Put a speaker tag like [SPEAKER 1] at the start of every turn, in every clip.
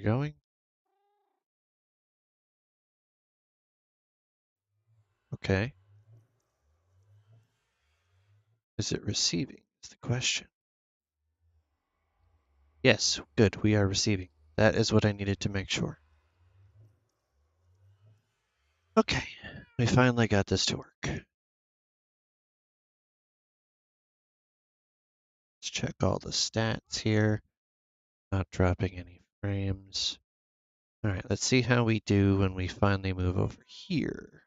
[SPEAKER 1] going. Okay. Is it receiving? Is the question. Yes, good. We are receiving. That is what I needed to make sure. Okay. We finally got this to work. Let's check all the stats here. Not dropping any frames. All right, let's see how we do when we finally move over here.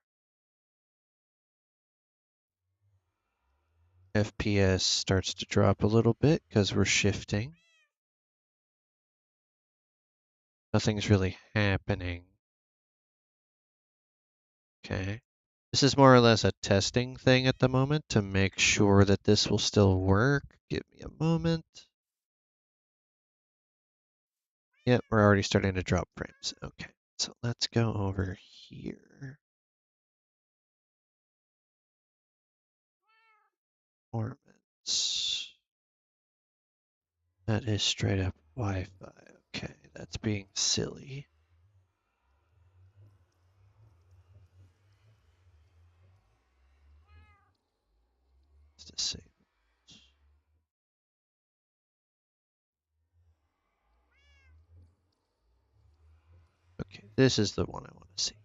[SPEAKER 1] FPS starts to drop a little bit because we're shifting. Nothing's really happening. Okay. This is more or less a testing thing at the moment to make sure that this will still work. Give me a moment. Yep, we're already starting to drop frames. Okay, so let's go over here. Performance. That is straight up Wi-Fi. Okay, that's being silly. Let's disable. Okay, this is the one I want to see.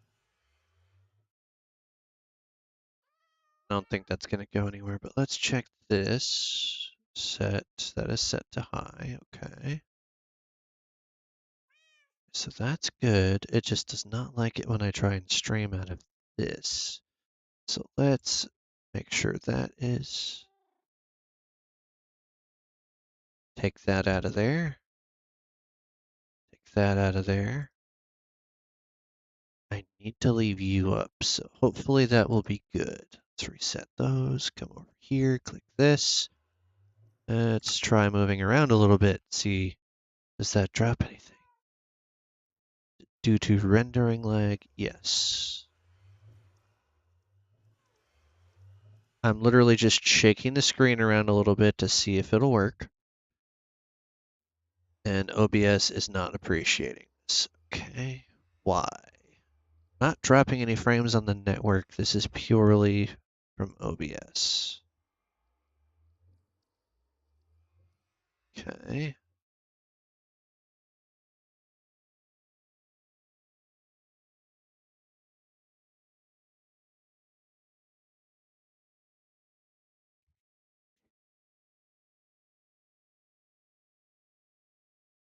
[SPEAKER 1] I don't think that's going to go anywhere, but let's check this. Set, that is set to high, okay. So that's good. It just does not like it when I try and stream out of this. So let's make sure that is. Take that out of there. Take that out of there. I need to leave you up, so hopefully that will be good. Let's reset those. Come over here, click this. Let's try moving around a little bit. See, does that drop anything? Due to rendering lag, yes. I'm literally just shaking the screen around a little bit to see if it'll work. And OBS is not appreciating this. Okay, why? Not dropping any frames on the network. This is purely from OBS. Okay.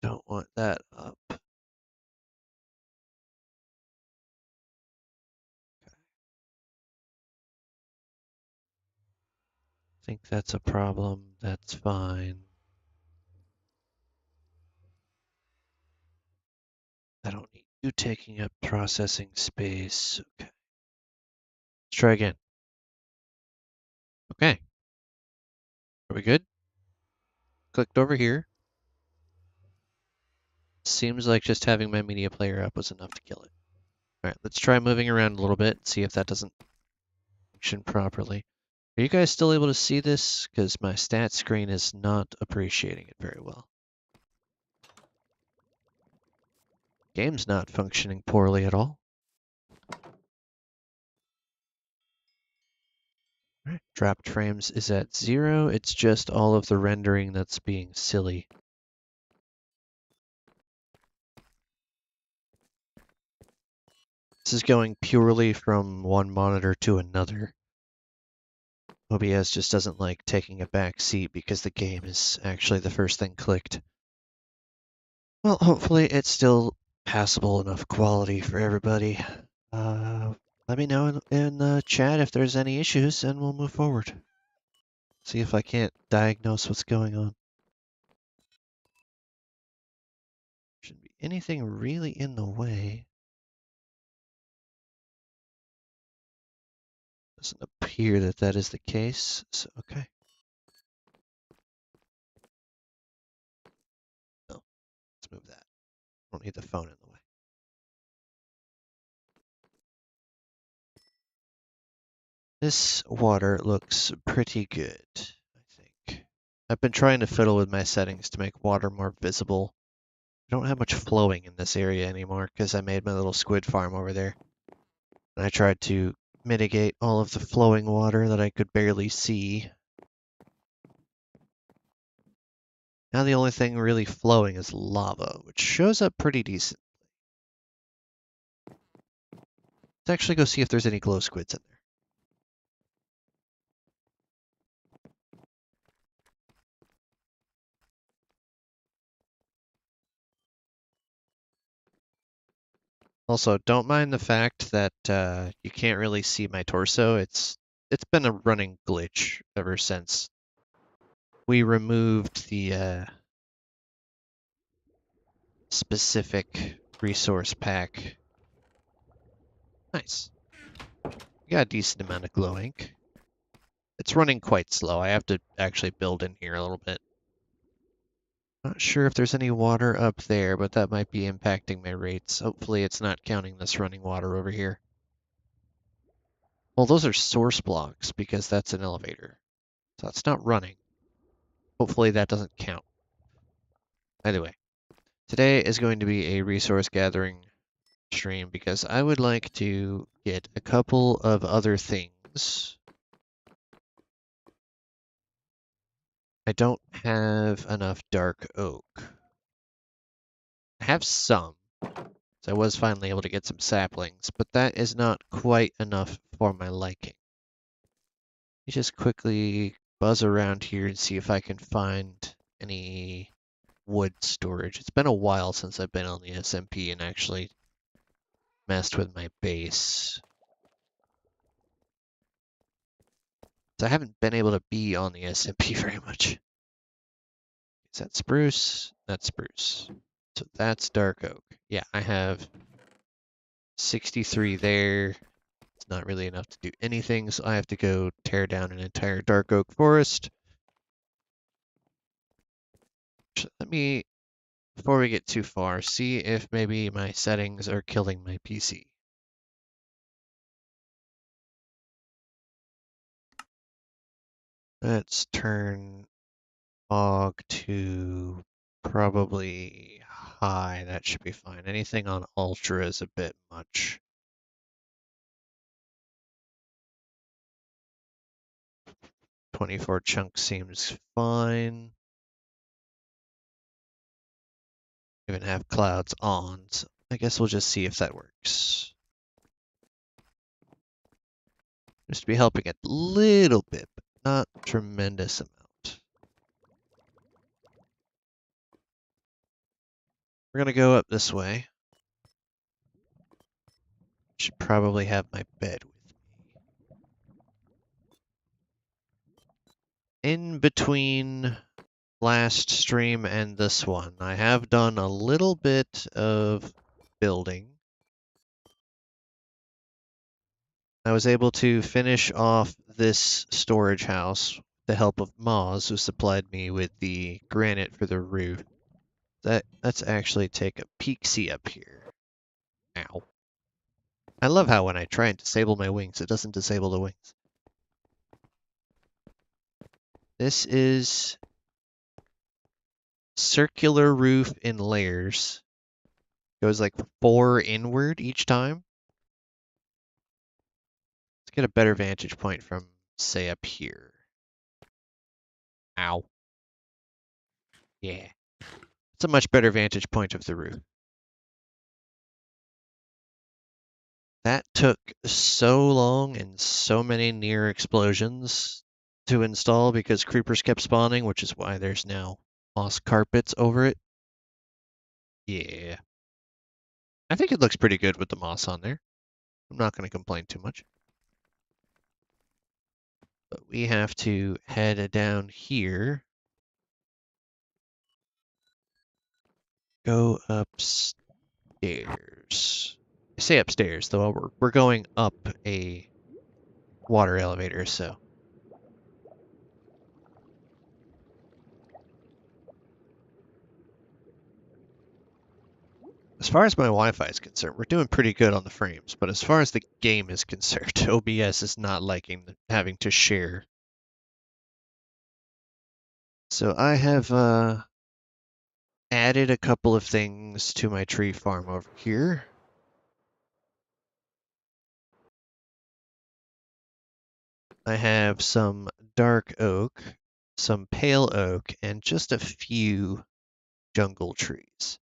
[SPEAKER 1] Don't want that up. Okay. Think that's a problem. That's fine. I don't need you taking up processing space. Okay. Let's try again. Okay. Are we good? Clicked over here. Seems like just having my media player up was enough to kill it. All right, let's try moving around a little bit, see if that doesn't function properly. Are you guys still able to see this? Because my stat screen is not appreciating it very well. Game's not functioning poorly at all. All right, dropped frames is at 0. It's just all of the rendering that's being silly. This is going purely from one monitor to another. OBS just doesn't like taking a back seat because the game is actually the first thing clicked. Well, hopefully it's still passable enough quality for everybody. Let me know in the chat if there's any issues and we'll move forward. See if I can't diagnose what's going on. Shouldn't be anything really in the way. Doesn't appear that that is the case, so okay. No, let's move that. Don't need the phone in the way. This water looks pretty good, I think. I've been trying to fiddle with my settings to make water more visible I don't have much flowing in this area anymore because I made my little squid farm over there. And I tried to mitigate all of the flowing water that I could barely see. Now the only thing really flowing is lava, which shows up pretty decent. Let's actually go see if there's any glow squids in there. Also, don't mind the fact that you can't really see my torso. It's been a running glitch ever since we removed the specific resource pack. Nice. We got a decent amount of glow ink. It's running quite slow. I have to actually build in here a little bit. Not sure if there's any water up there, but that might be impacting my rates. Hopefully it's not counting this running water over here. Well, those are source blocks because that's an elevator. So it's not running. Hopefully that doesn't count. Anyway, today is going to be a resource gathering stream because I would like to get a couple of other things. I don't have enough dark oak. I have some, so I was finally able to get some saplings, but that is not quite enough for my liking. Let me just quickly buzz around here and see if I can find any wood storage. It's been a while since I've been on the SMP and actually messed with my base. So I haven't been able to be on the SMP very much. Is that spruce? That's spruce. So that's dark oak. Yeah, I have 63 there. It's not really enough to do anything, so I have to go tear down an entire dark oak forest. Let me, before we get too far, see if maybe my settings are killing my PC. Let's turn fog to probably high. That should be fine. Anything on ultra is a bit much. 24 chunk seems fine. Even have clouds on, so I guess we'll just see if that works. Just to be helping a little bit, but not tremendous amount. We're gonna go up this way. Should probably have my bed with me. In between last stream and this one, I have done a little bit of building. I was able to finish off this storage house with the help of Moz, who supplied me with the granite for the roof. Let's actually take a peek-see up here. Ow. I love how when I try and disable my wings, it doesn't disable the wings. This is circular roof in layers. Goes like 4 inward each time. Let's get a better vantage point from, say, up here. Ow. Yeah. It's a much better vantage point of the roof. That took so long and so many near explosions to install because creepers kept spawning, which is why there's now moss carpets over it. Yeah. I think it looks pretty good with the moss on there. I'm not going to complain too much. But we have to head down here. Go upstairs. I say upstairs, though we're going up a water elevator, so. As far as my Wi-Fi is concerned, we're doing pretty good on the frames, but as far as the game is concerned, OBS is not liking having to share. So I have added a couple of things to my tree farm over here. I have some dark oak, some pale oak, and just a few jungle trees.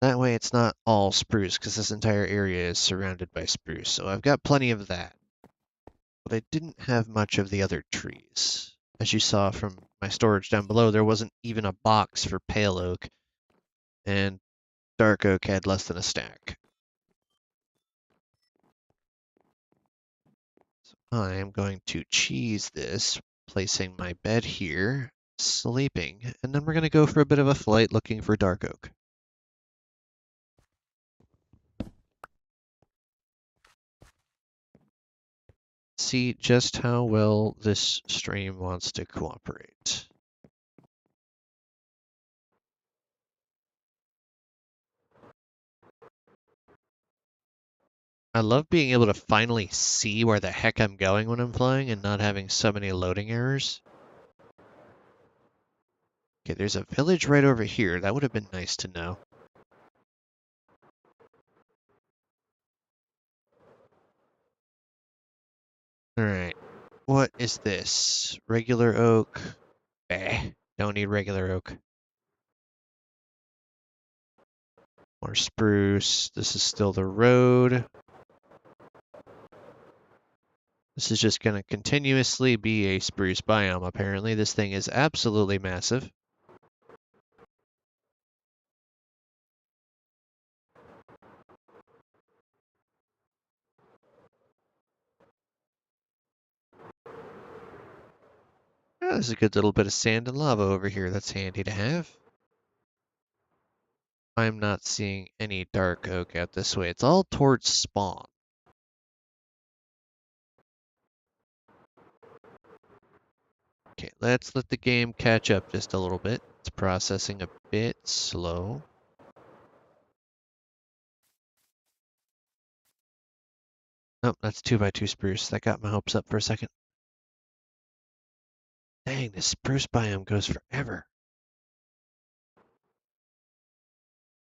[SPEAKER 1] That way it's not all spruce, because this entire area is surrounded by spruce, so I've got plenty of that. But I didn't have much of the other trees. As you saw from my storage down below, there wasn't even a box for pale oak, and dark oak had less than a stack. So I am going to cheese this, placing my bed here, sleeping, and then we're going to go for a bit of a flight looking for dark oak. See just how well this stream wants to cooperate. I love being able to finally see where the heck I'm going when I'm flying and not having so many loading errors. Okay, there's a village right over here. That would have been nice to know. Alright, what is this? Regular oak? Don't need regular oak. More spruce. This is still the road. This is just going to continuously be a spruce biome, apparently. This thing is absolutely massive. Oh, there's a good little bit of sand and lava over here. That's handy to have. I'm not seeing any dark oak out this way. It's all towards spawn. Okay, let's let the game catch up just a little bit. It's processing a bit slow. Nope, that's 2x2 spruce. That got my hopes up for a second. Dang, this spruce biome goes forever.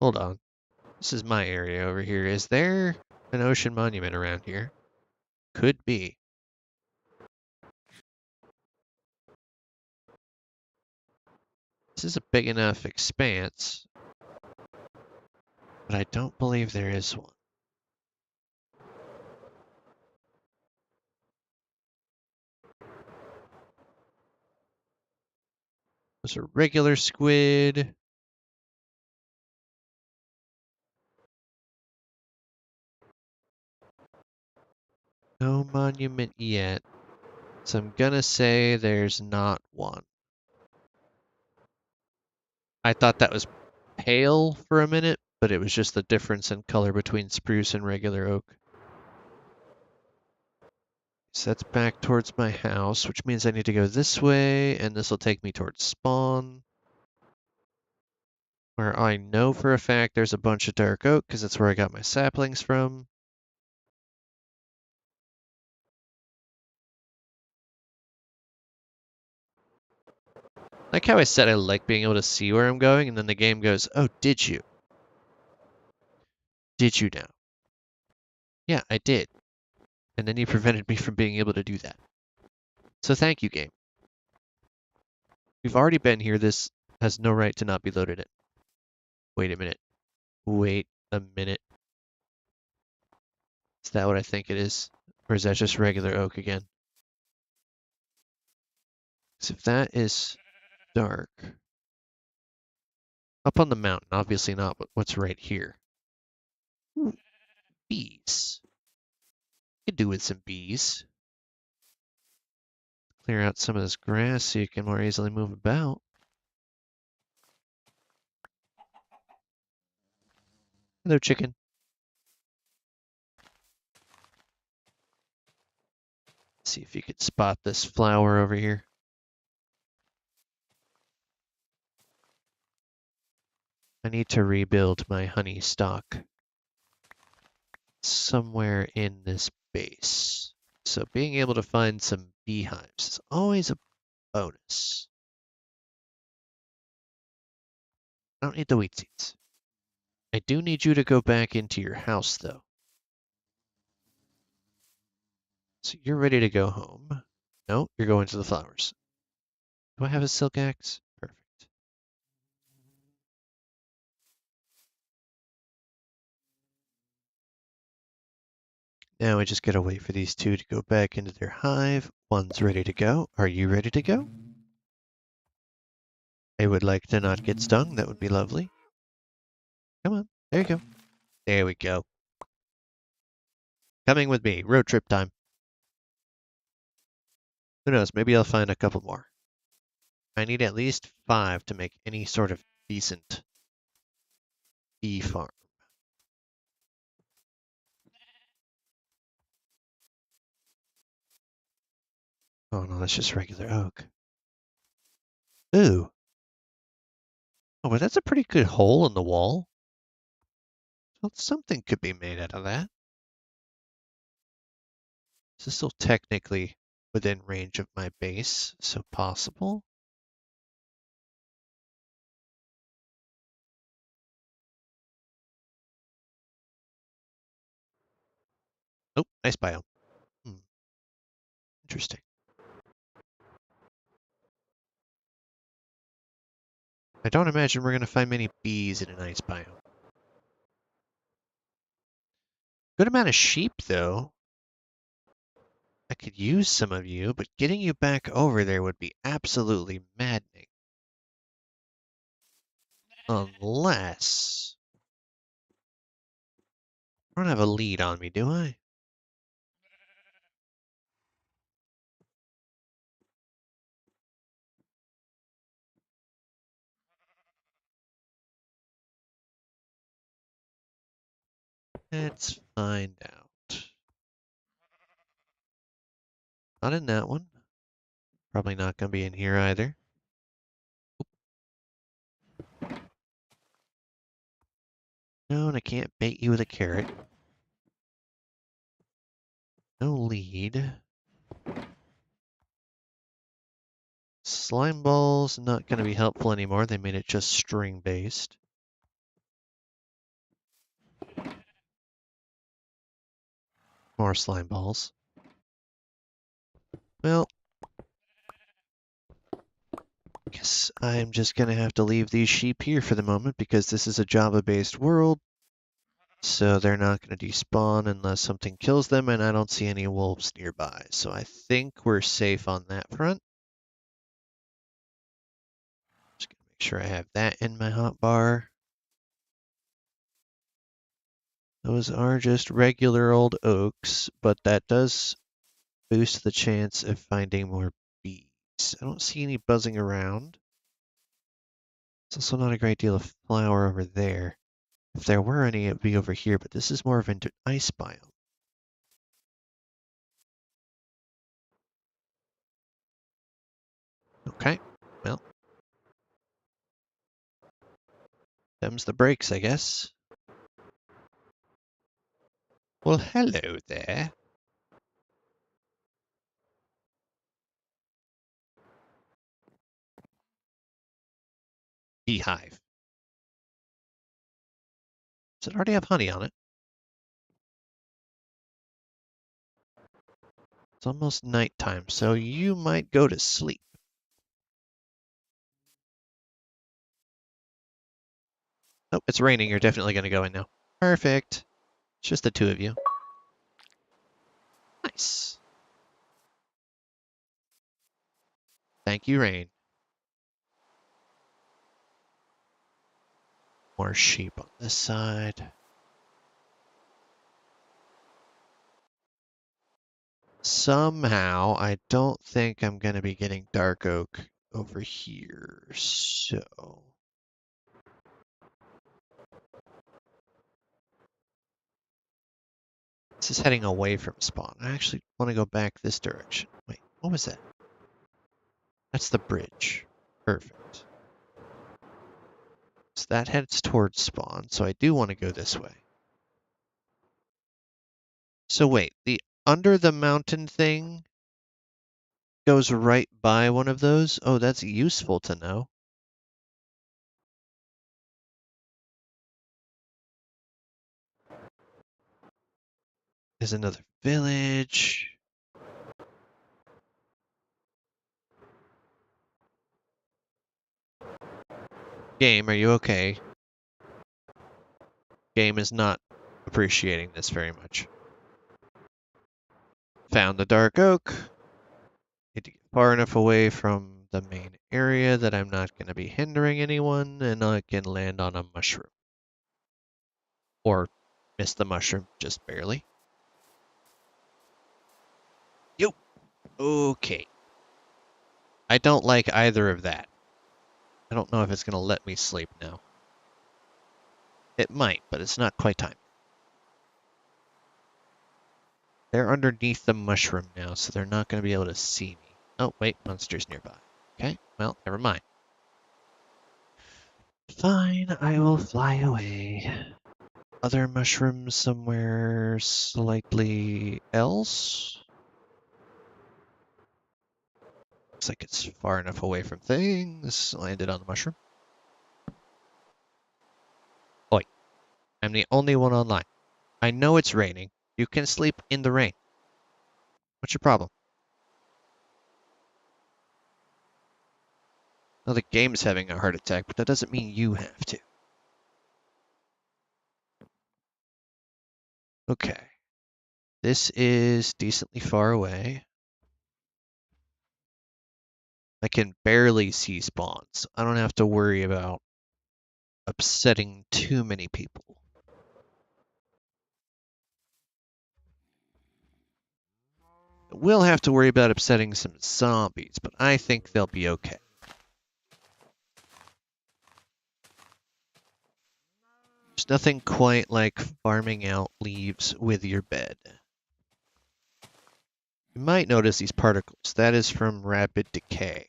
[SPEAKER 1] Hold on. This is my area over here. Is there an ocean monument around here? Could be. This is a big enough expanse, but I don't believe there is one. There's a regular squid. No monument yet. So I'm gonna say there's not one. I thought that was pale for a minute, but it was just the difference in color between spruce and regular oak. So that's back towards my house, which means I need to go this way, and this will take me towards spawn. Where I know for a fact there's a bunch of dark oak, because that's where I got my saplings from. Like how I said I like being able to see where I'm going, and then the game goes, oh, did you? Did you now? Yeah, I did. And then you prevented me from being able to do that. So thank you, game. We've already been here. This has no right to not be loaded in. Wait a minute. Wait a minute. Is that what I think it is? Or is that just regular oak again? Because if that is dark... Up on the mountain, obviously not what's right here. Ooh, bees. Could do with some bees. Clear out some of this grass so you can more easily move about. Hello, chicken. See if you could spot this flower over here. I need to rebuild my honey stock somewhere in this base. So being able to find some beehives is always a bonus. I don't need the wheat seeds. I do need you to go back into your house, though. So you're ready to go home. No, you're going to the flowers. Do I have a silk axe? Perfect. Now I just gotta wait for these two to go back into their hive. One's ready to go. Are you ready to go? I would like to not get stung. That would be lovely. Come on. There you go. There we go. Coming with me. Road trip time. Who knows? Maybe I'll find a couple more. I need at least 5 to make any sort of decent bee farm. Oh no, that's just regular oak. Ooh. Oh, but that's a pretty good hole in the wall. Well, something could be made out of that. This is still technically within range of my base, so possible. Oh, nice biome. Interesting. I don't imagine we're going to find many bees in an ice biome. Good amount of sheep, though. I could use some of you, but getting you back over there would be absolutely maddening. Unless... I don't have a lead on me, do I? Let's find out. Not in that one. Probably not going to be in here either. No, and I can't bait you with a carrot. No lead. Slime balls, not going to be helpful anymore. They made it just string-based. More slime balls. Well, guess I'm just going to have to leave these sheep here for the moment because this is a Java-based world. So they're not going to despawn unless something kills them, and I don't see any wolves nearby. So I think we're safe on that front. Just going to make sure I have that in my hotbar. Those are just regular old oaks, but that does boost the chance of finding more bees. I don't see any buzzing around. There's also not a great deal of flower over there. If there were any, it would be over here, but this is more of an ice biome. Okay, well, them's the breaks, I guess. Well, hello there. Beehive. Does it already have honey on it? It's almost nighttime, so you might go to sleep. Oh, it's raining. You're definitely going to go in now. Perfect. It's just the two of you. Nice. Thank you, rain. More sheep on this side. Somehow, I don't think I'm going to be getting dark oak over here, so... This is heading away from spawn. I actually want to go back this direction. Wait, what was that? That's the bridge. Perfect. So that heads towards spawn, so I do want to go this way. So wait, the under the mountain thing goes right by one of those? Oh, that's useful to know. There's another village. Game, are you okay? Game is not appreciating this very much. Found the dark oak. Need to get far enough away from the main area that I'm not going to be hindering anyone, and I can land on a mushroom. Or miss the mushroom just barely. Yo! Okay. I don't like either of that. I don't know if it's going to let me sleep now. It might, but it's not quite time. They're underneath the mushroom now, so they're not going to be able to see me. Oh, wait, monster's nearby. Okay, well, never mind. Fine, I will fly away. Other mushrooms somewhere slightly else? Looks like it's far enough away from things. Landed on the mushroom. Oi, I'm the only one online. I know it's raining. You can sleep in the rain. What's your problem? Well, the game's having a heart attack, but that doesn't mean you have to. Okay. This is decently far away. I can barely see spawns. I don't have to worry about upsetting too many people. We'll have to worry about upsetting some zombies, but I think they'll be okay. There's nothing quite like farming out leaves with your bed. You might notice these particles. That is from rapid decay,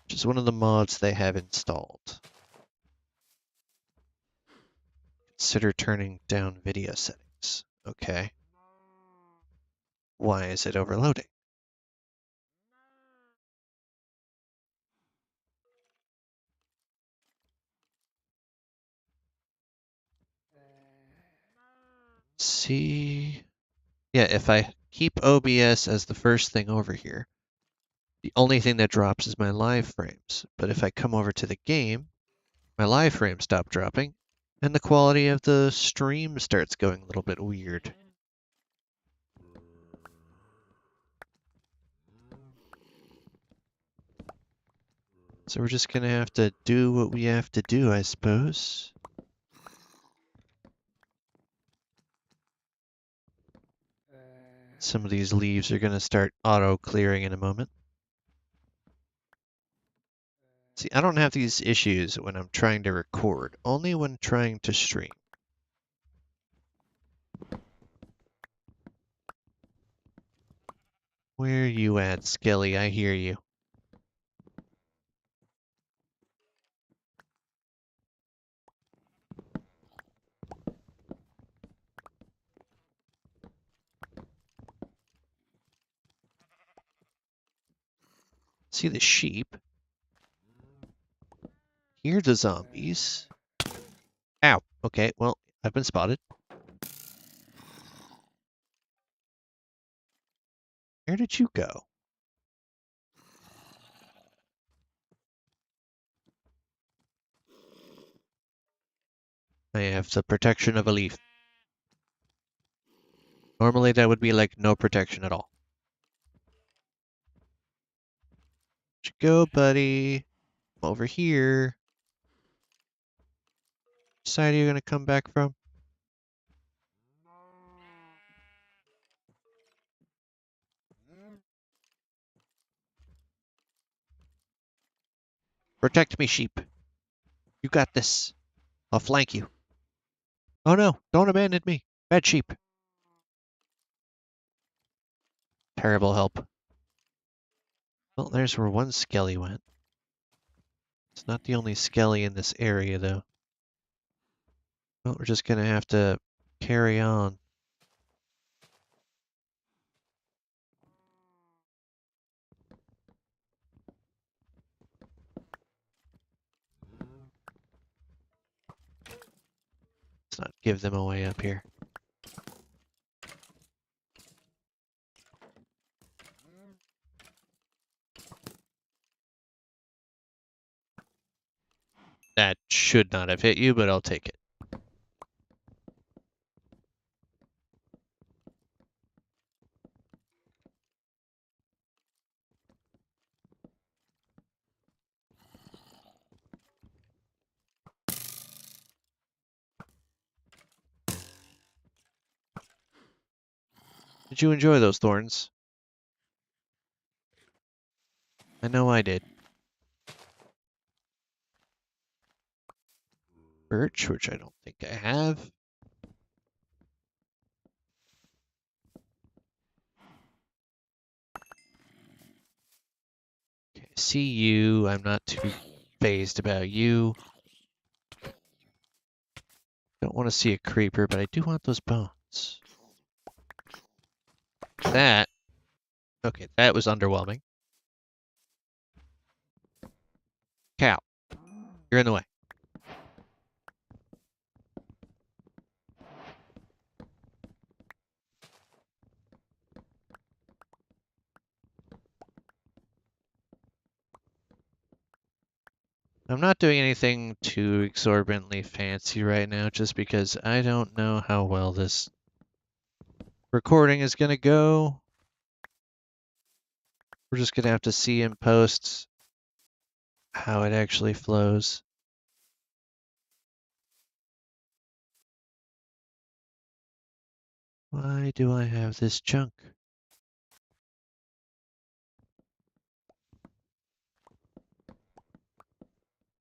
[SPEAKER 1] which is one of the mods they have installed. Consider turning down video settings. Okay. Why is it overloading? See? Yeah, if I keep OBS as the first thing over here, the only thing that drops is my live frames. But if I come over to the game, my live frames stop dropping, and the quality of the stream starts going a little bit weird. So we're just gonna have to do what we have to do, I suppose. Some of these leaves are gonna start auto-clearing in a moment. See, I don't have these issues when I'm trying to record, only when trying to stream. Where you at, Skelly? I hear you. See the sheep. Hear the zombies. Ow. Okay, well, I've been spotted. Where did you go? I have the protection of a leaf. Normally that would be like no protection at all. Where'd you go, buddy? I'm over here. Which side are you gonna come back from? Protect me, sheep. You got this. I'll flank you. Oh no, don't abandon me. Bad sheep. Terrible help. Well, there's where one skelly went. It's not the only skelly in this area, though. Well, we're just gonna have to carry on. Let's not give them away up here. That should not have hit you, but I'll take it. Did you enjoy those thorns? I know I did. Birch, which I don't think I have. Okay, see you. I'm not too phased about you. Don't want to see a creeper, but I do want those bones. That, okay, that was underwhelming. Cow, you're in the way. I'm not doing anything too exorbitantly fancy right now, just because I don't know how well this recording is going to go. We're just going to have to see in post how it actually flows. Why do I have this junk?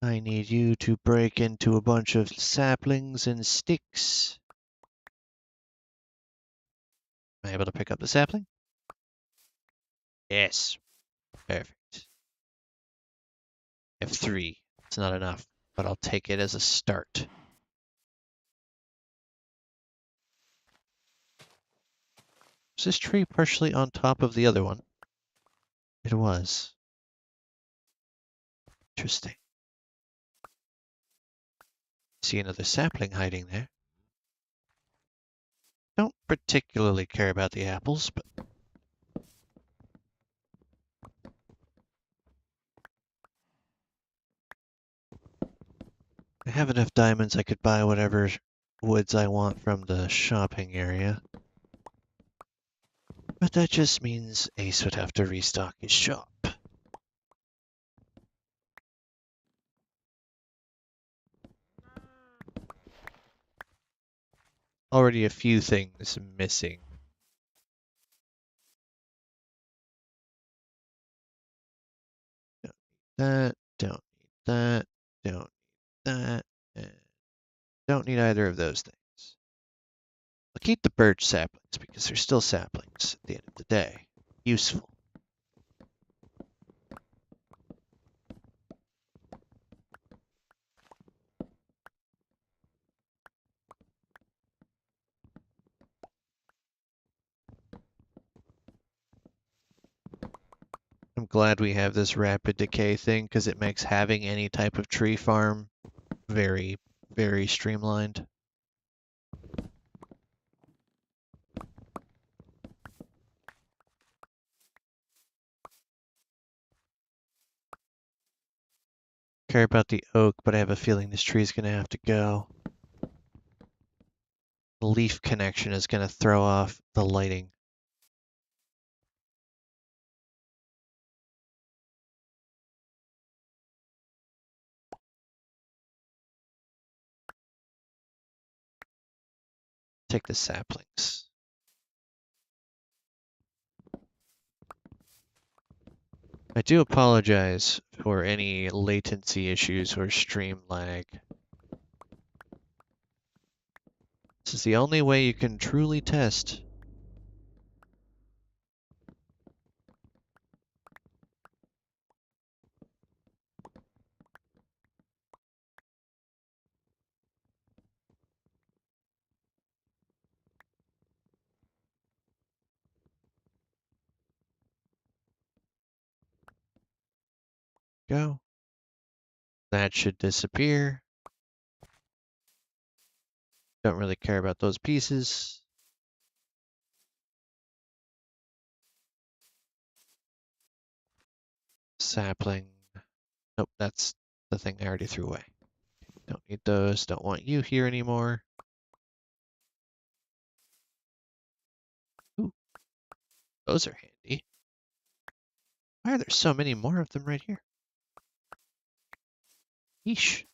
[SPEAKER 1] I need you to break into a bunch of saplings and sticks. Am I able to pick up the sapling? Yes. Perfect. I have 3. It's not enough, but I'll take it as a start. Is this tree partially on top of the other one? It was. Interesting. See another sapling hiding there. Don't particularly care about the apples, but I have enough diamonds I could buy whatever woods I want from the shopping area. But that just means Ace would have to restock his shop. Already a few things missing. Don't need that, don't need that, and don't need either of those things. I'll keep the birch saplings because they're still saplings at the end of the day. Useful. I'm glad we have this rapid decay thing because it makes having any type of tree farm very, very streamlined. Care about the oak, but I have a feeling this tree is going to have to go. The leaf connection is going to throw off the lighting. Take the saplings. I do apologize for any latency issues or stream lag. This is the only way you can truly test. Go. That should disappear. Don't really care about those pieces. Sapling. Nope, that's the thing I already threw away. Don't need those. Don't want you here anymore. Ooh, those are handy. Why are there so many more of them right here? Yeesh.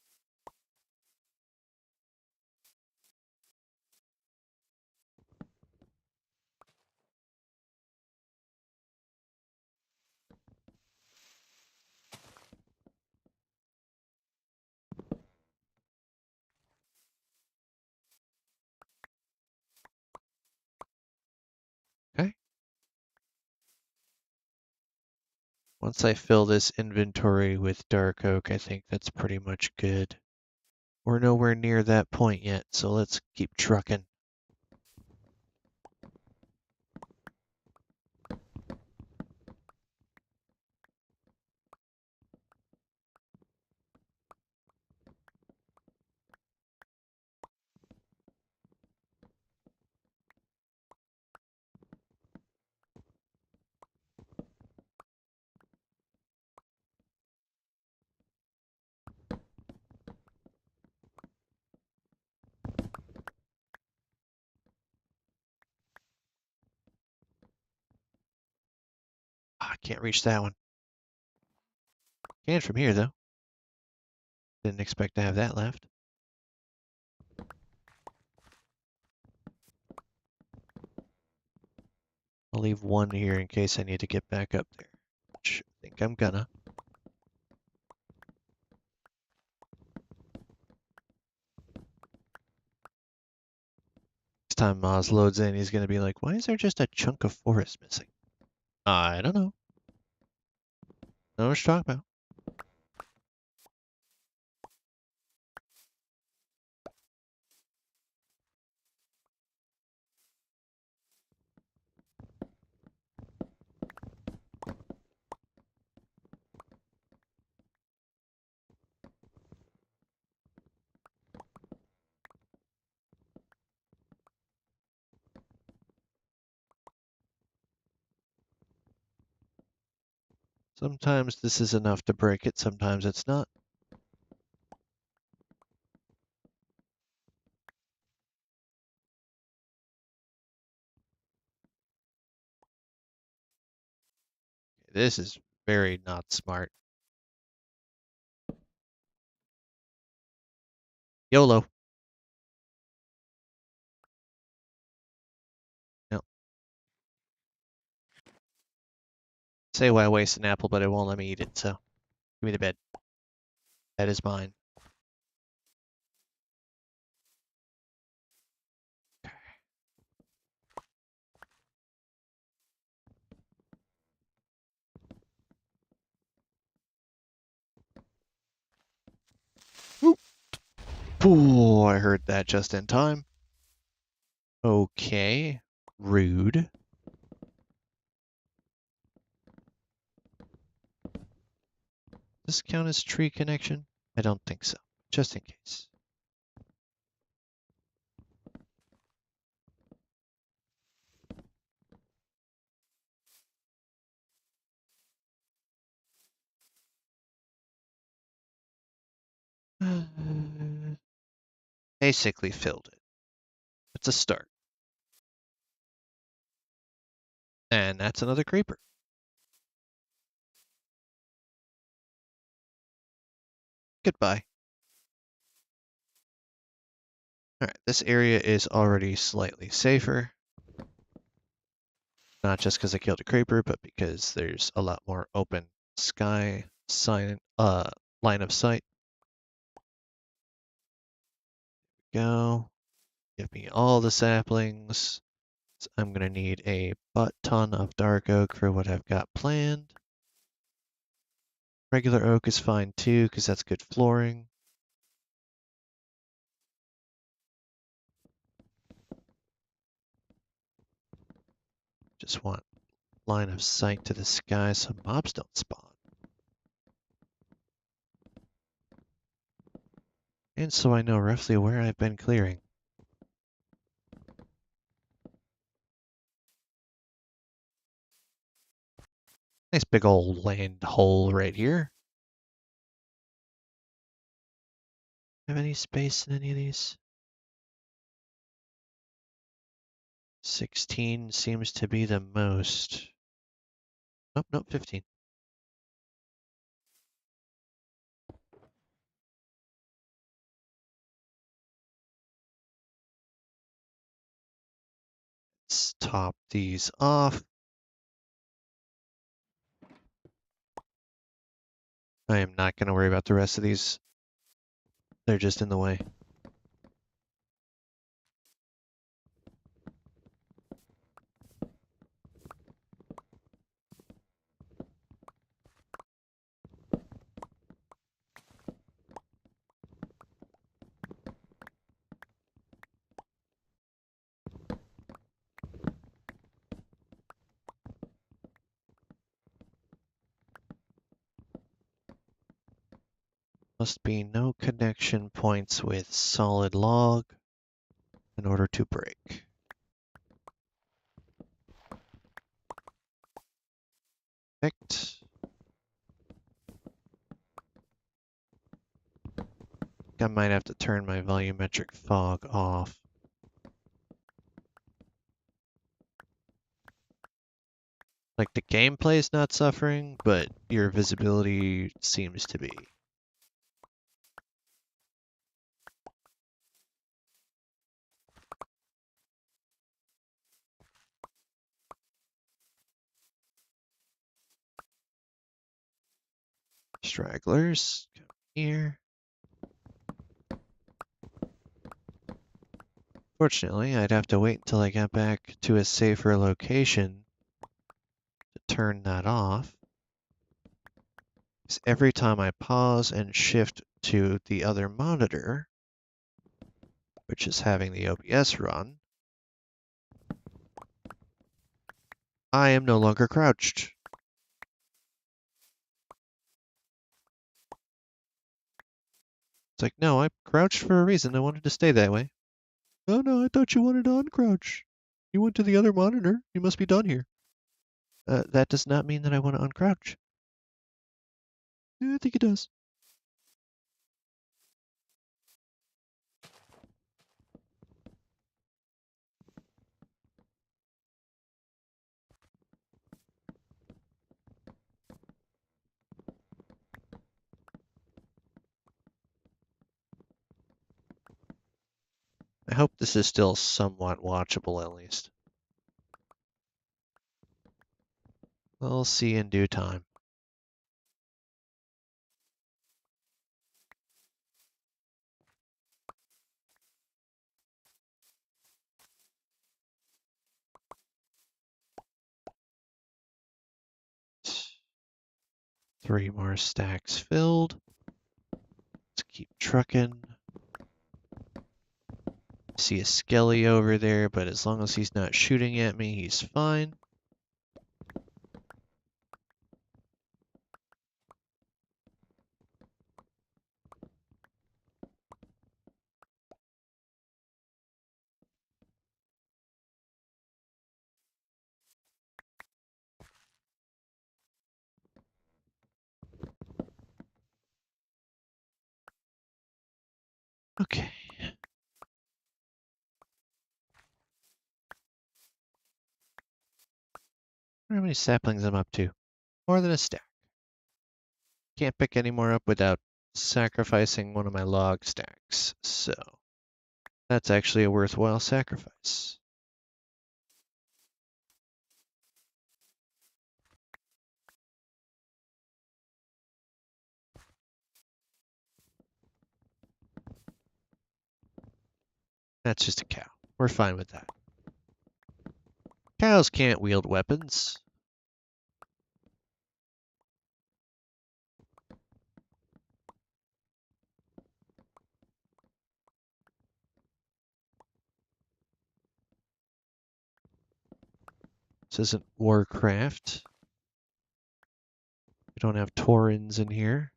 [SPEAKER 1] Okay. Once I fill this inventory with dark oak, I think that's pretty much good. We're nowhere near that point yet, so let's keep trucking. I can't reach that one. Can from here, though. Didn't expect to have that left. I'll leave one here in case I need to get back up there, which I think I'm gonna. Next time Moz loads in, he's gonna be like, why is there just a chunk of forest missing? I don't know. I know what you're talking about. Sometimes this is enough to break it, sometimes it's not. This is very not smart. YOLO. No. Say why waste an apple, but it won't let me eat it, so give me the bed. That is mine. Whoop. Ooh, I heard that just in time. Okay. Rude. Does this count as tree connection? I don't think so. Just in case. Basically filled it. It's a start. And that's another creeper. Goodbye. Alright, this area is already slightly safer. Not just because I killed a creeper, but because there's a lot more open sky line of sight. Go. Give me all the saplings. I'm gonna need a butt ton of dark oak for what I've got planned. Regular oak is fine too, because that's good flooring. Just want line of sight to the sky so mobs don't spawn. And so I know roughly where I've been clearing. Nice big old land hole right here. Have any space in any of these? 16 seems to be the most. Nope, nope, 15. Let's top these off. I am not going to worry about the rest of these. They're just in the way. Must be no connection points with solid log in order to break. Perfect. I might have to turn my volumetric fog off. Like the gameplay's not suffering, but your visibility seems to be. Stragglers, come here. Fortunately, I'd have to wait until I got back to a safer location to turn that off. Because every time I pause and shift to the other monitor, which is having the OBS run, I am no longer crouched. It's like, no, I crouched for a reason. I wanted to stay that way. Oh no, I thought you wanted to uncrouch. You went to the other monitor. You must be done here. That does not mean that I want to uncrouch. Yeah, I think it does. I hope this is still somewhat watchable at least. We'll see in due time. Three more stacks filled. Let's keep trucking. See a skelly over there, but as long as he's not shooting at me, he's fine. Okay. How many saplings I'm up to? More than a stack. Can't pick any more up without sacrificing one of my log stacks, so that's actually a worthwhile sacrifice. That's just a cow. We're fine with that. Cows can't wield weapons. This isn't Warcraft. We don't have Taurens in here.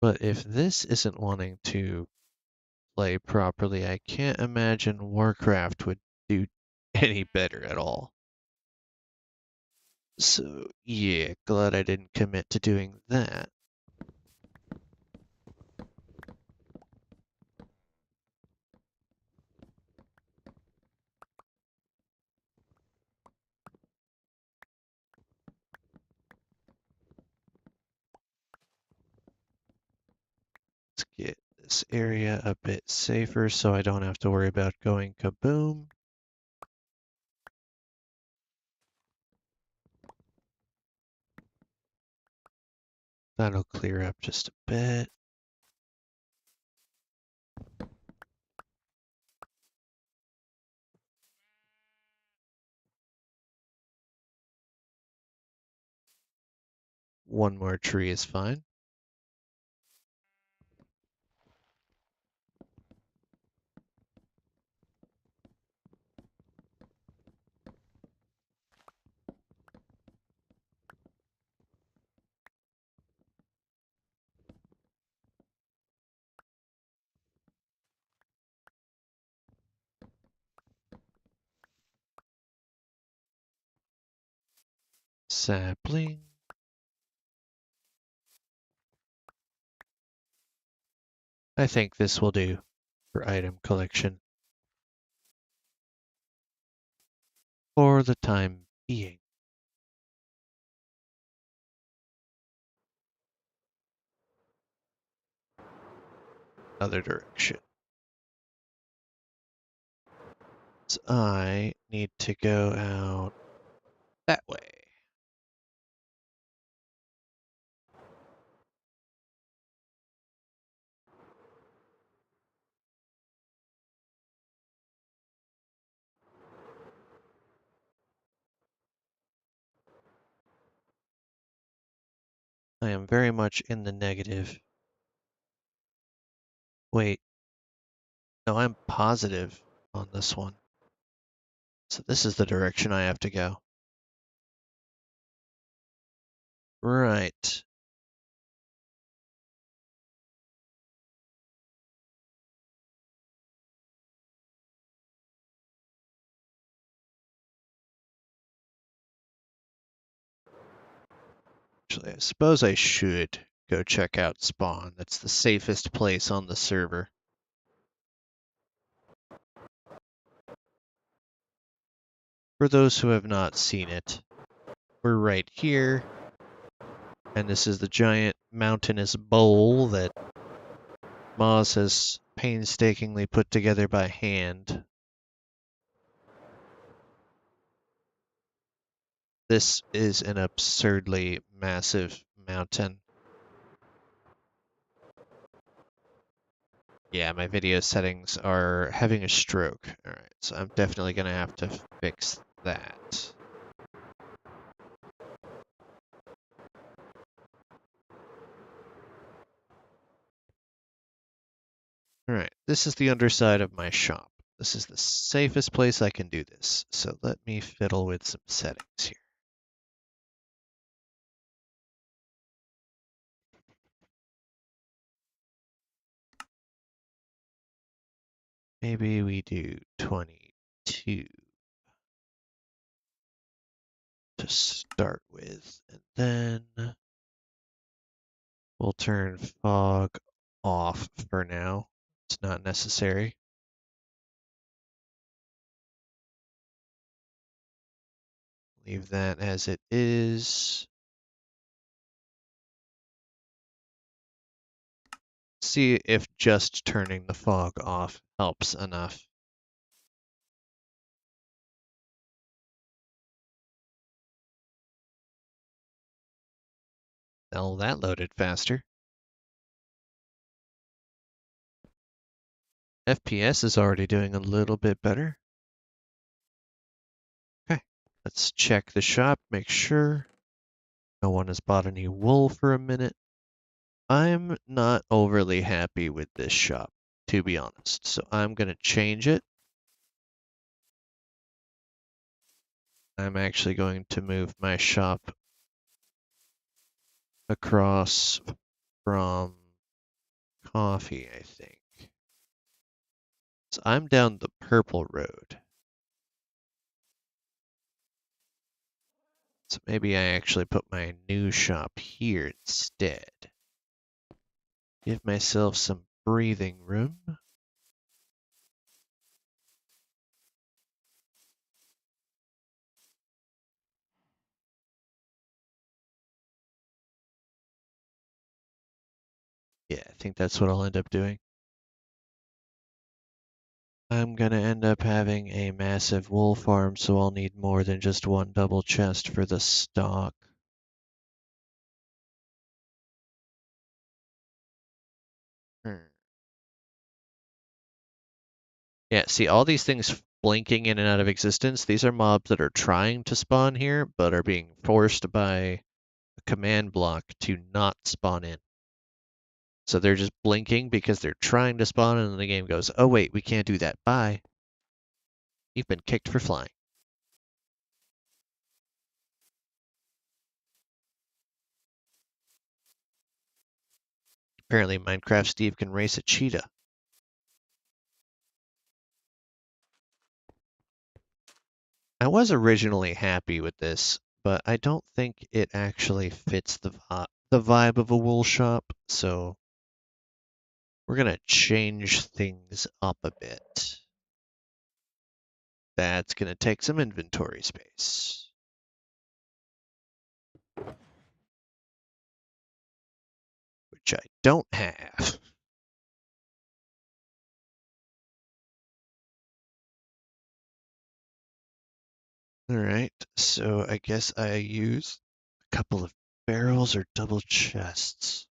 [SPEAKER 1] But if this isn't wanting to play properly, I can't imagine Warcraft would do any better at all. So, yeah, glad I didn't commit to doing that. Let's get this area a bit safer so I don't have to worry about going kaboom. That'll clear up just a bit. One more tree is fine. Sapling. I think this will do for item collection for the time being. Other direction. So I need to go out that way. I am very much in the negative. Wait, no, I'm positive on this one. So this is the direction I have to go. Right. Actually, I suppose I should go check out spawn. That's the safest place on the server. For those who have not seen it, we're right here, and this is the giant mountainous bowl that Moz has painstakingly put together by hand. This is an absurdly massive mountain. Yeah, my video settings are having a stroke. Alright, so I'm definitely going to have to fix that. Alright, this is the underside of my shop. This is the safest place I can do this. So let me fiddle with some settings here. Maybe we do 22 to start with, and then we'll turn fog off for now. It's not necessary. Leave that as it is. See if just turning the fog off helps enough. Oh, that loaded faster. FPS is already doing a little bit better. Okay, let's check the shop, make sure no one has bought any wool for a minute. I'm not overly happy with this shop, to be honest, so I'm going to change it. I'm actually going to move my shop across from coffee, I think. So I'm down the purple road. So maybe I actually put my new shop here instead. Give myself some breathing room. Yeah, I think that's what I'll end up doing. I'm gonna end up having a massive wool farm, so I'll need more than just one double chest for the stock. Hmm. Yeah, see all these things blinking in and out of existence, these are mobs that are trying to spawn here, but are being forced by a command block to not spawn in. So they're just blinking because they're trying to spawn, and then the game goes, oh wait, we can't do that, bye. You've been kicked for flying. Apparently Minecraft Steve can race a cheetah. I was originally happy with this, but I don't think it actually fits the vibe of a wool shop, so we're gonna change things up a bit. That's gonna take some inventory space, which I don't have. All right, so I guess I use a couple of barrels or double chests.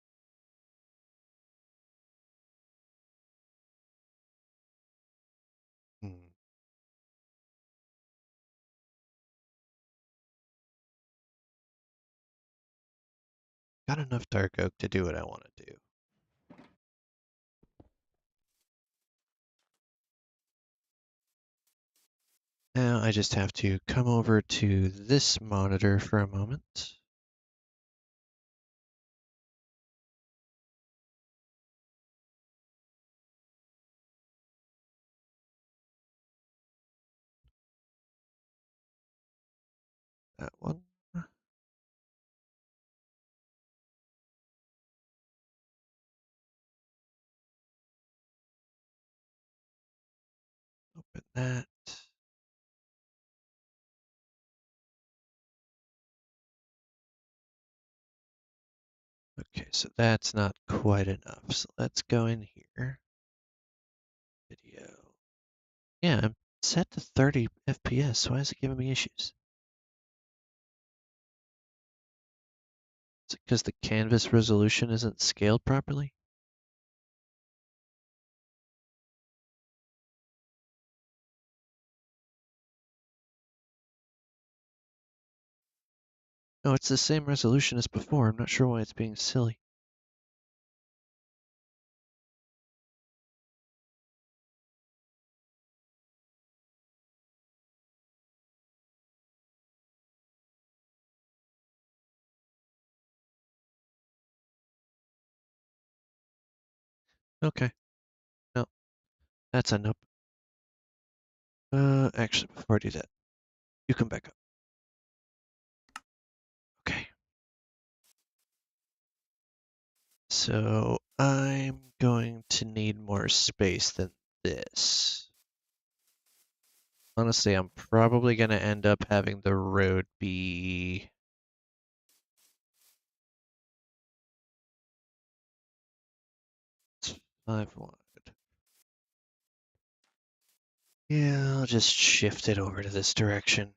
[SPEAKER 1] Hmm. Got enough dark oak to do what I want to do. Now I just have to come over to this monitor for a moment. That one. Open that. Okay, so that's not quite enough. So let's go in here. Video. Yeah, I'm set to 30 FPS. Why is it giving me issues? Is it because the canvas resolution isn't scaled properly? No, it's the same resolution as before. I'm not sure why it's being silly. Okay. No, that's a nope. Actually, before I do that, you come back up. Okay. So I'm going to need more space than this. Honestly, I'm probably going to end up having the road be 5 wide. Yeah, I'll just shift it over to this direction.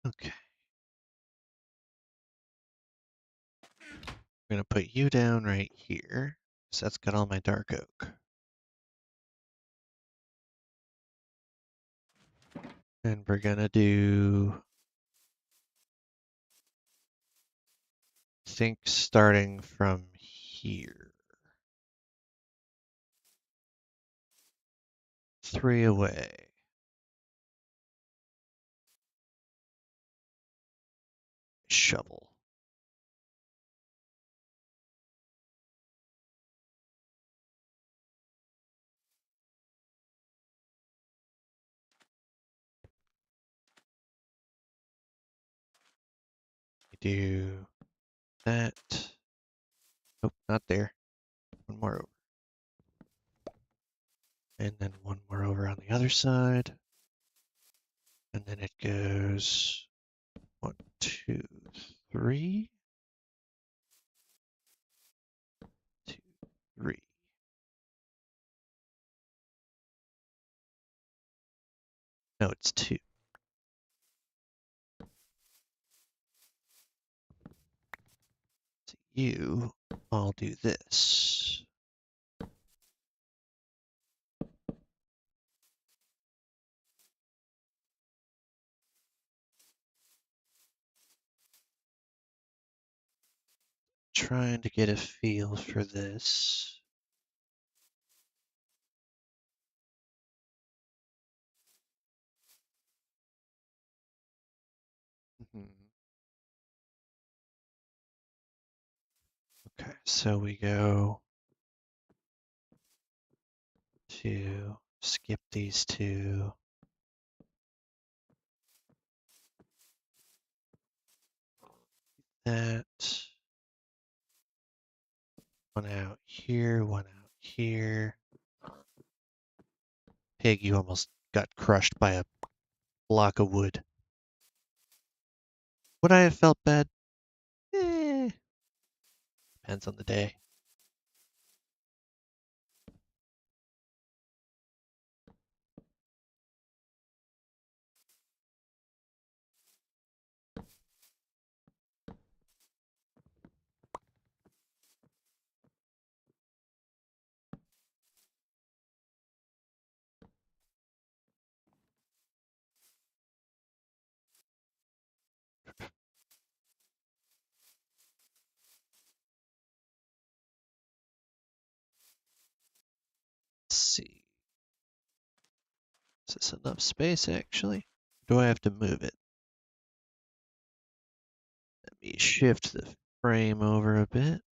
[SPEAKER 1] Okay. I'm gonna put you down right here, so that's got all my dark oak. And we're gonna do, I think starting from here. 3 away. Shovel. Do that. Nope, not there. One more over. And then one more over on the other side. And then it goes 1, 2, 3. 2, 3. No, it's 2. So you all do this. Trying to get a feel for this. Mhm. Okay, so we go to skip these two. That. One out here, one out here. Pig, you almost got crushed by a block of wood. Would I have felt bad? Depends on the day. Let's see. Is this enough space, actually? Do I have to move it? Let me shift the frame over a bit.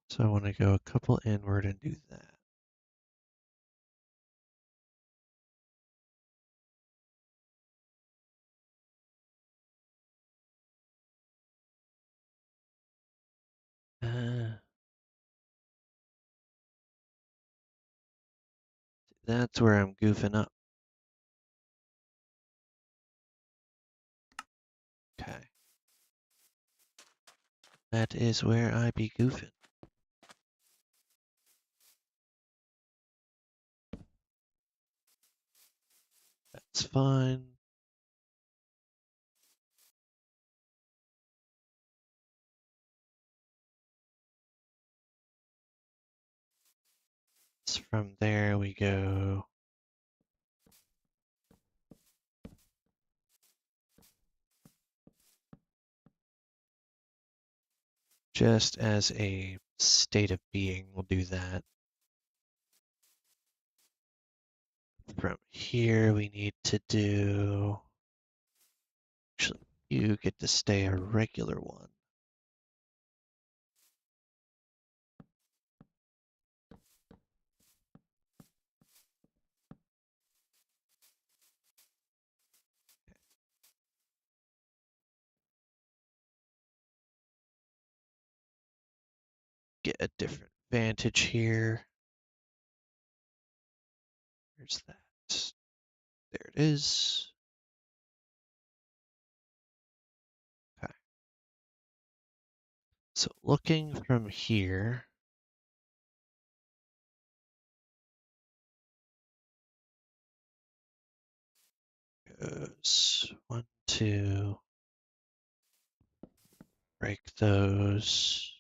[SPEAKER 1] So I want to go a couple inward and do that. That's where I'm goofing up. Okay. That is where I be goofing. That's fine. So from there we go just as a state of being, we'll do that. From here we need to do, actually you get to stay a regular one. Get a different vantage here. There's that. There it is. Okay. So looking from here, goes 1, 2, break those.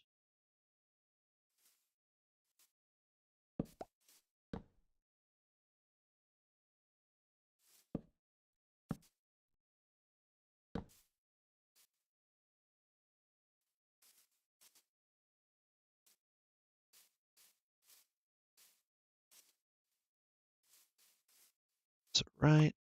[SPEAKER 1] That's right.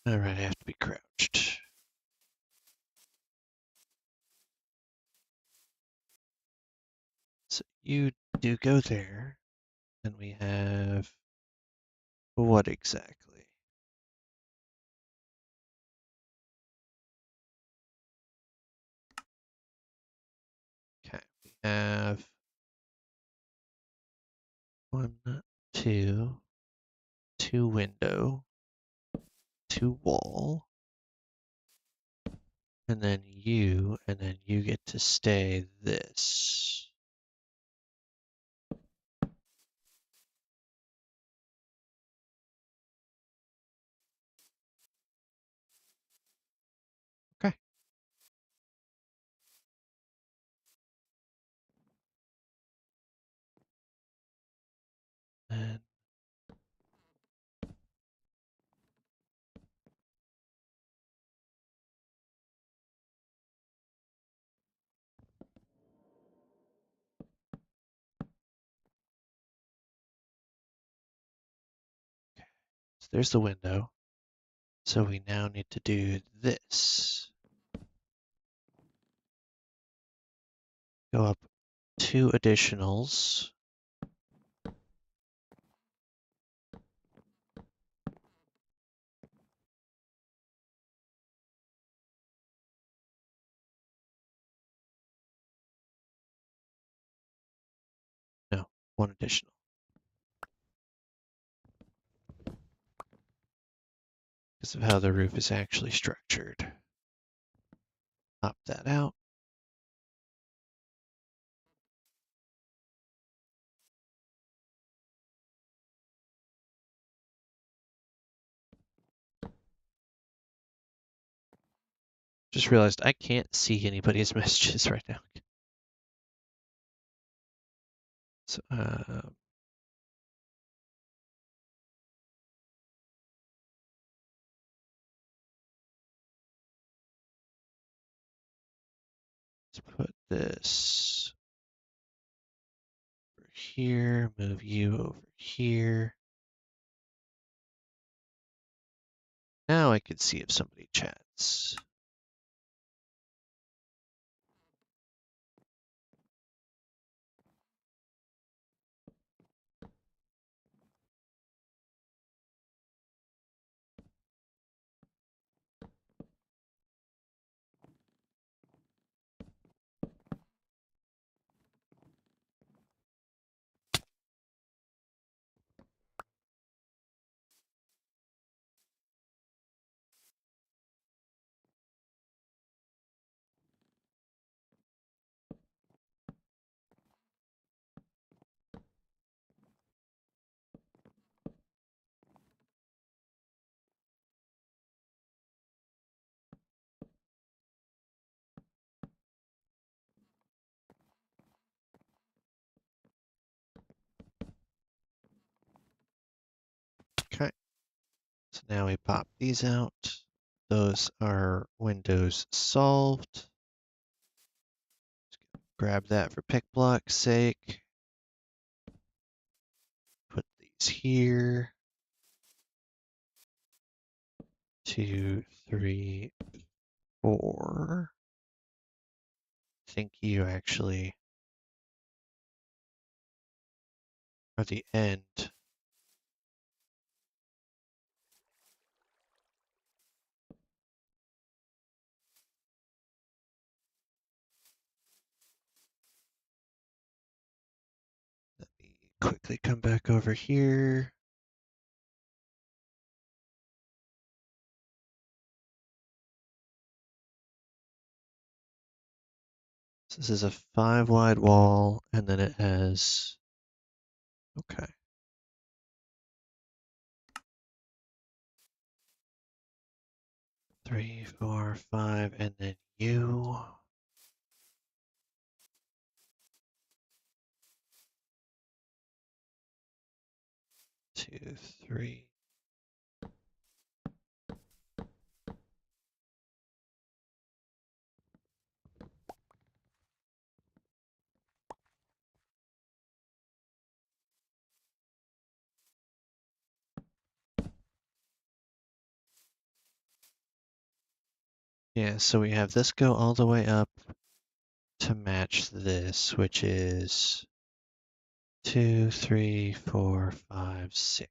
[SPEAKER 1] All right, I have to be crouched. So you do go there, and we have what exactly? Okay, we have 1, 2, 2 window, 2 wall, and then you get to stay this. Okay. And so there's the window. So we now need to do this. Go up 2 additionals. No, 1 additional. Because of how the roof is actually structured. Pop that out. Just realized I can't see anybody's messages right now. So, let's put this over here, move you over here. Now I can see if somebody chats. Okay, so now we pop these out. Those are windows solved. Grab that for pick block's sake. Put these here. 2, 3, 4. I think you actually are the end. Let me quickly come back over here. So this is a 5 wide wall, and then it has, okay. 3, 4, 5, and then you. 2, 3. Yeah, so we have this go all the way up to match this, which is 2, 3, 4, 5, 6.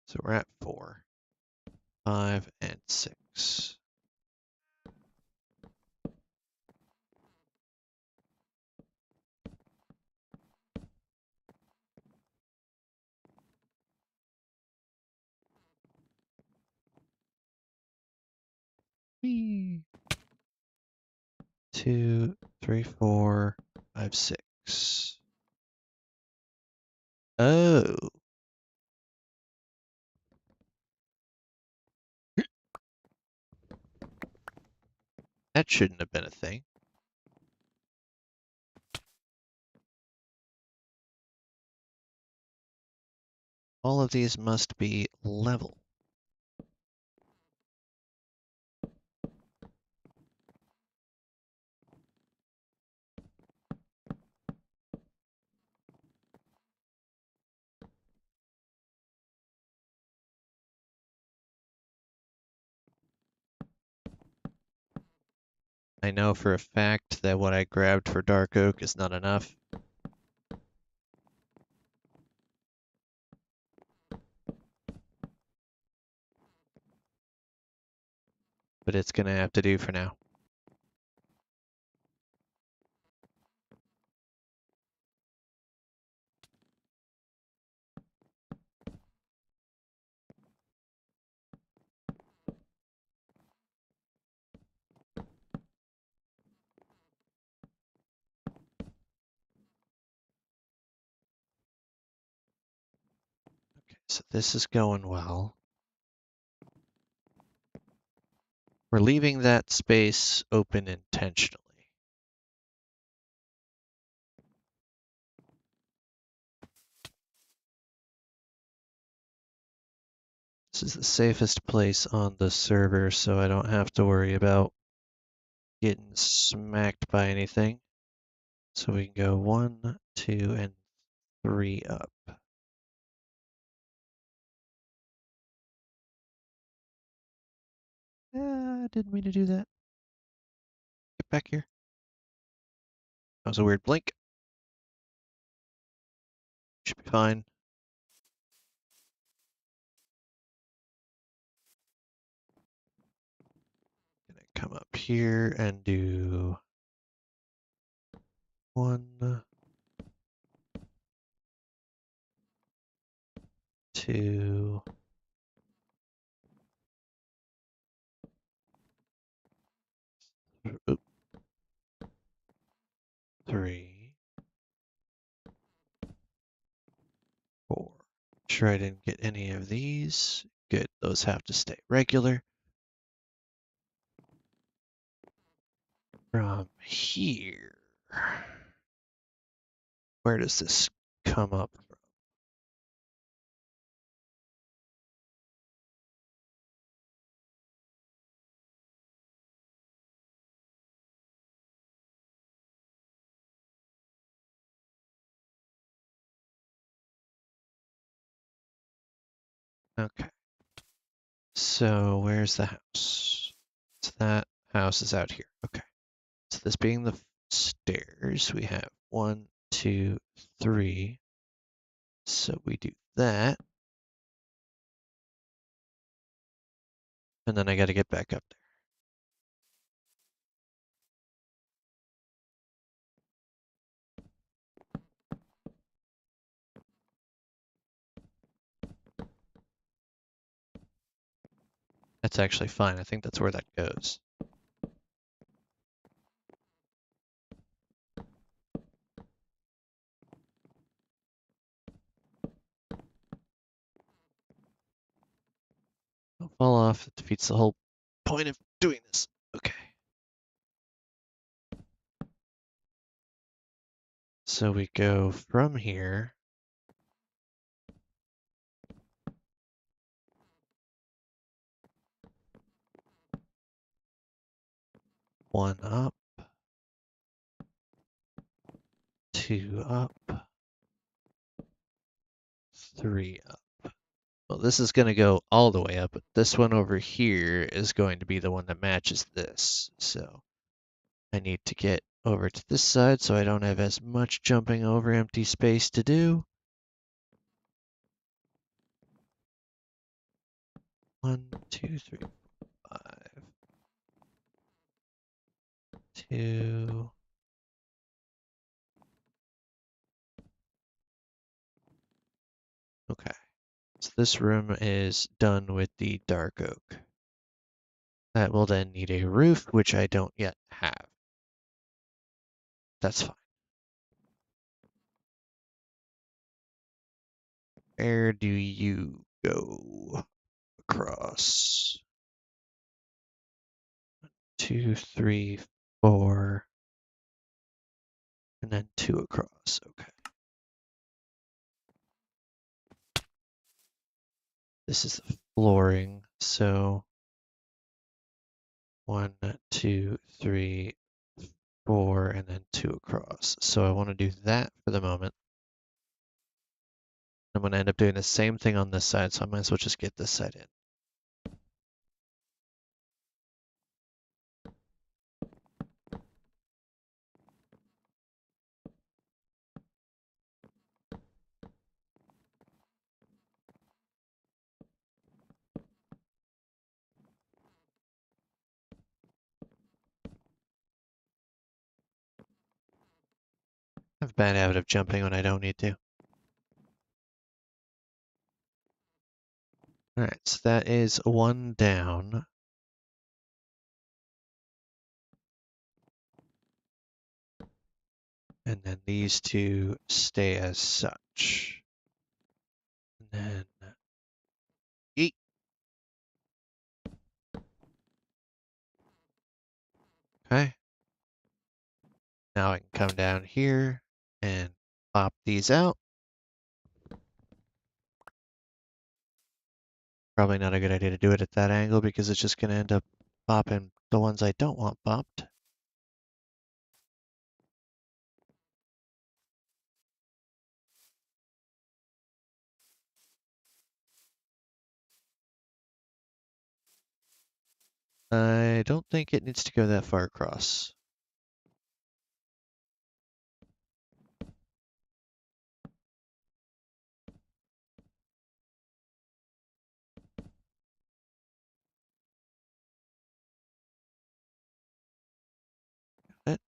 [SPEAKER 1] So we're at 4, 5, and 6. Whee! 2, 3, 4, 5, 6. Oh, that shouldn't have been a thing. All of these must be level. I know for a fact that what I grabbed for dark oak is not enough. But it's gonna have to do for now. Okay, so this is going well. We're leaving that space open intentionally. This is the safest place on the server, so I don't have to worry about getting smacked by anything. So we can go 1, 2, and 3 up. Didn't mean to do that. Get back here. That was a weird blink. Should be fine. Gonna come up here and do 1, 2, oop, 3, 4. Sure I didn't get any of these. Good, those have to stay regular. From here, where does this come up from? Okay, so where's the house? So that house is out here. Okay, so this being the stairs, we have 1, 2, 3. So we do that. And then I got to get back up there. that's actually fine. I think that's where that goes. Don't fall off. It defeats the whole point of doing this. Okay. So we go from here. One up. Two up. Three up. Well, this is going to go all the way up, but this one over here is going to be the one that matches this. So I need to get over to this side so I don't have as much jumping over empty space to do. 1, 2, 3, 5. 2. Okay. So this room is done with the dark oak. That will then need a roof, which I don't yet have. That's fine. Where do you go across? 2, 3, 4, and then 2 across. Okay. This is the flooring, so 1, 2, 3, 4, and then 2 across. So I want to do that for the moment. I'm going to end up doing the same thing on this side, so I might as well just get this side in. I have a bad habit of jumping when I don't need to. Alright, so that is one down. And then these two stay as such. And then yeet. Okay. Now I can come down here and pop these out. Probably not a good idea to do it at that angle because it's just going to end up popping the ones I don't want popped. I don't think it needs to go that far across. Got it.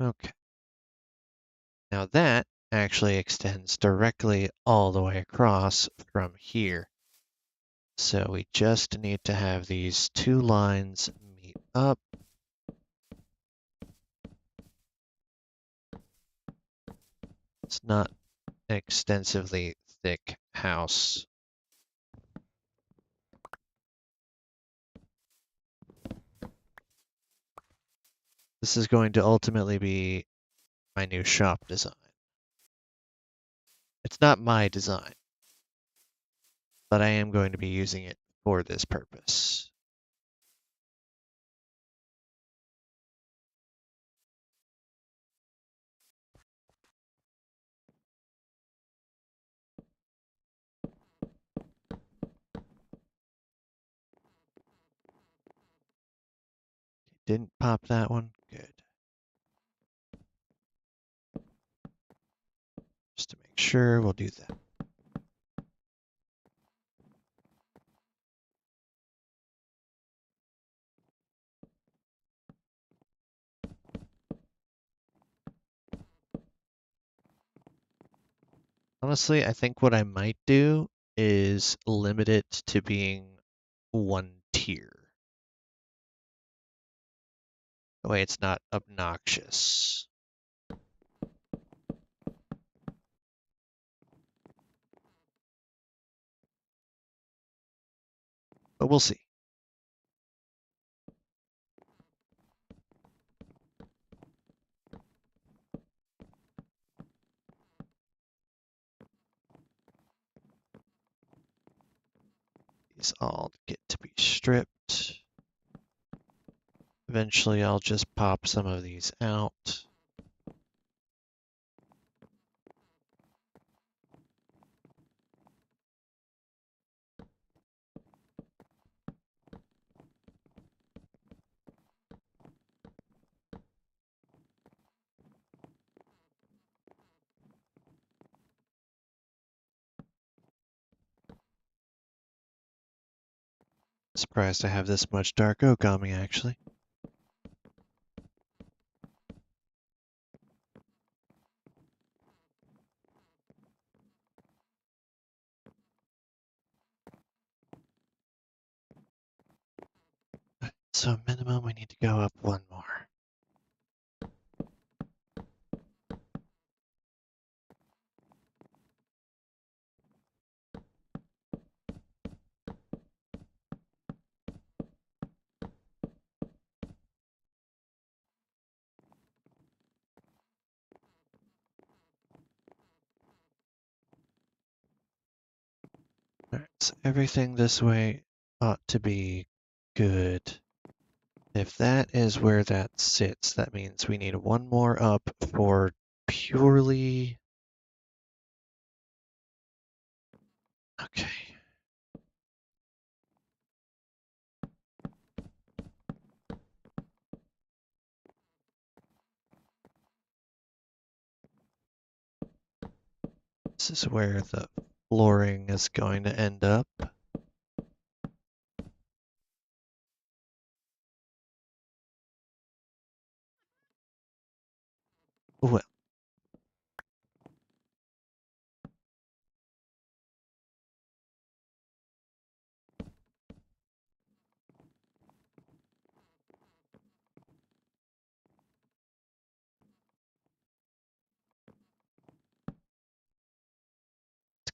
[SPEAKER 1] Okay. Now that actually extends directly all the way across from here. So we just need to have these two lines meet up. It's not an extensively thick house. This is going to ultimately be my new shop design. It's not my design, but I am going to be using it for this purpose. Didn't pop that one? Good. Just to make sure, we'll do that. Honestly, I think what I might do is limit it to being one tier. That way it's not obnoxious. But we'll see. These all get to be stripped. Eventually I'll just pop some of these out. Surprised I have this much dark oak on me, actually. So minimum, we need to go up one more. Alright, so everything this way ought to be good. If that is where that sits, that means we need one more up for purely... Okay. This is where the flooring is going to end up. Well, let's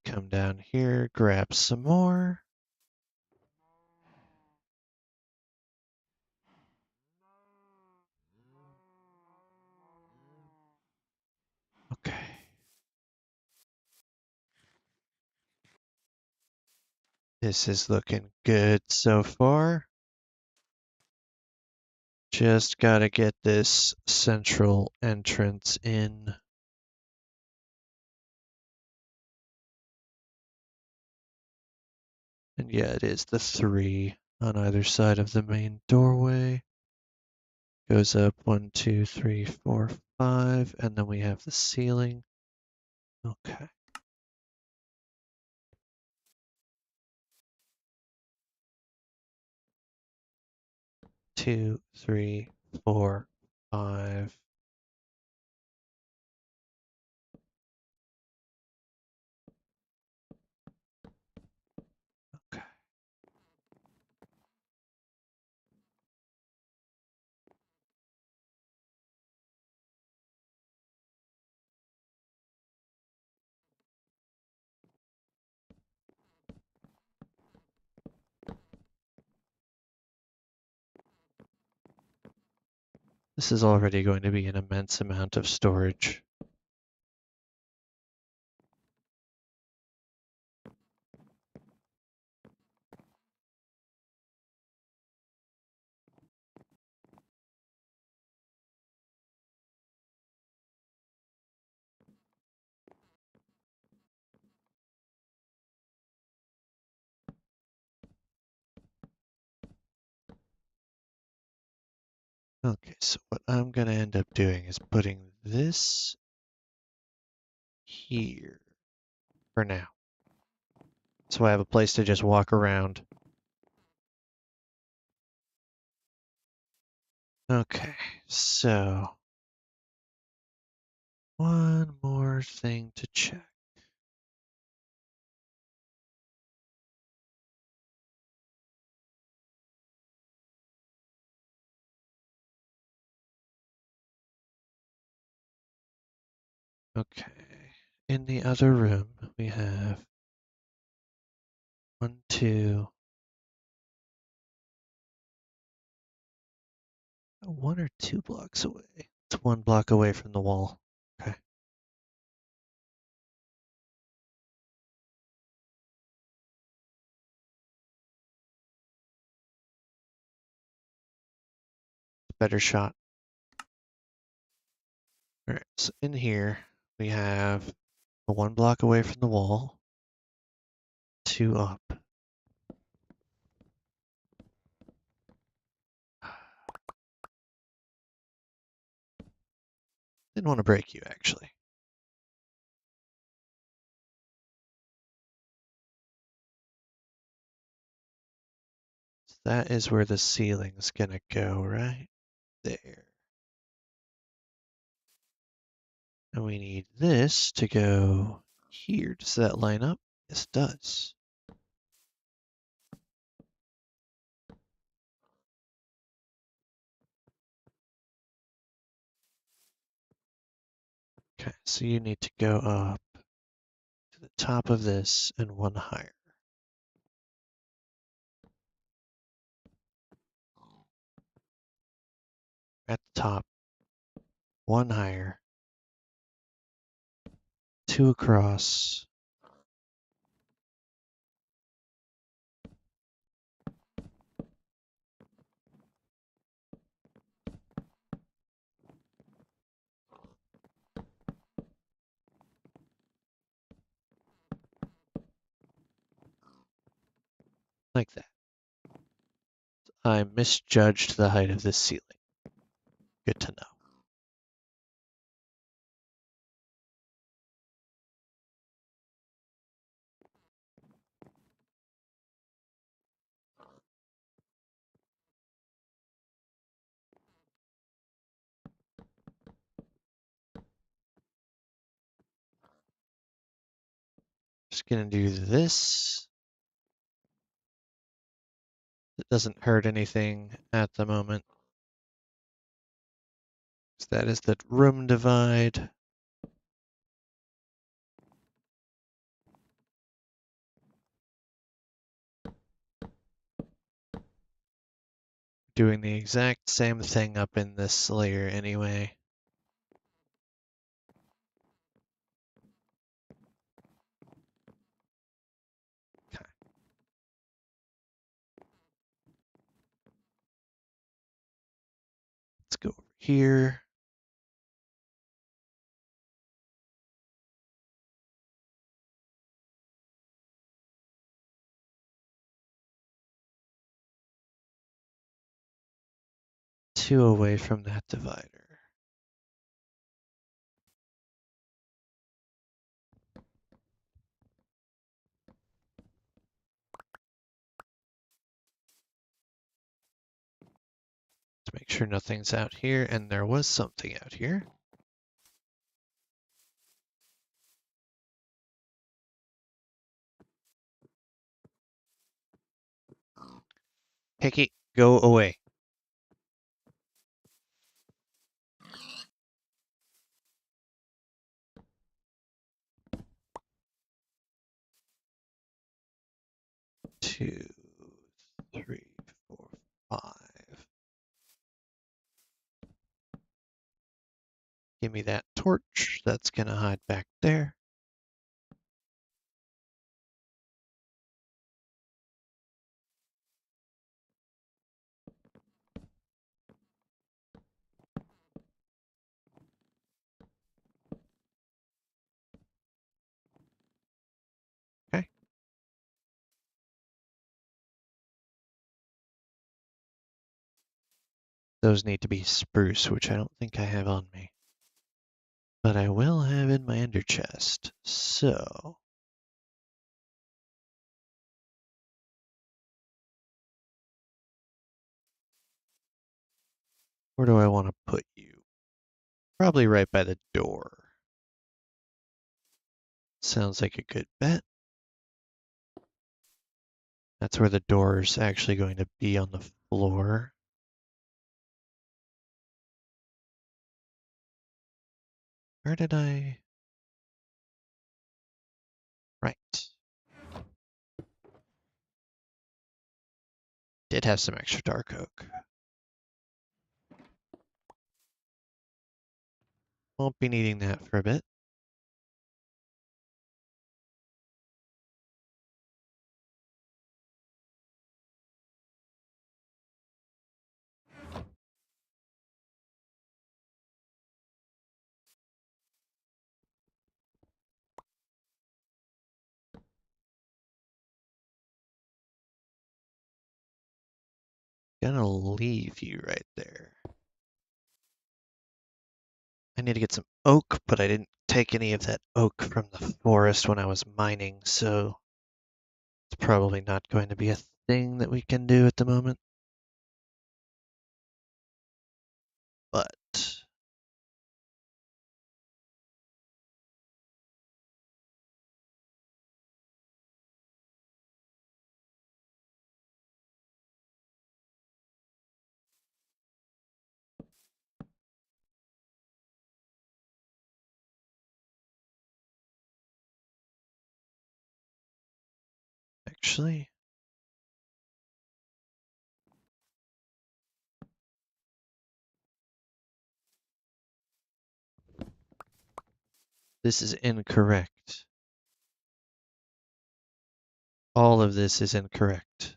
[SPEAKER 1] come down here, grab some more. Okay. This is looking good so far. Just gotta get this central entrance in. And yeah, it is the 3 on either side of the main doorway. Goes up 1, 2, 3, 4, 5, and then we have the ceiling. Okay. Two, three, 4, 5. Okay. This is already going to be an immense amount of storage. Okay, so what I'm going to end up doing is putting this here for now. So I have a place to just walk around. Okay, so one more thing to check. Okay. In the other room, we have 1, 2, 1 or 2 blocks away. It's 1 block away from the wall. Okay. Better shot. All right. So in here, we have 1 block away from the wall, 2 up. Didn't want to break you, actually. So that is where the ceiling's gonna go, right there. And we need this to go here. Does that line up? Yes, it does. Okay, so you need to go up to the top of this and 1 higher. At the top, 1 higher, 2 across. Like that. I misjudged the height of this ceiling. Good to know. Just gonna do this. It doesn't hurt anything at the moment. So that is the room divide. Doing the exact same thing up in this layer anyway. Okay. Let's go over here. Two away from that divider. Let's make sure nothing's out here, and there was something out here. Hickey, go away. Two, three, four, 5. Give me that torch. That's gonna hide back there. Okay. Those need to be spruce, which I don't think I have on me. But I will have in my ender chest. So where do I want to put you? Probably right by the door. Sounds like a good bet. That's where the door is actually going to be on the floor. Where did I? Right. Did have some extra dark oak. Won't be needing that for a bit. Gonna leave you right there. I need to get some oak, but I didn't take any of that oak from the forest when I was mining, so it's probably not going to be a thing that we can do at the moment. But actually, this is incorrect. All of this is incorrect.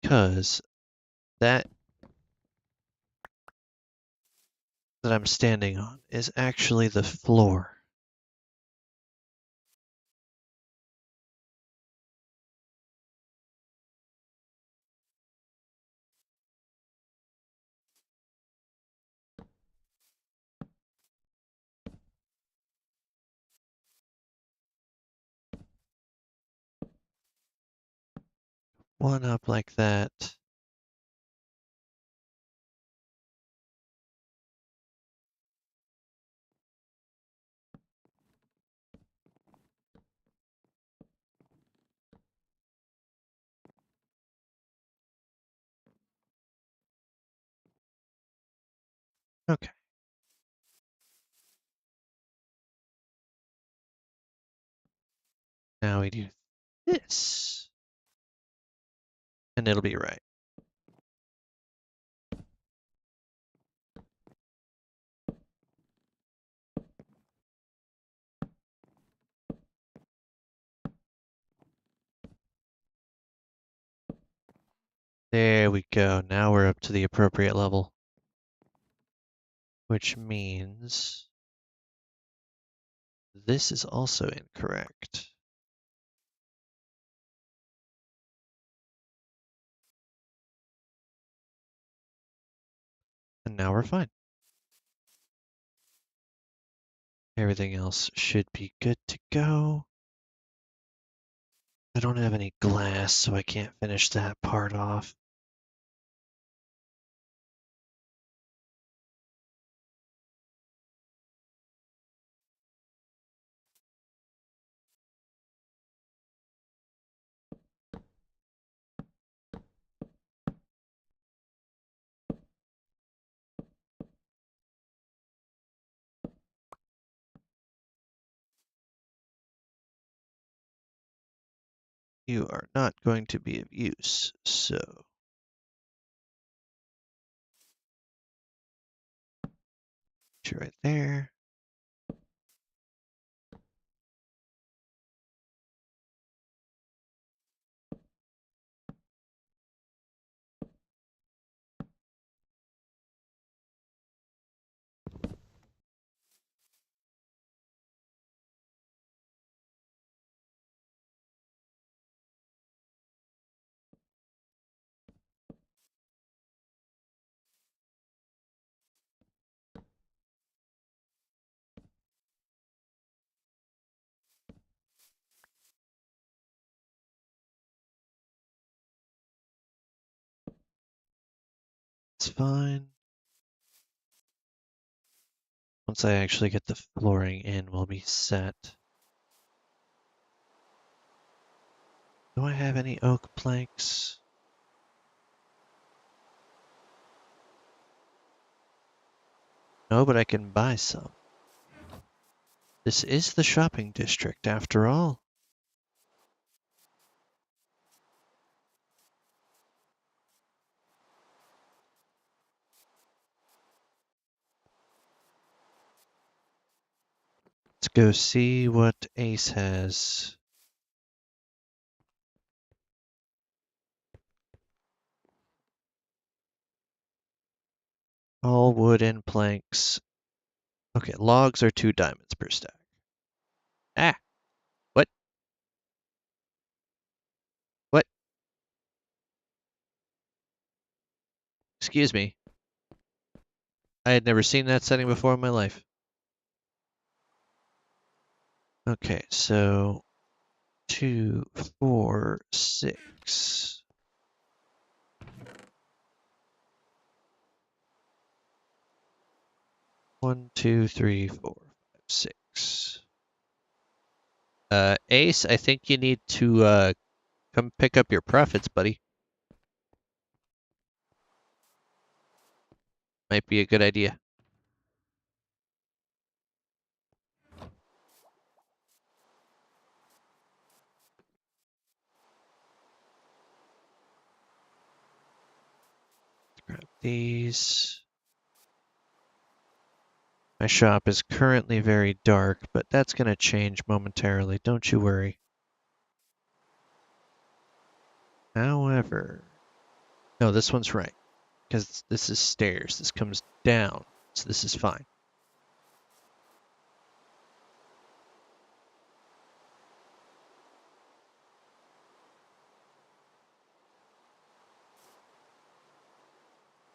[SPEAKER 1] Because that I'm standing on is actually the floor. One up like that. Okay. Now we do this. And it'll be right. There we go. Now we're up to the appropriate level. Which means this is also incorrect. And now we're fine. Everything else should be good to go. I don't have any glass, so I can't finish that part off. You are not going to be of use, so put you right there. It's fine. Once I actually get the flooring in, we'll be set. Do I have any oak planks? No, but I can buy some. This is the shopping district, after all. Let's go see what Ace has. All wood and planks. Okay, logs are 2 diamonds per stack. Ah! What? What? Excuse me. I had never seen that setting before in my life. Okay, so 2, 4, 6. 1, 2, 3, 4, 5, 6. Ace, I think you need to come pick up your profits, buddy. Might be a good idea. Grab these. My shop is currently very dark, but that's going to change momentarily. Don't you worry. However, no, this one's right, because this is stairs. This comes down, so this is fine.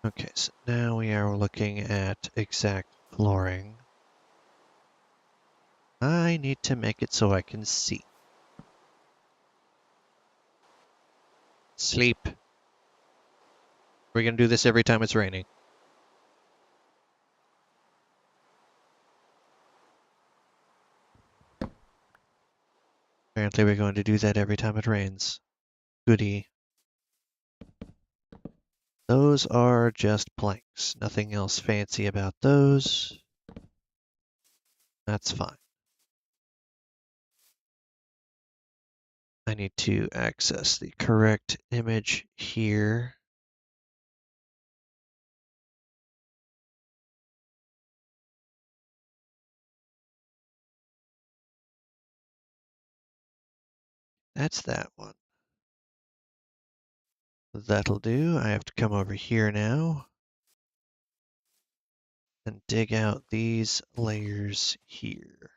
[SPEAKER 1] Okay, so now we are looking at exact flooring. I need to make it so I can see. Sleep. We're going to do this every time it's raining. Apparently we're going to do that every time it rains. Goody. Those are just planks. Nothing else fancy about those. That's fine. I need to access the correct image here. That's that one. That'll do. I have to come over here now and dig out these layers here.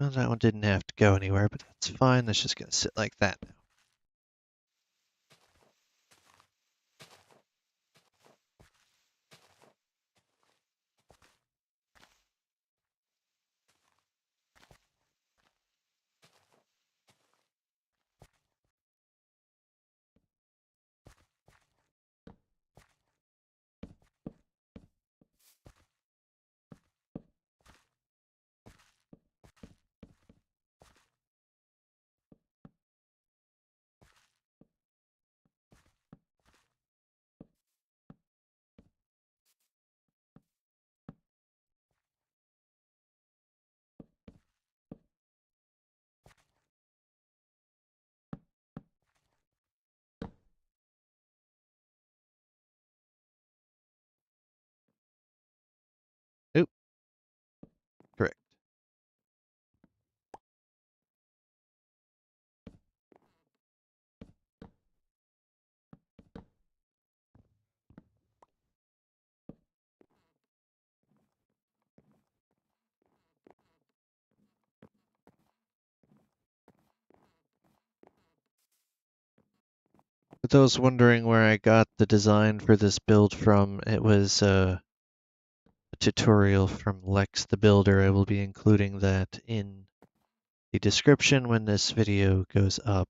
[SPEAKER 1] Well, that one didn't have to go anywhere, but that's fine. That's just going to sit like that now. For those wondering where I got the design for this build from, it was a tutorial from Lex the Builder. I will be including that in the description when this video goes up.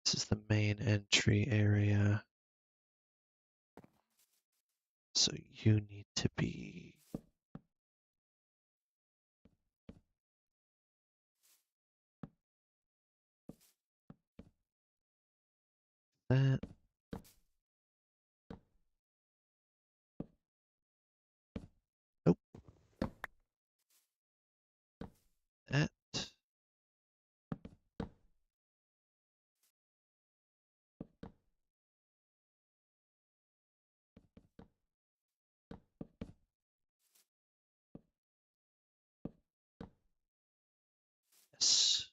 [SPEAKER 1] This is the main entry area. So you need to be that. Nope. That. Yes.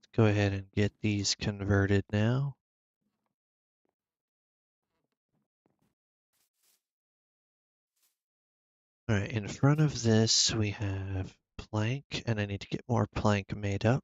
[SPEAKER 1] Let's go ahead and get these converted now. All right, in front of this we have plank, and I need to get more plank made up.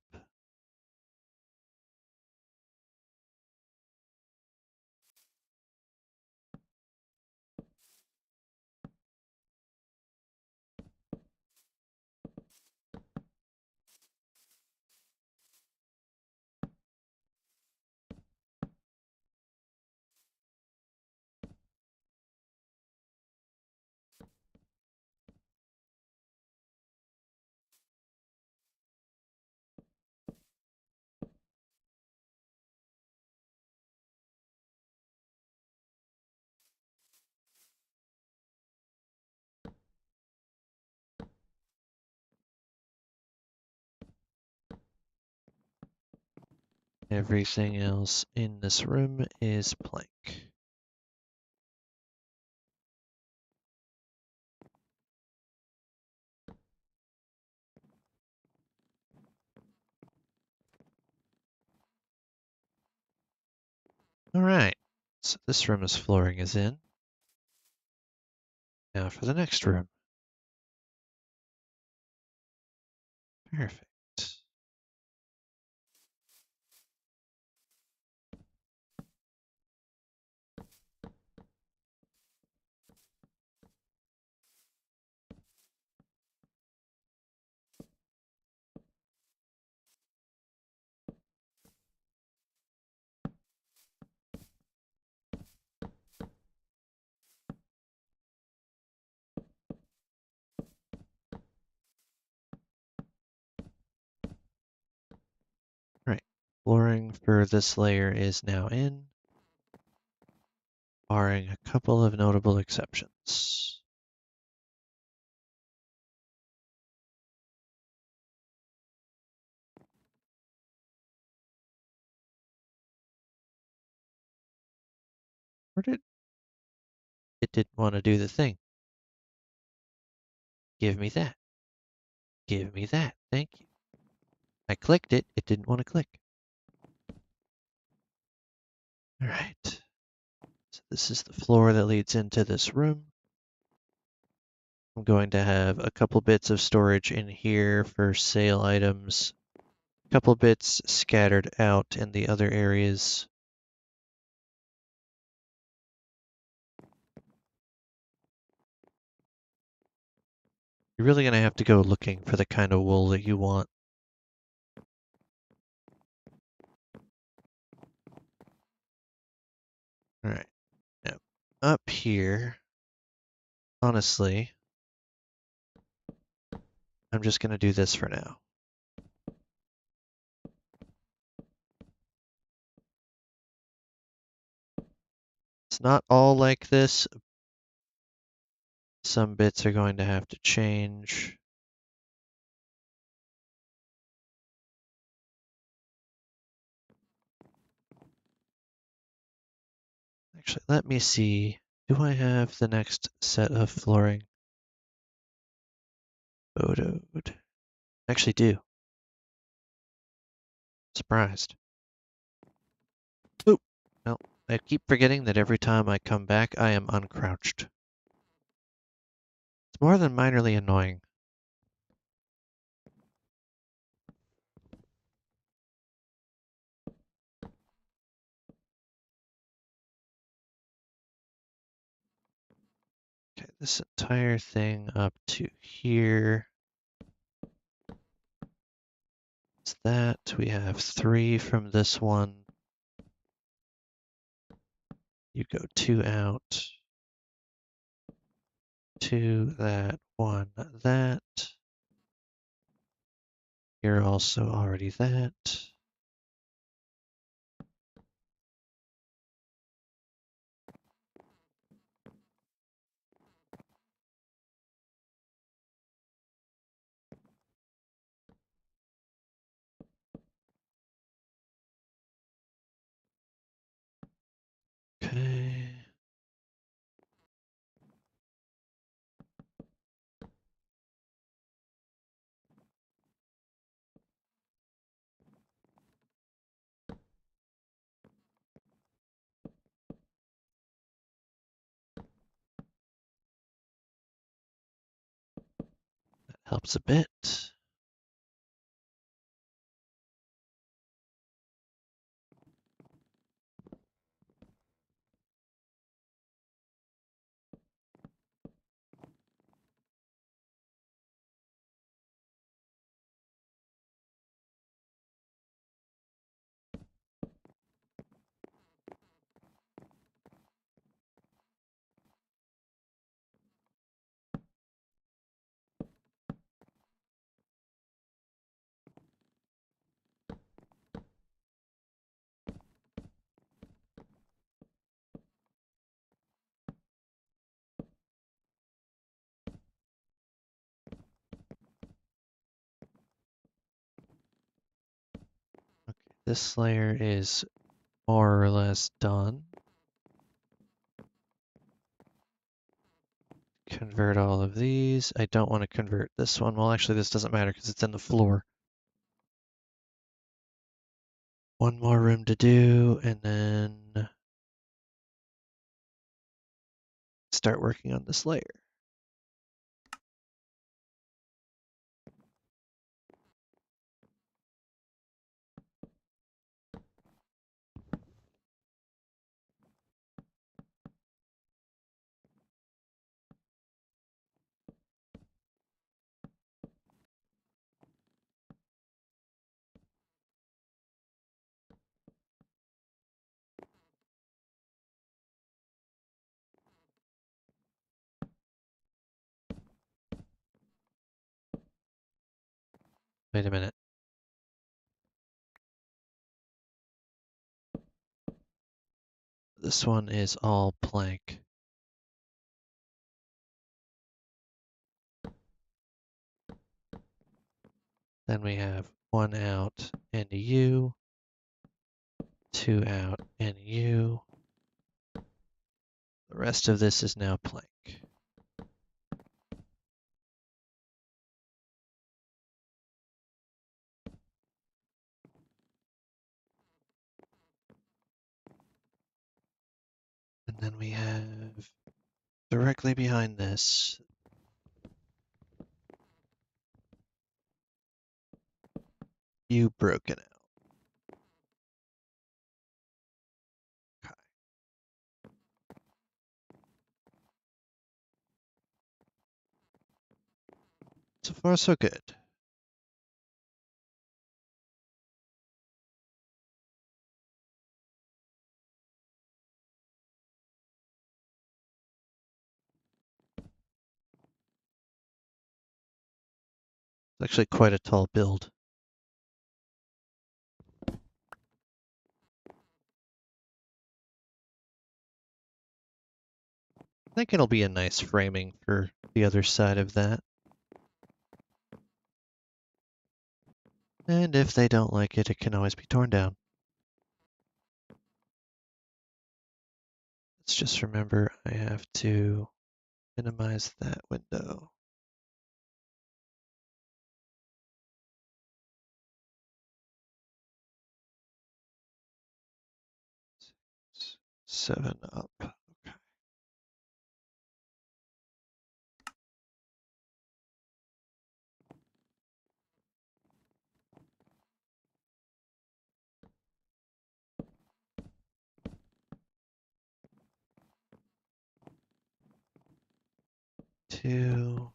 [SPEAKER 1] Everything else in this room is plank. All right, so this room's flooring is in. Now for the next room. Perfect. Right, flooring for this layer is now in, barring a couple of notable exceptions. Where did it didn't want to do the thing? Give me that. Give me that. Thank you. I clicked it. It didn't want to click. All right. So this is the floor that leads into this room. I'm going to have a couple bits of storage in here for sale items, a couple bits scattered out in the other areas. You're really going to have to go looking for the kind of wool that you want. All right. Now, up here, honestly, I'm just going to do this for now. It's not all like this. Some bits are going to have to change. Actually, let me see. Do I have the next set of flooring photoed? Actually do. Surprised. Oop. No, I keep forgetting that every time I come back, I am uncrouched. It's more than minorly annoying. Okay, this entire thing up to here. It's that. We have 3 from this one. You go 2 out. 2, that, 1, that. You're also already that. Okay. That helps a bit. Okay, this layer is more or less done. Convert all of these. I don't want to convert this one. Well, actually, this doesn't matter because it's in the floor. One more room to do, and then start working on this layer. Wait a minute. This one is all plank. Then we have 1 out and a U, 2 out and a U. The rest of this is now plank. And then we have directly behind this, U broken out. Okay. So far, so good. It's actually quite a tall build. I think it'll be a nice framing for the other side of that. And if they don't like it, it can always be torn down. Let's just remember I have to minimize that window. 7 up. Okay. Two,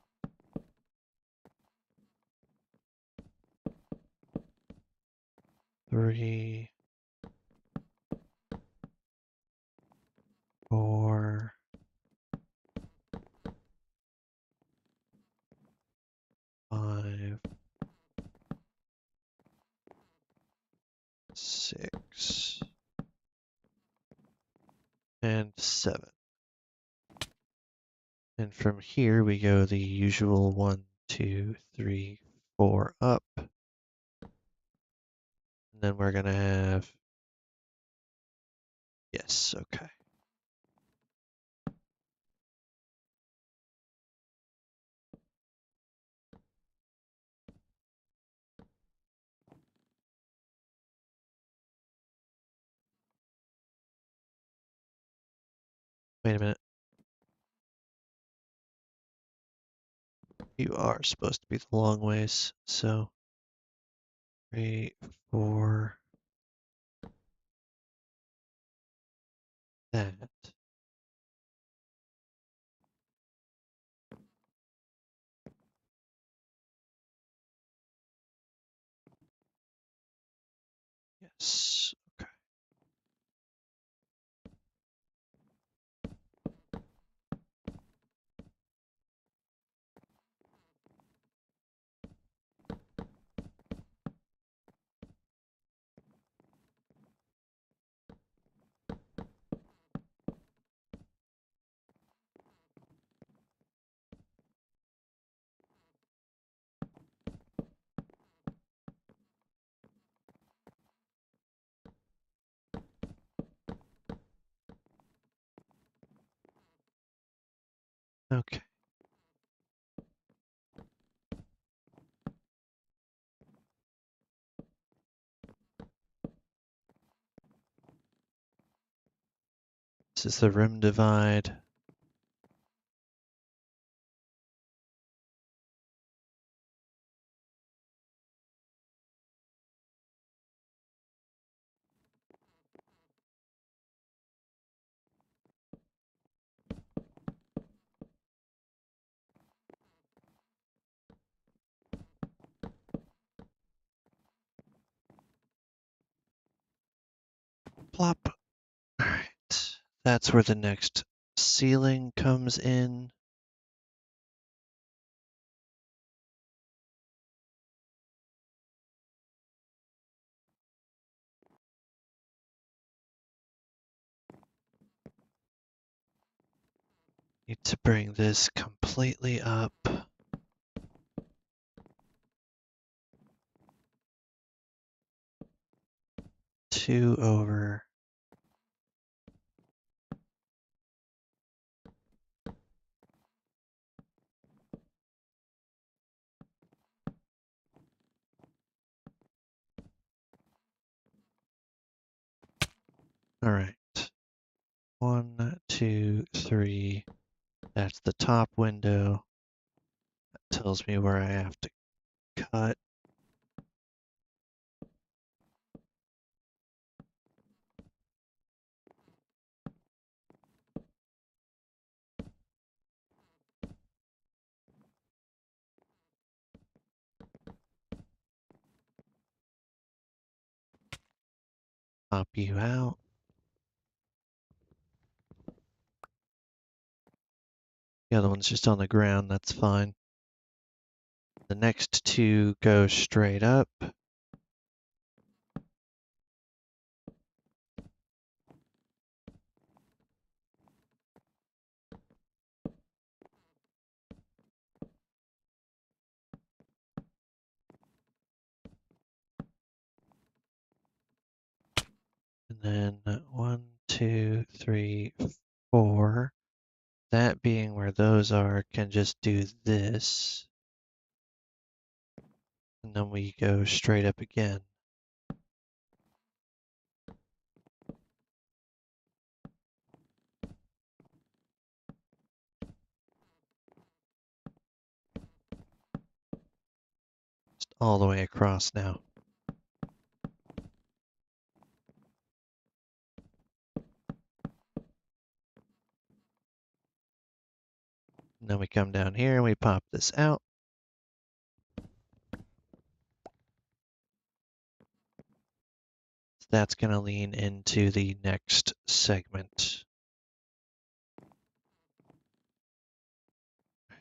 [SPEAKER 1] 3, 4, 5, 6, and 7. And from here we go the usual 1, 2, 3, 4 up. And then we're gonna have, yes, okay. Wait a minute. You are supposed to be the long ways, so 3, 4, that. Yes, okay. Okay. This is the rim divide. Plop. Alright. That's where the next ceiling comes in. Need to bring this completely up. 2 over. Alright. 1, 2, 3. That's the top window. That tells me where I have to cut. Pop you out. The other one's just on the ground, that's fine. The next 2 go straight up. And then 1, 2, 3, 4. That being where those are, can just do this. And then we go straight up again. all the way across now. And then we come down here and we pop this out. That's going to lean into the next segment.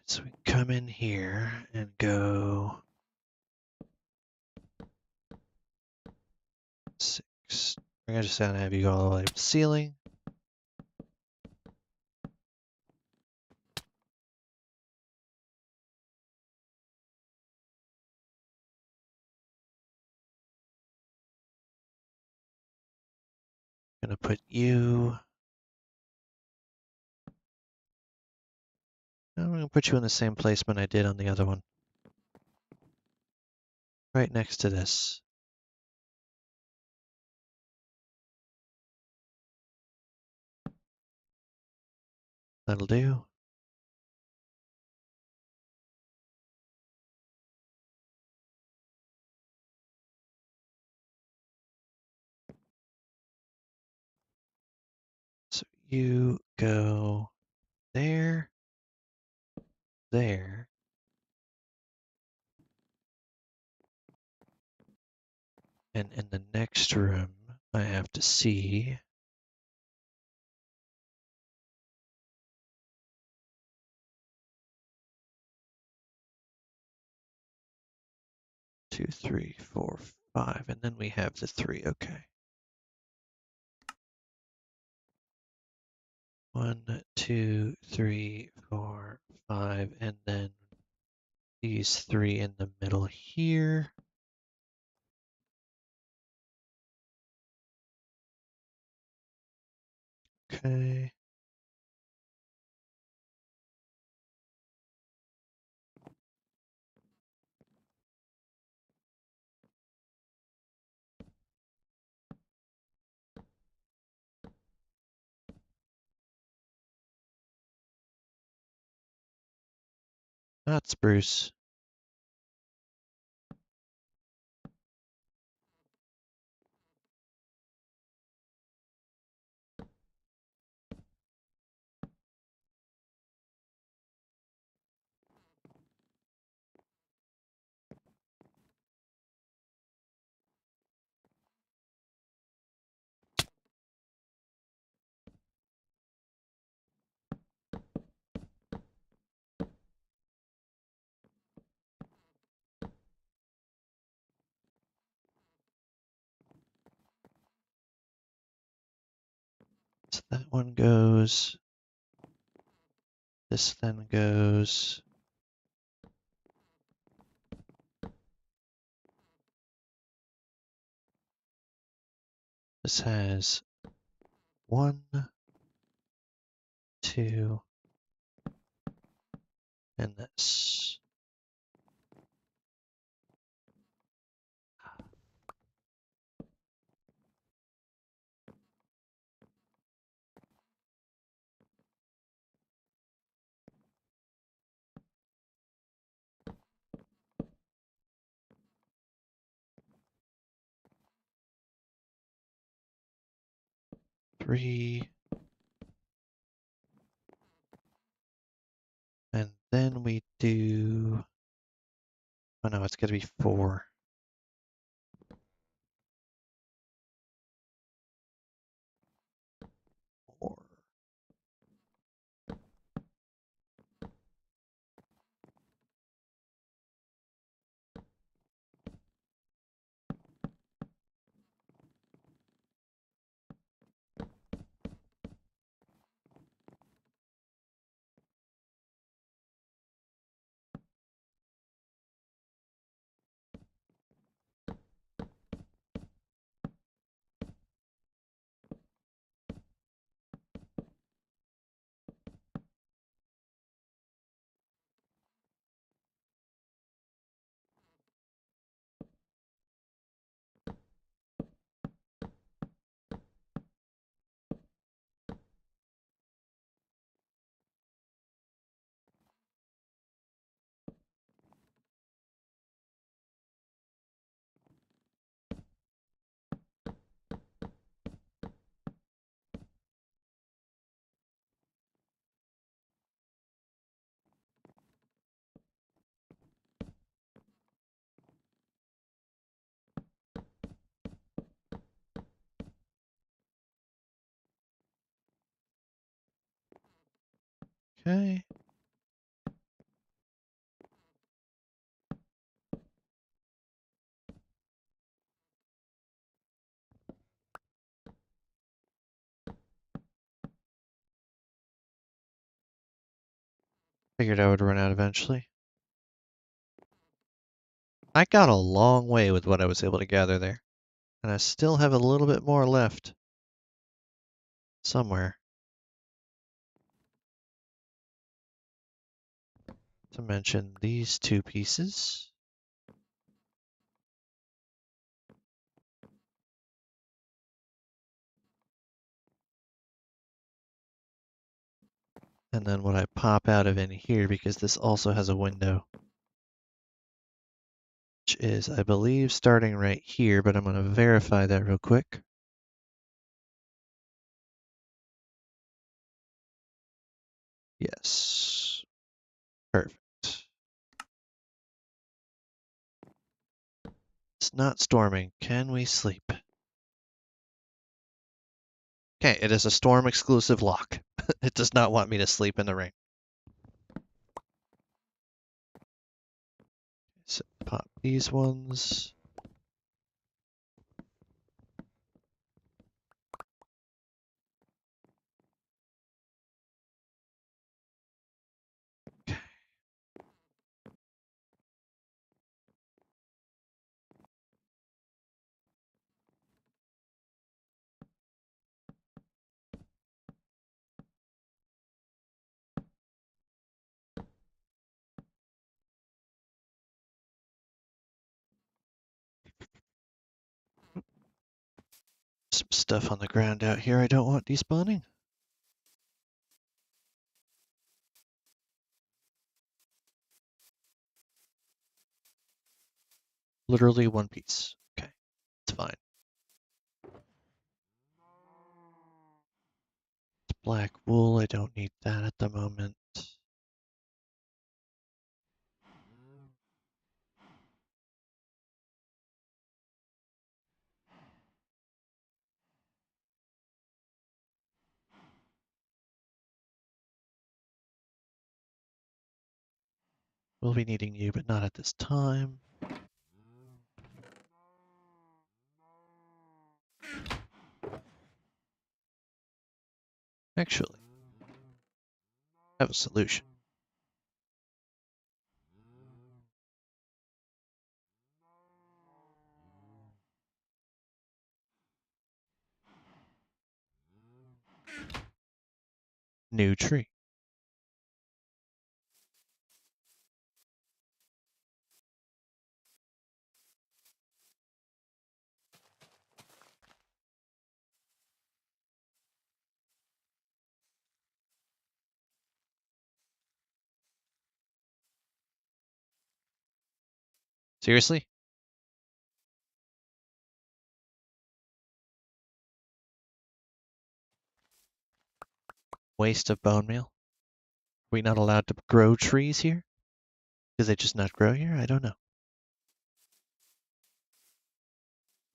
[SPEAKER 1] So we come in here and go 6. We're going to just have you go all the way to the ceiling. Going to put you. I'm going to put you in the same placement I did on the other one. Right next to this. That'll do. So you go there, there. And in the next room, I have to see 2, 3, 4, 5, and then we have the 3. Okay. 1, 2, 3, 4, 5, and then these 3 in the middle here. Okay. That's Bruce. So that one goes. This then goes. This has 1, 2, and this. Three, and then we do. Oh no, it's gonna be 4. 4. Okay. Figured I would run out eventually. I got a long way with what I was able to gather there. And I still have a little bit more left. Somewhere. To mention these two pieces. And then what I pop out of in here, because this also has a window. Which is, I believe, starting right here, but I'm going to verify that real quick. Yes. Perfect. It's not storming. Can we sleep? Okay, it is a storm exclusive lock. It does not want me to sleep in the rain. So pop these ones. Okay. Some stuff on the ground out here I don't want despawning. Literally one piece. Okay, it's fine. It's black wool, I don't need that at the moment. We'll be needing you, but not at this time. Actually, I have a solution. New tree. Seriously? Waste of bone meal? Are we not allowed to grow trees here? Does they just not grow here? I don't know.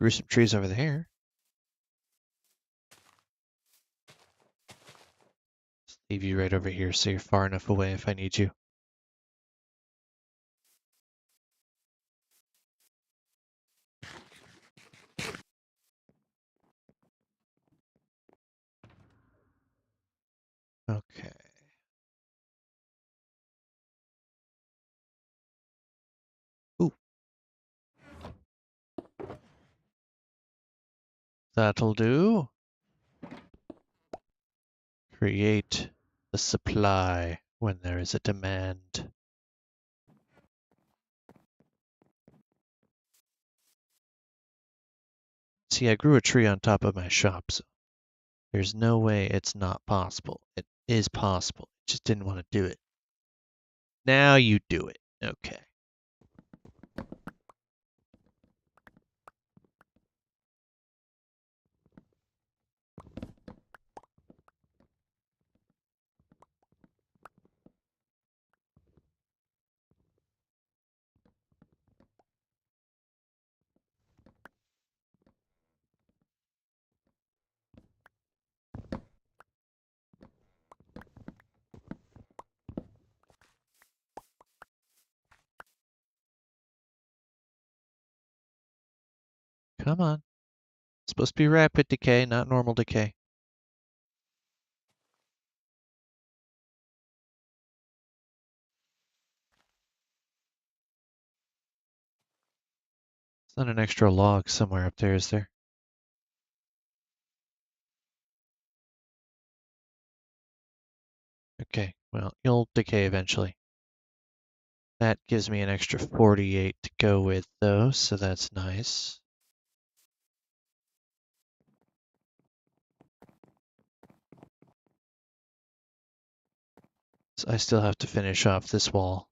[SPEAKER 1] Grew some trees over there. Just leave you right over here so you're far enough away if I need you. Okay. Ooh, that'll do. Create the supply when there is a demand. See, I grew a tree on top of my shop, so there's no way it's not possible. It is possible. Just didn't want to do it. Now you do it. Okay. Come on. It's supposed to be rapid decay, not normal decay. It's not an extra log somewhere up there, is there? Okay, well, you'll decay eventually. That gives me an extra 48 to go with, though, so that's nice. So I still have to finish off this wall.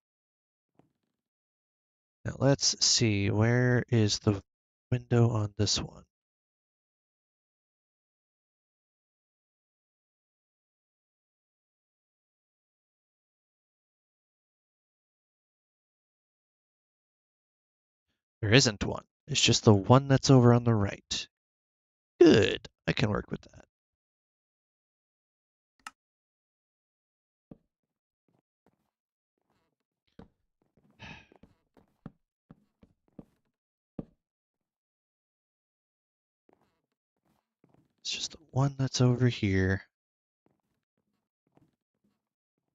[SPEAKER 1] Now let's see, where is the window on this one? There isn't one. It's just the one that's over on the right. Good. I can work with that. It's just the one that's over here.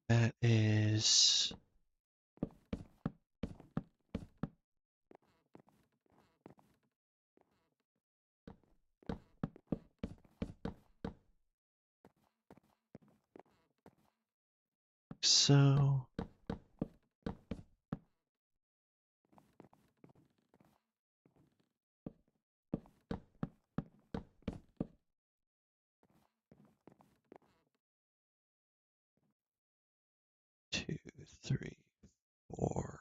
[SPEAKER 1] That is... so... 2, 3, 4.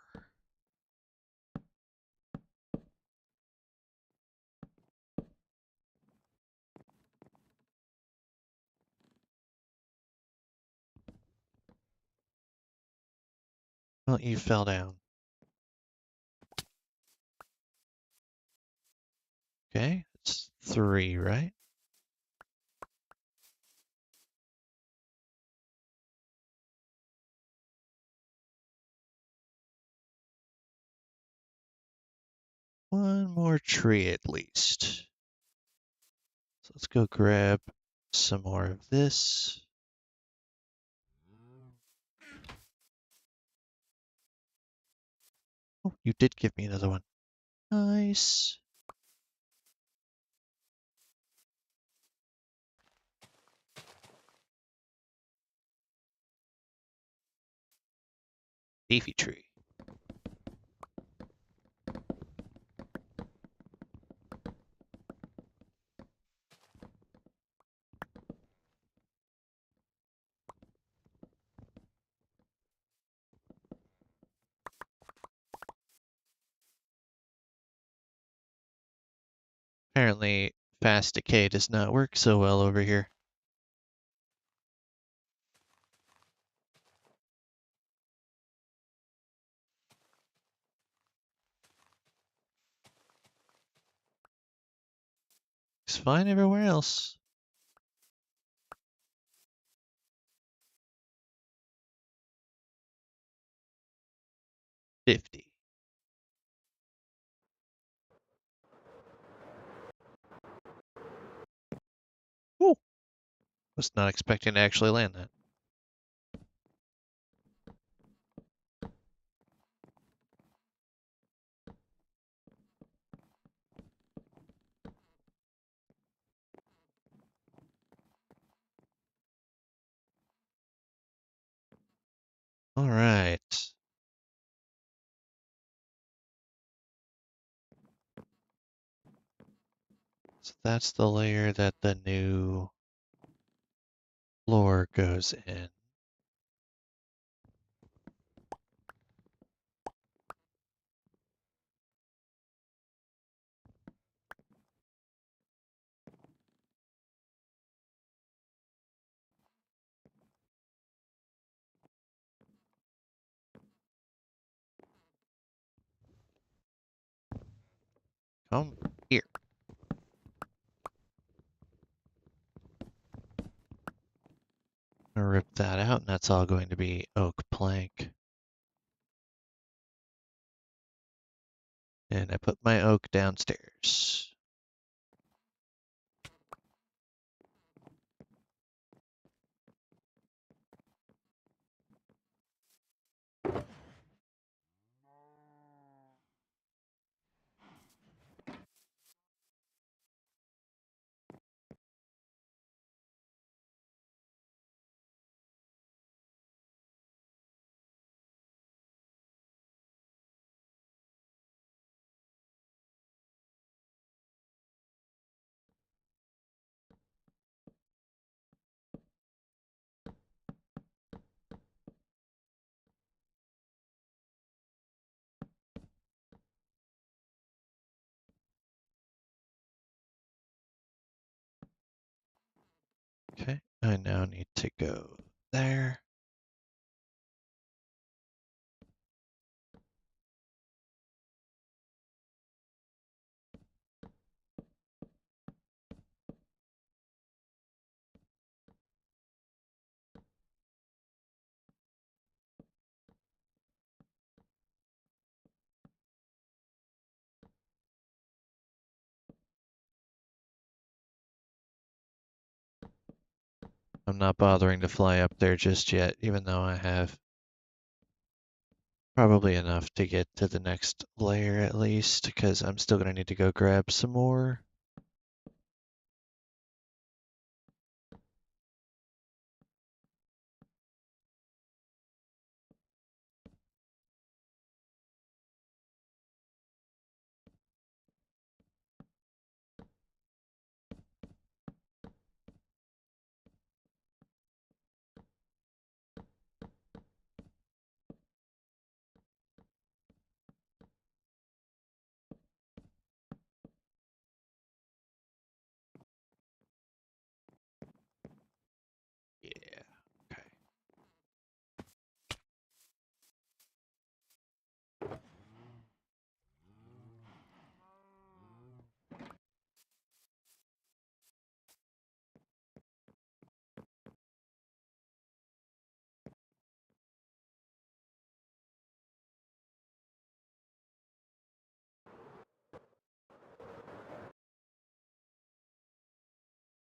[SPEAKER 1] Well, you fell down. Okay, it's 3, right? One more tree at least. So let's go grab some more of this. Oh, you did give me another one. Nice. Leafy tree. Apparently, fast decay does not work so well over here. It's fine everywhere else. 50. Woo! Was not expecting to actually land that. All right. So that's the layer that the new floor goes in. Come here. I'm gonna rip that out, and that's all going to be oak plank. And I put my oak downstairs. I now need to go there. I'm not bothering to fly up there just yet, even though I have probably enough to get to the next layer at least, because I'm still going to need to go grab some more. Yeah, okay.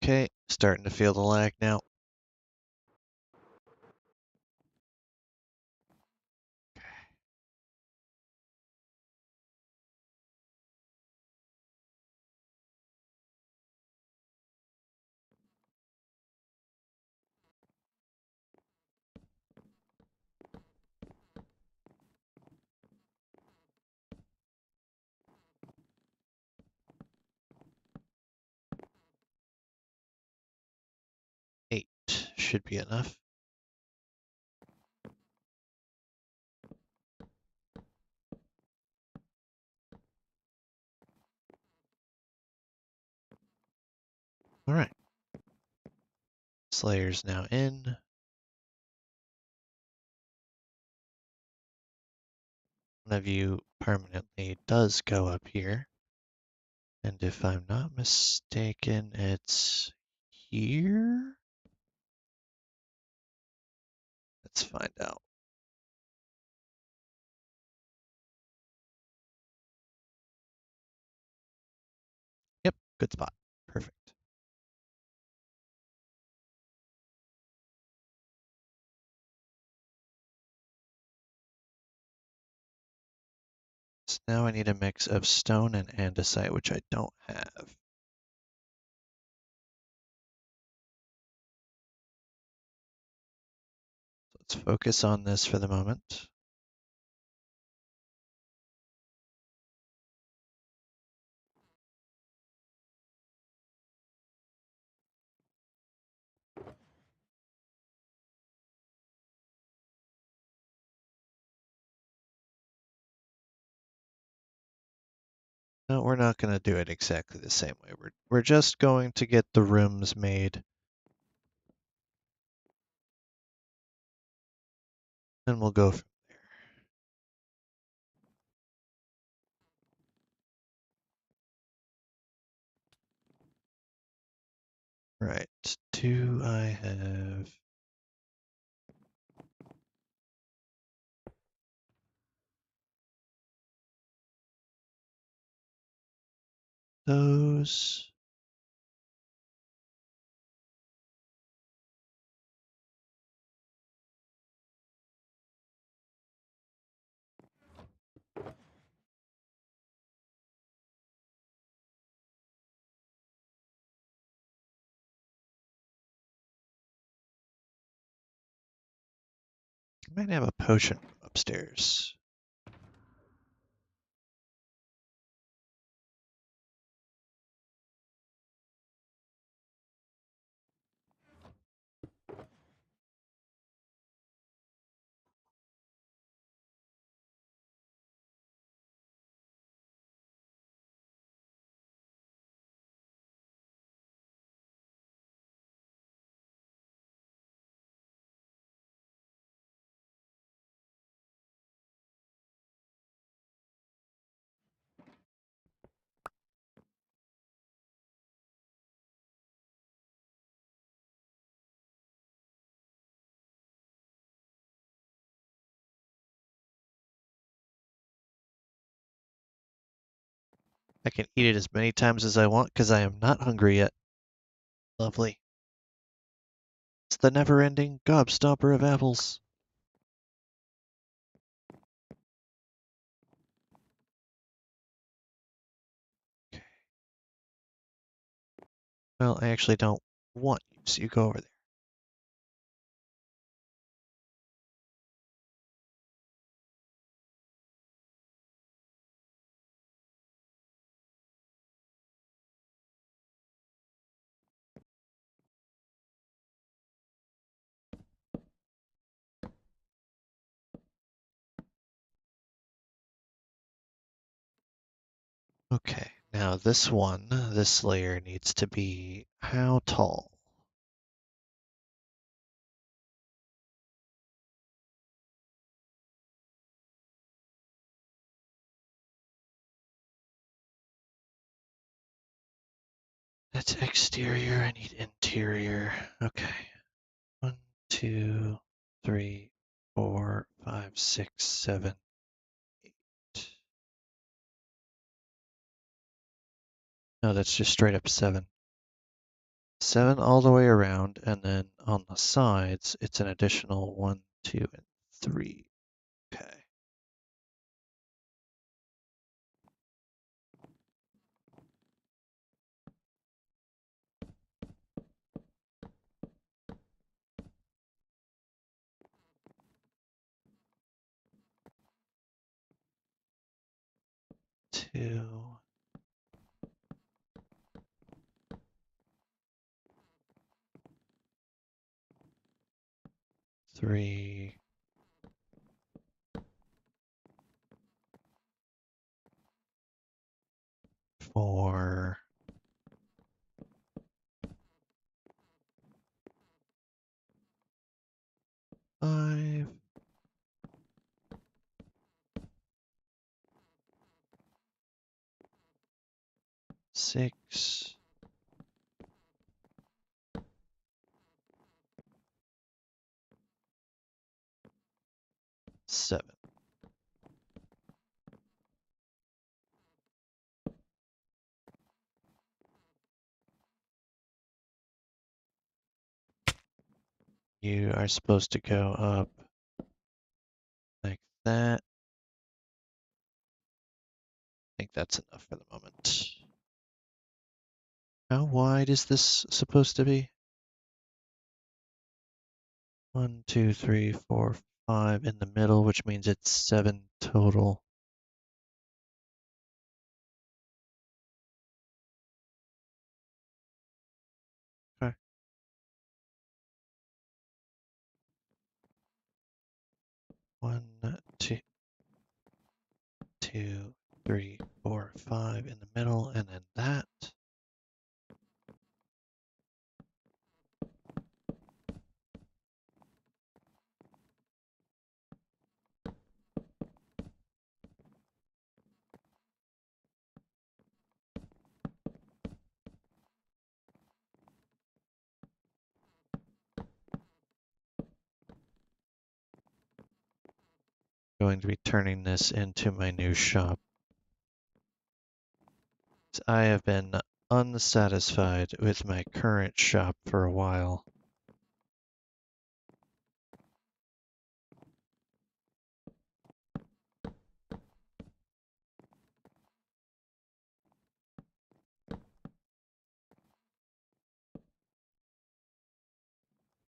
[SPEAKER 1] Okay, starting to feel the lag now. Eight should be enough. All right. Slayer's now in. One of you permanently does go up here. And if I'm not mistaken, it's here? Let's find out. Yep, good spot. Perfect. So now I need a mix of stone and andesite, which I don't have. Let's focus on this for the moment. No, we're not going to do it exactly the same way. We're just going to get the rooms made. And we'll go from there. Right. Do I have... those? I might have a potion upstairs. I can eat it as many times as I want because I am not hungry yet. Lovely. It's the never-ending gobstopper of apples. Okay. Well, I actually don't want you, so you go over there. Okay, now this layer needs to be how tall? That's exterior, I need interior. Okay. 1, 2, 3, 4, 5, 6, 7, 8. No, that's just straight up 7. 7 all the way around, and then on the sides, it's an additional 1, 2, and 3. Okay. Two, 3, 4, 5, 6, 7. You are supposed to go up like that. I think that's enough for the moment. How wide is this supposed to be? 1, 2, 3, 4, 5 in the middle, which means it's 7 total. Okay. 1, 2, 2, 3, 4, 5 in the middle, and then that. Going to be turning this into my new shop. I have been unsatisfied with my current shop for a while.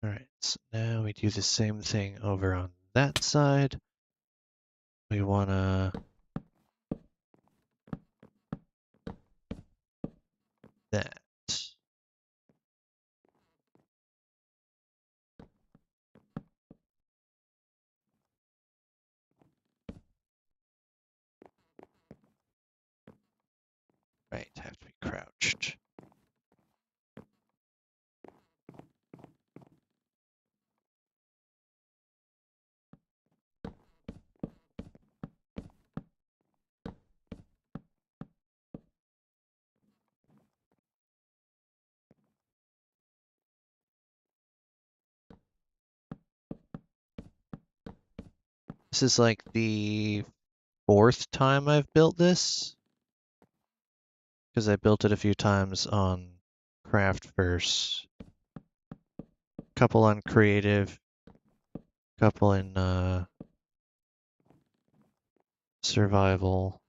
[SPEAKER 1] Alright, so now we do the same thing over on that side. We want to that. Right, have to be crouched. This is like the 4th time I've built this. because I built it a few times on craft first, couple on creative, couple in survival.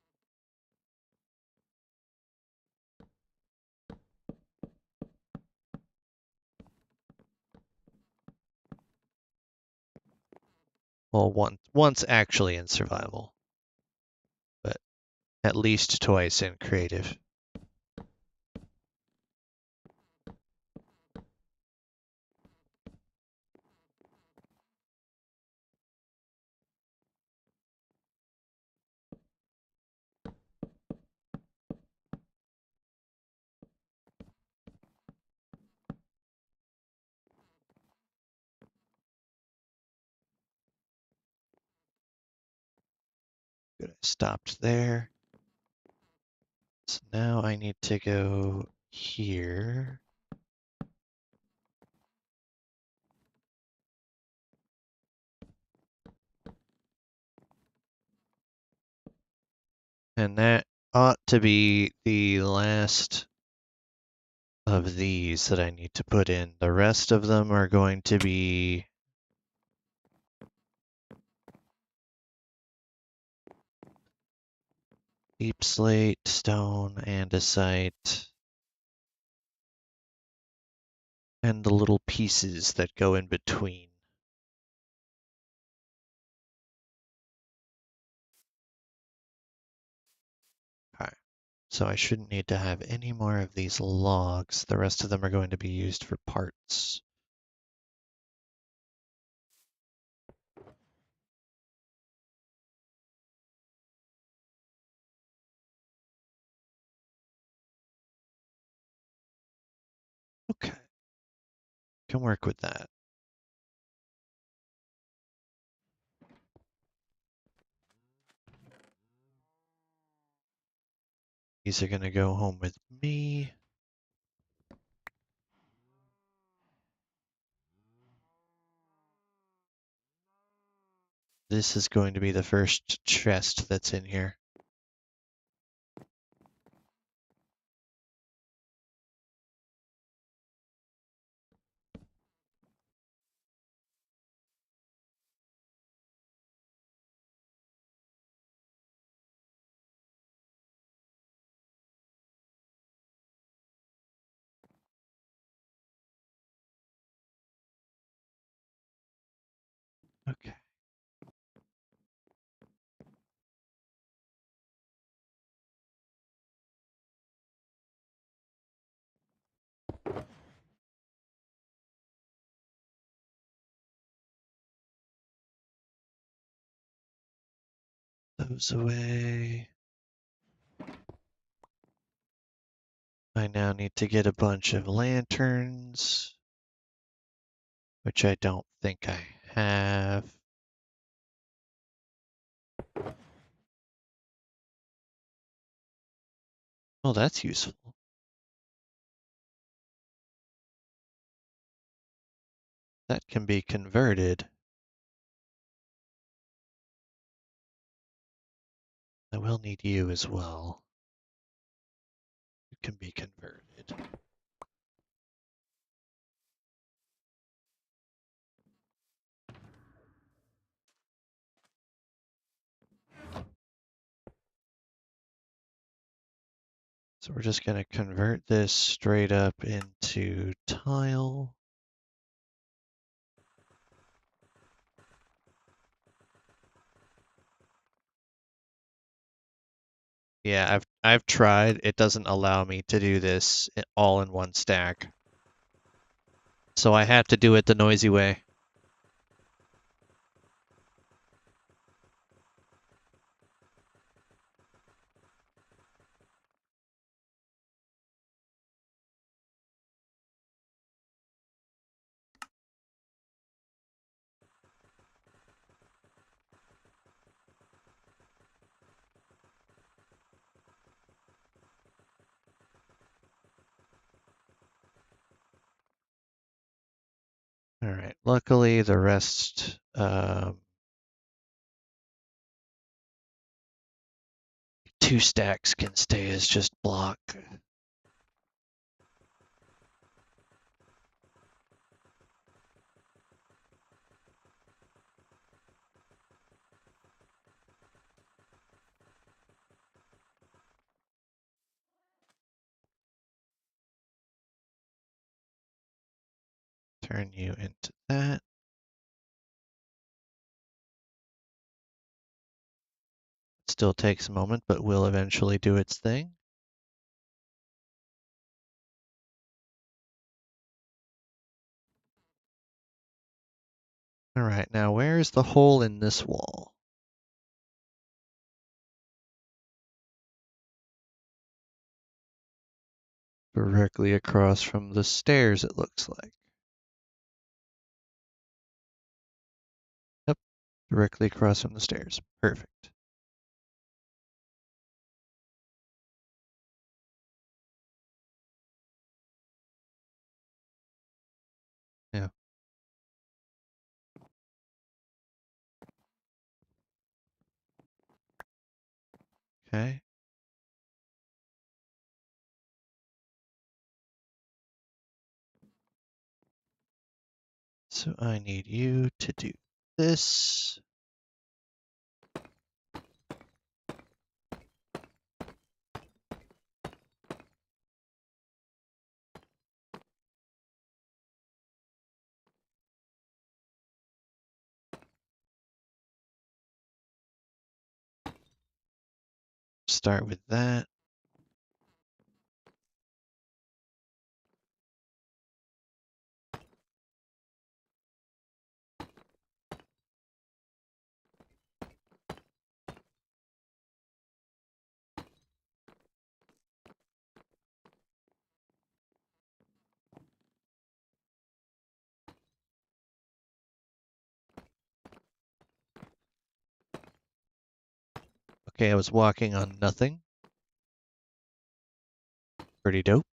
[SPEAKER 1] Well, once actually in survival, but at least twice in creative. Good, I stopped there. So now I need to go here. And that ought to be the last of these that I need to put in. The rest of them are going to be deep slate, stone, andesite, and the little pieces that go in between. Alright, so I shouldn't need to have any more of these logs. The rest of them are going to be used for parts. Okay, can work with that. These are going to go home with me. This is going to be the first chest that's in here. Okay. Those away. I now need to get a bunch of lanterns, which I don't think I have. Oh, that's useful. That can be converted. I will need you as well. You can be converted. So we're just going to convert this straight up into tile. Yeah, I've tried. It doesn't allow me to do this all in one stack. So I have to do it the noisy way. All right. Luckily, the rest 2 stacks can stay as just block. Turn you into that. Still takes a moment, but will eventually do its thing. All right, now where is the hole in this wall? Directly across from the stairs, it looks like. Yep, directly across from the stairs. Perfect. Yeah. Okay. So I need you to do this. Start with that. Okay, I was walking on nothing. Pretty dope.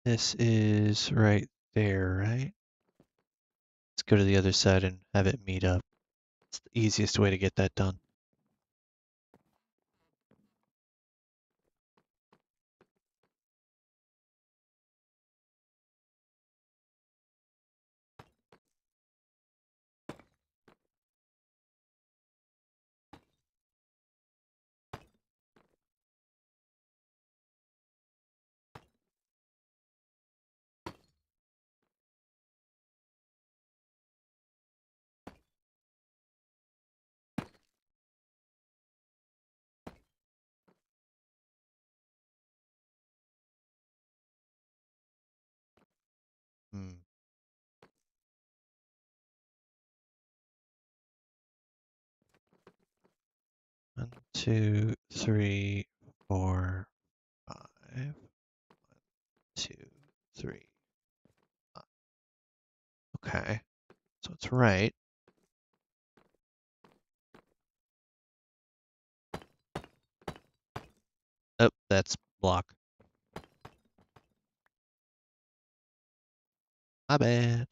[SPEAKER 1] This is right there, right? Let's go to the other side and have it meet up. It's the easiest way to get that done. Hmm. One, two, three, four, five. 2, 3. Okay, so it's right. Oh, that's block. My bad.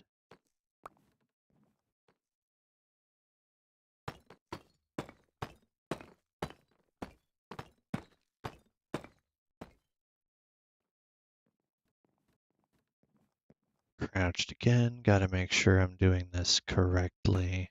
[SPEAKER 1] Crouched again. Gotta make sure I'm doing this correctly.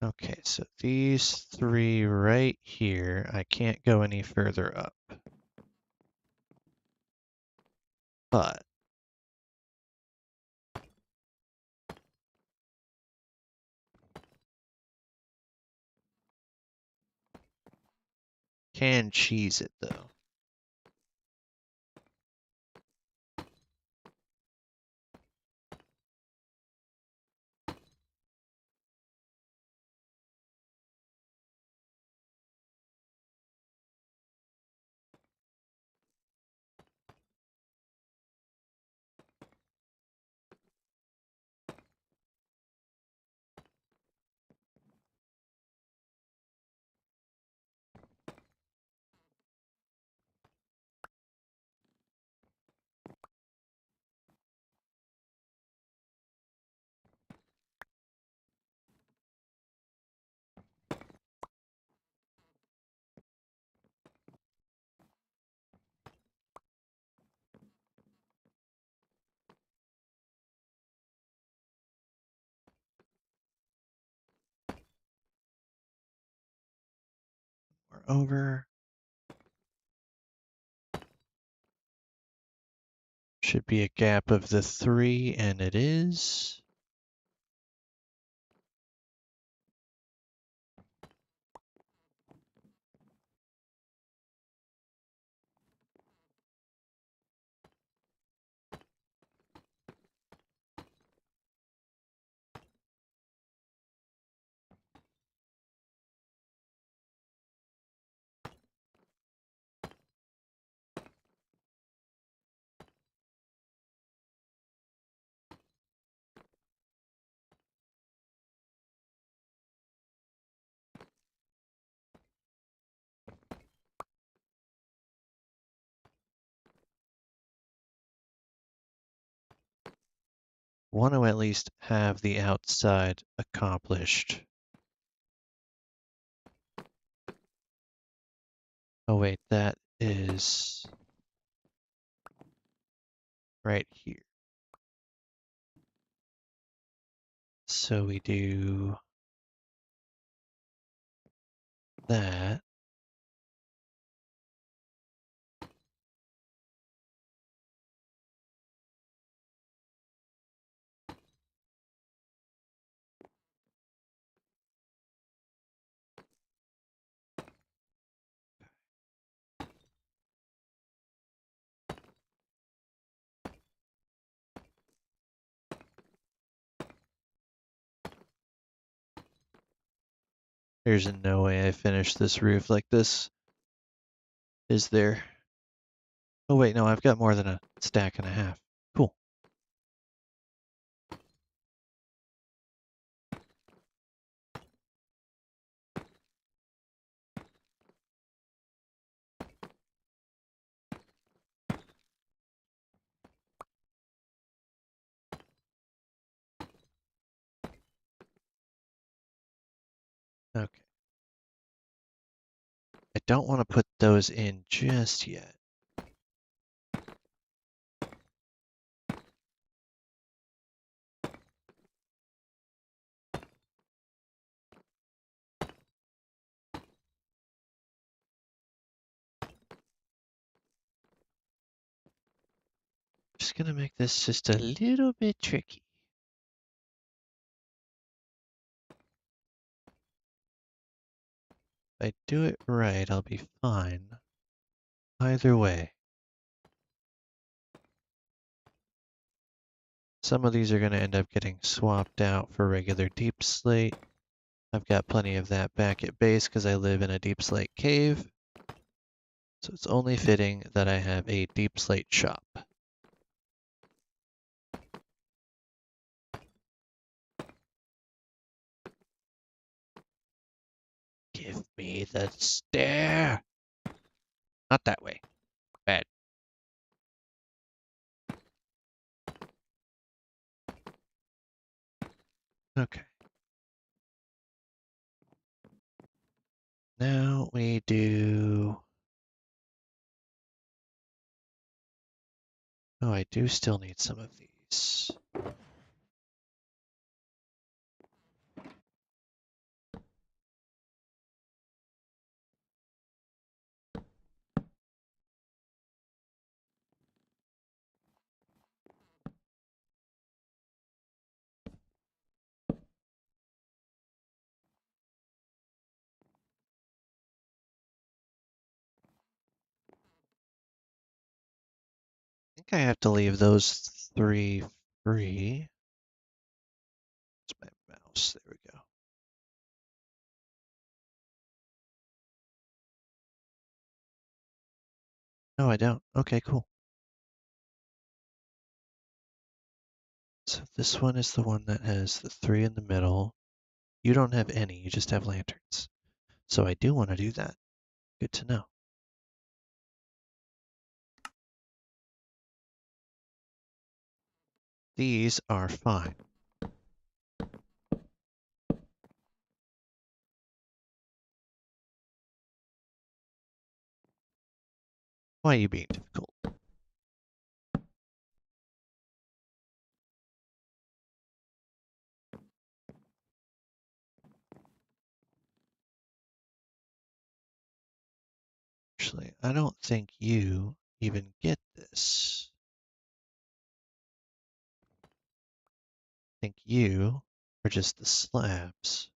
[SPEAKER 1] Okay, so these 3 right here, I can't go any further up. But can cheese it, though. We're over. Should be a gap of the 3, and it is. Want to at least have the outside accomplished. Oh wait, that is right here. So we do that. There's no way I finish this roof like this. Is there? Oh wait, no, I've got more than a stack and a half. Cool. Okay. I don't want to put those in just yet. Just gonna make this just a little bit tricky. If I do it right, I'll be fine. Either way. Some of these are going to end up getting swapped out for regular deep slate. I've got plenty of that back at base because I live in a deep slate cave. So it's only fitting that I have a deep slate shop. Give me the stair. Not that way. Bad. Okay. Now we do... Oh, I do still need some of these. think I have to leave those 3 free. It's my mouse. There we go. No, I don't. Okay, cool. So this one is the one that has the 3 in the middle. You don't have any, you just have lanterns. So I do want to do that. Good to know. These are fine. Why are you being difficult? Actually, I don't think you even get this. I think you are just the slabs.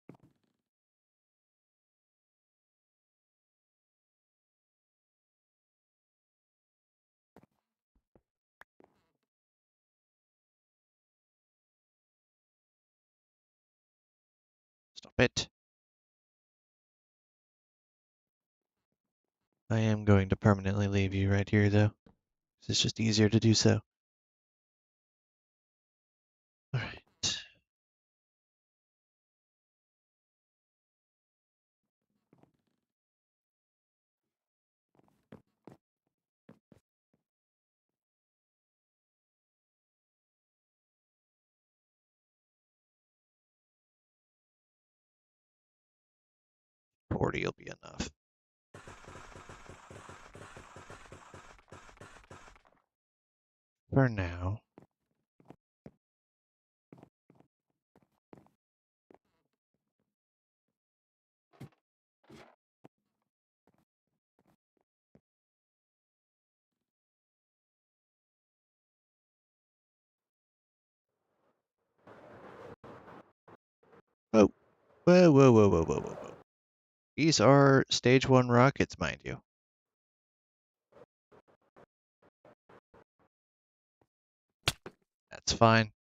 [SPEAKER 1] Stop it. I am going to permanently leave you right here, though. It's just easier to do so. All right. 40 will be enough. For now. Oh, whoa, whoa, whoa, whoa, whoa, whoa, whoa. These are stage 1 rockets, mind you. That's fine.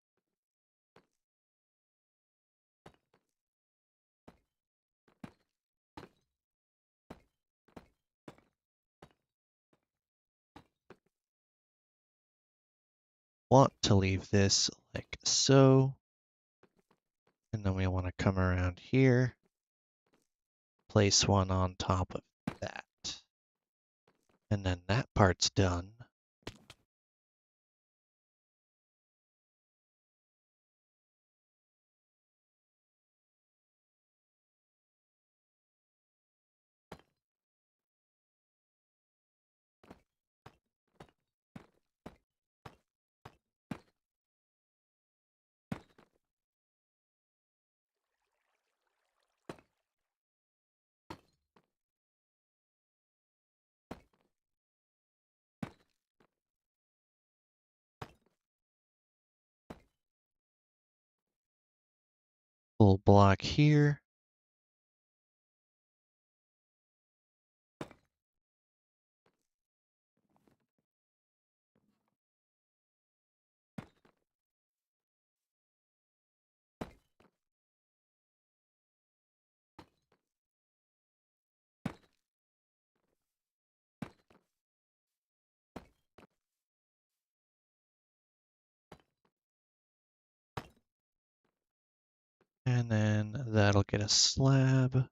[SPEAKER 1] Want to leave this like so. And then we want to come around here, place one on top of that. And then that part's done. Full block here. And then that'll get a slab.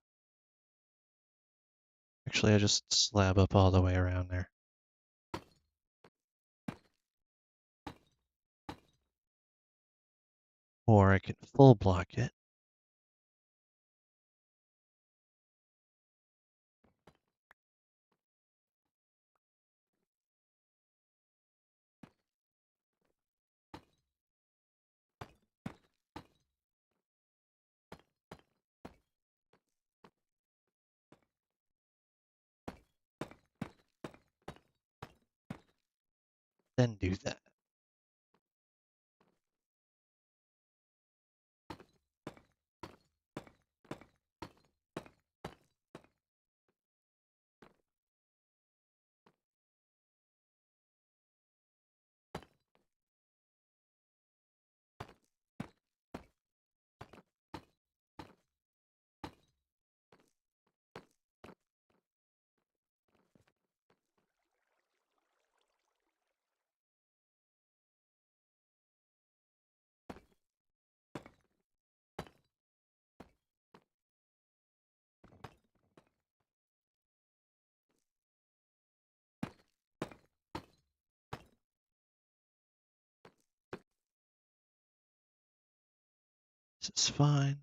[SPEAKER 1] Actually, I just slab up all the way around there. Or I can full block it. Then do that. This is fine.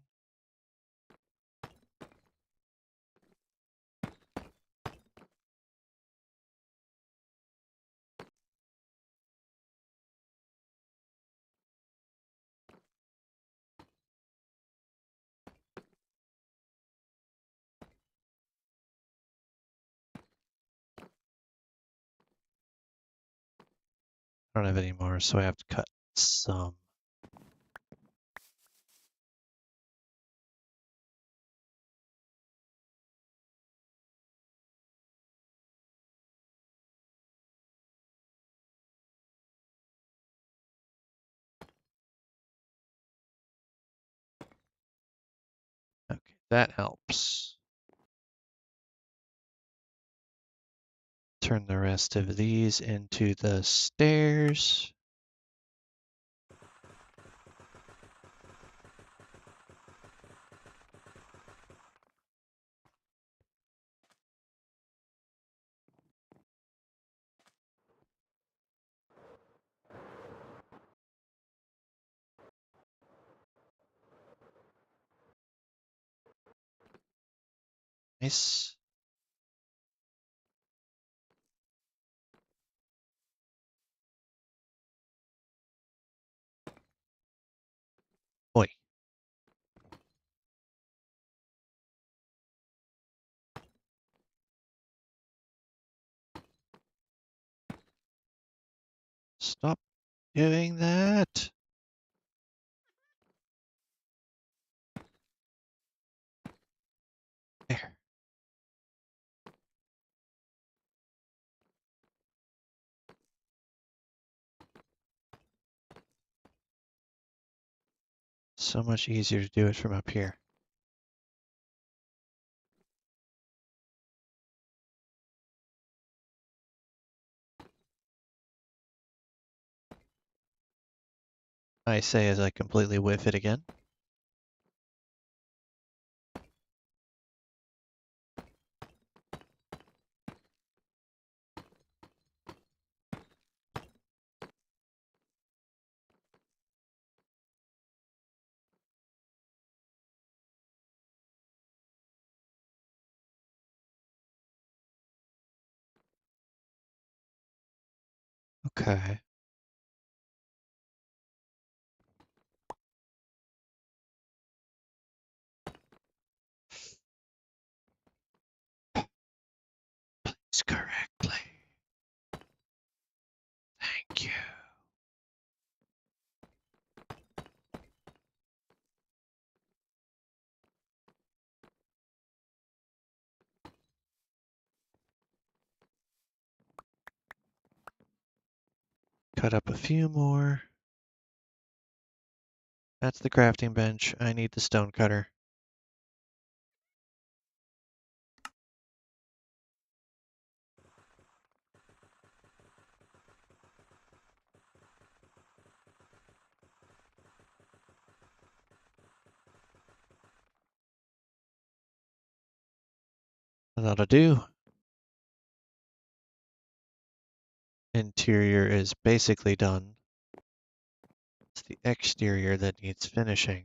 [SPEAKER 1] I don't have any more, so I have to cut some. Okay, that helps. Turn the rest of these into the stairs. Nice. Oi. Stop doing that. There. So much easier to do it from up here. I say as I completely whiff it again. Okay. Please correctly. Thank you. Cut up a few more. That's the crafting bench. I need the stone cutter. That'll do. Interior is basically done. It's the exterior that needs finishing.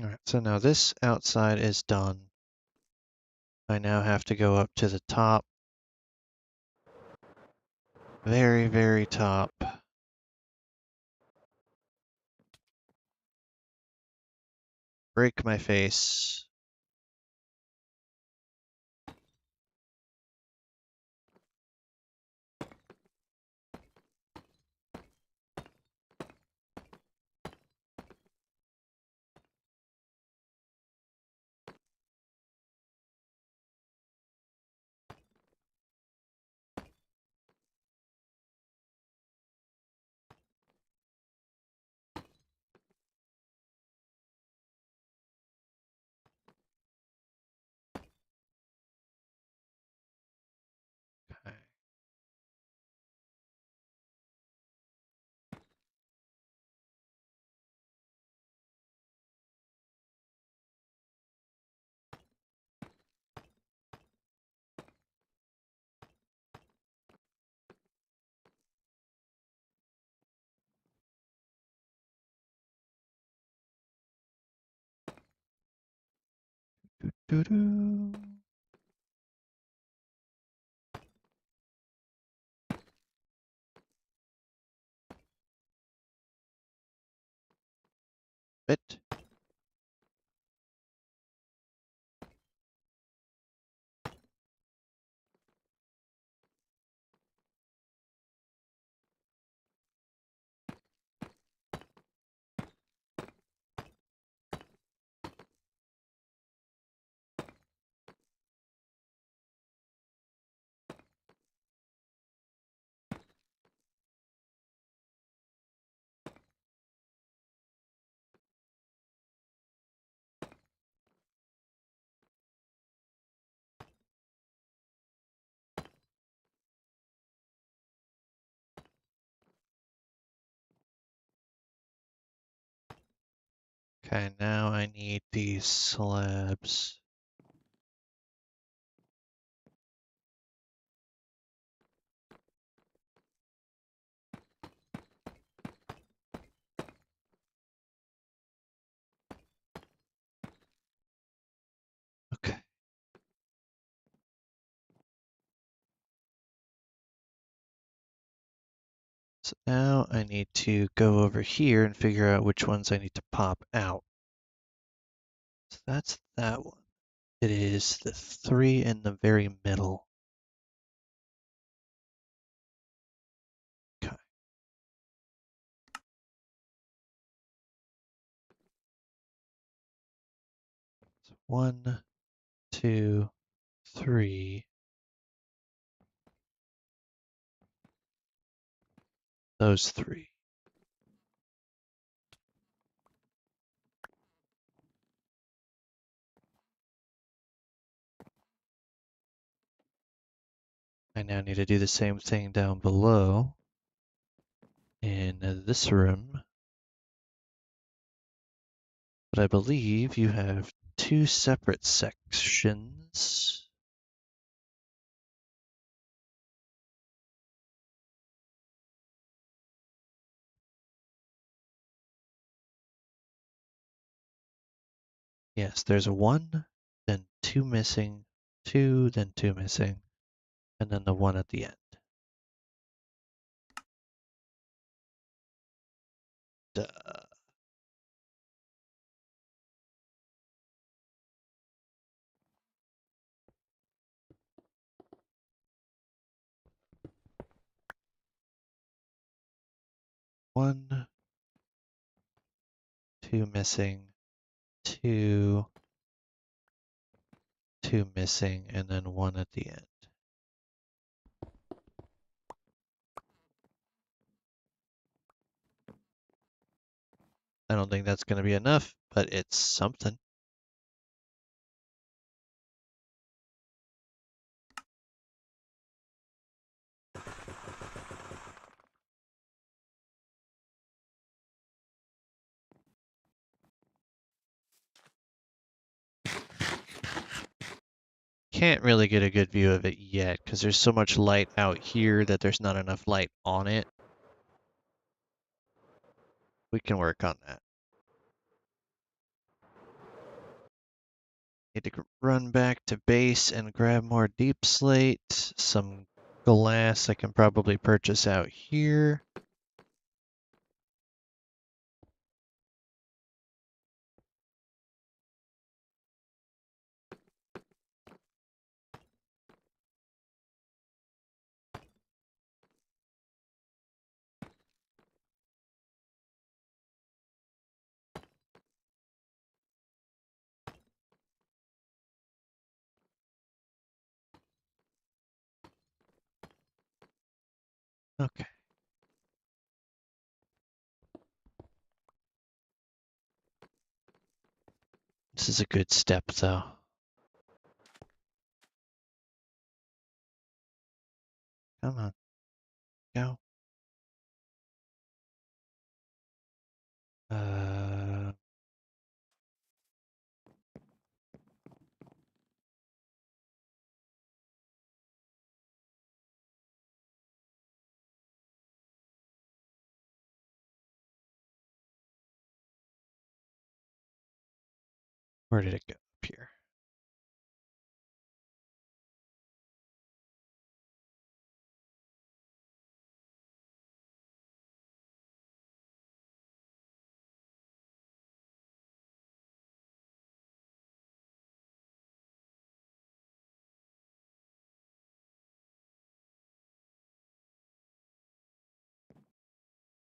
[SPEAKER 1] All right, so now this outside is done. I now have to go up to the top. Very, very top. Break my face. Doo-doo. Bit. Okay, now I need these slabs. Okay. So now I need to go over here and figure out which ones I need to pop out. So that's that one. It is the 3 in the very middle. Okay. So 1, 2, 3. Those 3. I now need to do the same thing down below in this room. But I believe you have 2 separate sections. Yes, there's 1, then 2 missing, 2, then 2 missing, and then the 1 at the end. Duh. One, 2 missing, 2, 2 missing, and then 1 at the end. I don't think that's going to be enough, but it's something. Can't really get a good view of it yet because there's so much light out here that there's not enough light on it. We can work on that. Need to run back to base and grab more deep slate, some glass I can probably purchase out here. Okay. This is a good step though. Come on. Go. Uh, where did it go? Up here.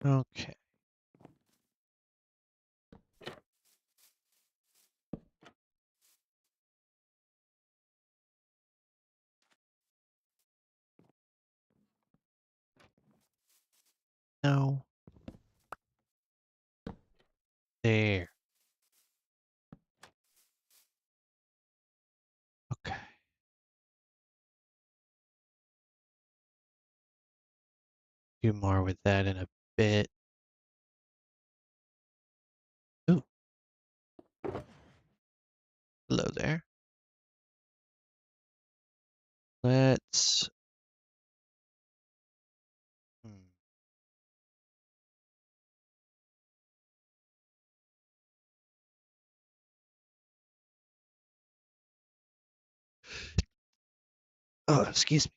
[SPEAKER 1] Okay. No. There. Okay. Do more with that in a bit. Ooh. Hello there. Let's. Hmm. Oh, excuse me.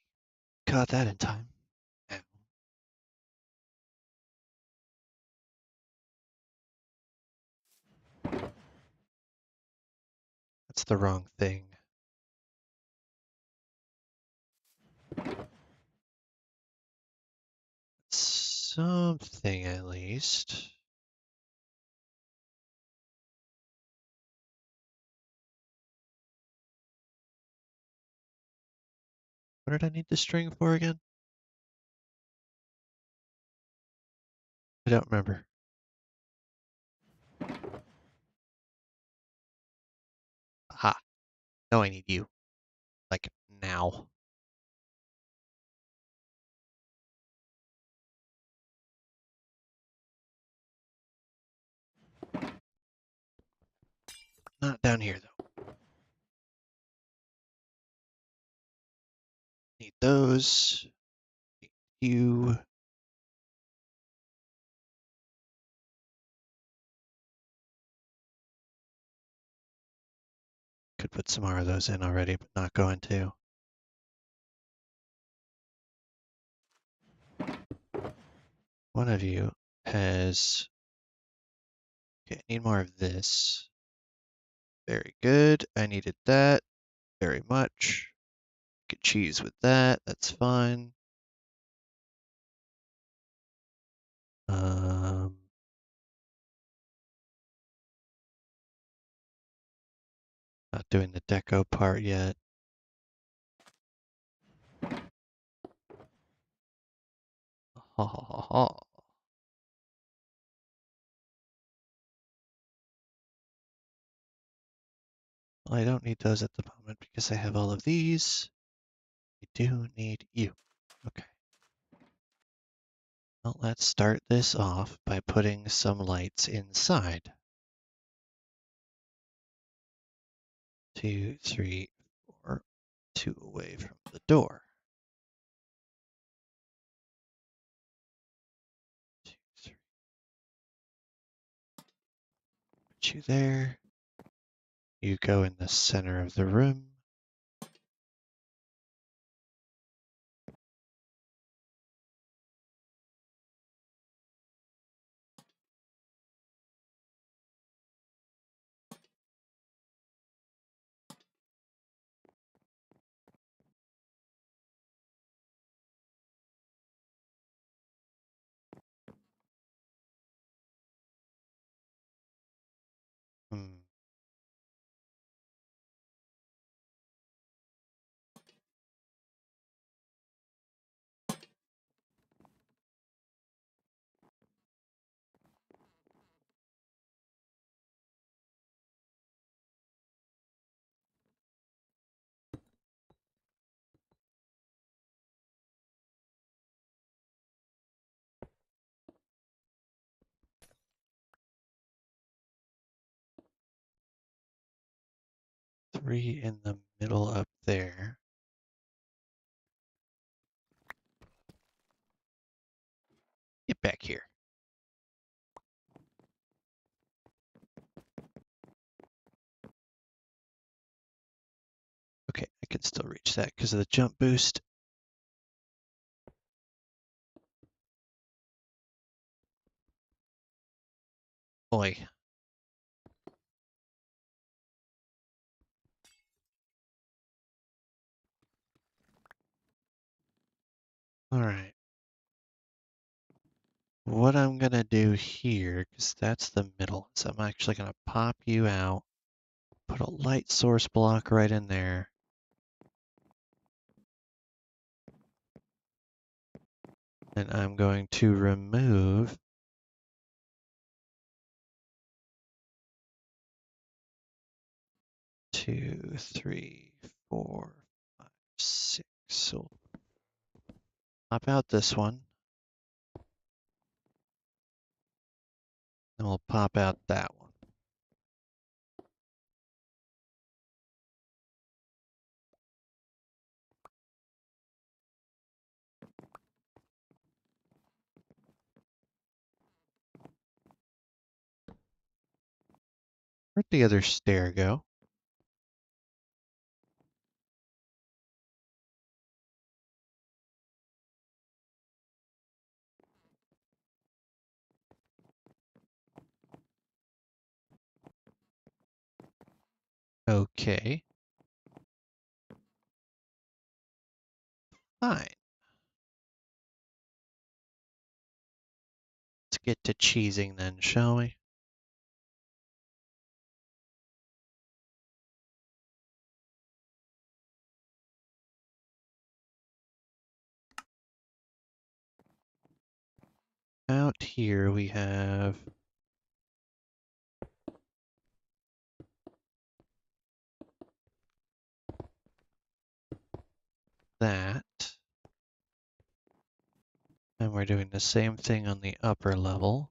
[SPEAKER 1] Caught that in time. Ow. That's the wrong thing. Something at least. What did I need the string for again? I don't remember. Aha. Now I need you. Like, now. Not down here, though. Need those. Need you. Could put some more of those in already, but not going to. One of you has. Okay, I need more of this. Very good. I needed that very much. Get cheese with that. That's fine. Um, Not doing the deco part yet. Ha ha ha ha. Well, I don't need those at the moment because I have all of these. I do need you. Okay. Well, let's start this off by putting some lights inside. 2, 3, 4, 2 away from the door. 2, 3. Put you there. You go in the center of the room. Hmm. 3 in the middle up there. Get back here. Okay, I can still reach that because of the jump boost. Boy. All right. what I'm gonna do here, because that's the middle, is I'm actually gonna pop you out, put a light source block right in there. And I'm going to remove 2, 3, 4, 5, 6. So pop out this one, and we'll pop out that one. Where'd the other stair go? Okay, fine. Let's get to cheesing then, shall we? Out here we have that. And we're doing the same thing on the upper level.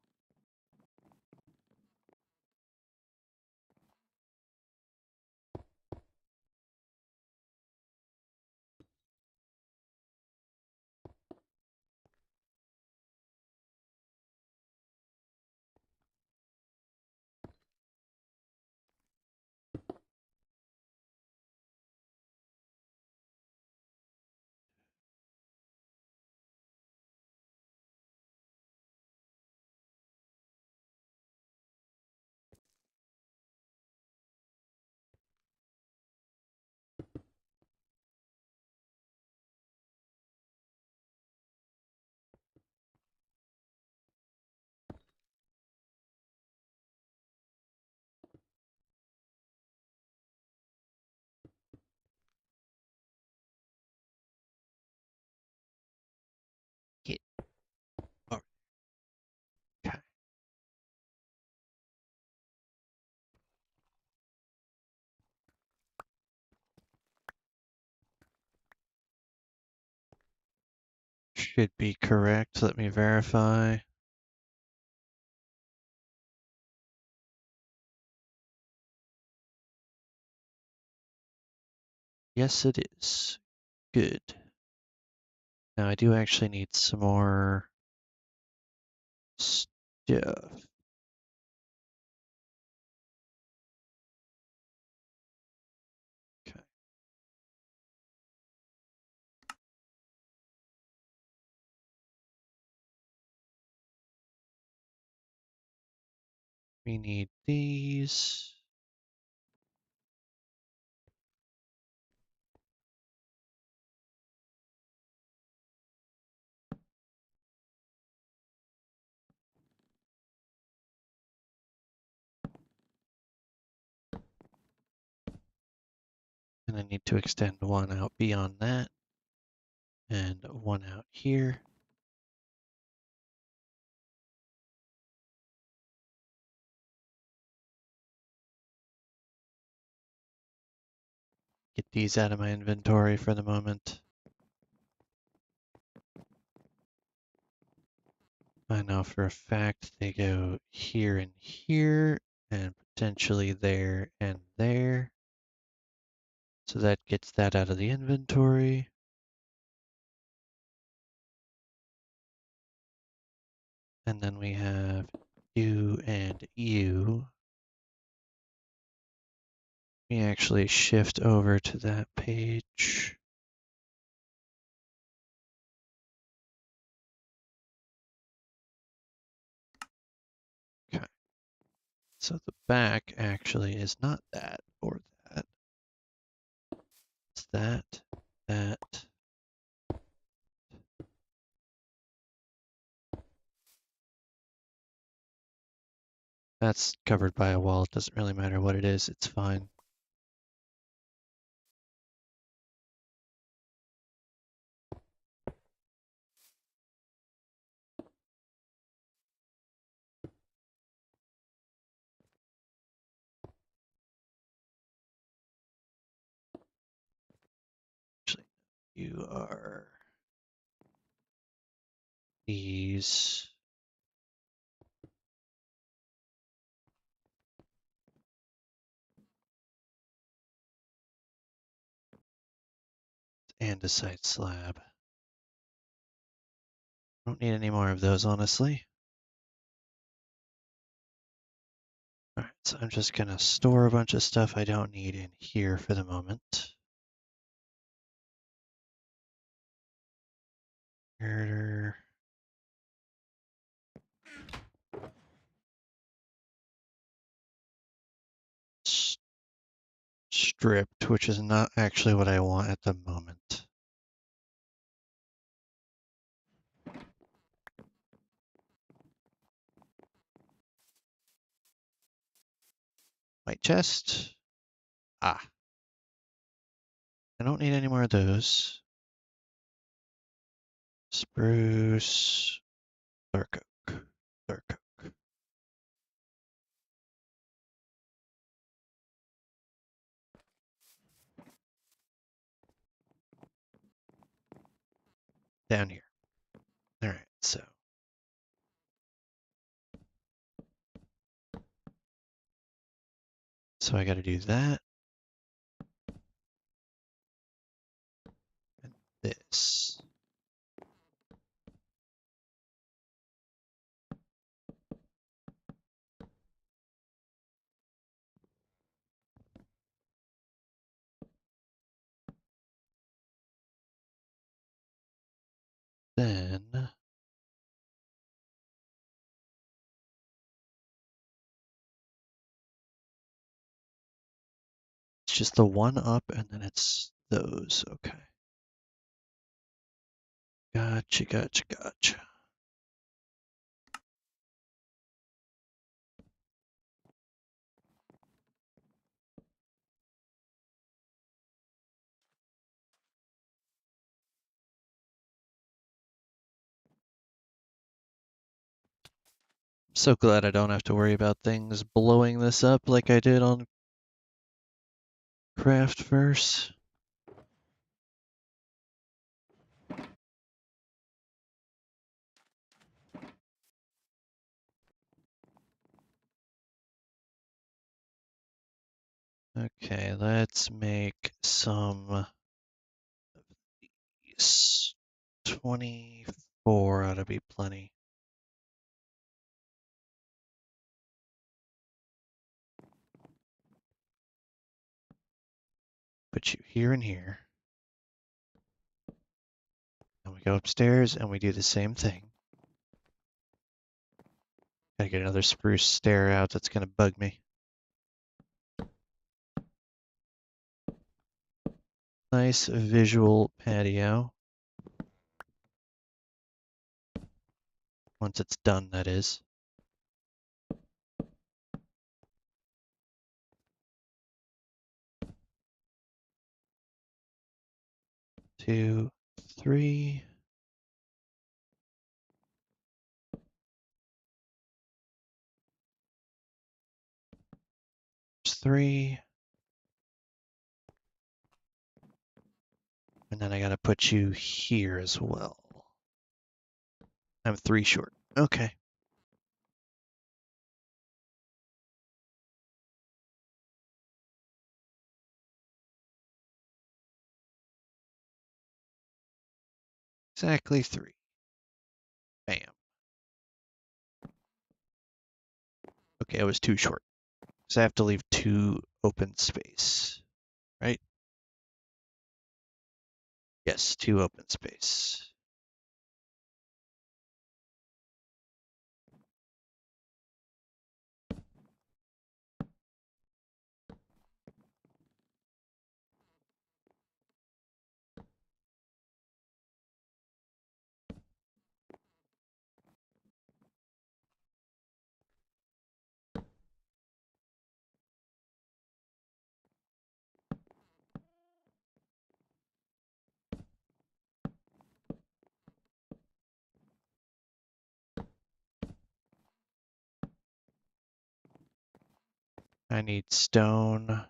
[SPEAKER 1] Get over. Okay. Should be correct. Let me verify. Yes, it is. Good. Now I do actually need some more stuff. Okay. We need these. And I need to extend one out beyond that. And one out here. Get these out of my inventory for the moment. I know for a fact they go here and here, and potentially there and there. So that gets that out of the inventory. And then we have you and you. We actually shift over to that page. Okay. So the back actually is not that or that. It's that, that, That's covered by a wall. It doesn't really matter what it is. It's fine. Actually, you are these. Andesite slab. Don't need any more of those, honestly. Alright, so I'm just gonna store a bunch of stuff I don't need in here for the moment. Girder. Stripped, which is not actually what I want at the moment. White chest. Ah. I don't need any more of those. Spruce. Dark oak. Dark oak. Down here. Alright, so. So I gotta do that. And this. Then it's just the one up and then it's those. Okay. Gotcha, gotcha, gotcha. So glad I don't have to worry about things blowing this up like I did on Craft Verse. Okay, let's make some of these. 24 ought to be plenty. Put you here and here. And we go upstairs and we do the same thing. Gotta get another spruce stair out, that's gonna bug me. Nice visual patio. Once it's done, that is. Two, three. There's three. And then I gotta put you here as well. I'm 3 short. Okay. Exactly 3. Bam. Okay, I was 2 short. So I have to leave 2 open space, right? Yes, 2 open space. I need stone.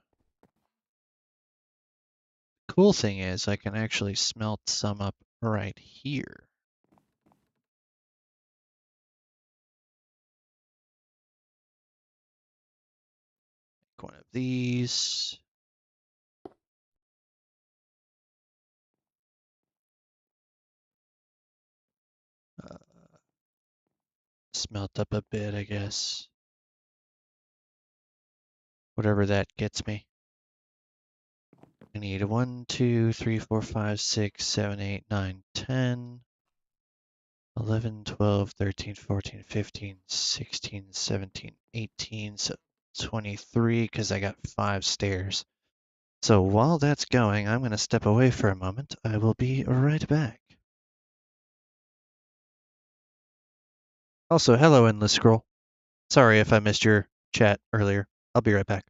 [SPEAKER 1] Cool thing is I can actually smelt some up right here. One of these. Uh, Smelt up a bit, I guess. Whatever that gets me. I need 1, 2, 3, 4, 5, 6, 7, 8, 9, 10, 11, 12, 13, 14, 15, 16, 17, 18, so 23 because I got 5 stairs. So while that's going, I'm going to step away for a moment. I will be right back. Also, hello, Endless Scroll. Sorry if I missed your chat earlier. I'll be right back.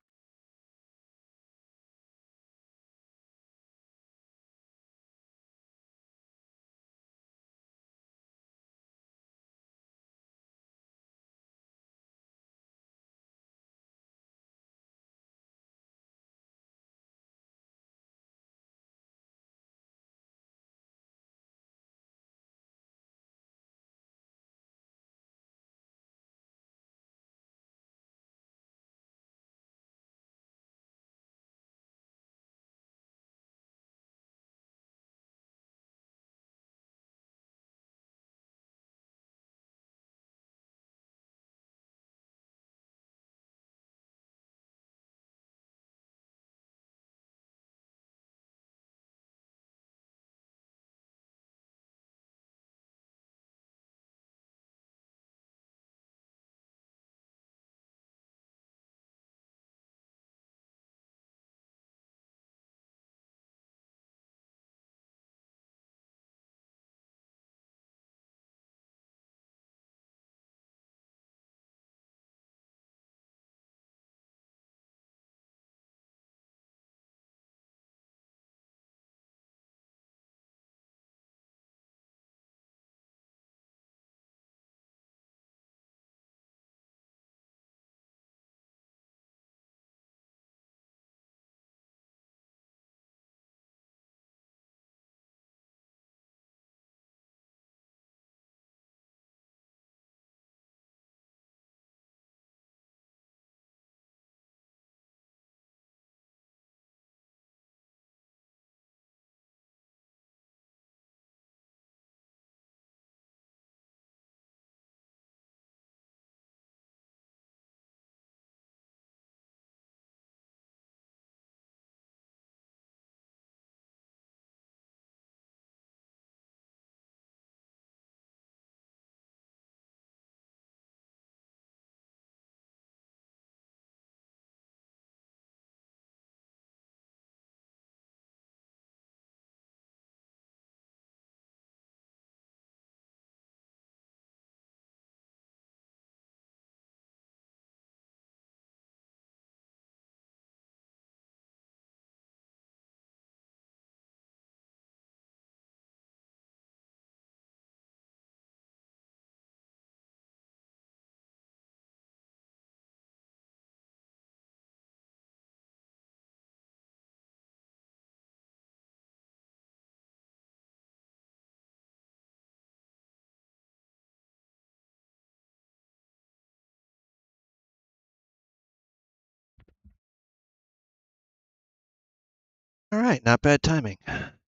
[SPEAKER 1] All right, not bad timing.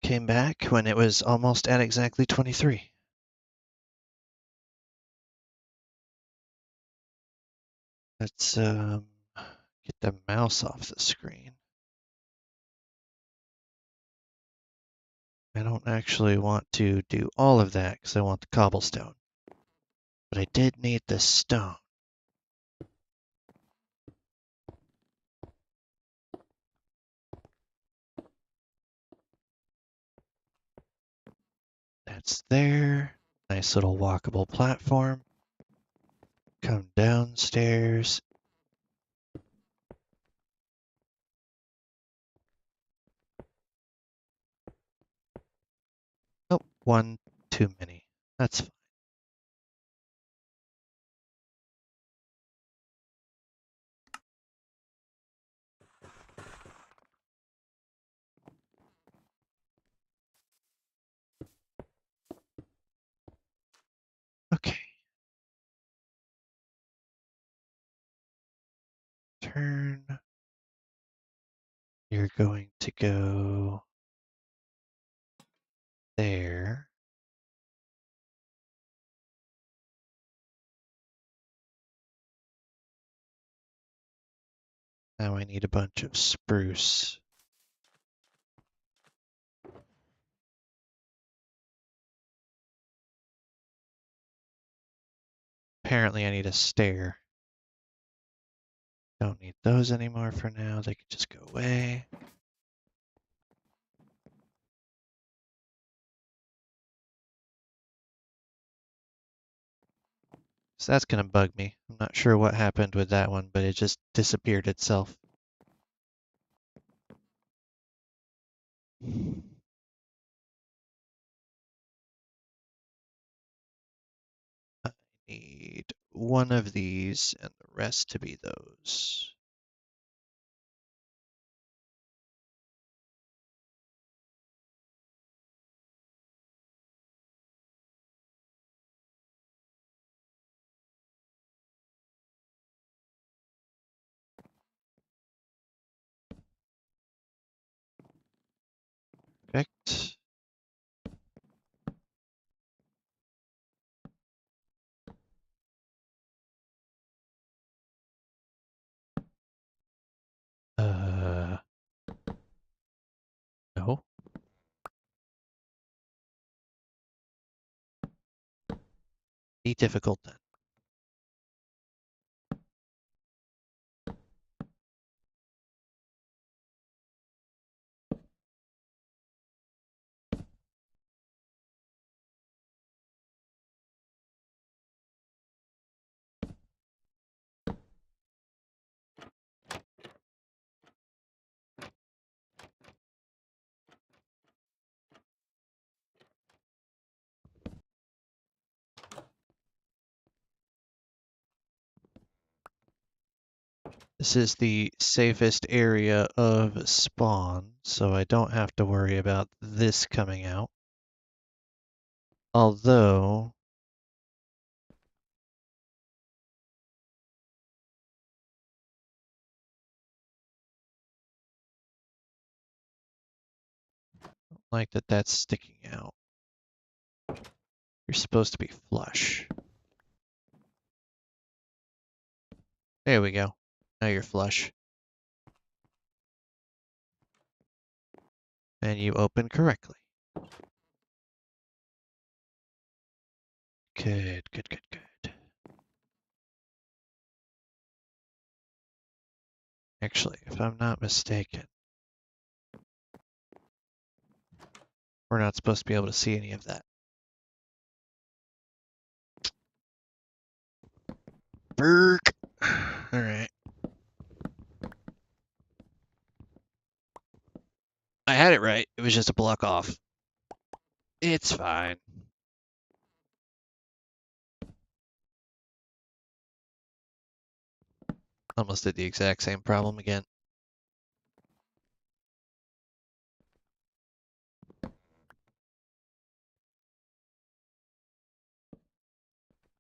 [SPEAKER 1] Came back when it was almost at exactly 23. Let's get the mouse off the screen. I don't actually want to do all of that because I want the cobblestone. But I did need the stone. That's there. Nice little walkable platform. Come downstairs. Oh, one too many. That's fine. turn. You're going to go there. Now I need a bunch of spruce. Apparently I need a stair. Don't need those anymore for now. They can just go away. So that's gonna bug me. I'm not sure what happened with that one, but it just disappeared itself. I need one of these and the rest to be those. Perfect. No. Be difficult then. This is the safest area of spawn, so I don't have to worry about this coming out. Although, I don't like that that's sticking out. You're supposed to be flush. There we go. Now you're flush. And you open correctly. Good, good, good, good. Actually, if I'm not mistaken, we're not supposed to be able to see any of that. Burk. Alright. I had it right. It was just a block off. It's fine. Almost did the exact same problem again.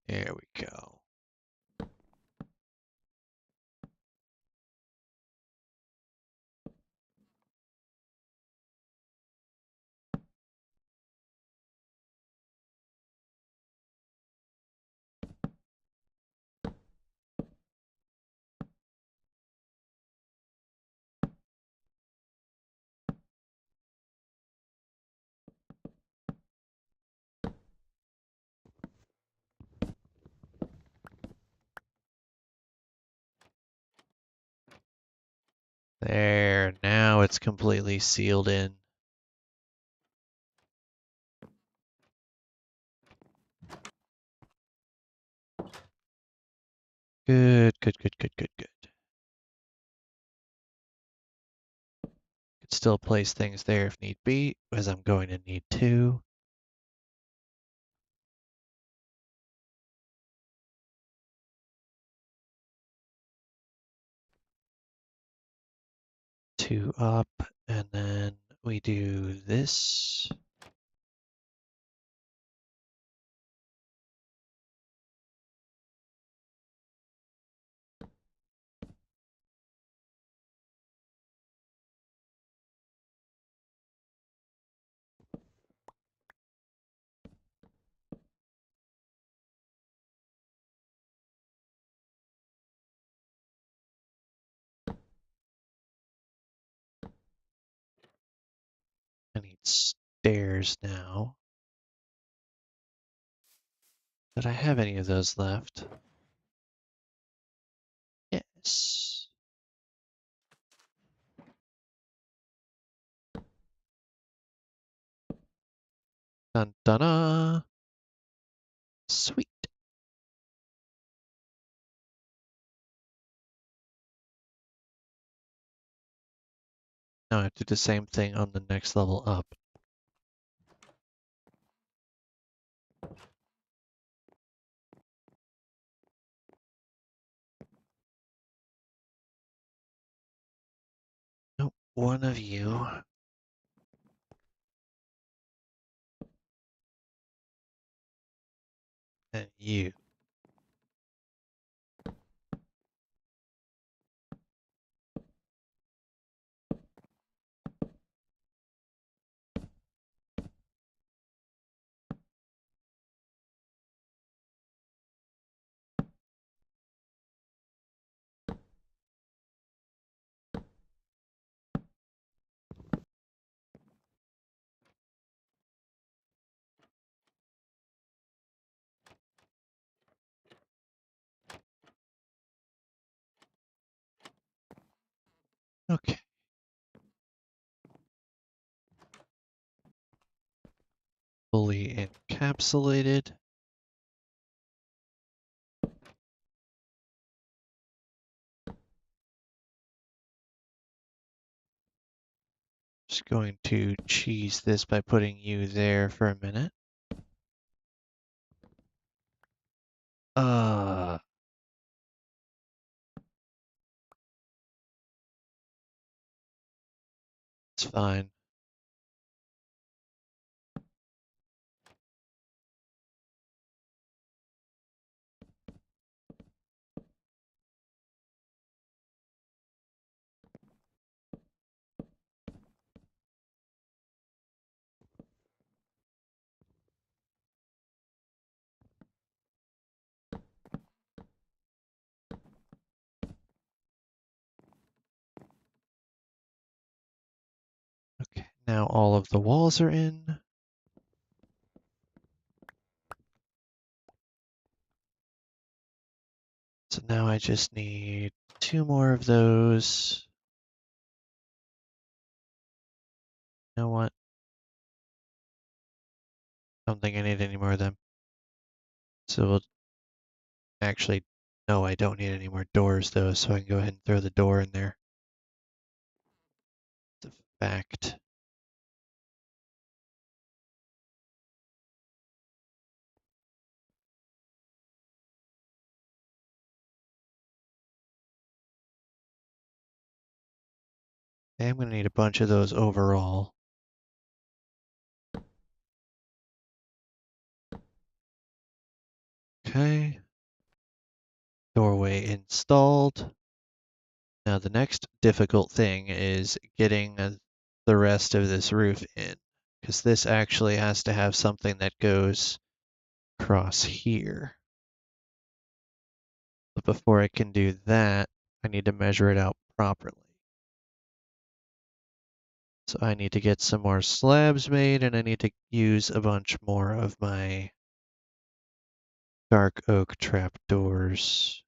[SPEAKER 1] There we go. There, now it's completely sealed in. Good, good, good, good, good, good. Could still place things there if need be, as I'm going to need to. Two up, and then we do this. stairs now. Did I have any of those left? Yes. Dun dun dun. Sweet. Now I have to do the same thing on the next level up. Nope, one of you. And you. Okay. Fully encapsulated. Just going to cheese this by putting you there for a minute. It's fine. Okay, now all of the walls are in. So now I just need 2 more of those. You know what? I don't think I need any more of them. So we'll actually, no, I don't need any more doors though, so I can go ahead and throw the door in there. It's a fact. Okay, I'm gonna need a bunch of those overall. Okay. Doorway installed. Now the next difficult thing is getting the rest of this roof in, because this actually has to have something that goes across here. But before I can do that, I need to measure it out properly. So I need to get some more slabs made, and I need to use a bunch more of my dark oak trapdoors.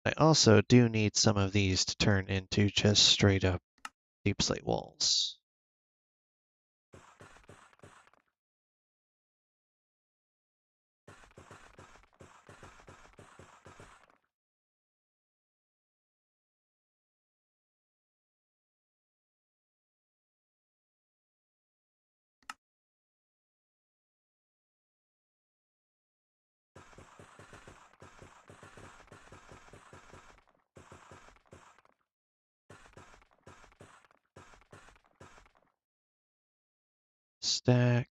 [SPEAKER 1] I also do need some of these to turn into just straight up deep slate walls. Stack.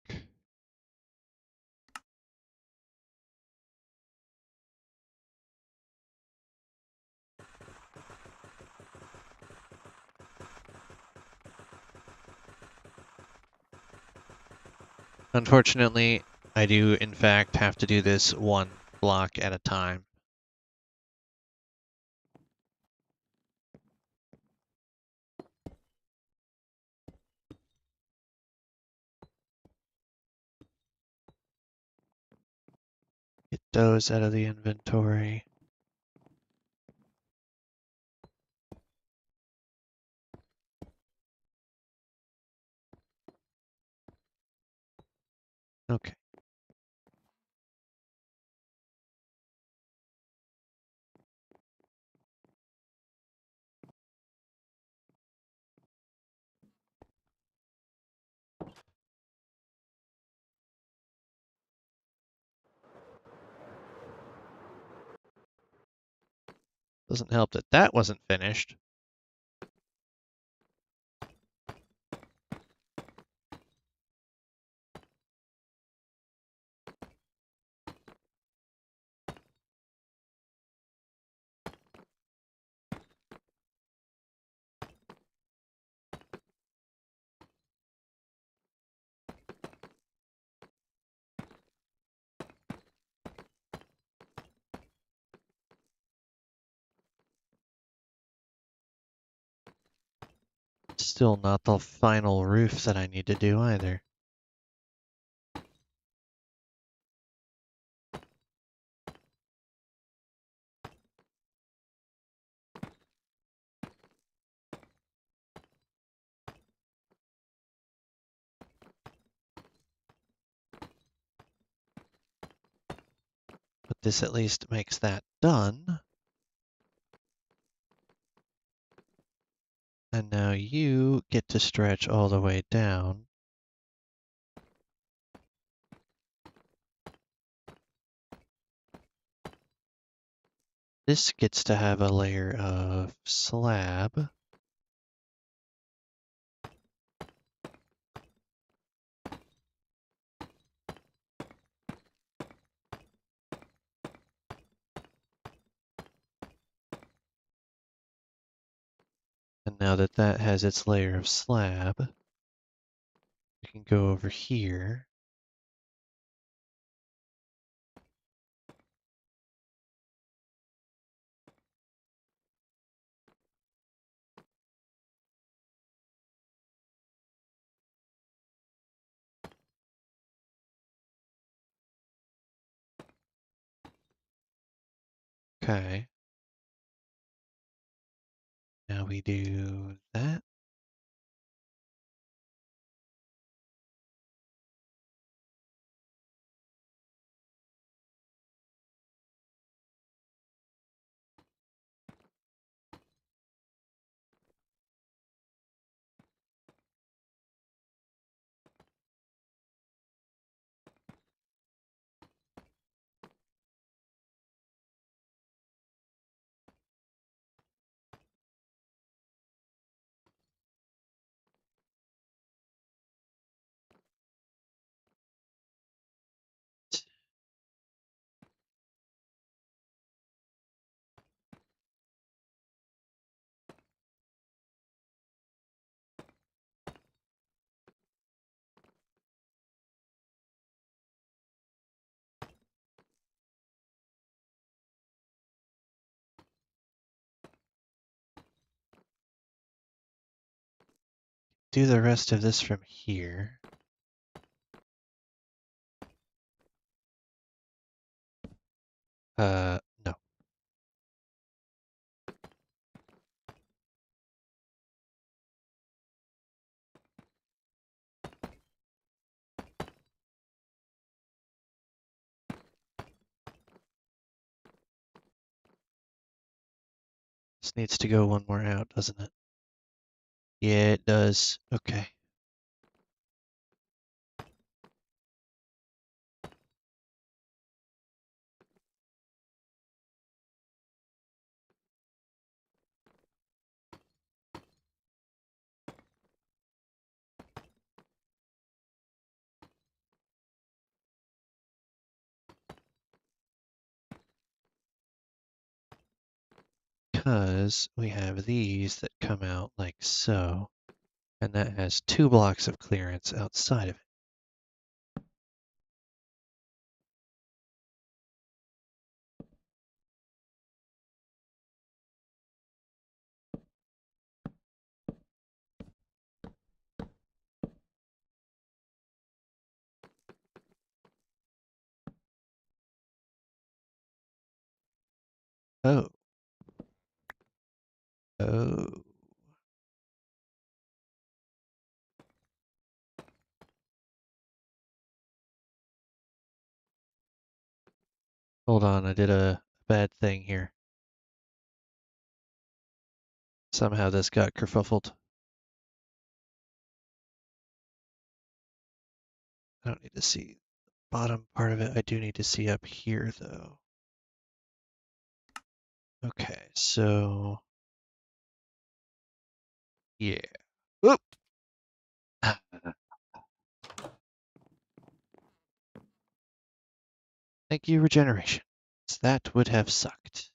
[SPEAKER 1] Unfortunately, I do, in fact, have to do this one block at a time. Get those out of the inventory. Okay. Doesn't help that that wasn't finished. Still not the final roof that I need to do either. But this at least makes that done. And now you get to stretch all the way down. This gets to have a layer of slab. And now that that has its layer of slab, we can go over here. Okay. Now we do that. Do the rest of this from here. No. This needs to go one more out, doesn't it? Yeah, it does. Okay. Because we have these that come out like so, and that has 2 blocks of clearance outside of it. Oh. Oh. Hold on, I did a bad thing here. Somehow this got kerfuffled. I don't need to see the bottom part of it. I do need to see up here, though. Okay, so... yeah. Whoop! Thank you, regeneration. That would have sucked.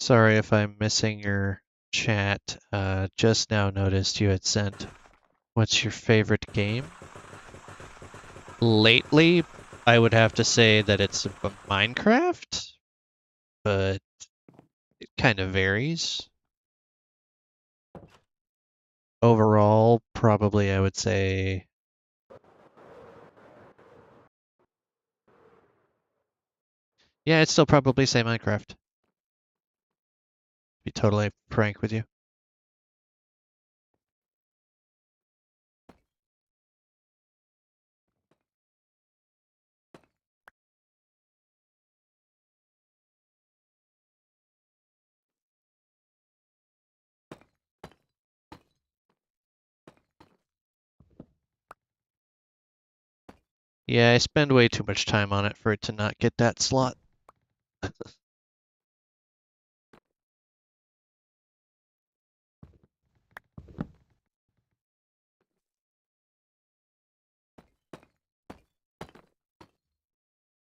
[SPEAKER 1] Sorry if I'm missing your chat. Just now noticed you had sent, what's your favorite game? Lately, I would have to say that it's Minecraft, but it kind of varies. Overall, probably I would say, yeah, I'd still probably say Minecraft. To be totally frank with you. Yeah, I spend way too much time on it for it to not get that slot.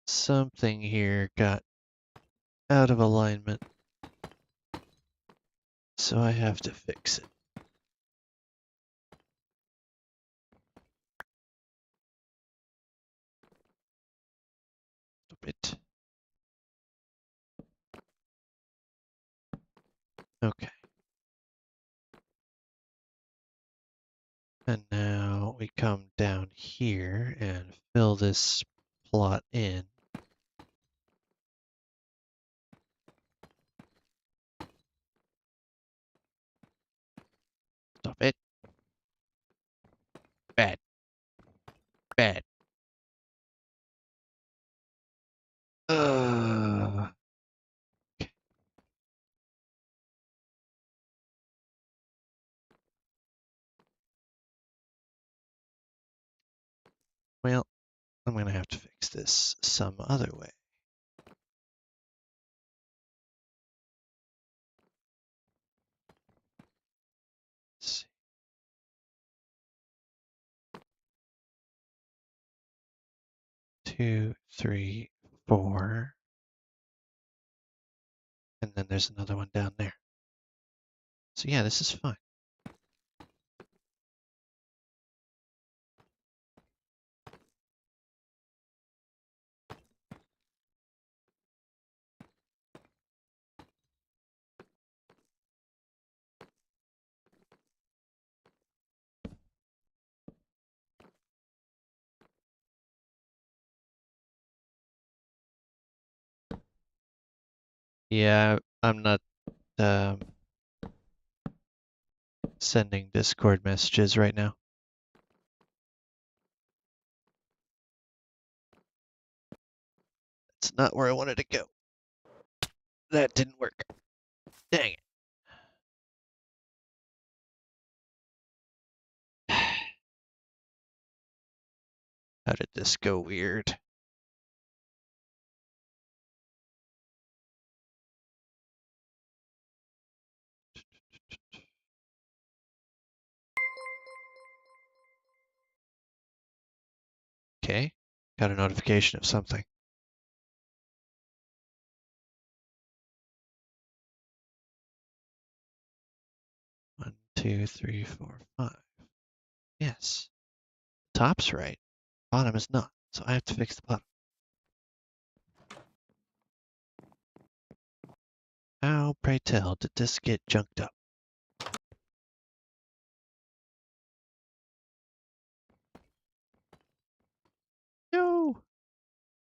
[SPEAKER 1] Something here got out of alignment, so I have to fix it. A bit. Okay. And now we come down here and fill this plot in. Stop it. Bad. Bad. Okay. Well, I'm gonna have to fix this some other way. Let's see. 2, 3, 4. And then there's another one down there. So yeah, this is fine. Yeah, I'm not um, sending Discord messages right now. It's not where I wanted to go. That didn't work. Dang it. How did this go weird? Okay, got a notification of something. 1, 2, 3, 4, 5. Yes. Top's right. Bottom is not. So I have to fix the bottom. How, pray tell, did this get junked up?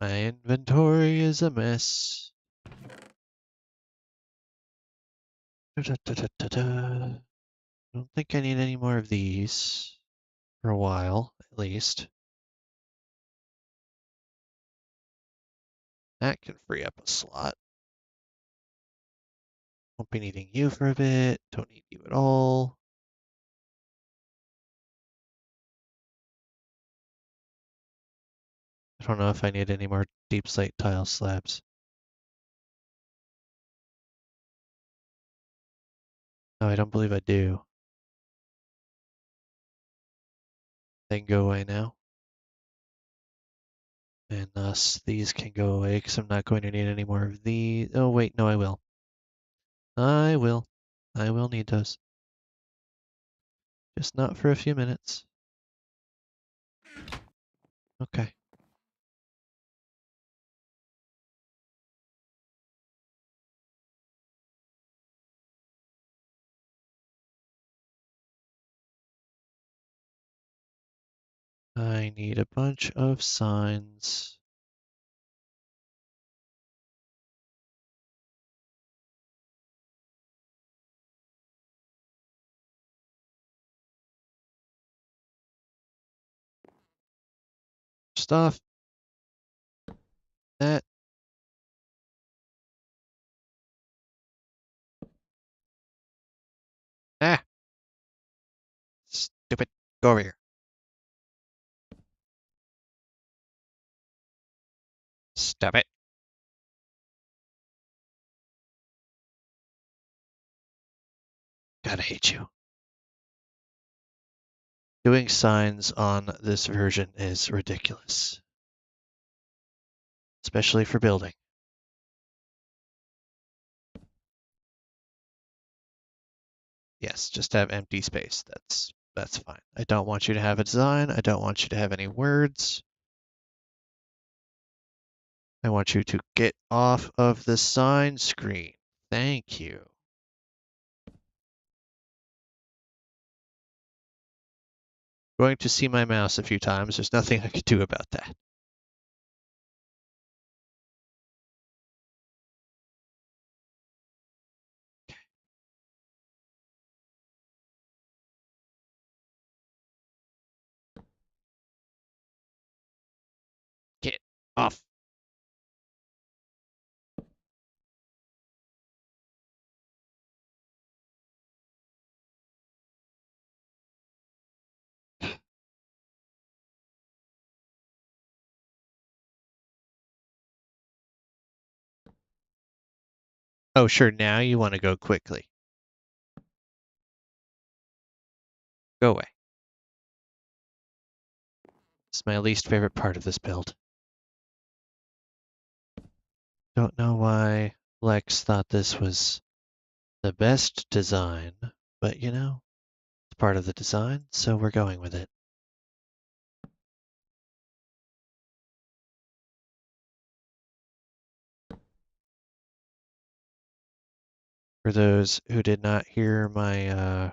[SPEAKER 1] My inventory is a mess. Da-da-da-da-da-da. Don't think I need any more of these for a while, at least. That can free up a slot. Won't be needing you for a bit. Don't need you at all. I don't know if I need any more deep slate tile slabs. No, I don't believe I do. They can go away now. And thus, these can go away because I'm not going to need any more of these. Oh, wait, no, I will. I will. I will need those. Just not for a few minutes. Okay. I need a bunch of signs. Stuff. That. Ah! Stupid. Go over here. Stop it. God, I hate you. Doing signs on this version is ridiculous, especially for building. Yes, just have empty space. That's fine. I don't want you to have a design. I don't want you to have any words. I want you to get off of the sign screen. Thank you. Going to see my mouse a few times. There's nothing I could do about that. Get off. Oh, sure, now you want to go quickly. Go away. It's my least favorite part of this build. Don't know why Lex thought this was the best design, but you know, it's part of the design, so we're going with it. For those who did not hear my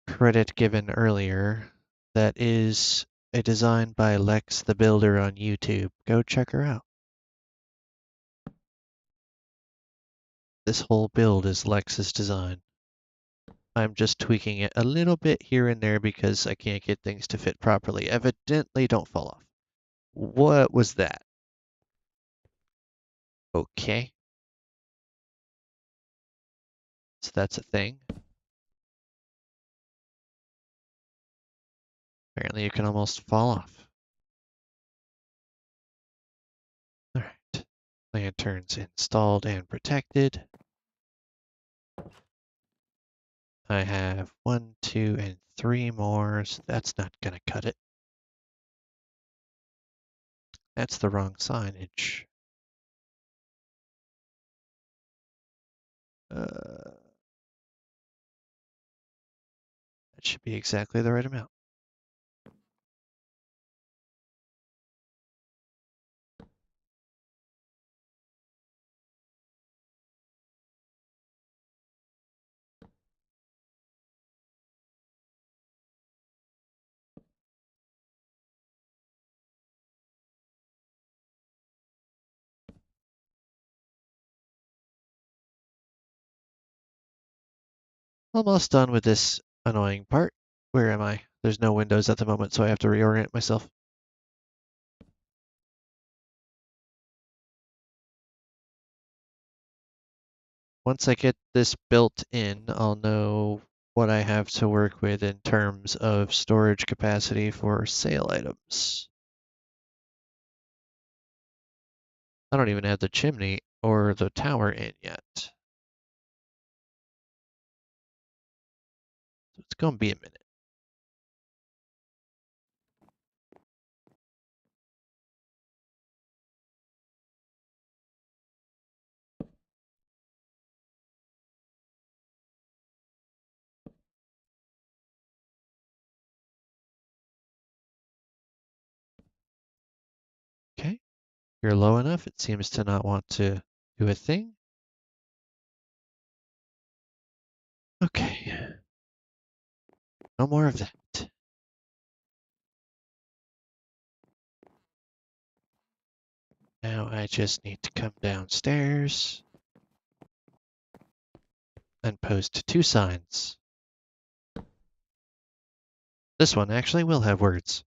[SPEAKER 1] credit given earlier, that is a design by Lex the Builder on YouTube. Go check her out. This whole build is Lex's design. I'm just tweaking it a little bit here and there because I can't get things to fit properly. Evidently, don't fall off. What was that? Okay. So that's a thing. Apparently you can almost fall off. All right. Lanterns installed and protected. I have 1, 2, and 3 more, so that's not gonna cut it. That's the wrong signage. That should be exactly the right amount. Almost done with this annoying part. Where am I? There's no windows at the moment, so I have to reorient myself. Once I get this built in, I'll know what I have to work with in terms of storage capacity for sale items. I don't even have the chimney or the tower in yet. So it's going to be a minute. Okay, you're low enough. It seems to not want to do a thing. Okay, no more of that. Now I just need to come downstairs and post 2 signs. This one actually will have words.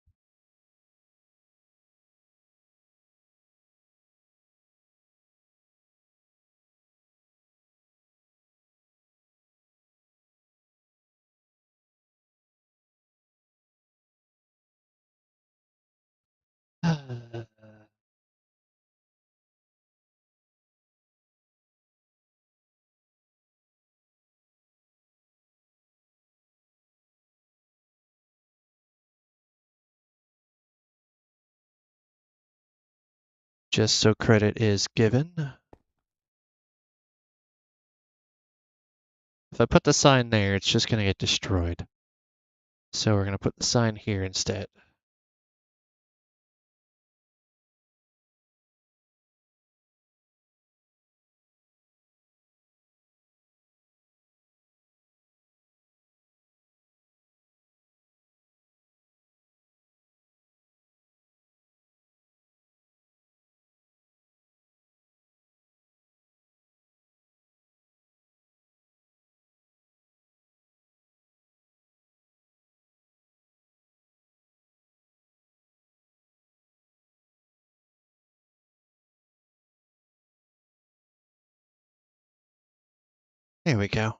[SPEAKER 1] Just so credit is given. If I put the sign there, it's just going to get destroyed. So we're going to put the sign here instead. There we go.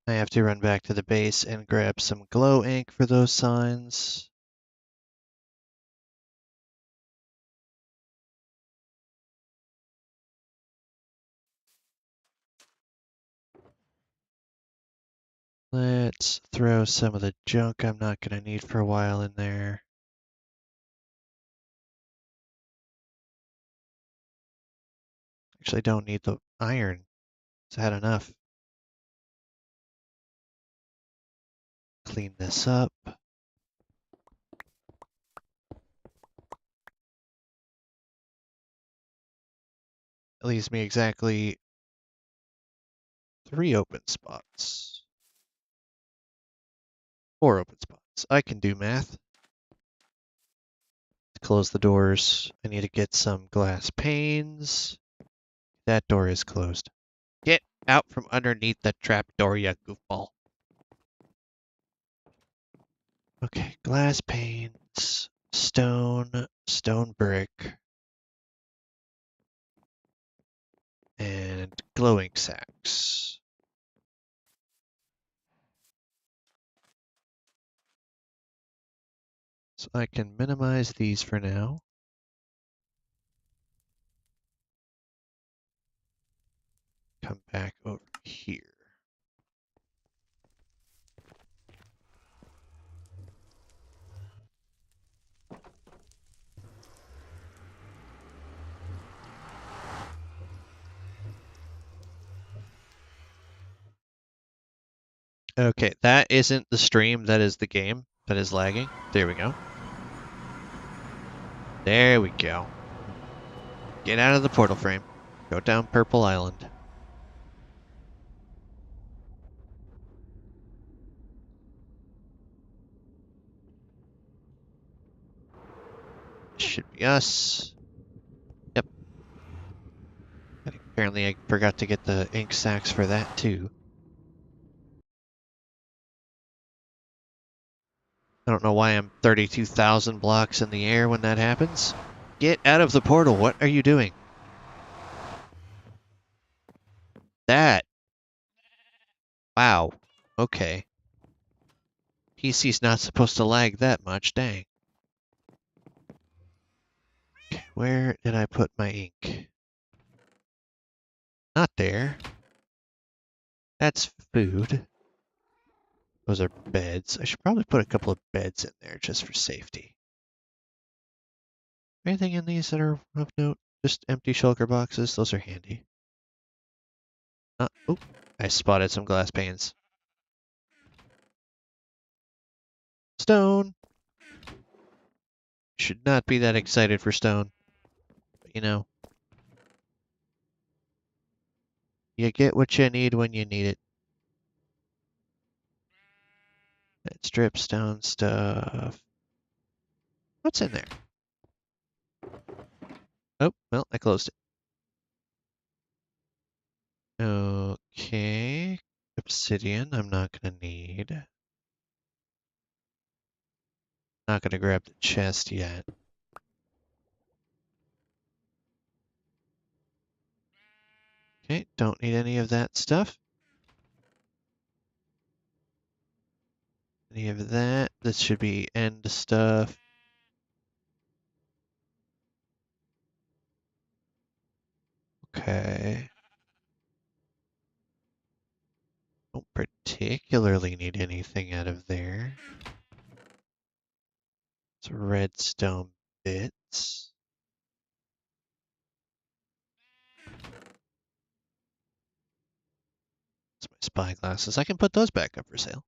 [SPEAKER 1] I have to run back to the base and grab some glow ink for those signs. Let's throw some of the junk I'm not going to need for a while in there. Actually, don't need the iron. It's had enough. Clean this up. It leaves me exactly 3 open spots. 4 open spots. I can do math. Close the doors. I need to get some glass panes. That door is closed. Get out from underneath the trap door, you goofball. Okay, glass panes, stone brick, and glowing sacks. So I can minimize these for now. Come back over here. Okay, that isn't the stream, that is the game that is lagging. There we go. There we go. Get out of the portal frame. Go down Purple Island. This should be us. Yep. Apparently I forgot to get the ink sacks for that too. I don't know why I'm 32,000 blocks in the air when that happens. Get out of the portal. What are you doing? That. Wow. Okay. PC's not supposed to lag that much. Dang. Okay, where did I put my ink? Not there. That's food. Those are beds. I should probably put a couple of beds in there just for safety. Anything in these that are of note? Just empty shulker boxes. Those are handy. Oh, I spotted some glass panes. Stone! Should not be that excited for stone. But, you know, you get what you need when you need it. Let's strip stone stuff. What's in there? Oh, well, I closed it. Okay. Obsidian, I'm not gonna need. Not gonna grab the chest yet. Okay, don't need any of that stuff. Any of that. This should be end stuff. Okay. Don't particularly need anything out of there. It's redstone bits. It's my spy glasses. I can put those back up for sale.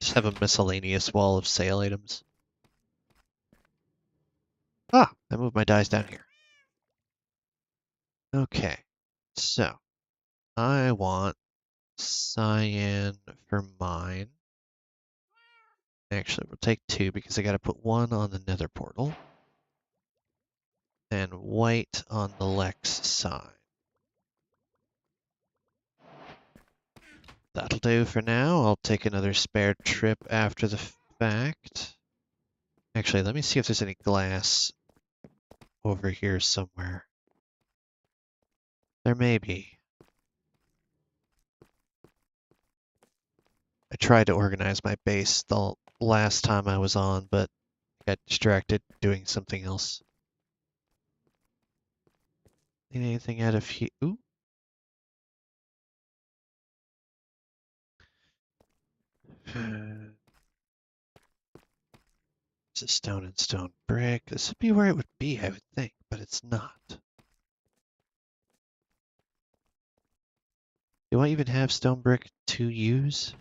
[SPEAKER 1] Just have a miscellaneous wall of sale items. Ah, I moved my dice down here. Okay, so I want cyan for mine. Actually, we'll take two because I gotta put one on the nether portal. And white on the Lex side. That'll do for now. I'll take another spare trip after the fact. Actually, let me see if there's any glass over here somewhere. There may be. I tried to organize my base the last time I was on, but got distracted doing something else. Need anything out of here? Ooh. It's a stone and stone brick. This would be where it would be, I would think, but it's not. Do I even have stone brick to use?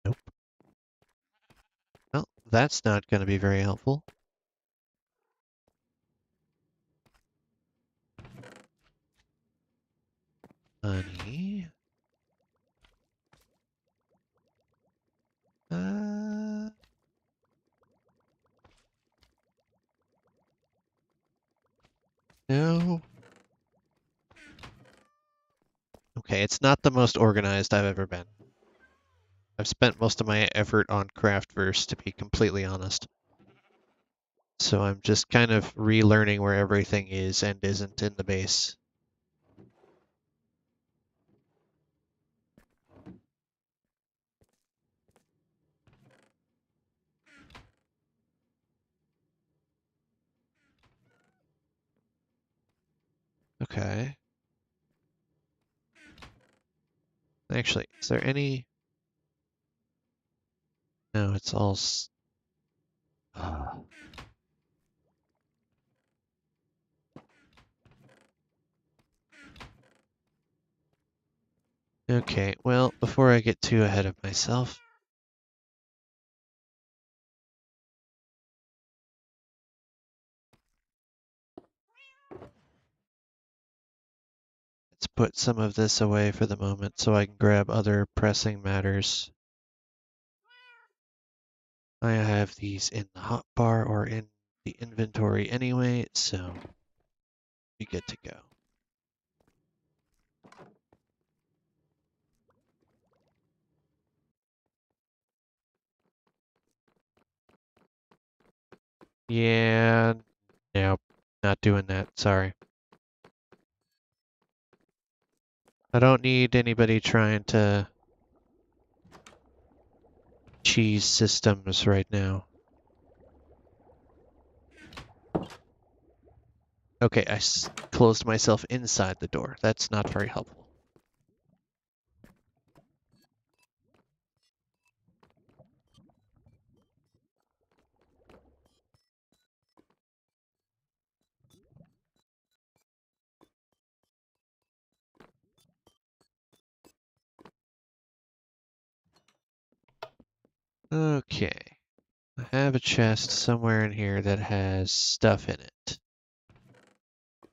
[SPEAKER 1] Nope. Well, that's not going to be very helpful. Honey. Uh, no. Okay, it's not the most organized I've ever been. I've spent most of my effort on Craftverse, to be completely honest. So I'm just kind of relearning where everything is and isn't in the base. Okay. Actually, is there any... No, it's all... Okay, well, before I get too ahead of myself, let's put some of this away for the moment so I can grab other pressing matters. I have these in the hotbar or in the inventory anyway, so be good to go. Yeah, nope, not doing that, sorry. I don't need anybody trying to cheese systems right now. Okay, I closed myself inside the door. That's not very helpful. Okay. I have a chest somewhere in here that has stuff in it.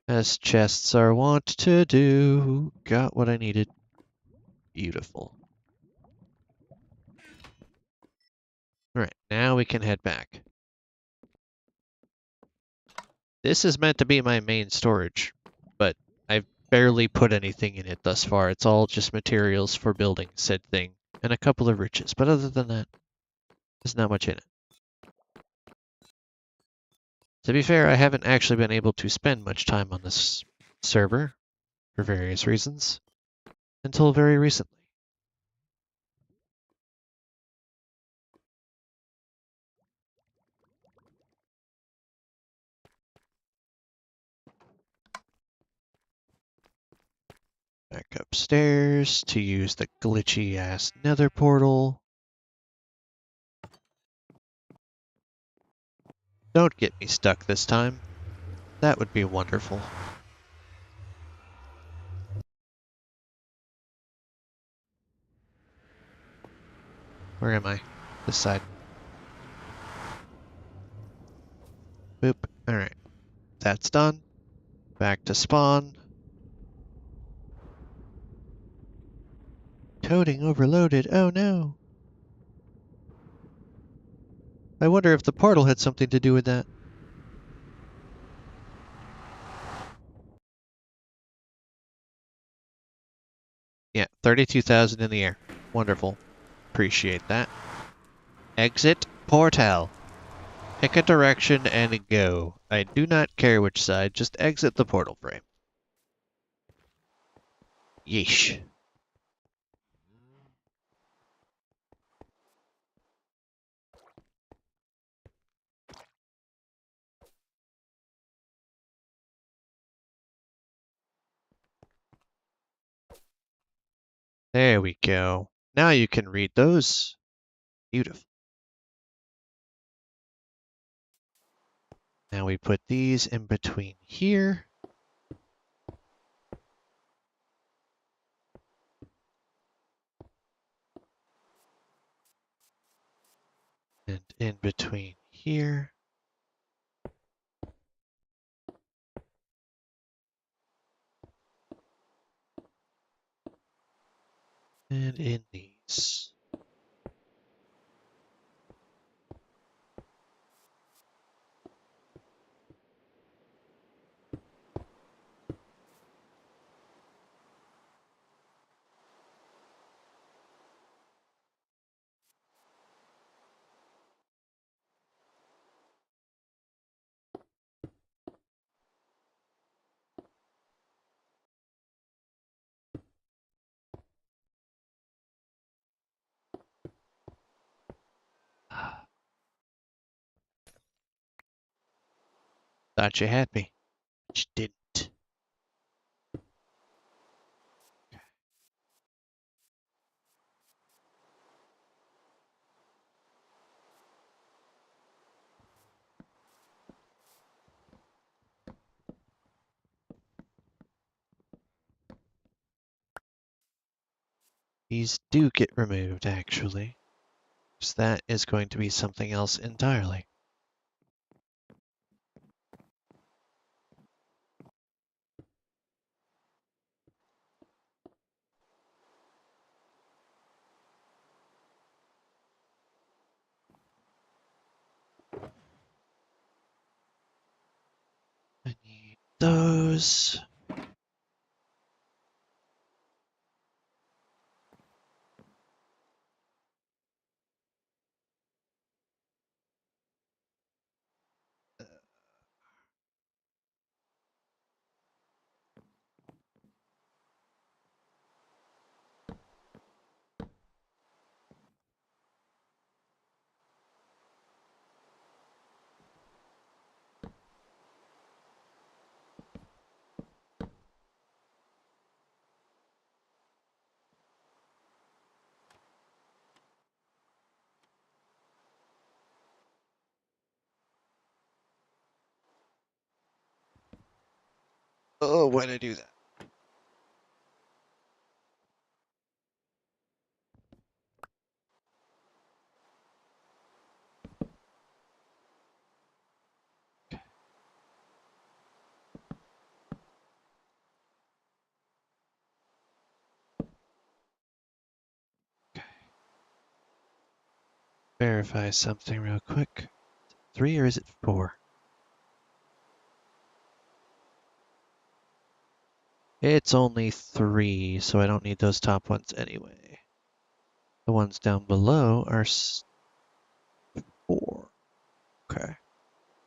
[SPEAKER 1] As chests are wont to do. Got what I needed. Beautiful. Alright, now we can head back. This is meant to be my main storage, but I've barely put anything in it thus far. It's all just materials for building said thing, and a couple of riches. But other than that, there's not much in it. To be fair, I haven't actually been able to spend much time on this server, for various reasons, until very recently. Back upstairs to use the glitchy-ass nether portal. Don't get me stuck this time. That would be wonderful. Where am I? This side. Boop. Alright. That's done. Back to spawn. Coding overloaded. Oh no. I wonder if the portal had something to do with that. Yeah, 32,000 in the air. Wonderful. Appreciate that. Exit portal. Pick a direction and go. I do not care which side, just exit the portal frame. Yeesh. There we go. Now you can read those. Beautiful. Now we put these in between here. And in between here. And in these. Thought you had me. But you didn't. These do get removed, actually. So that is going to be something else entirely. I need those. windows. Oh, why'd I do that? Verify something real quick. 3 or is it 4? It's only 3, so I don't need those top ones anyway. The ones down below are 4. Okay.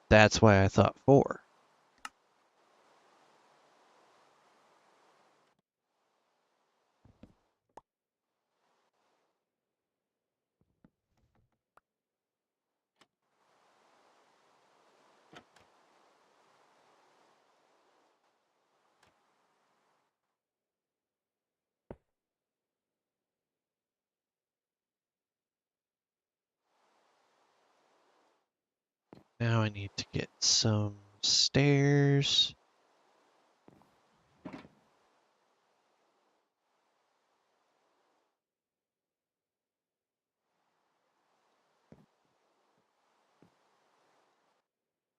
[SPEAKER 1] That's why I thought 4. Now I need to get some stairs.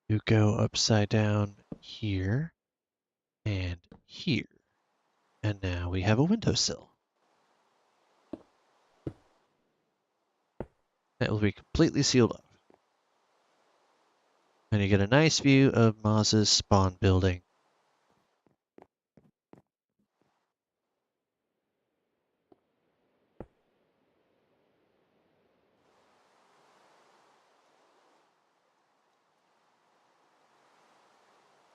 [SPEAKER 1] You go upside down here and here. And now we have a windowsill. That will be completely sealed off. And you get a nice view of Maz's spawn building.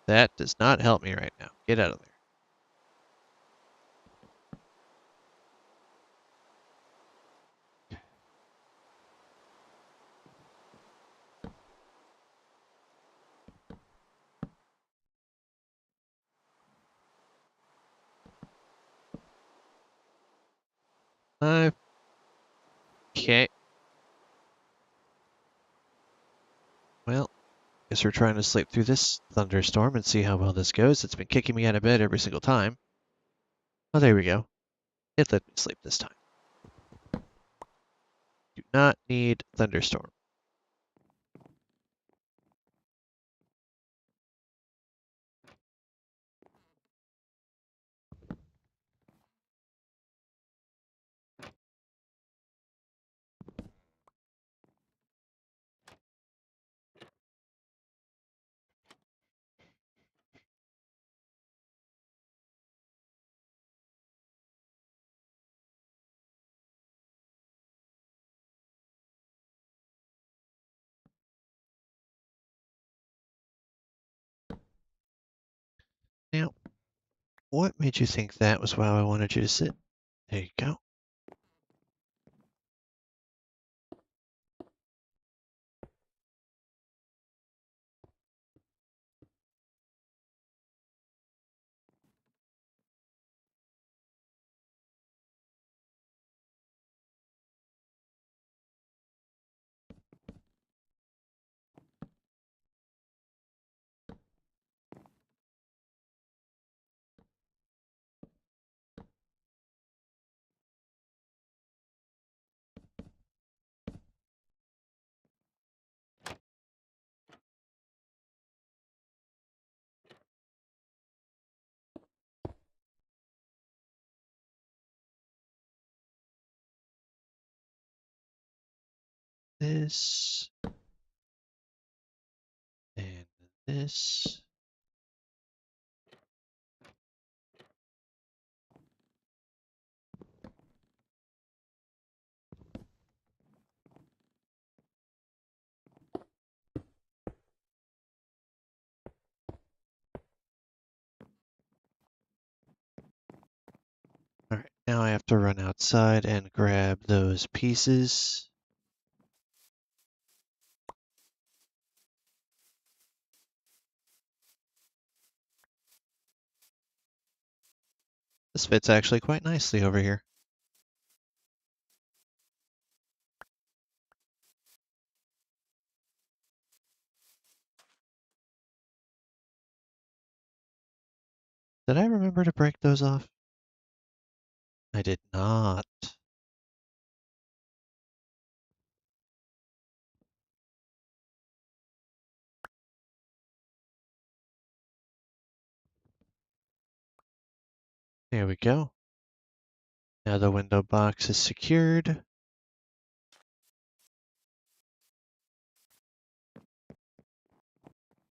[SPEAKER 1] That does not help me right now. Get out of there. Okay. Well, guess we're trying to sleep through this thunderstorm and see how well this goes. It's been kicking me out of bed every single time. Oh, there we go. It let me sleep this time. Do not need thunderstorm. Now, what made you think that was how I wanted you to sit? There you go. This and this. Now I have to run outside and grab those pieces. This fits actually quite nicely over here. Did I remember to break those off? I did not. There we go. Now the window box is secured.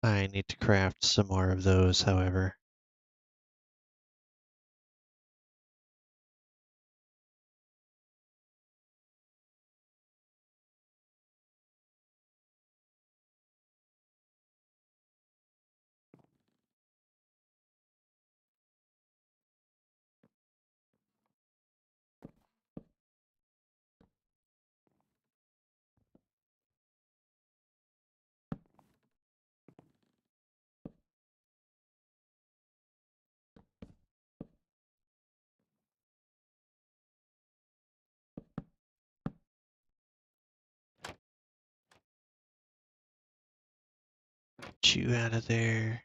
[SPEAKER 1] I need to craft some more of those, however. Get you out of there.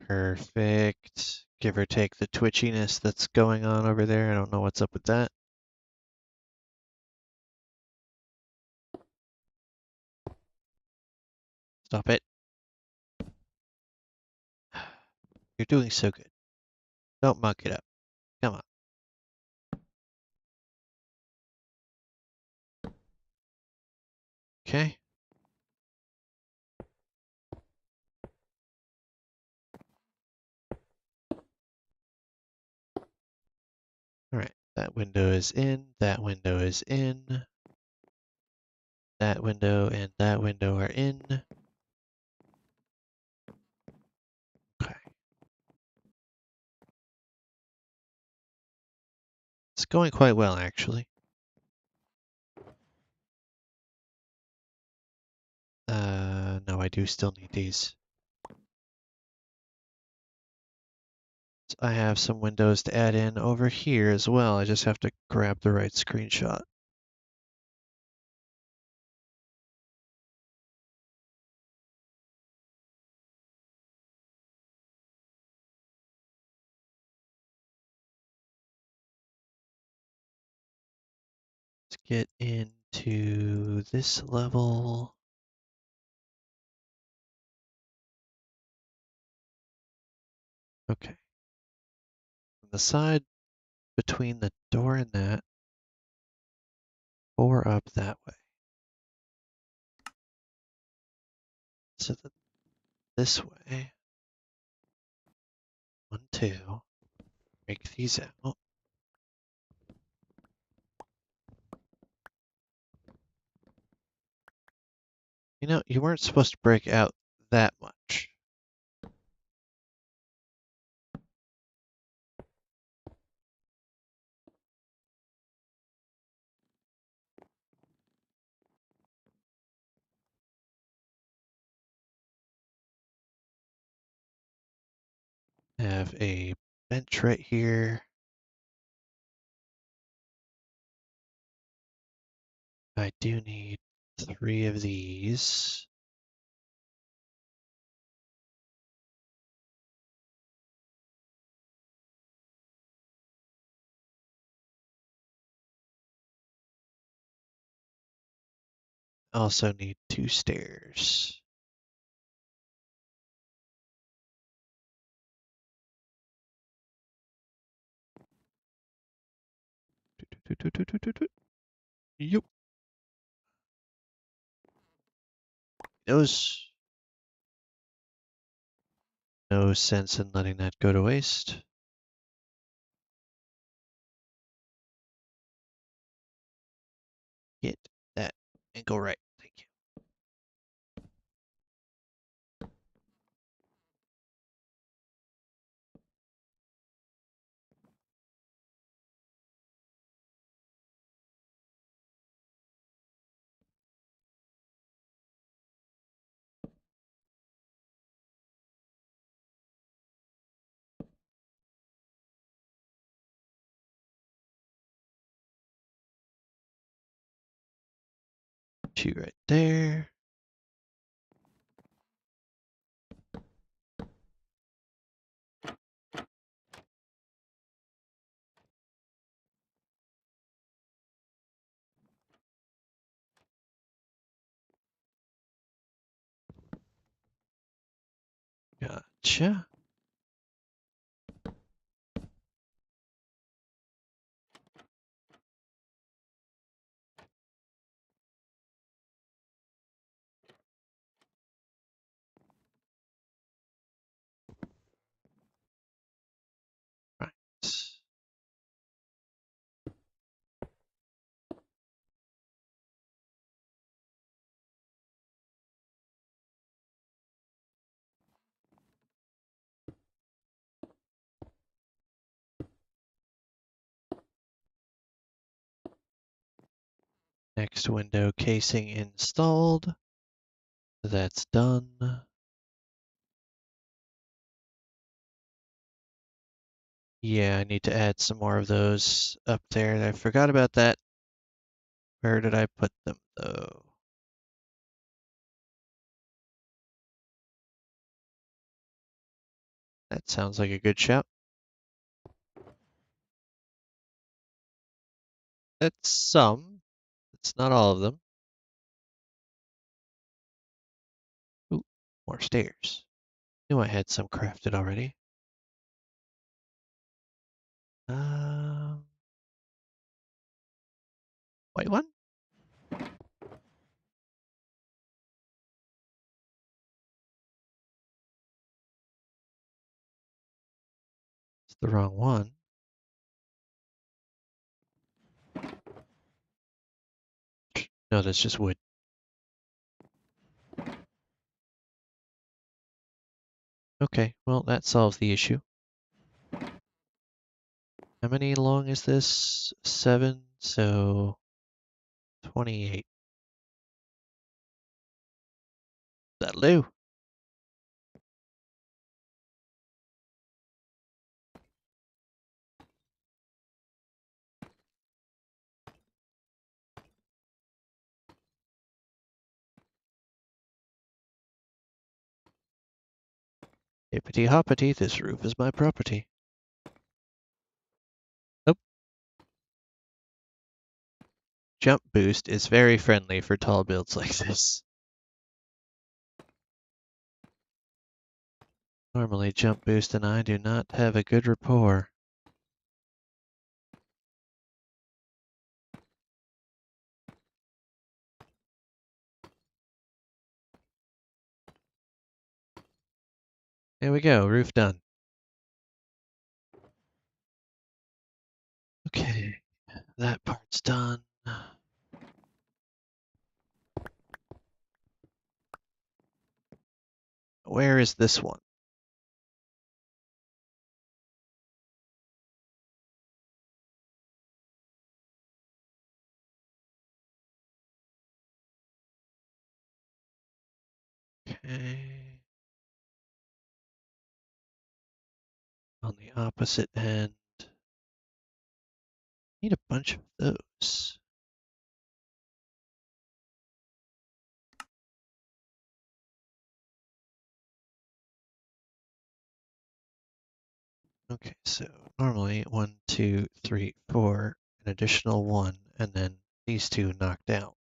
[SPEAKER 1] Perfect. Give or take the twitchiness that's going on over there. I don't know what's up with that. Stop it. You're doing so good. Don't muck it up. Come on. Okay. All right. That window is in. That window is in. That window and that window are in. Okay. It's going quite well, actually. No, I do still need these. So I have some windows to add in over here as well. I just have to grab the right screenshot. Let's get into this level. Okay. On the side between the door and that, or up that way. So that this way, 1, 2, break these out. You know, you weren't supposed to break out that much. Have a bench right here. I do need 3 of these. Also need 2 stairs. Yep. Those. No sense in letting that go to waste. Get that and go right. Thank you. Two right there. Gotcha. Right. Next window casing installed. That's done. Yeah, I need to add some more of those up there. I forgot about that. Where did I put them, though? That sounds like a good shout. That's some. It's not all of them. Ooh, more stairs. Knew I had some crafted already. Um, White one? It's the wrong one. No, that's just wood. Okay, well, that solves the issue. How many long is this? 7, so 28. That'll do. Hippity hoppity, this roof is my property. Nope. Jump boost is very friendly for tall builds like this. Normally, jump boost and I do not have a good rapport. There we go, roof done. Okay, that part's done. Where is this one? Okay. On the opposite end. Need a bunch of those. Okay, so normally 1, 2, 3, 4, an additional 1, and then these two knocked out.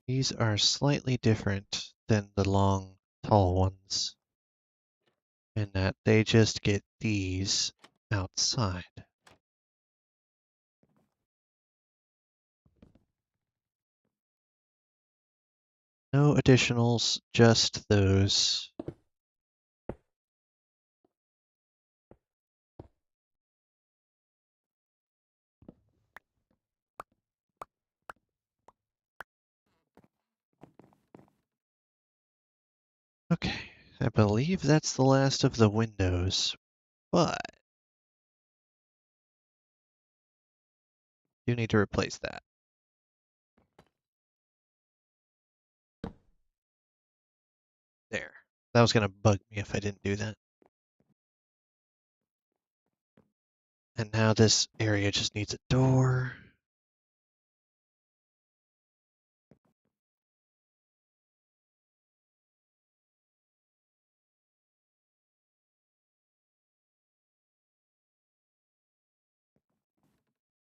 [SPEAKER 1] These are slightly different than the long, tall ones in that they just get these outside. No additionals, just those. Okay, I believe that's the last of the windows, but you need to replace that. There. That was going to bug me if I didn't do that. And now this area just needs a door.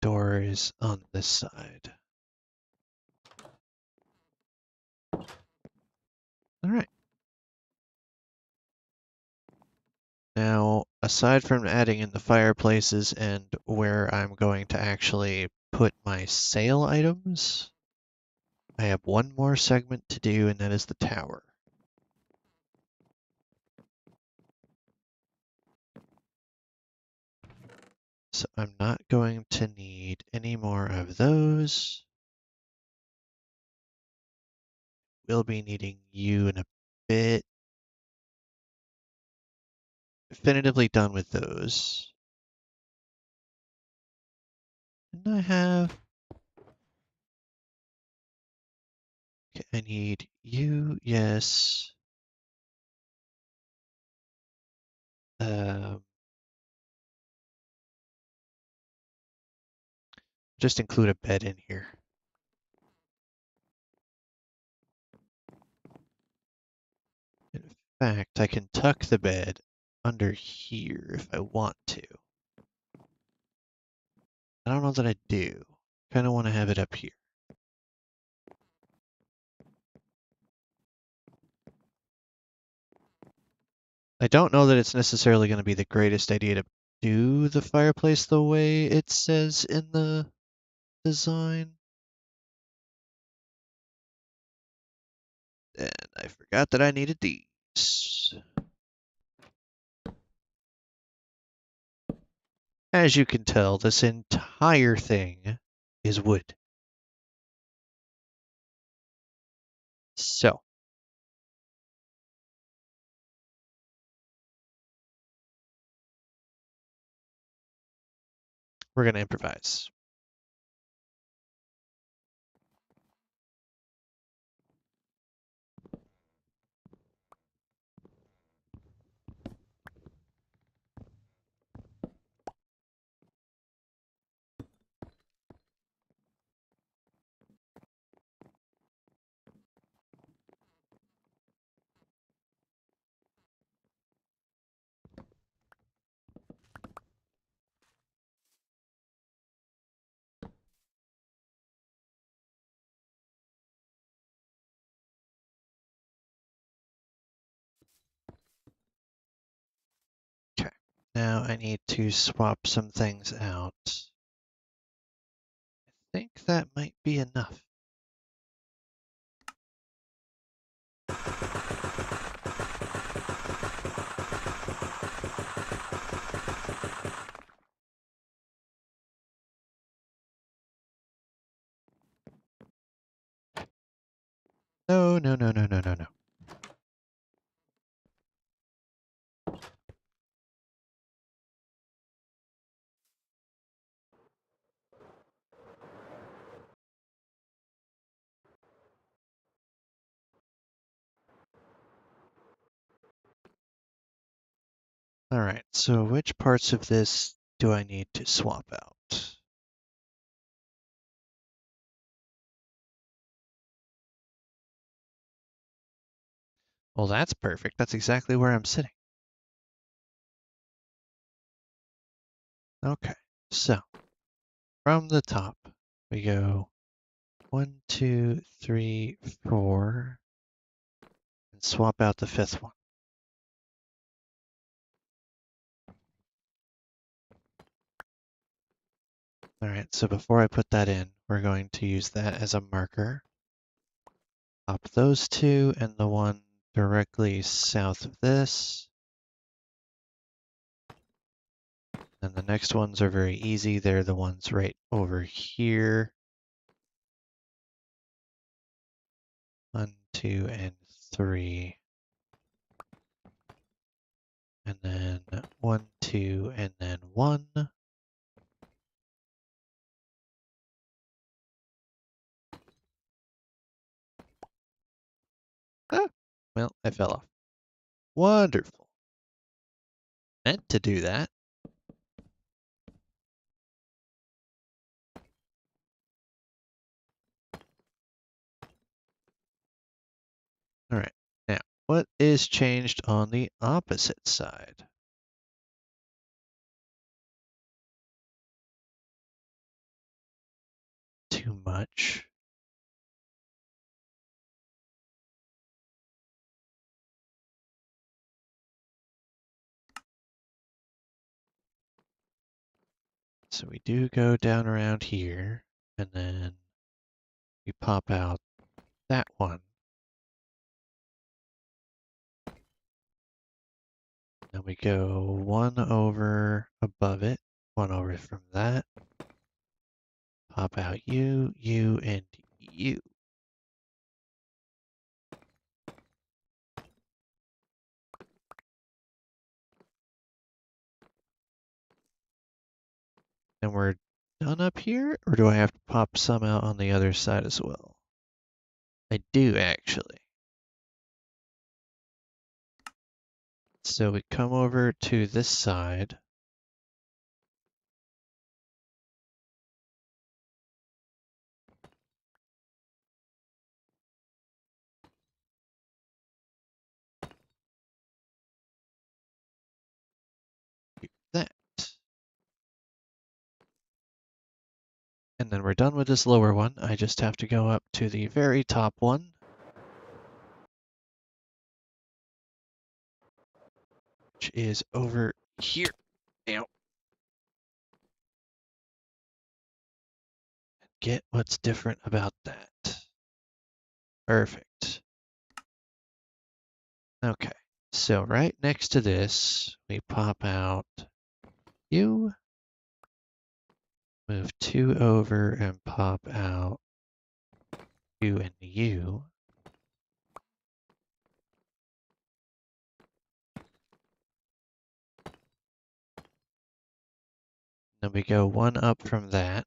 [SPEAKER 1] Door is on this side. All right. Now, aside from adding in the fireplaces and where I'm going to actually put my sale items, I have one more segment to do, and that is the tower. So I'm not going to need any more of those. We'll be needing you in a bit. Definitively done with those. And I have... Okay, I need you, yes. Just include a bed in here. In fact, I can tuck the bed under here if I want to. I don't know that I do. Kind of want to have it up here. I don't know that it's necessarily going to be the greatest idea to do the fireplace the way it says in the design. And I forgot that I needed these. As you can tell, this entire thing is wood. So, we're going to improvise. Okay. Now I need to swap some things out. I think that might be enough. No, no, no, no, no, no, no. All right, so which parts of this do I need to swap out? Well, that's perfect. That's exactly where I'm sitting. Okay, so from the top, we go 1, 2, 3, 4, and swap out the fifth one. All right, so before I put that in, we're going to use that as a marker. Pop those two and the one directly south of this. And the next ones are very easy. They're the ones right over here. 1, 2, and 3. And then 1, 2, and then 1. Ah, well, I fell off. Wonderful. Meant to do that. All right. Now, what is changed on the opposite side? Too much. So we do go down around here, and then we pop out that one. Then we go one over above it, one over from that. Pop out you, you, and you. And we're done up here, or do I have to pop some out on the other side as well? I do actually. So we come over to this side. Do that. And then we're done with this lower one. I just have to go up to the very top one. Which is over here. Now, get what's different about that. Perfect. Okay, so right next to this, we pop out you, move 2 over and pop out you and you. Then we go 1 up from that,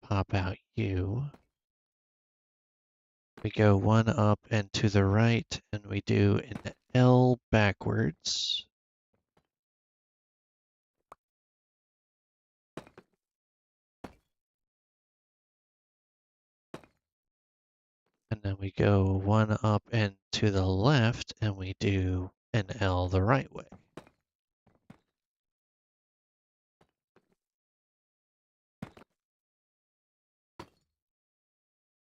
[SPEAKER 1] pop out you. We go 1 up and to the right, and we do an L backwards. And then we go 1 up and to the left, and we do an L the right way.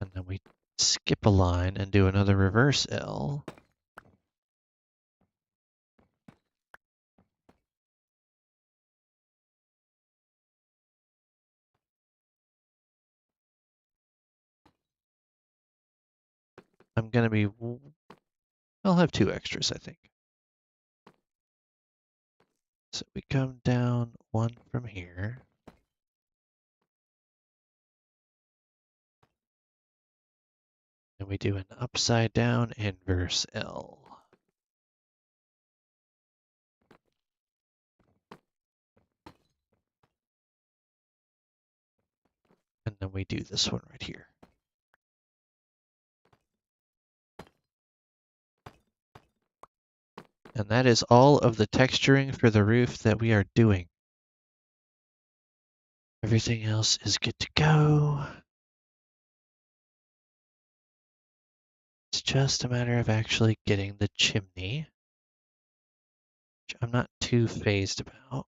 [SPEAKER 1] And then we skip a line and do another reverse L. I'm going to be, I'll have 2 extras, I think. So we come down 1 from here. And we do an upside down inverse L. And then we do this one right here. And that is all of the texturing for the roof that we are doing. Everything else is good to go. It's just a matter of actually getting the chimney, which I'm not too phased about.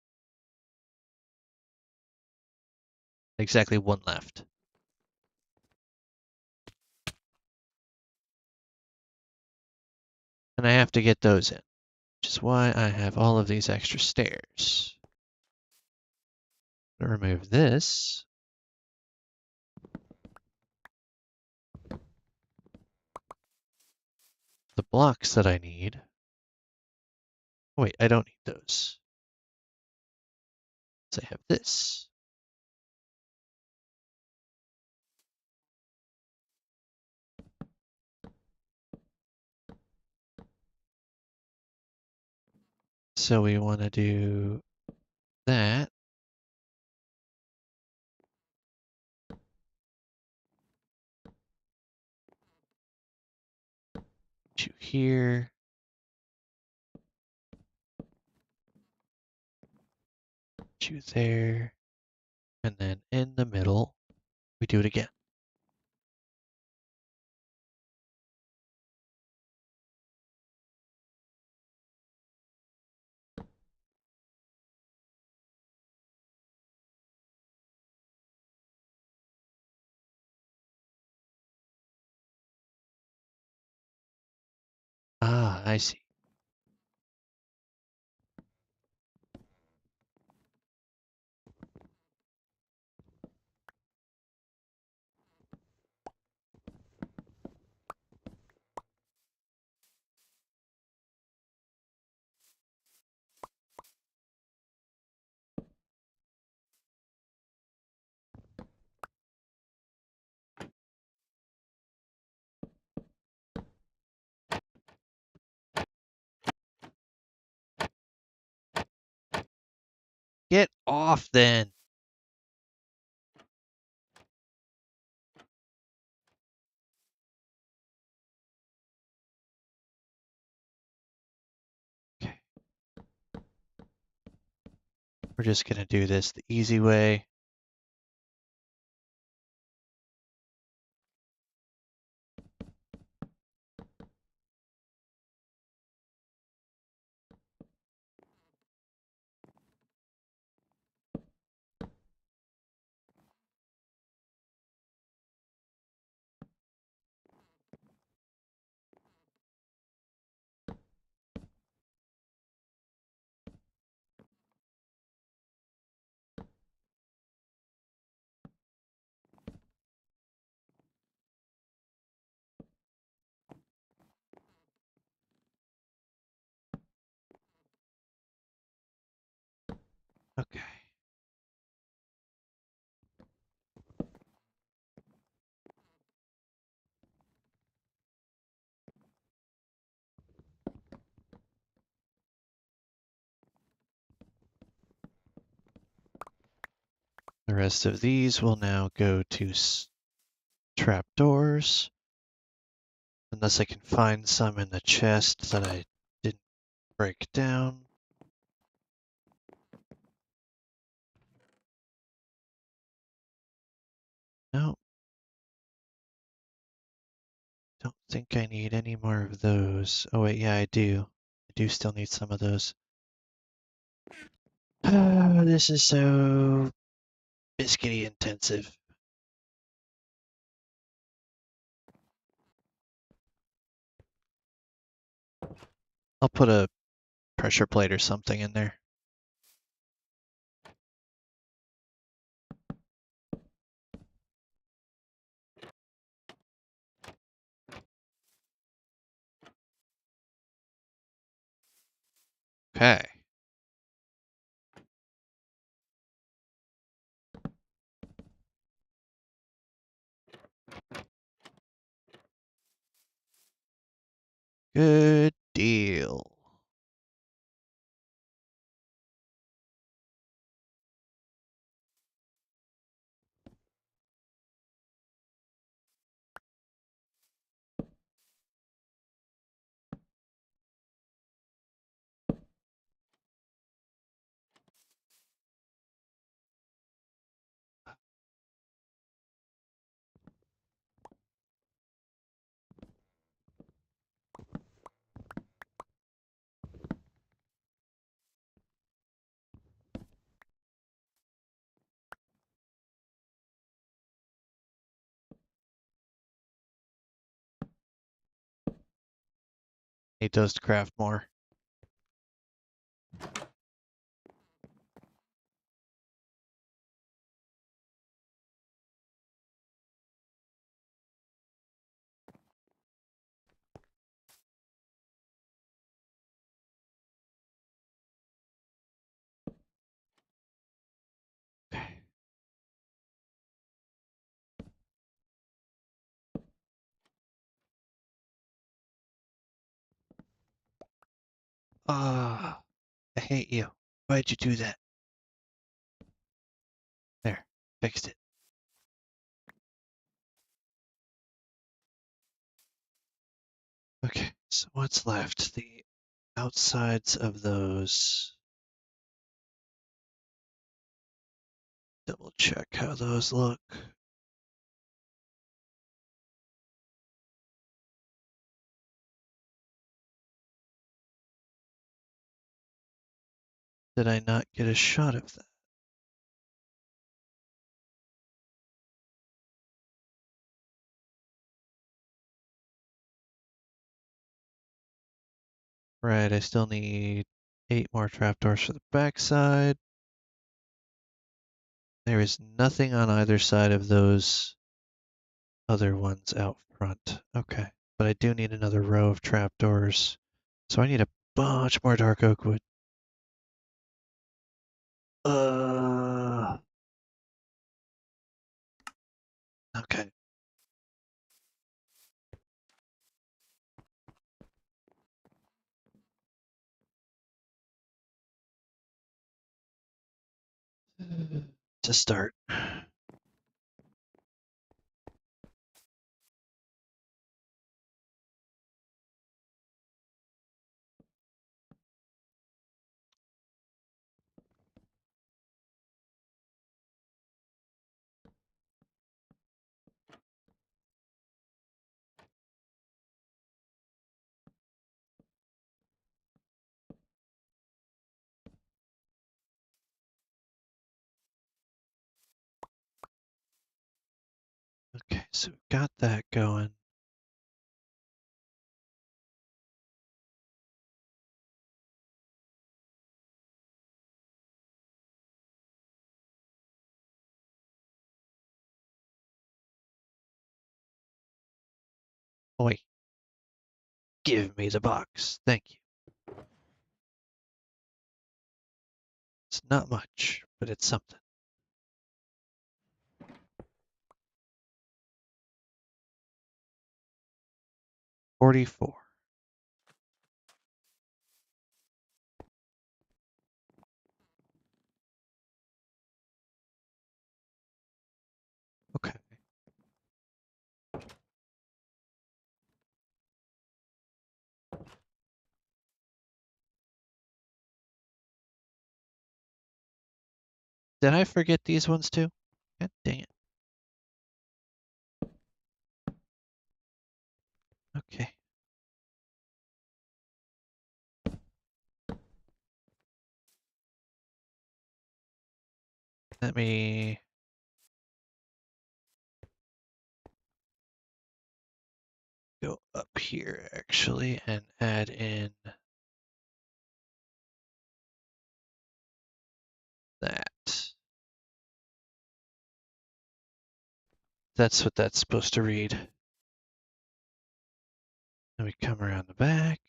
[SPEAKER 1] Exactly 1 left. And I have to get those in, which is why I have all of these extra stairs. I'm going to remove this. the blocks that I need. Wait, I don't need those. So I have this. So we want to do that. To here. To there. And then in the middle, we do it again. Ah, I see. Get off then. Okay. We're just going to do this the easy way. Okay. The rest of these will now go to trapdoors. Unless I can find some in the chest that I didn't break down. No. Don't think I need any more of those. Oh wait, yeah, I do. I do still need some of those. This is so biscuity intensive. I'll put a pressure plate or something in there. Okay. Good deal. Need those to craft more. Ah, I hate you. Why'd you do that? There, fixed it. Okay, so what's left? The outsides of those. Double check how those look. Did I not get a shot of that? Right, I still need 8 more trapdoors for the backside. There is nothing on either side of those other ones out front. Okay, but I do need another row of trapdoors. So I need a bunch more dark oak wood. Okay. To start. Okay, so we've got that going. Oi, give me the box. Thank you. It's not much, but it's something. 44. Okay. Did I forget these ones too? God dang it. Okay. Let me go up here actually and add in that. That's what that's supposed to read. Then we come around the back.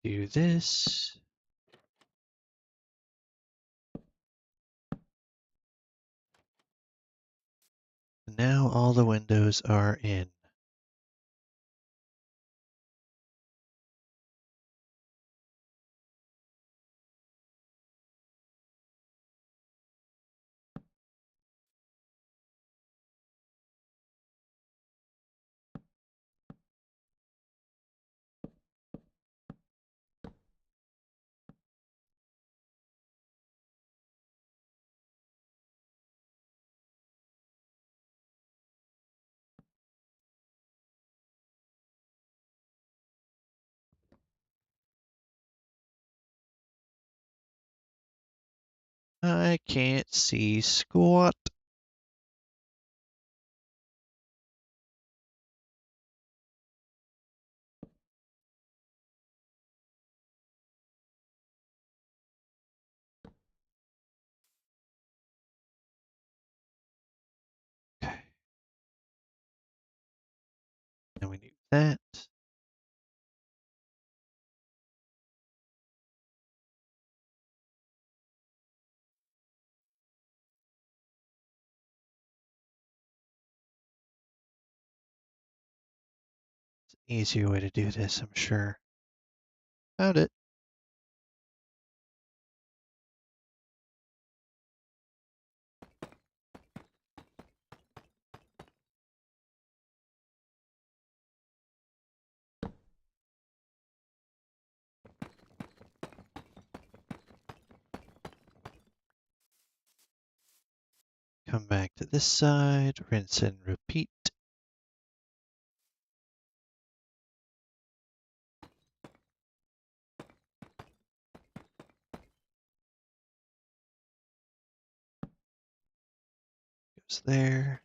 [SPEAKER 1] Do this. Now all the windows are in. I can't see squat. Okay. And we need that. easier way to do this, I'm sure. Found it. Come back to this side, rinse and repeat. Goes there.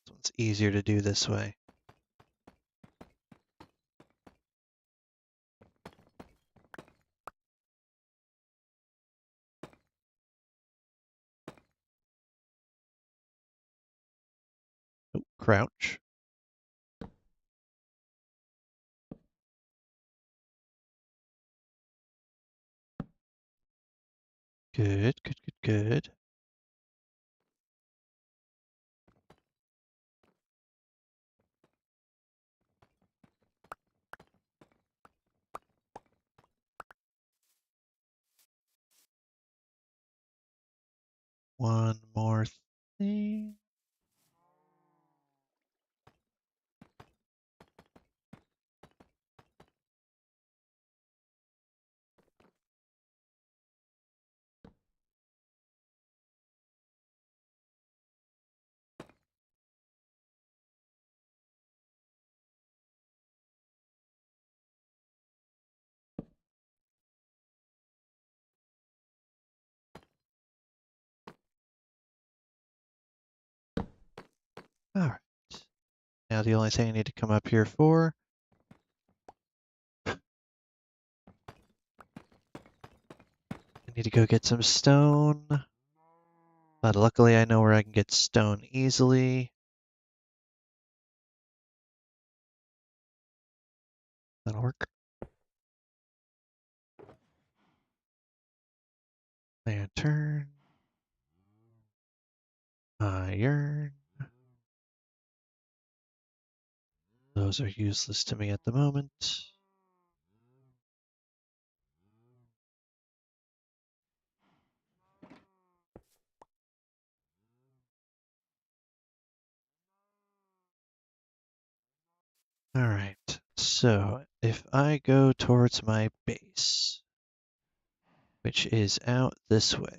[SPEAKER 1] This one's easier to do this way. Oh, crouch. Good, good, good, good. One more thing. All right. Now the only thing I need to come up here for, I need to go get some stone. But luckily I know where I can get stone easily. That'll work. Lantern. Iron. Those are useless to me at the moment. All right, so if I go towards my base, which is out this way,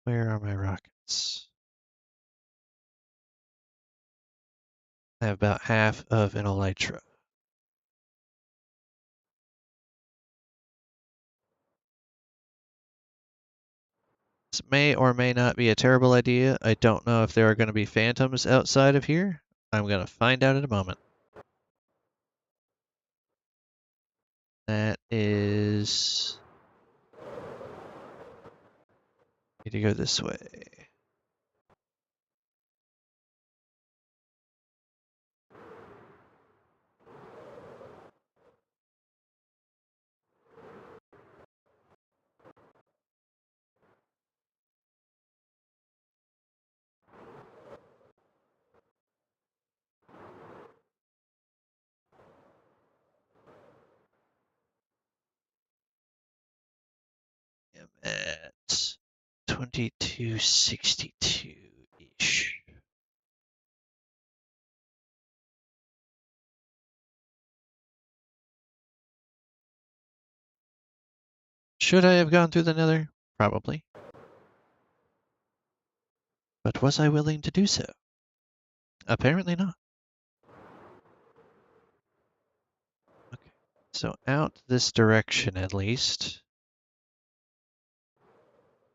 [SPEAKER 1] where are my rockets? I have about half of an elytra. This may or may not be a terrible idea. I don't know if there are going to be phantoms outside of here. I'm going to find out in a moment. That is... Need to go this way. I'm at 2262-ish. Should I have gone through the nether? Probably. But was I willing to do so? Apparently not. Okay. So out this direction at least,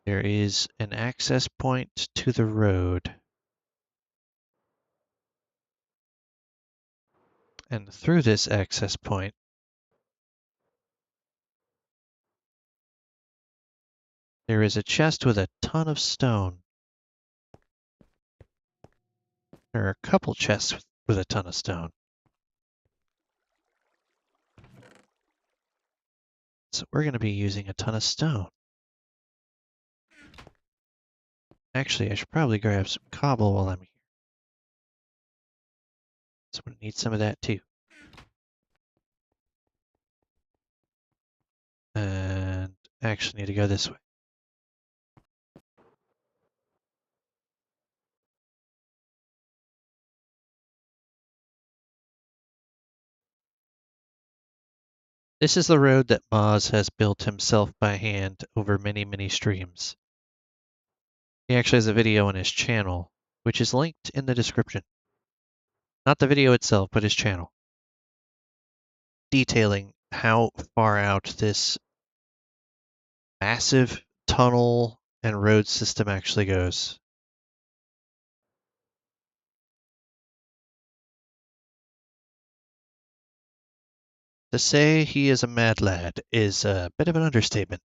[SPEAKER 1] there is an access point to the road. And through this access point, there is a chest with a ton of stone. There are a couple chests with a ton of stone. So we're going to be using a ton of stone. Actually, I should probably grab some cobble while I'm here. So I'm going to need some of that too. And actually need to go this way. This is the road that Moz has built himself by hand over many, many streams. He actually has a video on his channel, which is linked in the description. Not the video itself, but his channel. Detailing how far out this massive tunnel and road system actually goes. To say he is a mad lad is a bit of an understatement.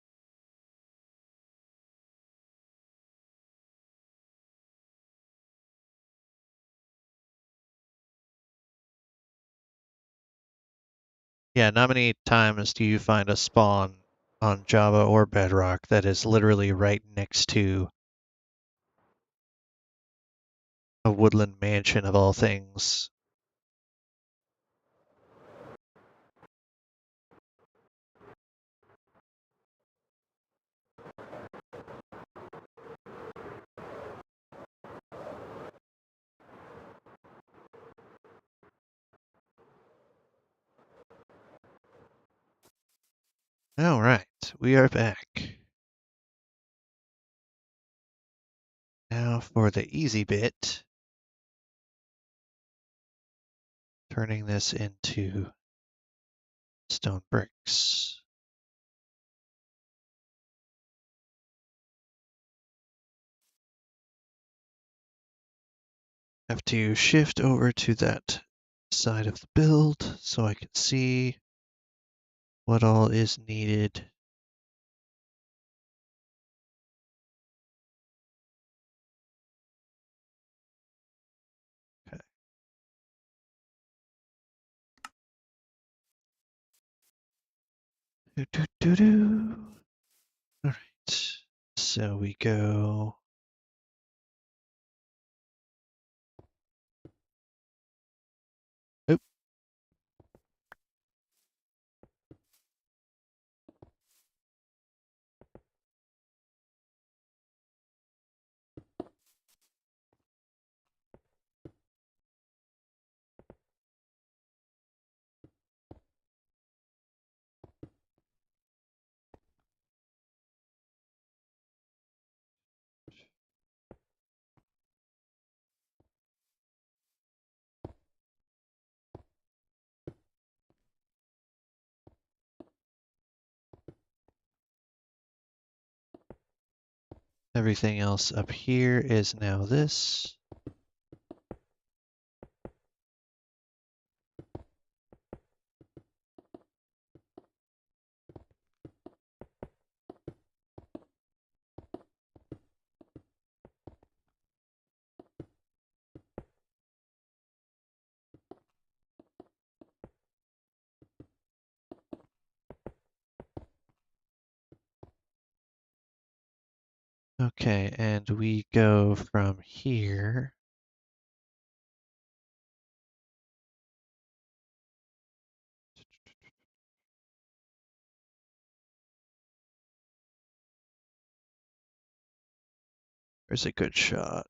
[SPEAKER 1] Yeah, not many times do you find a spawn on Java or Bedrock that is literally right next to a woodland mansion of all things. All right, we are back. Now for the easy bit, turning this into stone bricks. Have to shift over to that side of the build so I can see what all is needed. Okay. All right, so we go. Oop. Everything else up here is now this. Okay, and we go from here. There's a good shot.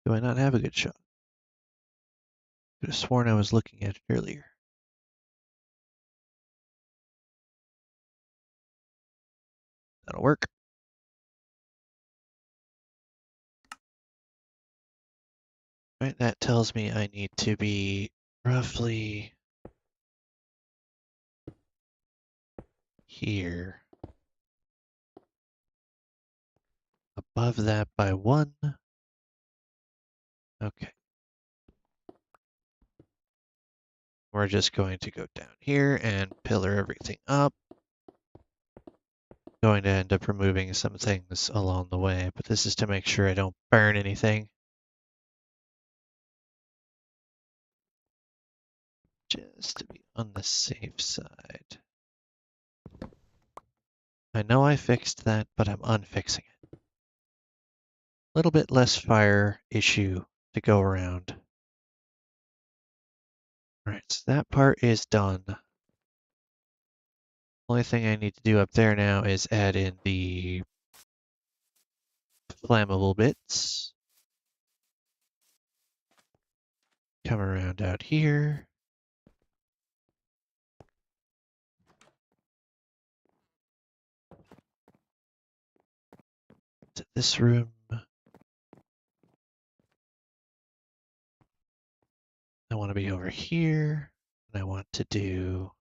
[SPEAKER 1] Do I not have a good shot? Could have sworn I was looking at it earlier. That'll work. Right, that tells me I need to be roughly here. Above that by 1. Okay. We're just going to go down here and pillar everything up. going to end up removing some things along the way, but this is to make sure I don't burn anything. Just to be on the safe side. I know I fixed that, but I'm unfixing it. A little bit less fire issue to go around. Alright, so that part is done. Only thing I need to do up there now is add in the flammable bits. Come around out here. To this room. I want to be over here. And I want to do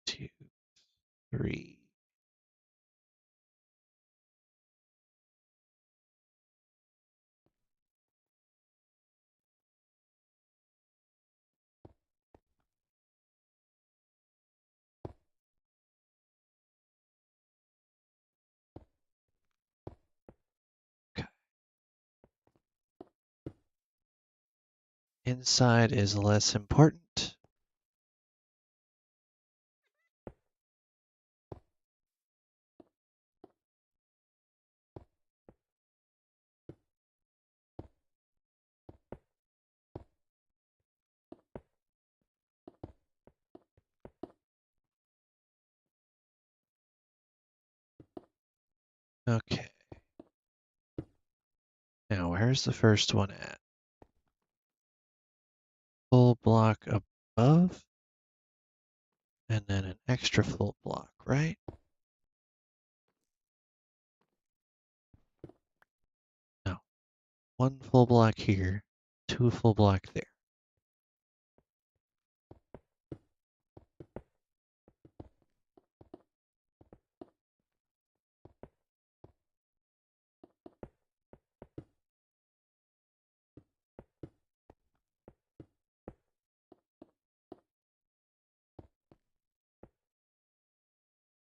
[SPEAKER 1] 2, 3. Okay. Inside is less important. Okay. Now, where's the first one at? Full block above, and then an extra full block, right? No. 1 full block here, 2 full block there.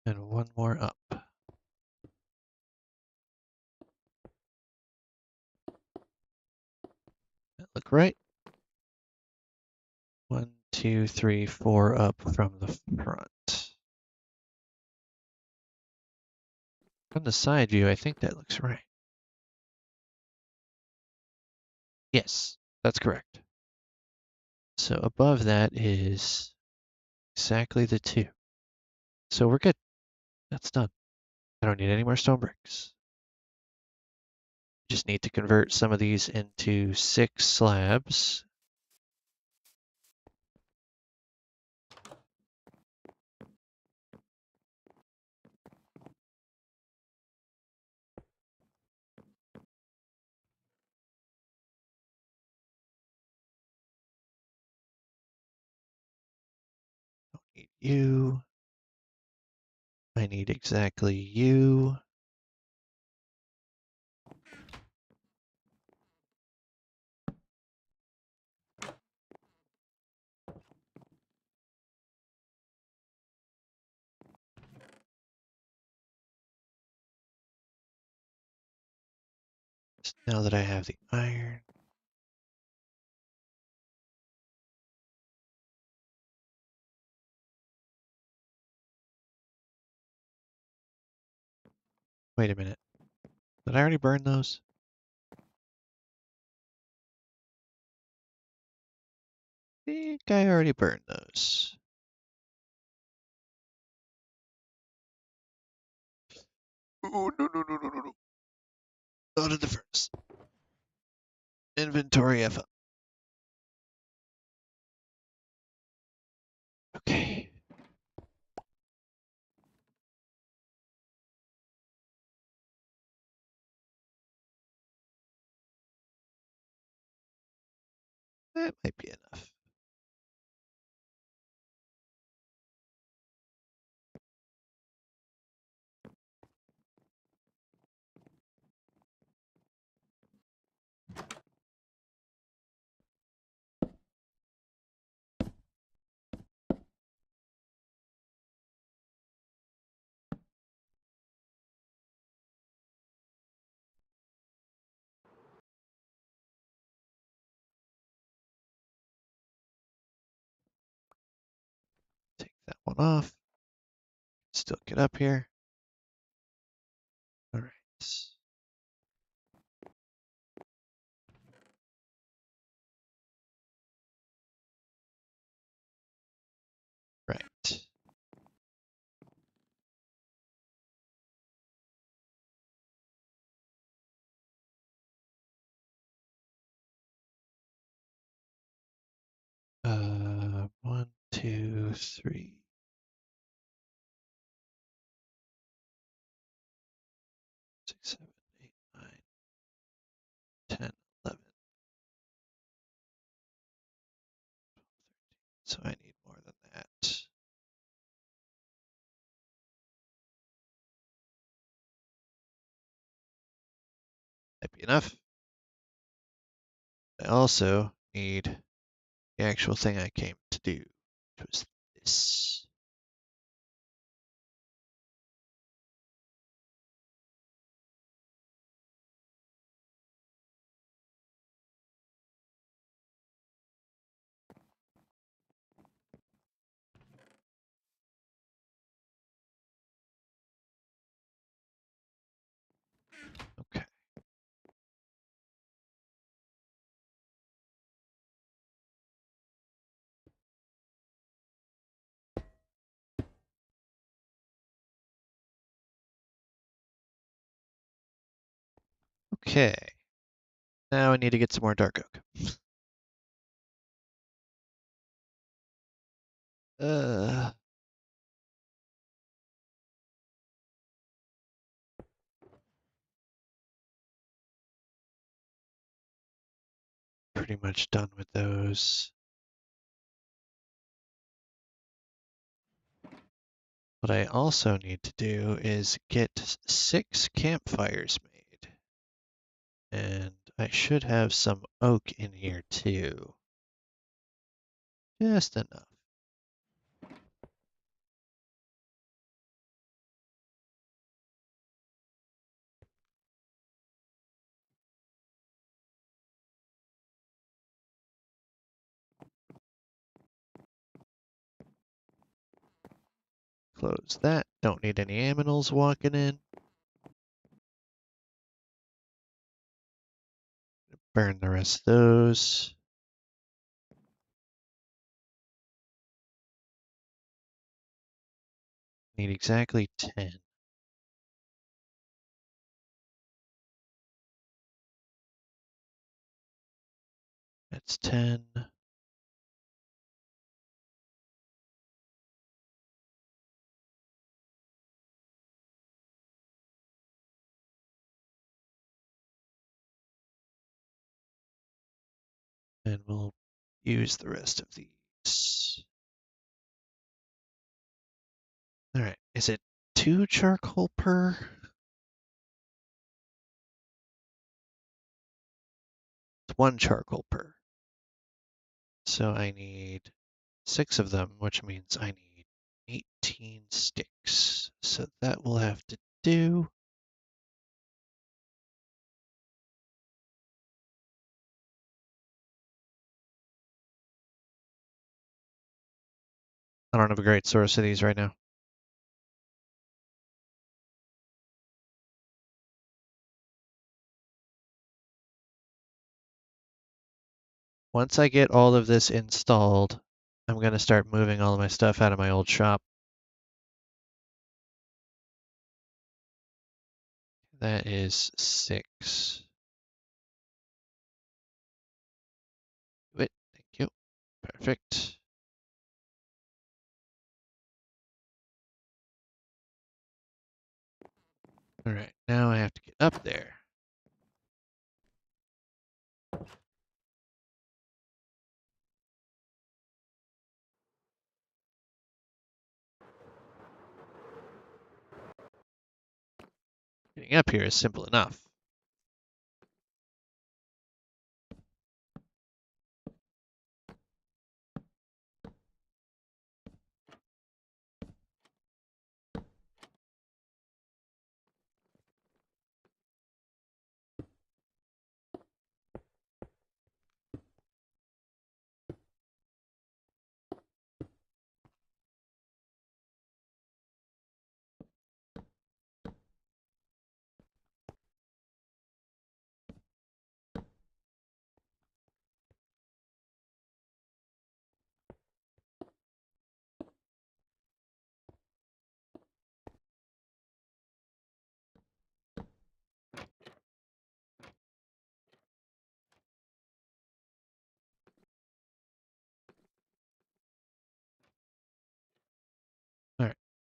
[SPEAKER 1] And 1 more up. That look right? 1, 2, 3, 4 up from the front. From the side view, I think that looks right. Yes, that's correct. So above that is exactly the 2. So we're good. That's done. I don't need any more stone bricks. Just need to convert some of these into 6 slabs. Don't need you. I need exactly you. Now that I have the iron. Wait a minute. Did I already burn those? I think I already burned those. Oh, no, no, no, no, no, no. Not in the furnace. Inventory F up. Okay. That might be enough. one off. Still get up here. All right. Right. One, two, three. 6, 7, 8, 9, 10, 11. So I need more than that. Might be enough. I also need the actual thing I came to do, which was this. Okay. Okay. Now I need to get some more dark oak. Uh, Pretty much done with those. What I also need to do is get 6 campfires made. And I should have some oak in here too. Just enough. Close that. Don't need any aminals walking in. Burn the rest of those. Need exactly 10. That's 10. And we'll use the rest of these. All right. Is it 2 charcoal per? It's 1 charcoal per. So I need 6 of them, which means I need 18 sticks. So that will have to do. I don't have a great source of these right now. Once I get all of this installed, I'm going to start moving all of my stuff out of my old shop. That is 6. Wait, thank you. Perfect. All right, now I have to get up there. Getting up here is simple enough.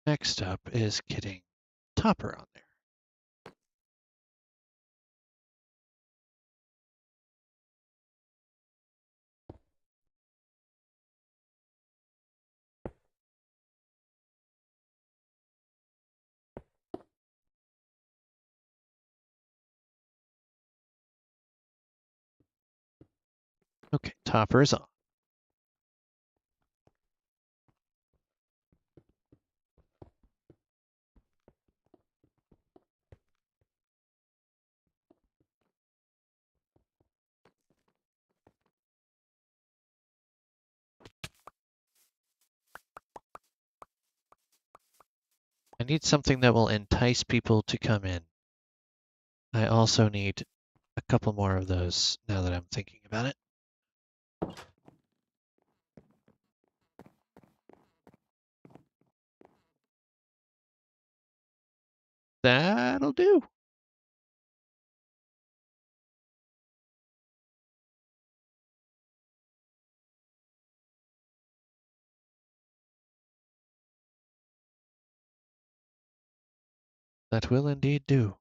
[SPEAKER 1] Next up is getting topper on there. Okay, topper is on. I need something that will entice people to come in. I also need a couple more of those now that I'm thinking about it. That'll do. That will indeed do.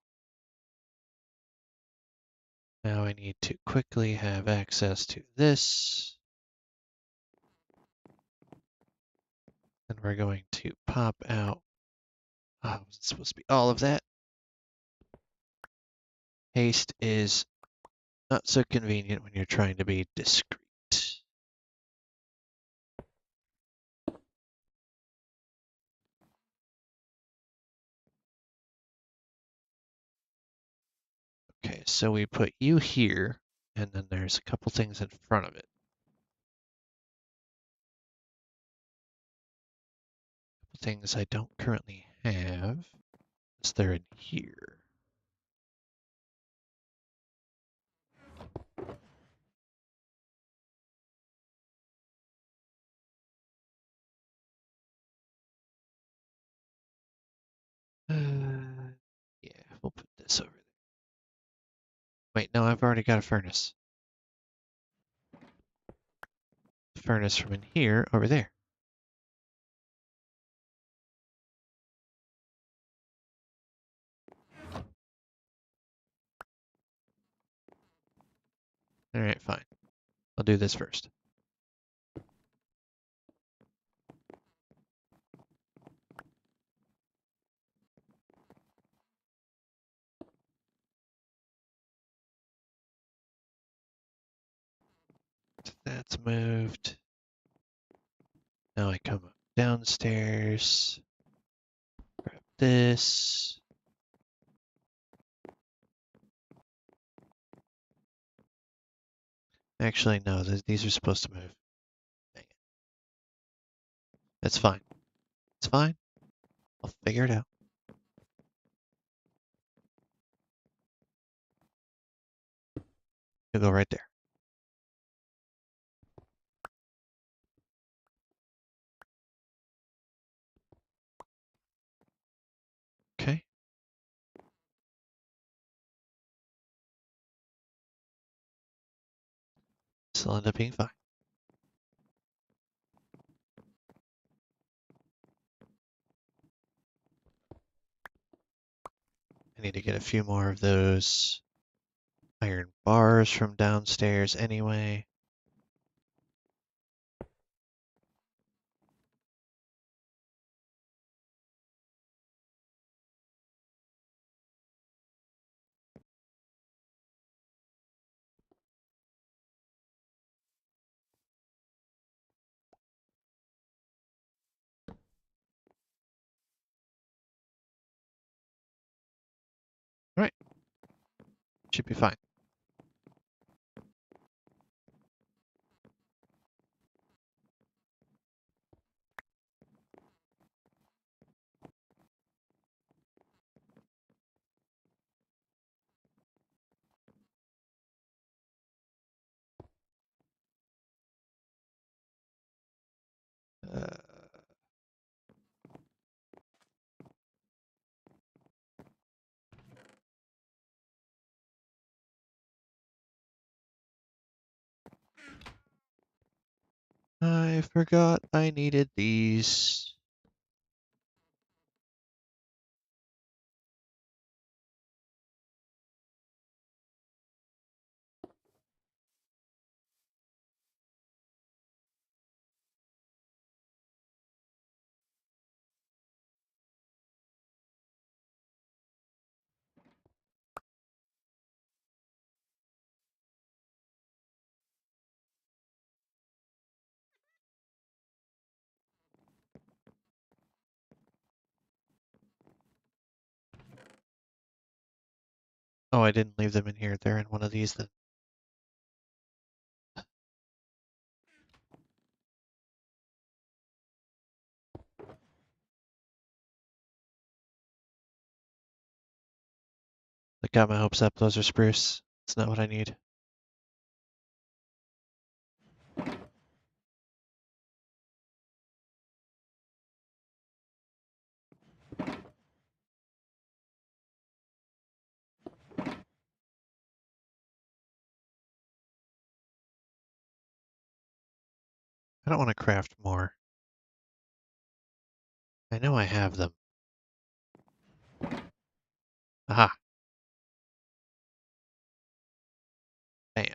[SPEAKER 1] Now I need to quickly have access to this. And we're going to pop out. Oh, it's supposed to be all of that. Haste is not so convenient when you're trying to be discreet. Okay, so we put you here, and then there's a couple things in front of it. Things I don't currently have, as they're in here. Yeah, we'll put this over there. Wait, no, I've already got a furnace. Furnace from in here over there. All right, fine. I'll do this first. That's moved. Now I come up downstairs. Grab this. Actually, no, these are supposed to move. Dang it. It's fine. It's fine. I'll figure it out. You'll go right there. Okay. This will end up being fine. I need to get a few more of those iron bars from downstairs anyway. All right. Should be fine. Uh, I forgot I needed these. Oh, I didn't leave them in here. They're in one of these then. I got my hopes up. Those are spruce. It's not what I need. I don't want to craft more. I know I have them. Aha. Bam.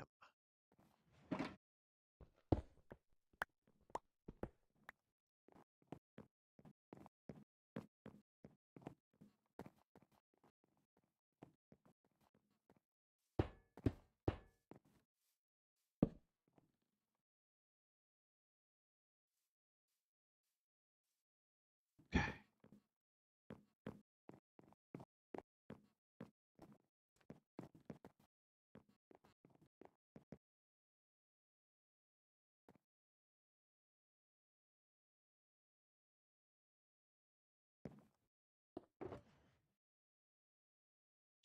[SPEAKER 1] Okay.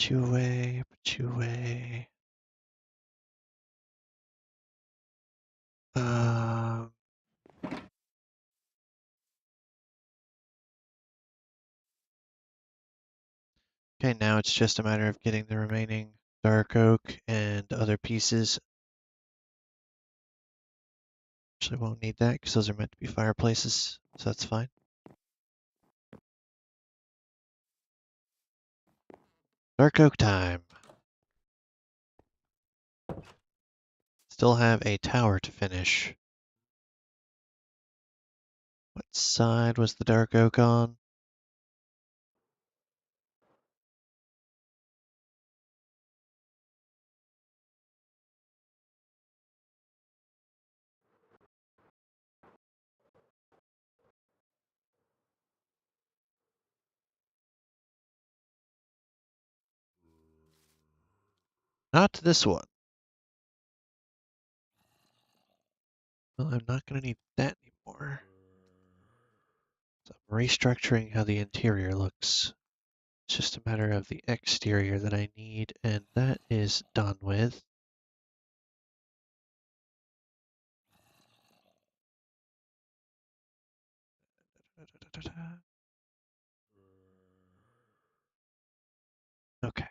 [SPEAKER 1] Put you away. Put you away. Um. Okay, now it's just a matter of getting the remaining dark oak and other pieces. Actually, won't need that because those are meant to be fireplaces, so that's fine. Dark oak time. Still have a tower to finish. What side was the dark oak on? Not this one. Well, I'm not going to need that anymore. So I'm restructuring how the interior looks. It's just a matter of the exterior that I need, and that is done with. Okay.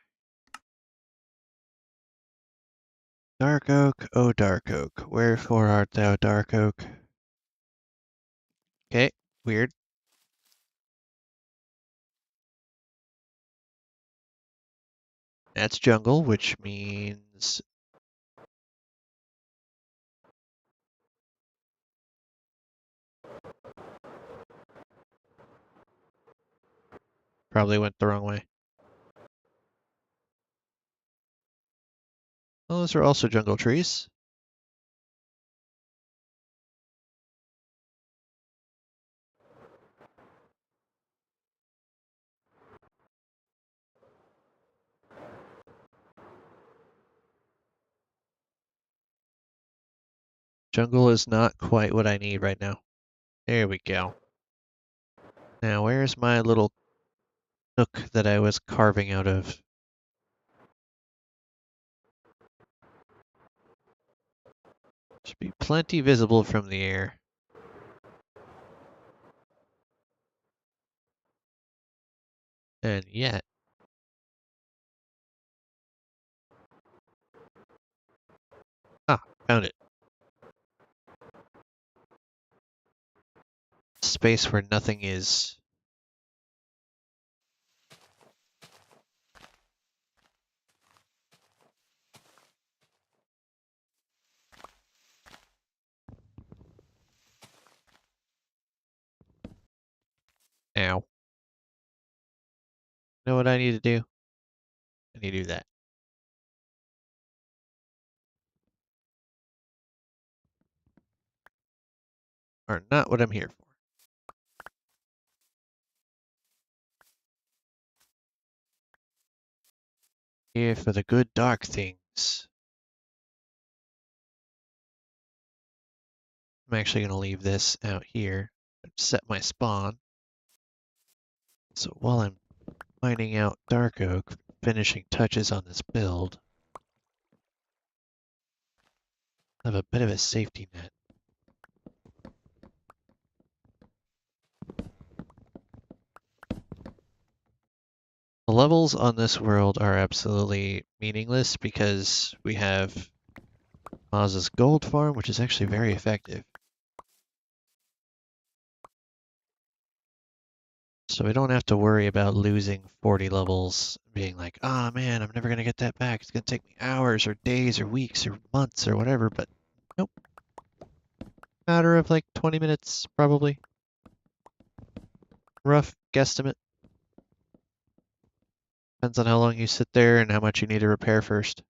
[SPEAKER 1] Dark oak, oh dark oak, wherefore art thou, dark oak? Okay, weird. That's jungle, which means probably went the wrong way. Well, those are also jungle trees. Jungle is not quite what I need right now. There we go. Now, where's my little nook that I was carving out of? Should be plenty visible from the air. And yet, found it. Space where nothing is. Ow. You know what I need to do? I need to do that. Are not what I'm here for. Here for the good dark things. I'm actually going to leave this out here and set my spawn. So while I'm mining out dark oak, finishing touches on this build, I have a bit of a safety net. The levels on this world are absolutely meaningless because we have Maz's gold farm, which is actually very effective. So we don't have to worry about losing 40 levels, being like, ah, oh, man, I'm never going to get that back. It's going to take me hours or days or weeks or months or whatever, but nope. Matter of like 20 minutes, probably. Rough guesstimate. Depends on how long you sit there and how much you need to repair first.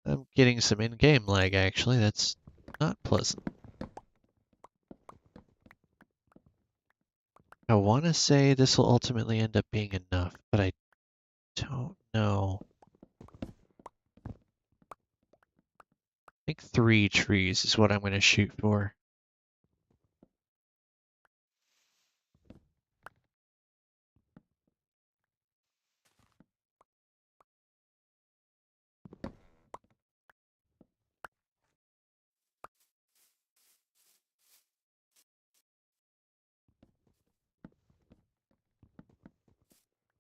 [SPEAKER 1] I'm getting some in-game lag, actually. That's not pleasant. I want to say this will ultimately end up being enough, but I don't know. I think 3 trees is what I'm going to shoot for.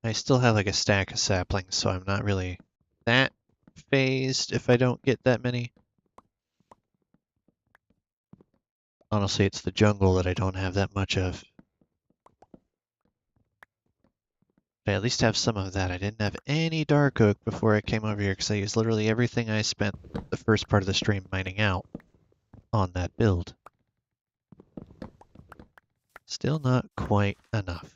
[SPEAKER 1] I still have like a stack of saplings, so I'm not really that phased if I don't get that many. Honestly, it's the jungle that I don't have that much of. I at least have some of that. I didn't have any dark oak before I came over here because I used literally everything I spent the first part of the stream mining out on that build. Still not quite enough.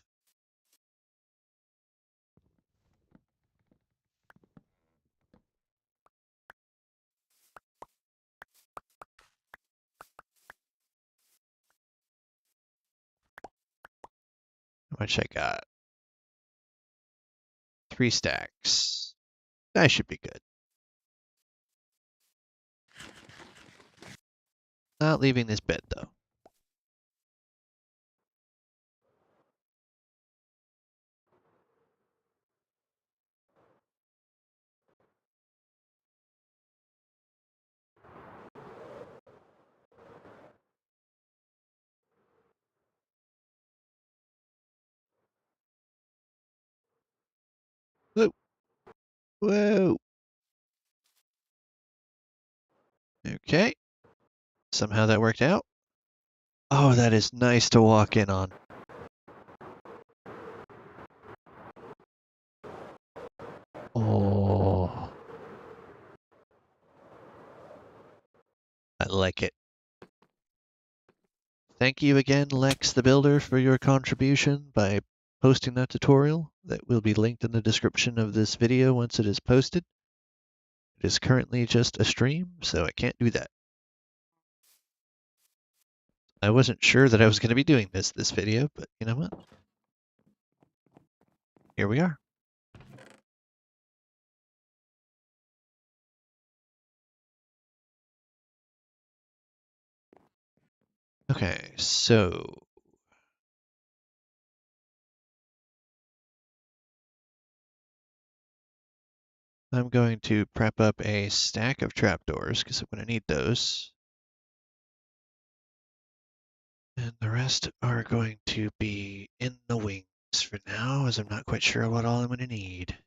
[SPEAKER 1] How much I got? 3 stacks. I should be good. Not leaving this bed though. Whoa. Whoa. Okay. Somehow that worked out. Oh, that is nice to walk in on. Oh. I like it. Thank you again, Lex the Builder, for your contribution by posting that tutorial. That will be linked in the description of this video once it is posted. It is currently just a stream, so I can't do that. I wasn't sure that I was going to be doing this video, but you know what? Here we are. Okay, so I'm going to prep up a stack of trapdoors because I'm going to need those. And the rest are going to be in the wings for now, as I'm not quite sure what all I'm going to need.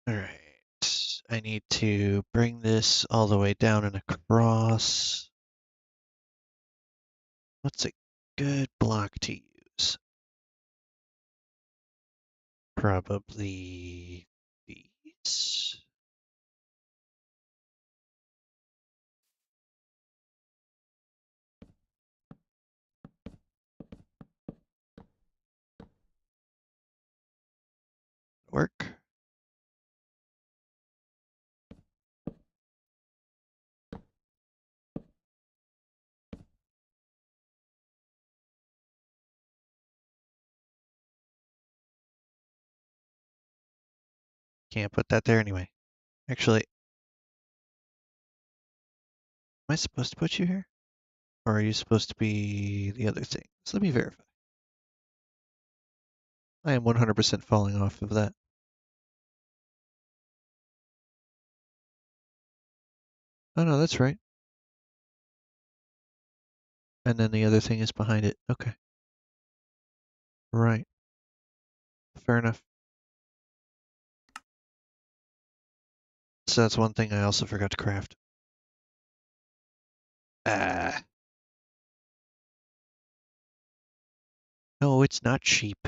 [SPEAKER 1] All right, I need to bring this all the way down and across. What's a good block to use? Probably these. work. Can't put that there anyway. Actually, am I supposed to put you here? Or are you supposed to be the other thing? So let me verify. I am 100% falling off of that. Oh no, that's right. And then the other thing is behind it. Okay. Right. Fair enough. So that's one thing I also forgot to craft. Ah. No, it's not sheep.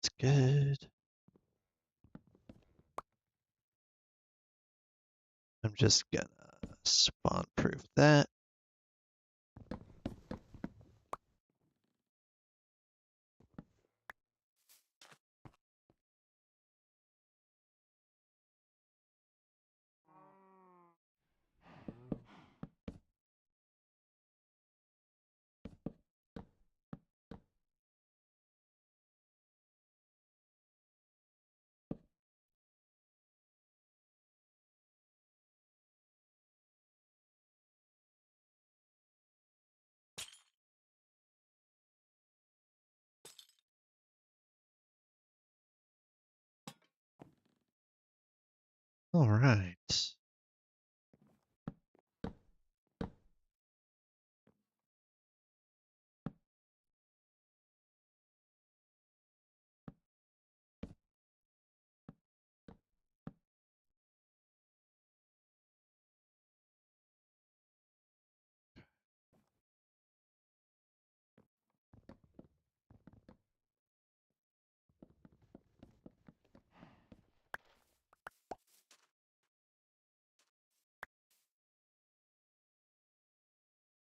[SPEAKER 1] It's good. I'm just gonna spawn proof that. All right.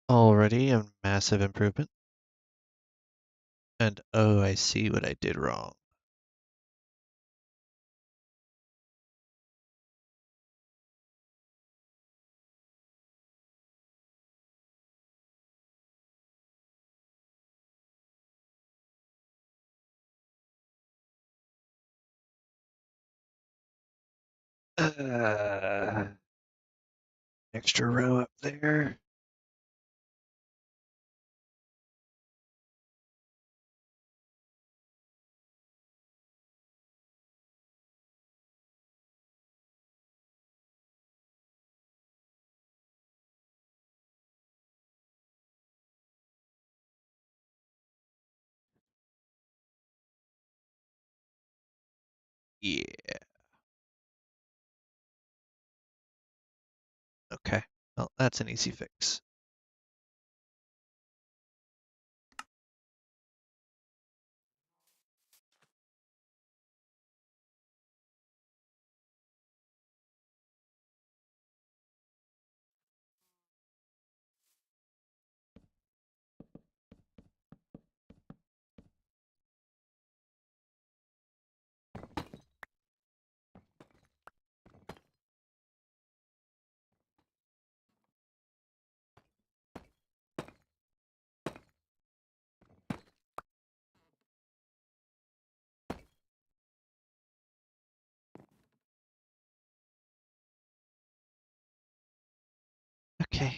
[SPEAKER 1] Already a massive improvement. And oh, I see what I did wrong. Uh, extra row up there. Yeah. Okay. Well, that's an easy fix. Okay.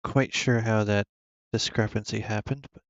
[SPEAKER 1] Quite sure how that discrepancy happened, but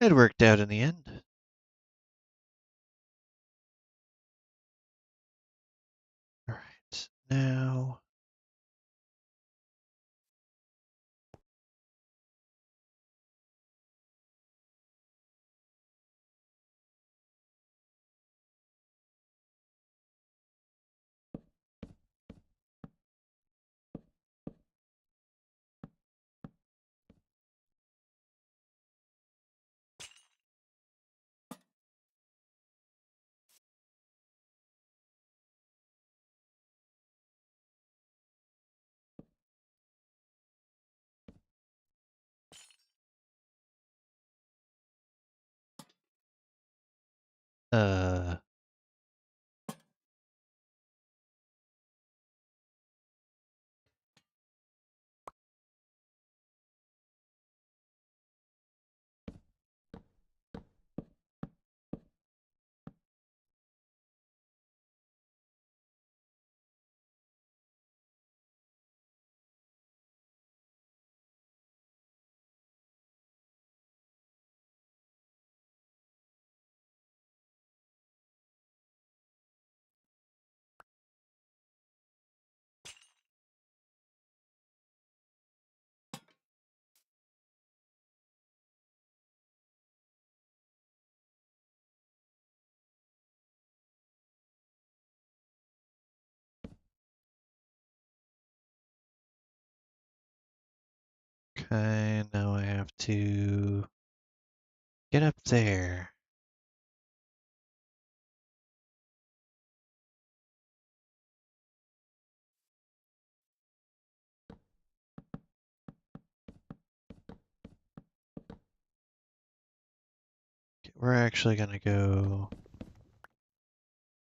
[SPEAKER 1] It worked out in the end. All right, now uh okay, now I have to get up there. Okay, we're actually gonna go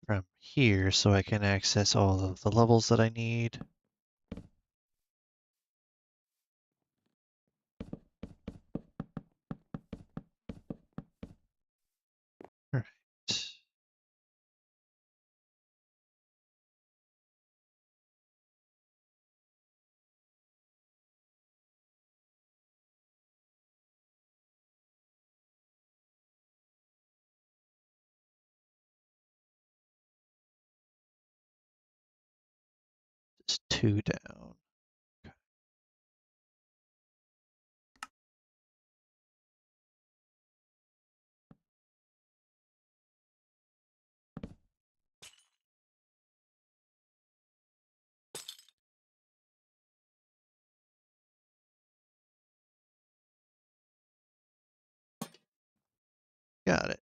[SPEAKER 1] from here so I can access all of the levels that I need. All right. Just 2 down. Got it.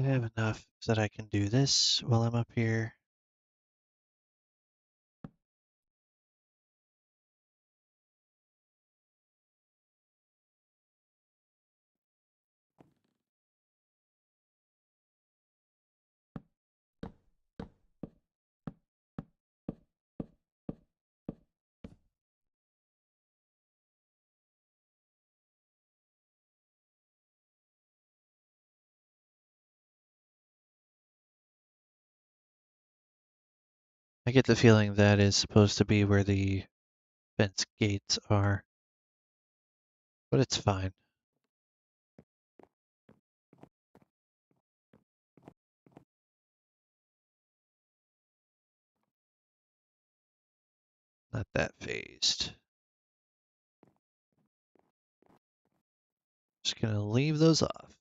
[SPEAKER 1] I have enough that I can do this while I'm up here. I get the feeling that is supposed to be where the fence gates are, but it's fine. Not that phased. Just gonna leave those off.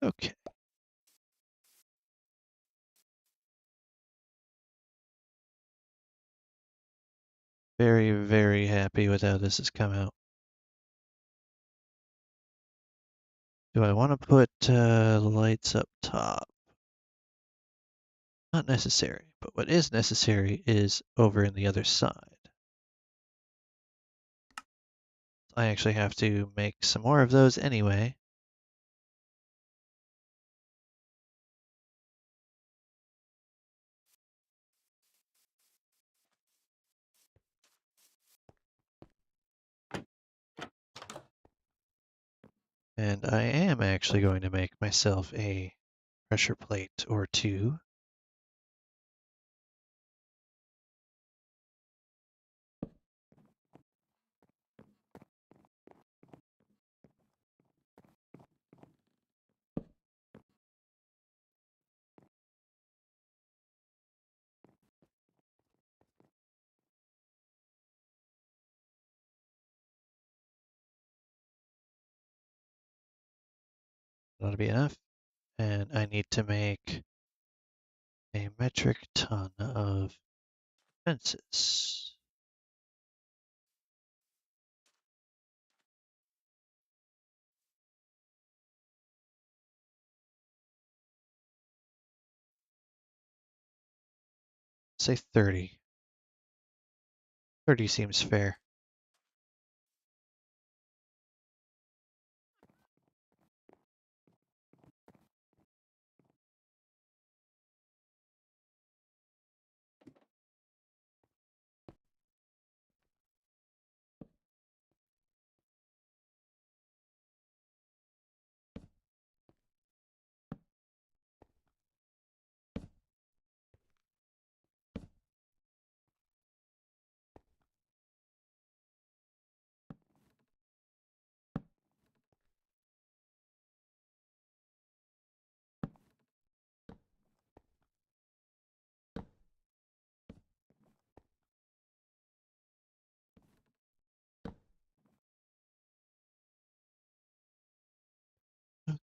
[SPEAKER 1] Okay. Very, very happy with how this has come out. Do I want to put lights up top? Not necessary, but what is necessary is over in the other side. I actually have to make some more of those anyway. And I am actually going to make myself a pressure plate or two. That'll be enough. And I need to make a metric ton of fences. Say 30. 30 seems fair.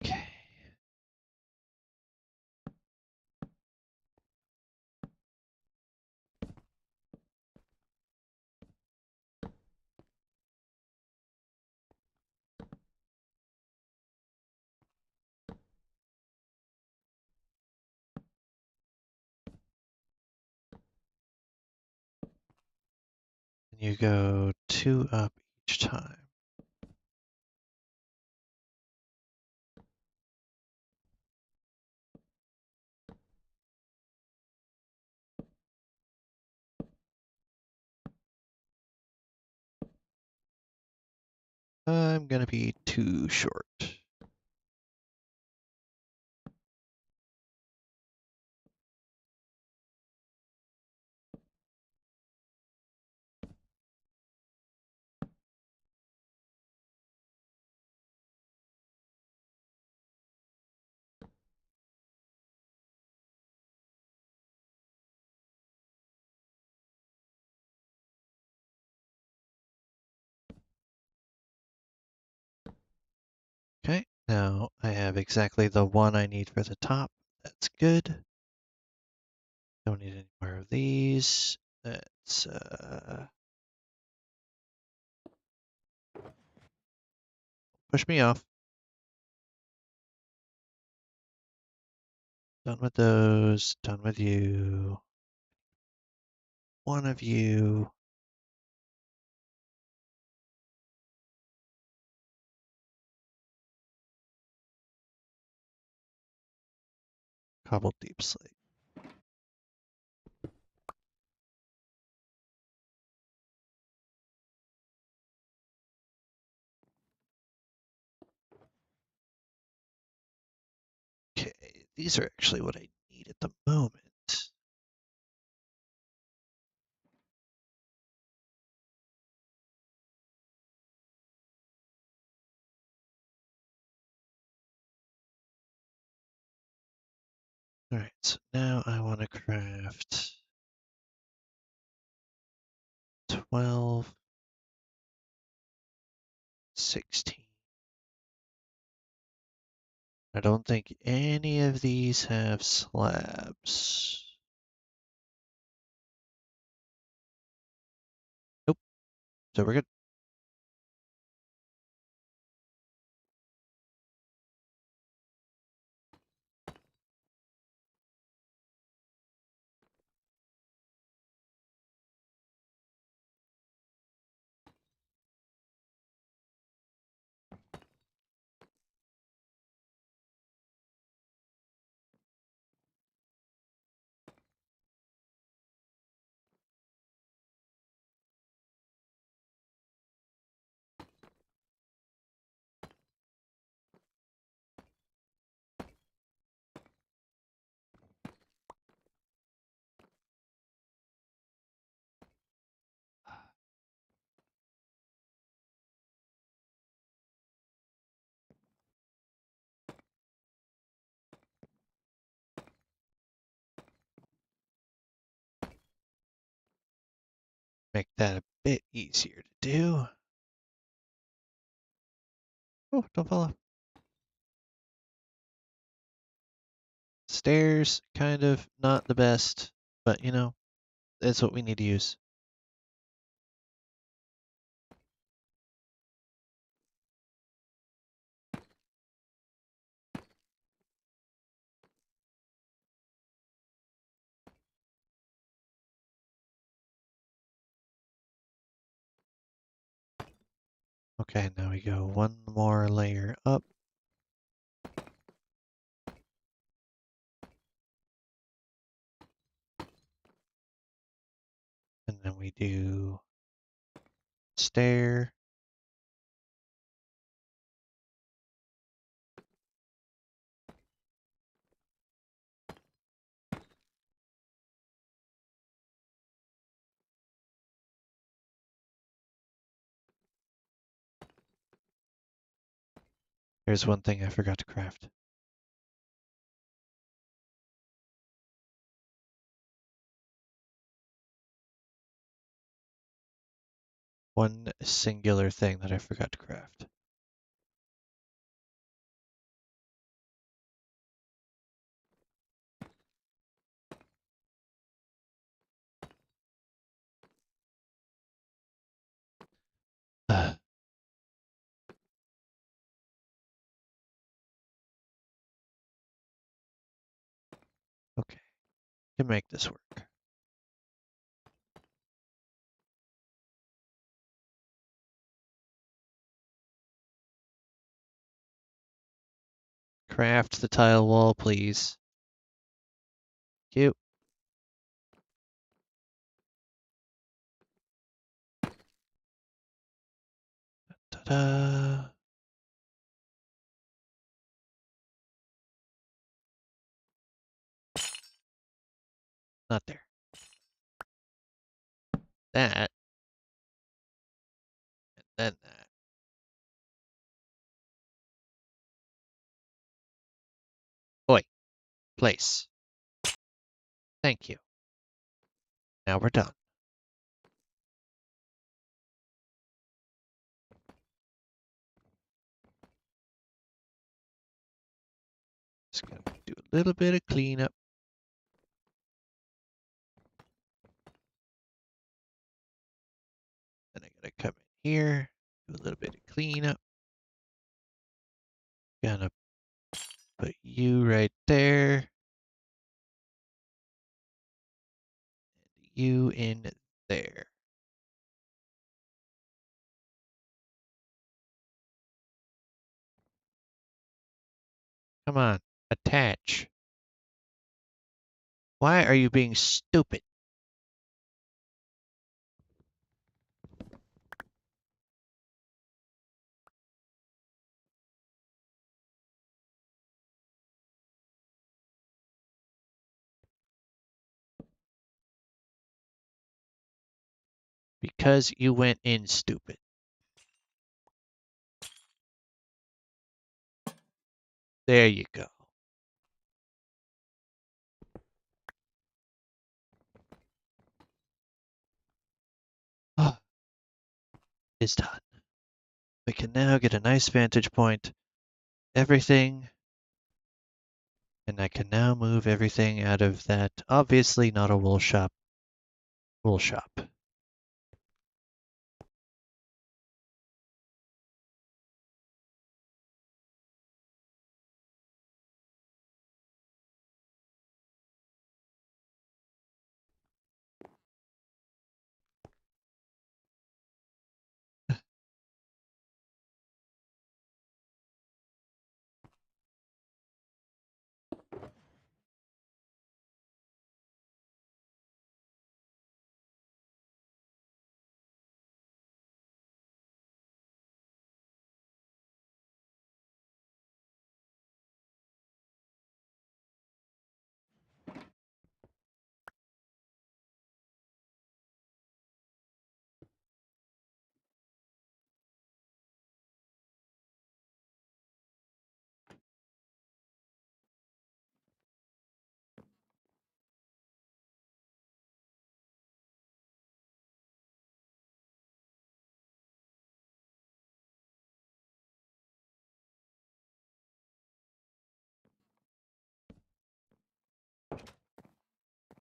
[SPEAKER 1] Okay. And you go 2 up each time. I'm gonna be too short. Okay, now I have exactly the one I need for the top. That's good. Don't need any more of these. Let's push me off. Done with those. Done with you. One of you. Cobbled deep slate. Okay, these are actually what I need at the moment. Alright, so now I want to craft 12, 16, I don't think any of these have slabs. Nope. So we're good. Make that a bit easier to do. Oh, don't fall off. Stairs, kind of not the best, but you know, that's what we need to use. Okay, now we go one more layer up. And then we do stair. There's one thing I forgot to craft. One singular thing that I forgot to craft. Okay, can make this work. Craft the tile wall, please. Cute. Ta-da! Not there. That, and then that. Oi, place. Thank you. Now we're done. Just gonna do a little bit of cleanup. Then I gotta come in here, do a little bit of cleanup. Gonna put you right there. And you in there. Come on, attach. Why are you being stupid? Because you went in stupid. There you go. Oh, it's done. We can now get a nice vantage point. Everything And I can now move everything out of that obviously not a wool shop. Wool shop.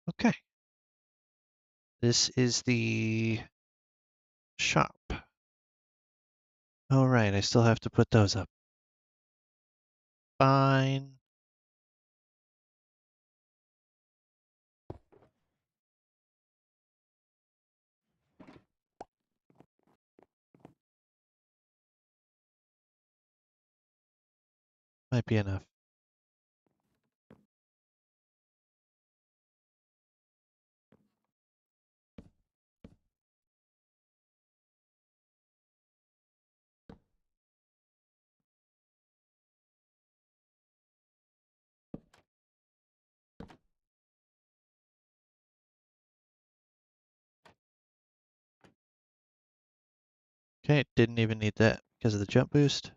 [SPEAKER 1] Okay. This is the shop. Oh, right, I still have to put those up. Fine. Might be enough. Okay, didn't even need that because of the jump boost.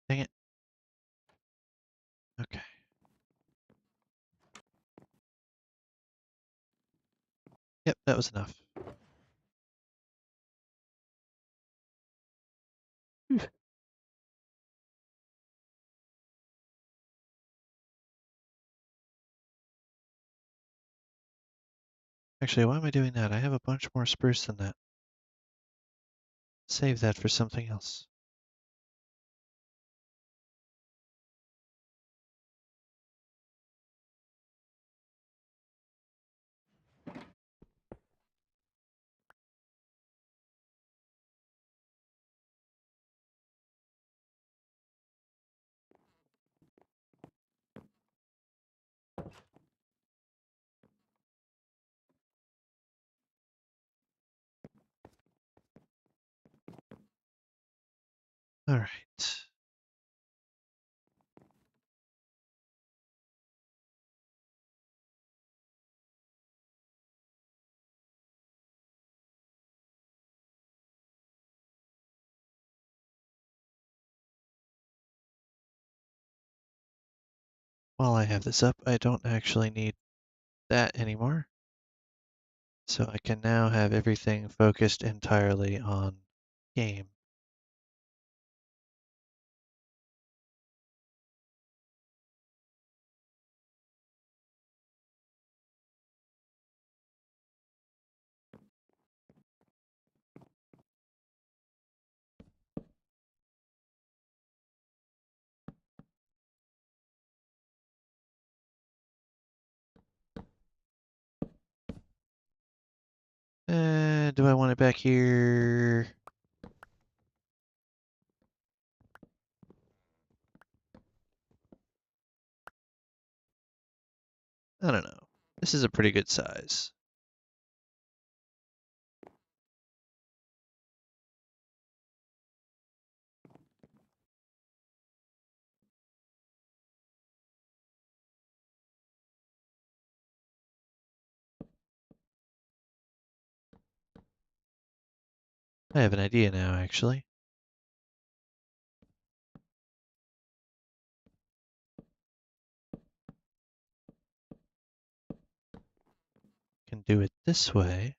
[SPEAKER 1] Dang it. Okay. Yep, that was enough. Phew. Actually, why am I doing that? I have a bunch more spruce than that. Save that for something else. All right. While I have this up, I don't actually need that anymore. So I can now have everything focused entirely on game. Do I want it back here? I don't know. This is a pretty good size. I have an idea now, actually. Can do it this way.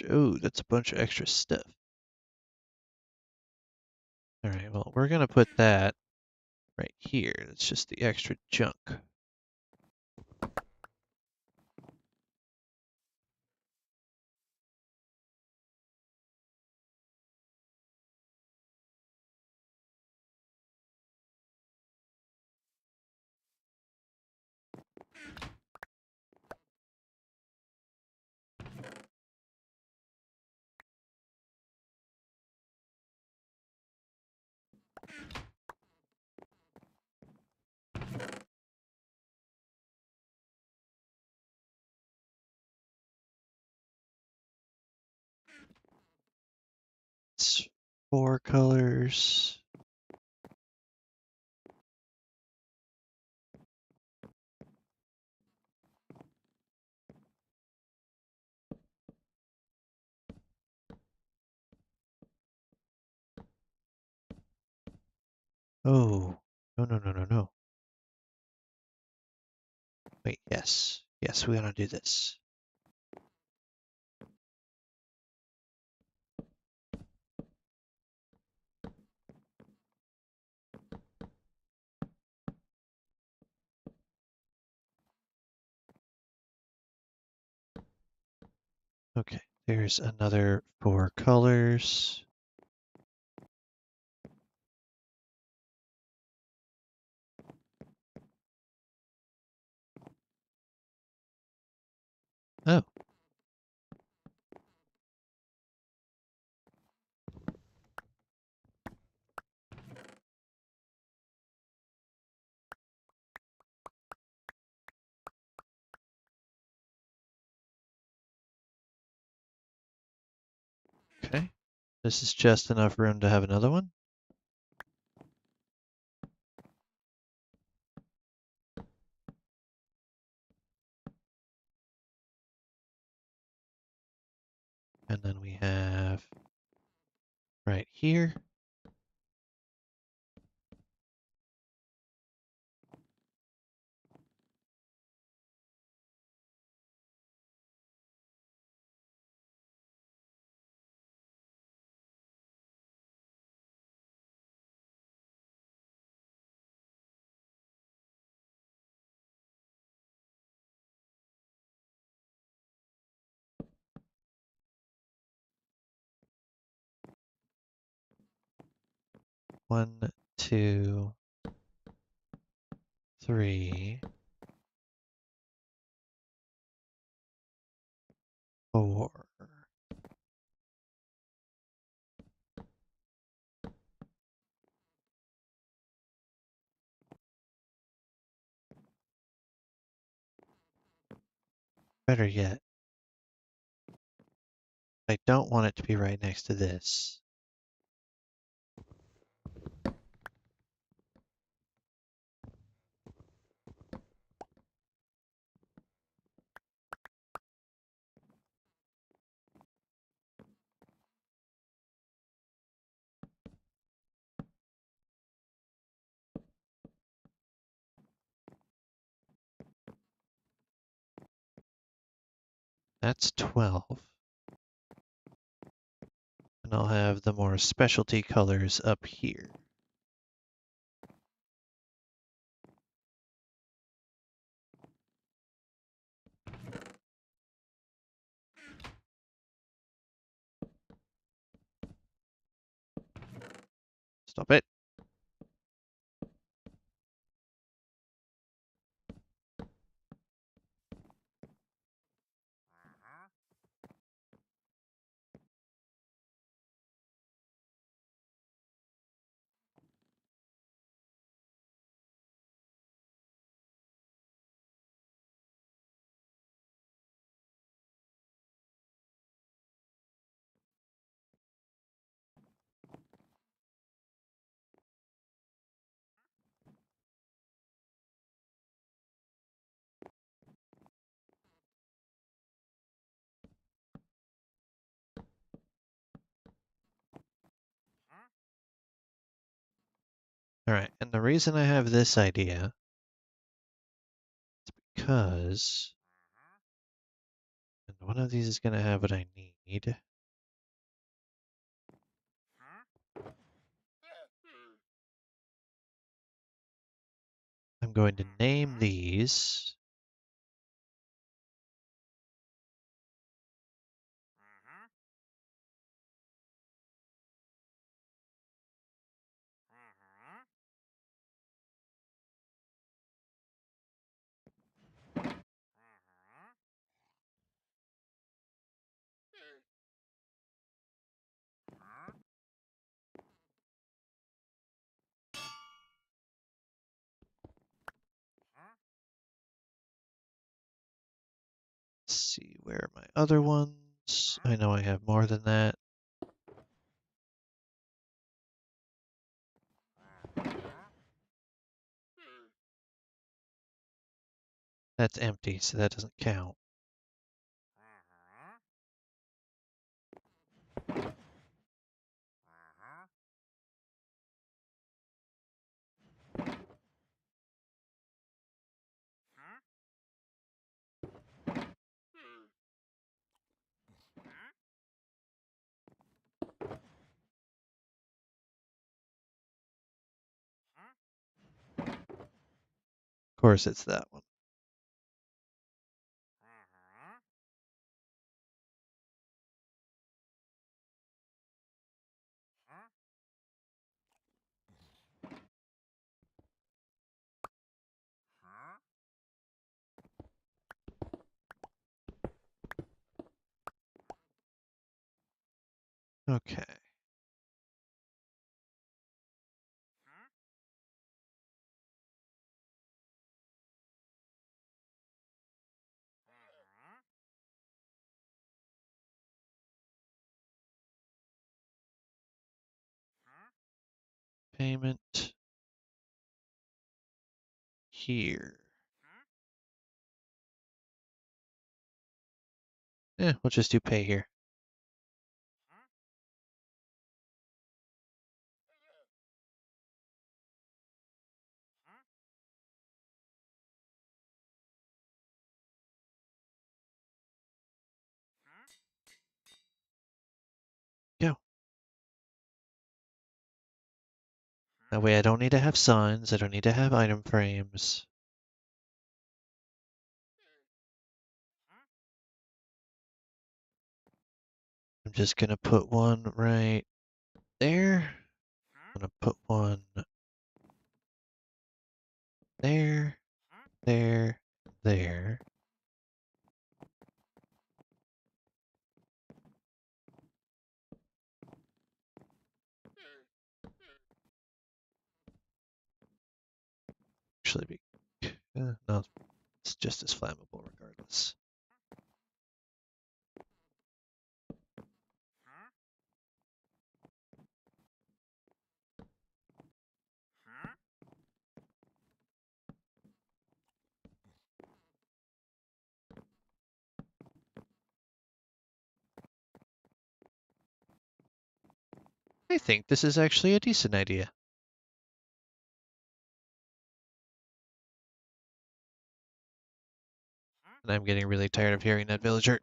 [SPEAKER 1] Oh, that's a bunch of extra stuff. All right, well, we're going to put that right here. It's just the extra junk. It's 4 colors. Oh, no, no, no, no, no. Wait, yes. Yes, we want to do this. Okay, there's another 4 colors. Oh, okay. This is just enough room to have another one. And then we have right here. One, two, three, 4. Better yet, I don't want it to be right next to this. That's 12. And I'll have the more specialty colors up here. Stop it. Alright, and the reason I have this idea is because one of these is going to have what I need. I'm going to name these. Let's see, where are my other ones? I know I have more than that. That's empty, so that doesn't count. Of course, it's that one. Okay. Payment here. We'll just do pay here. Go. That way I don't need to have signs, I don't need to have item frames. I'm just gonna put one right there. I'm gonna put one there, there, there. Actually, no, it's just as flammable regardless. I think this is actually a decent idea. And I'm getting really tired of hearing that villager.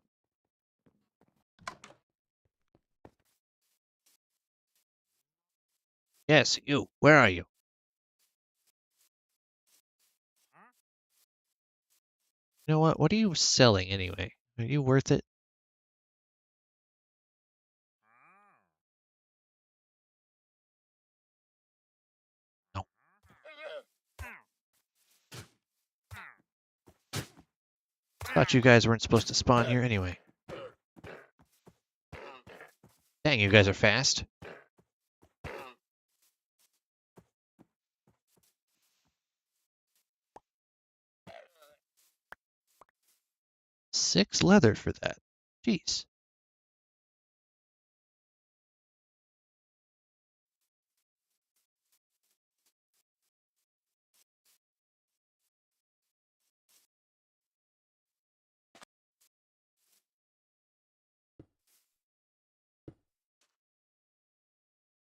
[SPEAKER 1] Yes, you. Where are you? You know what? What are you selling anyway? Are you worth it? No. Thought you guys weren't supposed to spawn here anyway. Dang, you guys are fast. $6 leather for that. Jeez.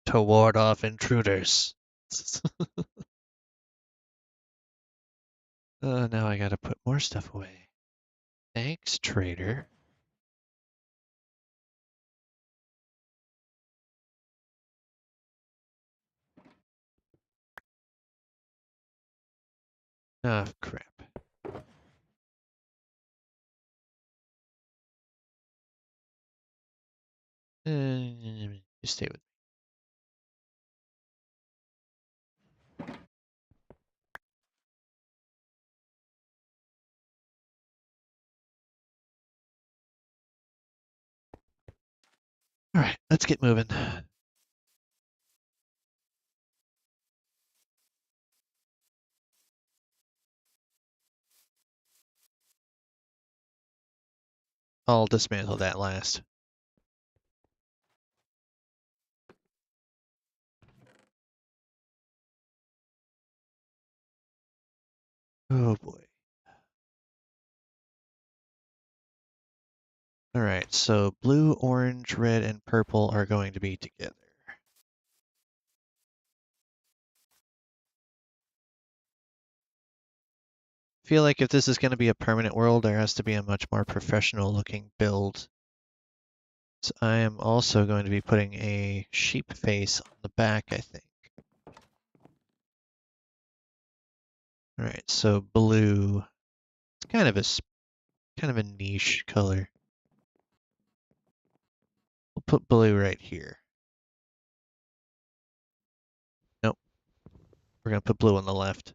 [SPEAKER 1] To ward off intruders. Now I gotta put more stuff away. Thanks, trader. Oh, crap. Just stay with me. All right, let's get moving. I'll dismantle that last. Oh boy. All right, so blue, orange, red, and purple are going to be together. I feel like if this is going to be a permanent world, there has to be a much more professional looking build. So I am also going to be putting a sheep face on the back, I think. All right, so blue. It's kind of a niche color. We'll put blue right here. Nope, we're gonna put blue on the left.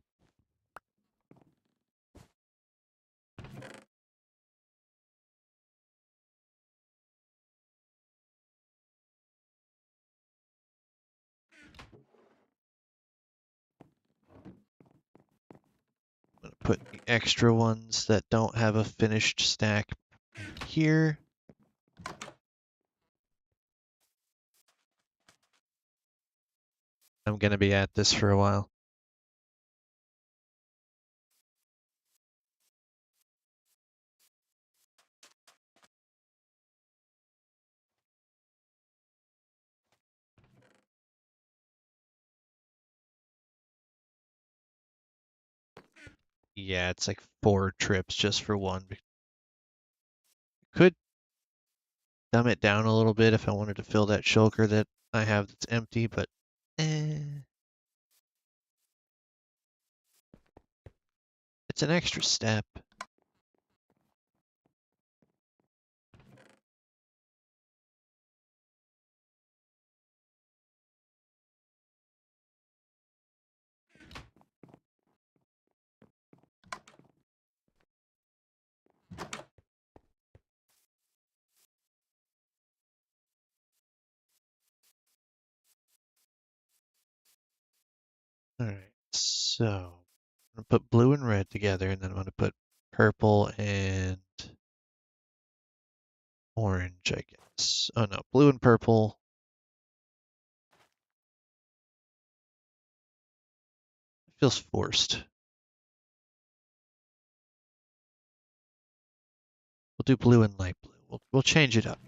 [SPEAKER 1] I'm gonna put the extra ones that don't have a finished stack here. I'm gonna be at this for a while. Yeah, it's like 4 trips just for one. Could dumb it down a little bit if I wanted to fill that shulker that I have that's empty, but it's an extra step. All right, so I'm gonna put blue and red together, and then I'm gonna put purple and orange, I guess. Oh no, blue and purple. It feels forced. We'll do blue and light blue. We'll change it up.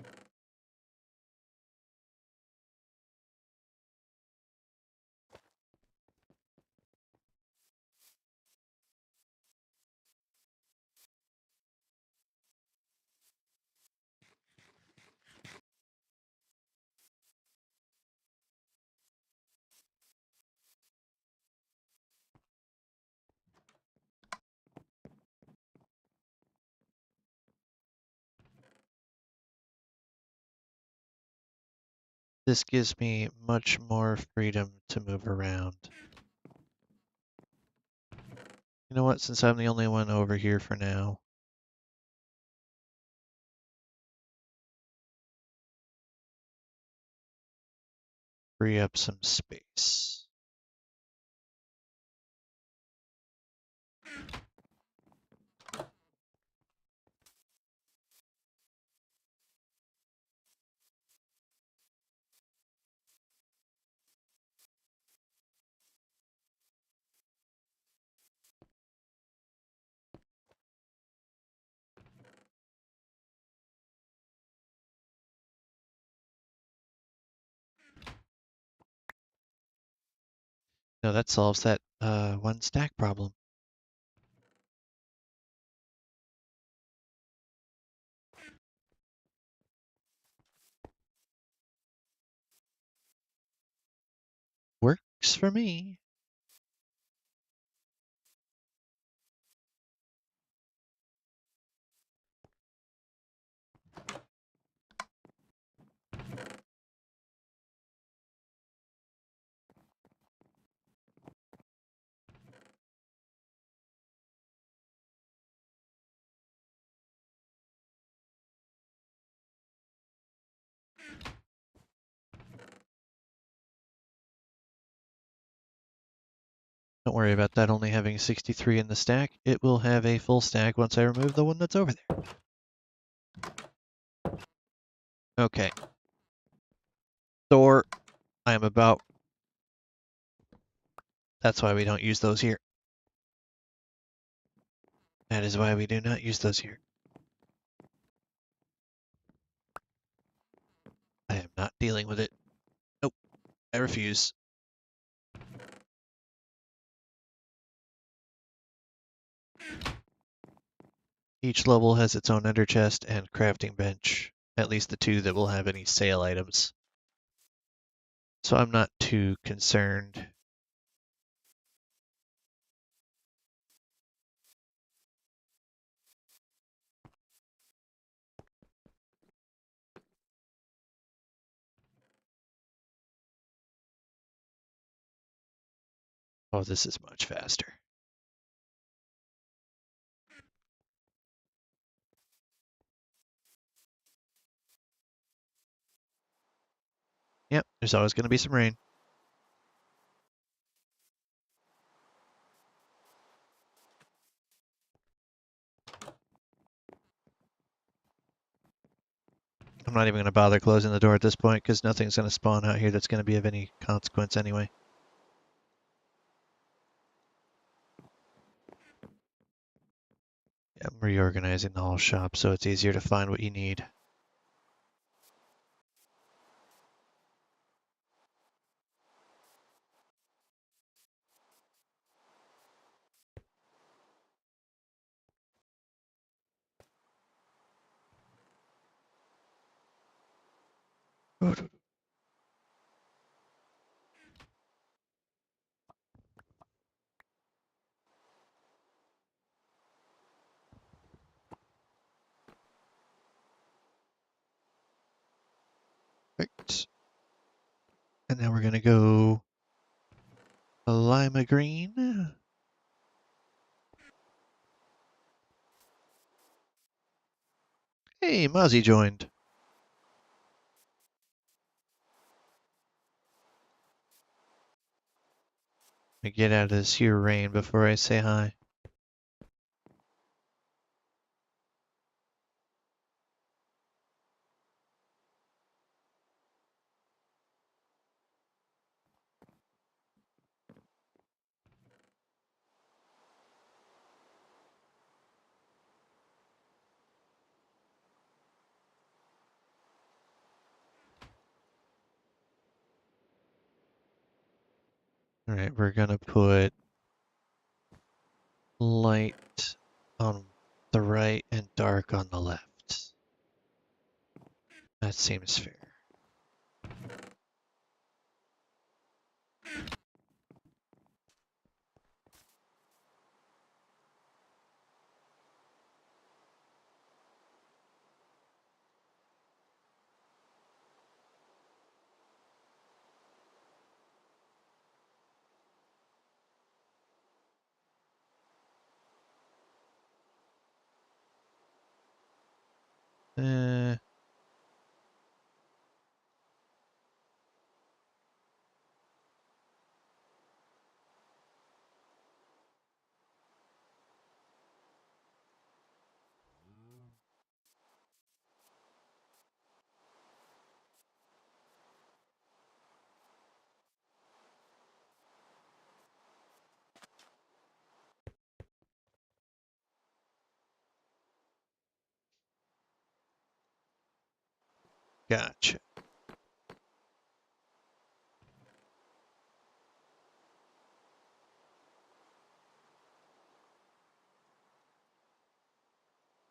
[SPEAKER 1] This gives me much more freedom to move around. You know what? Since I'm the only one over here for now, free up some space. No, that solves that one stack problem. Works for me. Don't worry about that only having 63 in the stack. It will have a full stack once I remove the one that's over there. Okay. Door. I am about... That's why we don't use those here. That is why we do not use those here. I am not dealing with it. Nope. I refuse. Each level has its own ender chest and crafting bench. At least the two that will have any sale items. So I'm not too concerned. Oh, this is much faster. Yep, there's always going to be some rain. I'm not even going to bother closing the door at this point because nothing's going to spawn out here that's going to be of any consequence anyway. Yeah, I'm reorganizing the whole shop so it's easier to find what you need. Right. And now we're going to go a lima green. Hey, Mozzie joined. I get out of this here rain before I say hi. Alright, we're going to put light on the right and dark on the left. That seems fair. Uh, gotcha.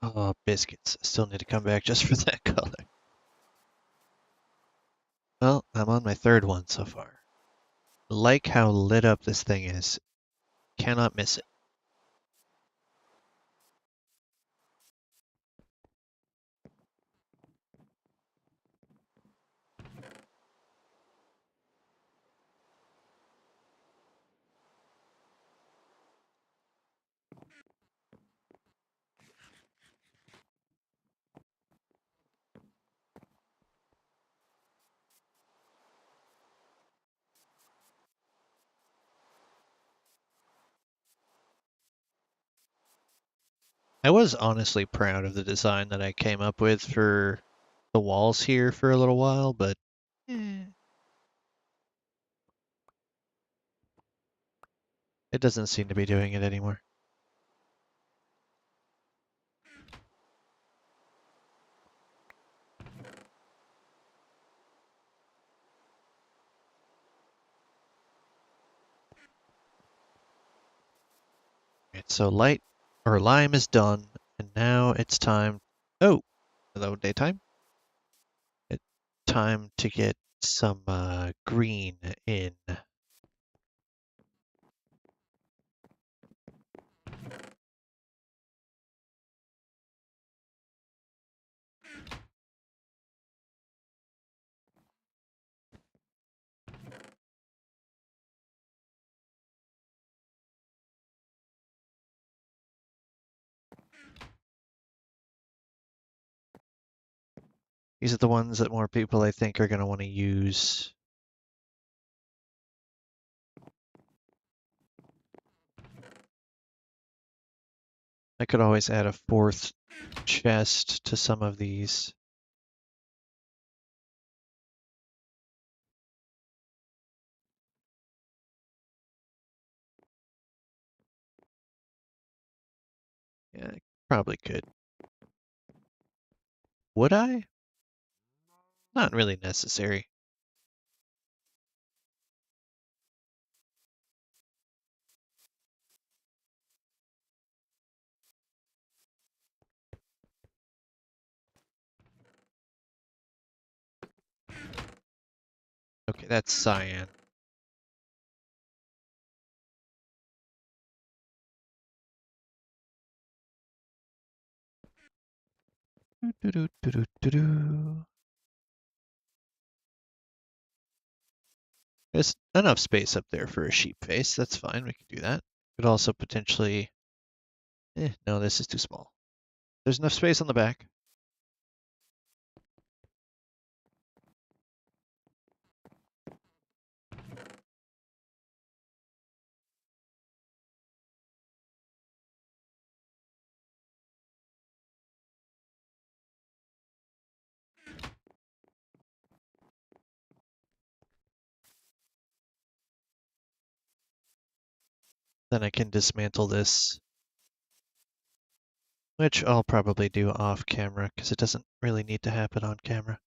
[SPEAKER 1] Oh, biscuits. I still need to come back just for that color. Well, I'm on my third one so far. Like how lit up this thing is. Cannot miss it. I was honestly proud of the design that I came up with for the walls here for a little while, but it doesn't seem to be doing it anymore. Right, so light or lime is done, and now it's time. Oh, hello, daytime. It's time to get some green in. These are the ones that more people I think are going to want to use. I could always add a fourth chest to some of these. Yeah, I probably could. Would I? Not really necessary. Okay, that's cyan. Doo-doo-doo-doo-doo-doo. There's enough space up there for a sheep face. That's fine. We can do that. Could also potentially. No, this is too small. There's enough space on the back. Then I can dismantle this, which I'll probably do off camera because it doesn't really need to happen on camera.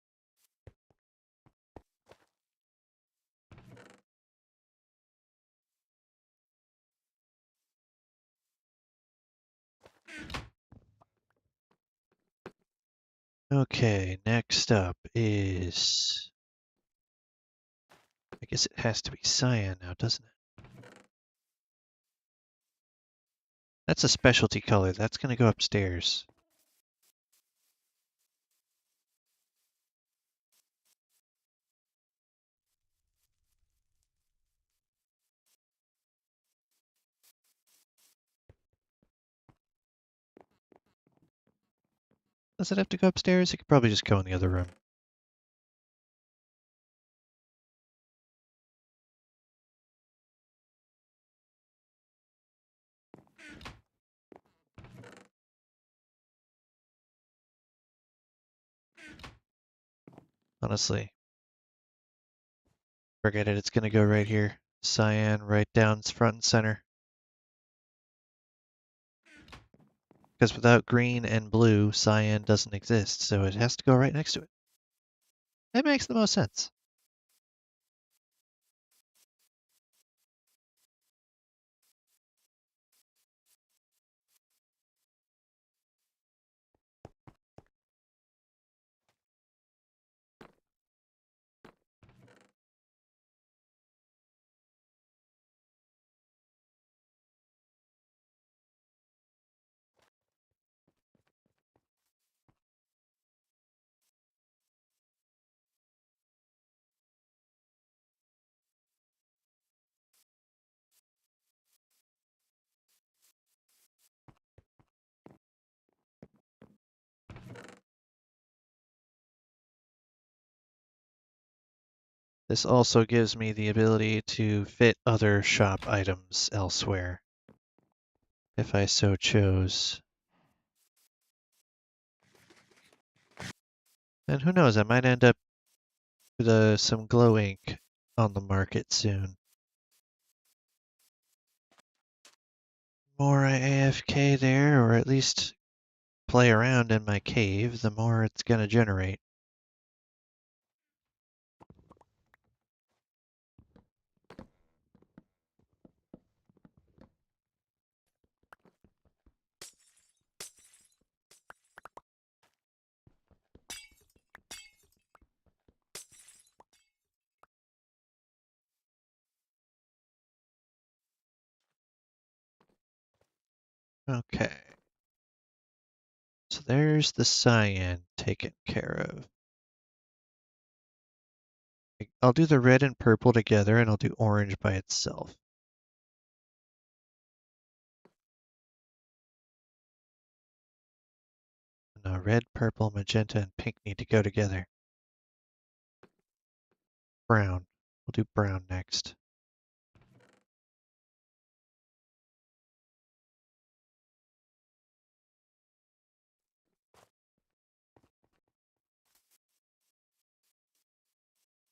[SPEAKER 1] Okay, next up is. I guess it has to be cyan now, doesn't it? That's a specialty color. That's going to go upstairs. Does it have to go upstairs? It could probably just go in the other room. Honestly, forget it. It's going to go right here. Cyan right down front and center. Because without green and blue, cyan doesn't exist, so it has to go right next to it. That makes the most sense. This also gives me the ability to fit other shop items elsewhere, if I so chose. And who knows, I might end up with some glow ink on the market soon. More I AFK there, or at least play around in my cave, the more it's going to generate. Okay. So there's the cyan taken care of. I'll do the red and purple together, and I'll do orange by itself. Now red, purple, magenta, and pink need to go together. Brown. We'll do brown next.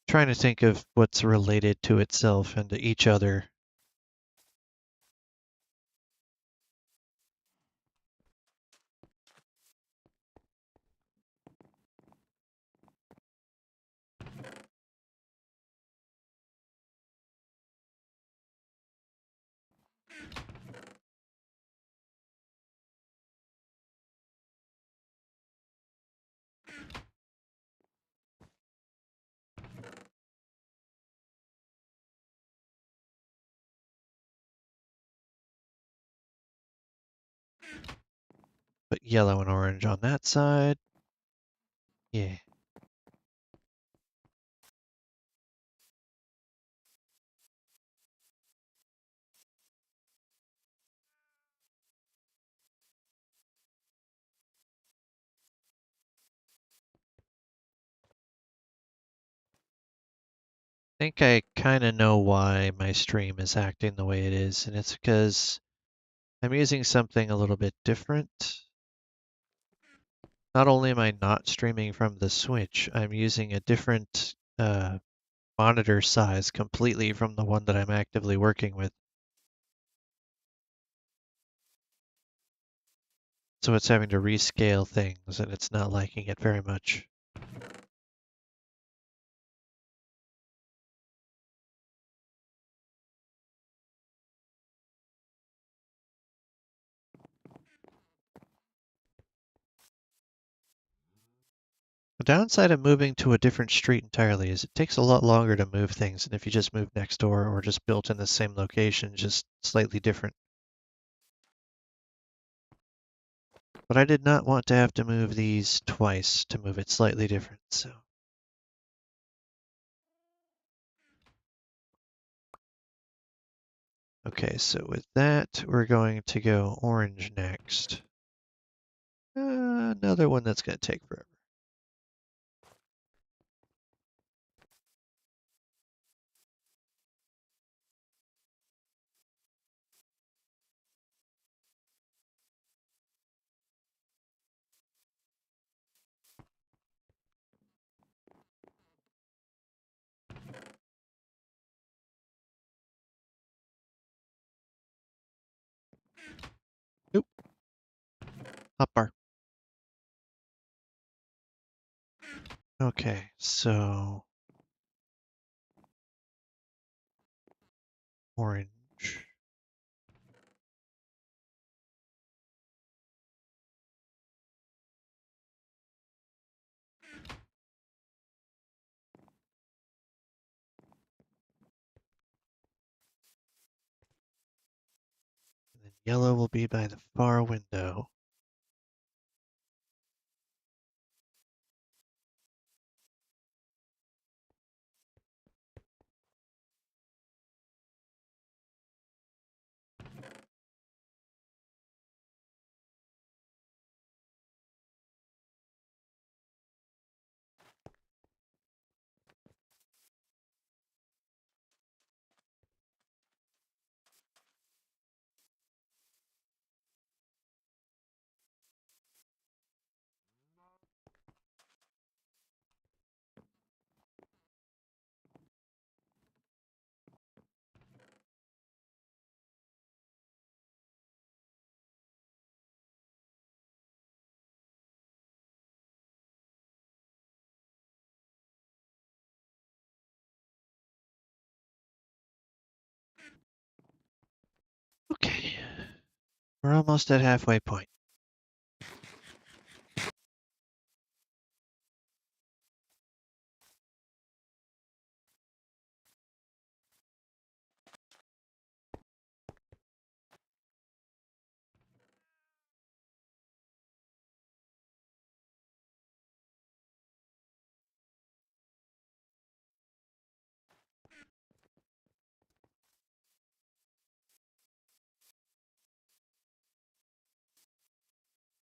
[SPEAKER 1] Trying to think of what's related to itself and to each other. Put yellow and orange on that side. Yeah. I think I kind of know why my stream is acting the way it is, and it's because I'm using something a little bit different. Not only am I not streaming from the Switch, I'm using a different monitor size completely from the one that I'm actively working with. So it's having to rescale things, and it's not liking it very much. The downside of moving to a different street entirely is it takes a lot longer to move things than if you just move next door or just built in the same location, just slightly different. But I did not want to have to move these twice to move it slightly different, so. Okay, so with that, we're going to go orange next. Another one that's going to take forever. Oop, hot bar. Okay, so orange. And then yellow will be by the far window. Okay, we're almost at halfway point.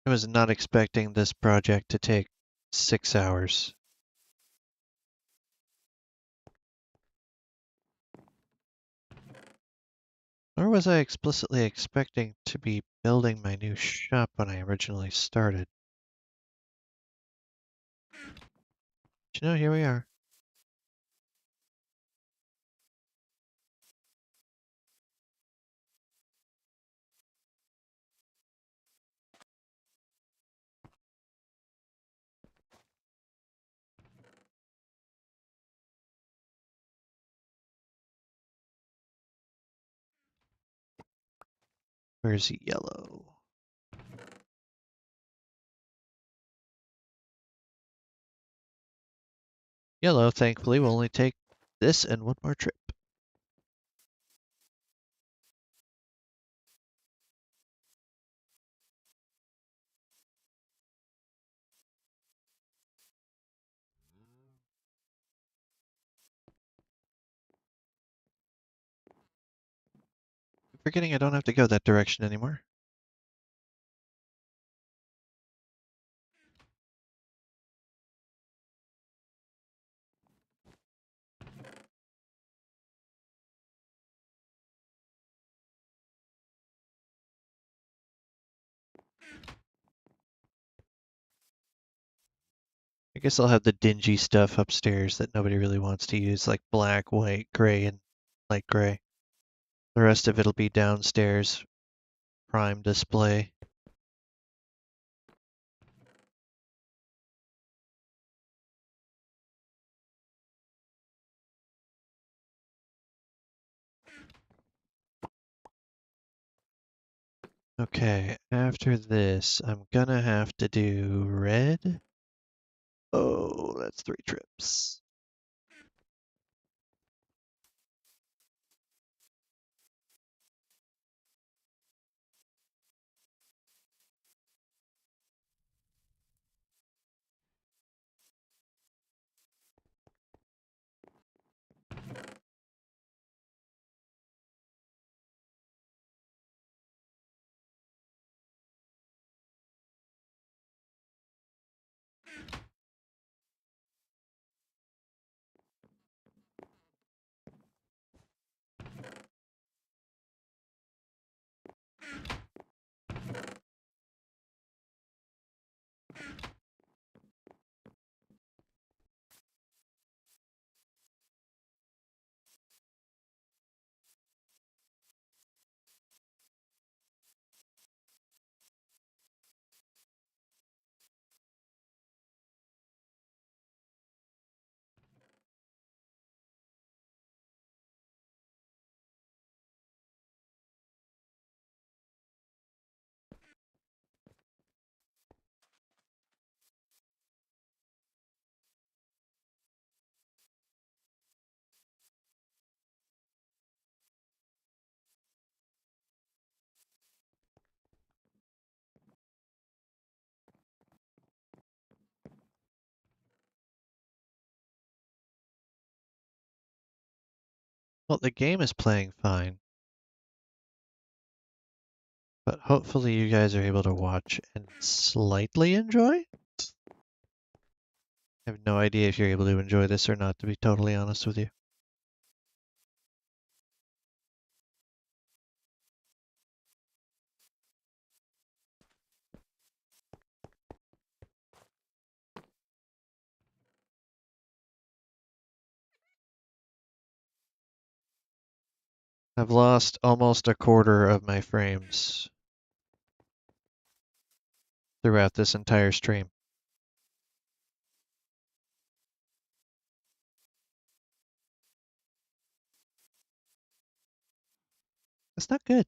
[SPEAKER 1] I was not expecting this project to take 6 hours. Nor was I explicitly expecting to be building my new shop when I originally started. But you know, here we are. Where's yellow? Yellow, thankfully, will only take this and one more trip. Forgetting I don't have to go that direction anymore. I guess I'll have the dingy stuff upstairs that nobody really wants to use, like black, white, gray, and light gray. The rest of it'll be downstairs, prime display. Okay, after this, I'm gonna have to do red. Oh, that's 3 trips. Well, the game is playing fine, but hopefully you guys are able to watch and slightly enjoy. I have no idea if you're able to enjoy this or not, to be totally honest with you. I've lost almost a quarter of my frames throughout this entire stream. That's not good.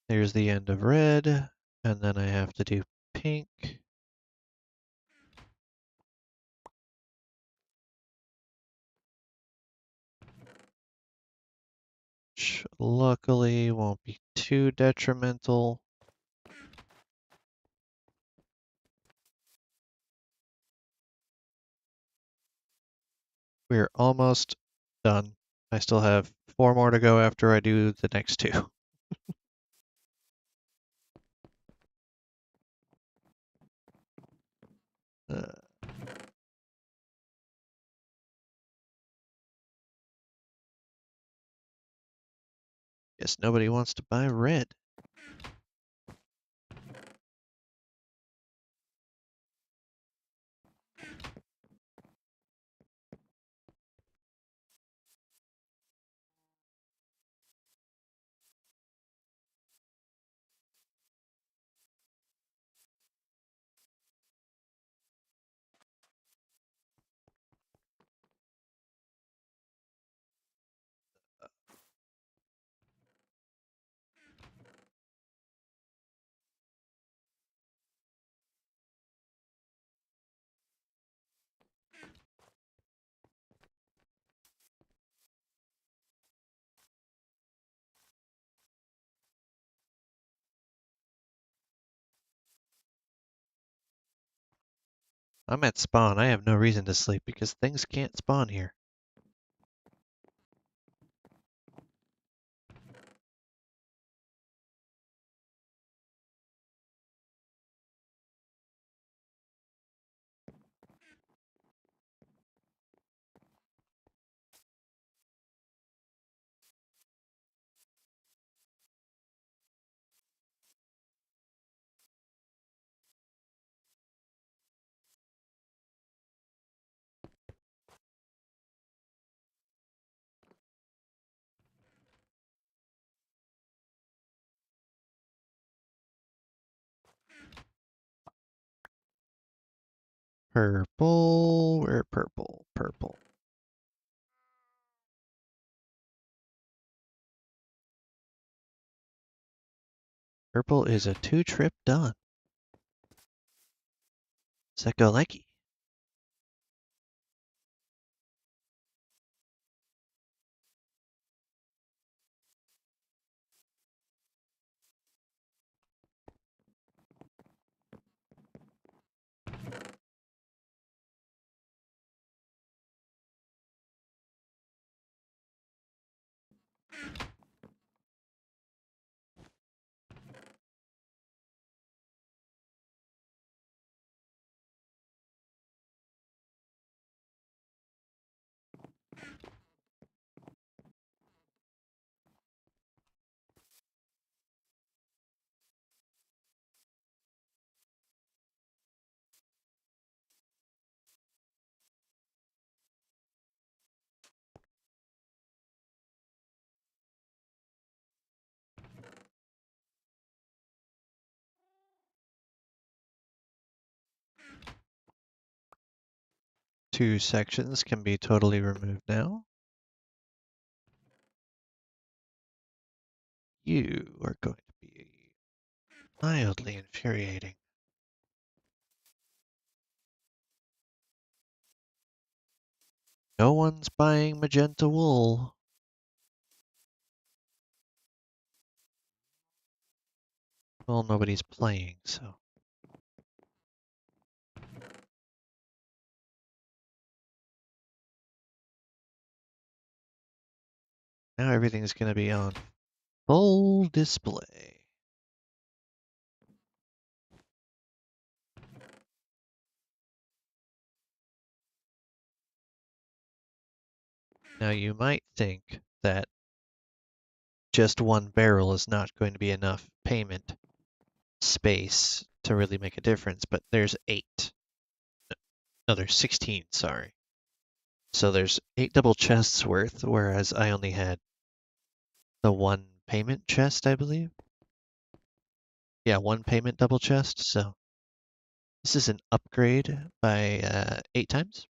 [SPEAKER 1] There's the end of red, and then I have to do pink. Which luckily won't be too detrimental. We're almost done. I still have 4 more to go after I do the next 2. Uh, guess nobody wants to buy red. I'm at spawn. I have no reason to sleep because things can't spawn here. Purple, where purple, purple. Purple is a 2-trip done. Sekoleki. Two sections can be totally removed now. You are going to be mildly infuriating. No one's buying magenta wool. Well, nobody's playing, so. Now everything's going to be on full display. Now you might think that just one barrel is not going to be enough payment space to really make a difference, but there's 8. No, there's 16, sorry. So there's 8 double chests worth, whereas I only had the 1 payment chest, I believe. Yeah, 1 payment double chest, so this is an upgrade by 8 times.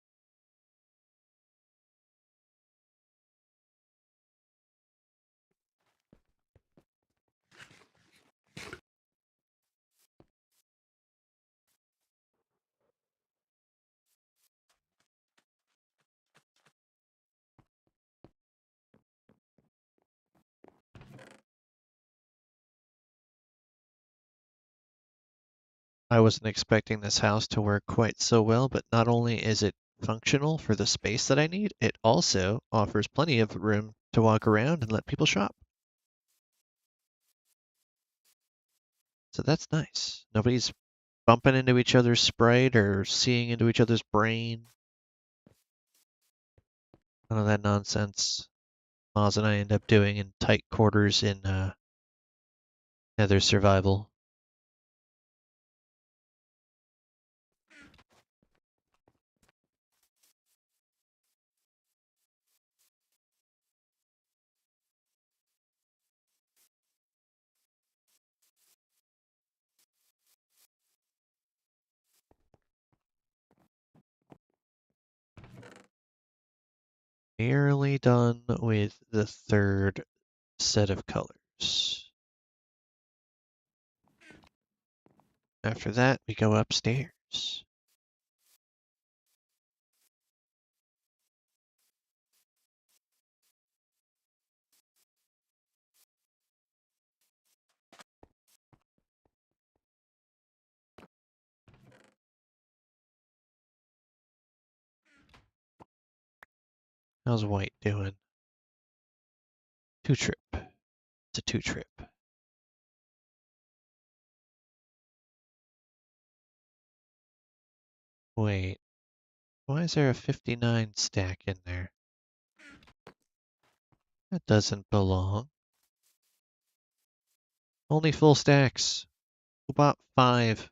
[SPEAKER 1] I wasn't expecting this house to work quite so well, but not only is it functional for the space that I need, it also offers plenty of room to walk around and let people shop. So that's nice. Nobody's bumping into each other's sprite or seeing into each other's brain. None of that nonsense Oz and I end up doing in tight quarters in Nether Survival. Nearly done with the 3rd set of colors. After that, we go upstairs. How's White doing? 2-trip. It's a 2-trip. Wait, why is there a 59 stack in there? That doesn't belong. Only full stacks. Who bought 5?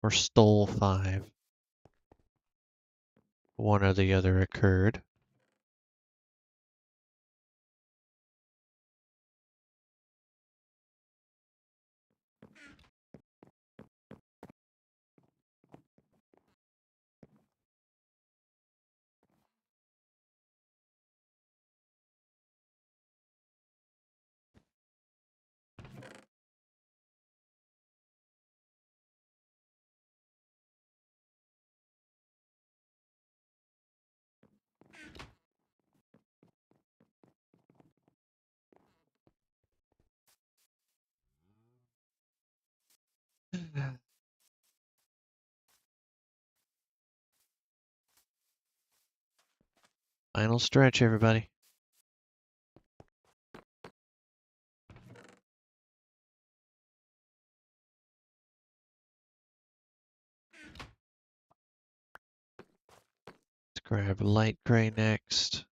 [SPEAKER 1] Or stole 5? One or the other occurred. Final stretch, everybody. Let's grab light gray next.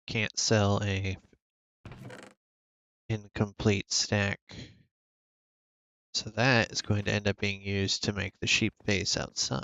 [SPEAKER 1] Can't sell a incomplete stack. So that is going to end up being used to make the sheep face outside.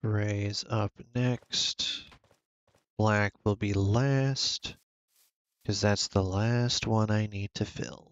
[SPEAKER 1] Gray's up next. black will be last, because that's the last one I need to fill.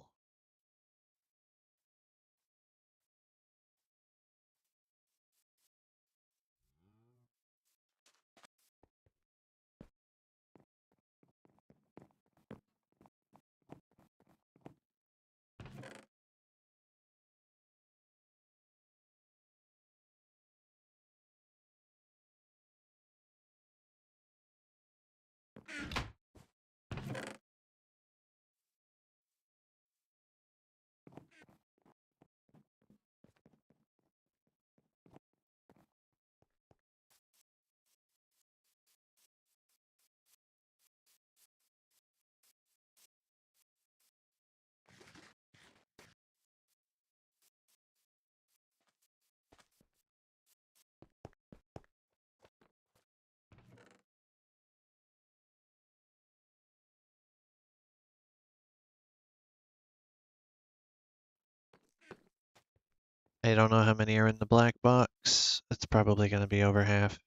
[SPEAKER 1] I don't know how many are in the black box. It's probably going to be over half.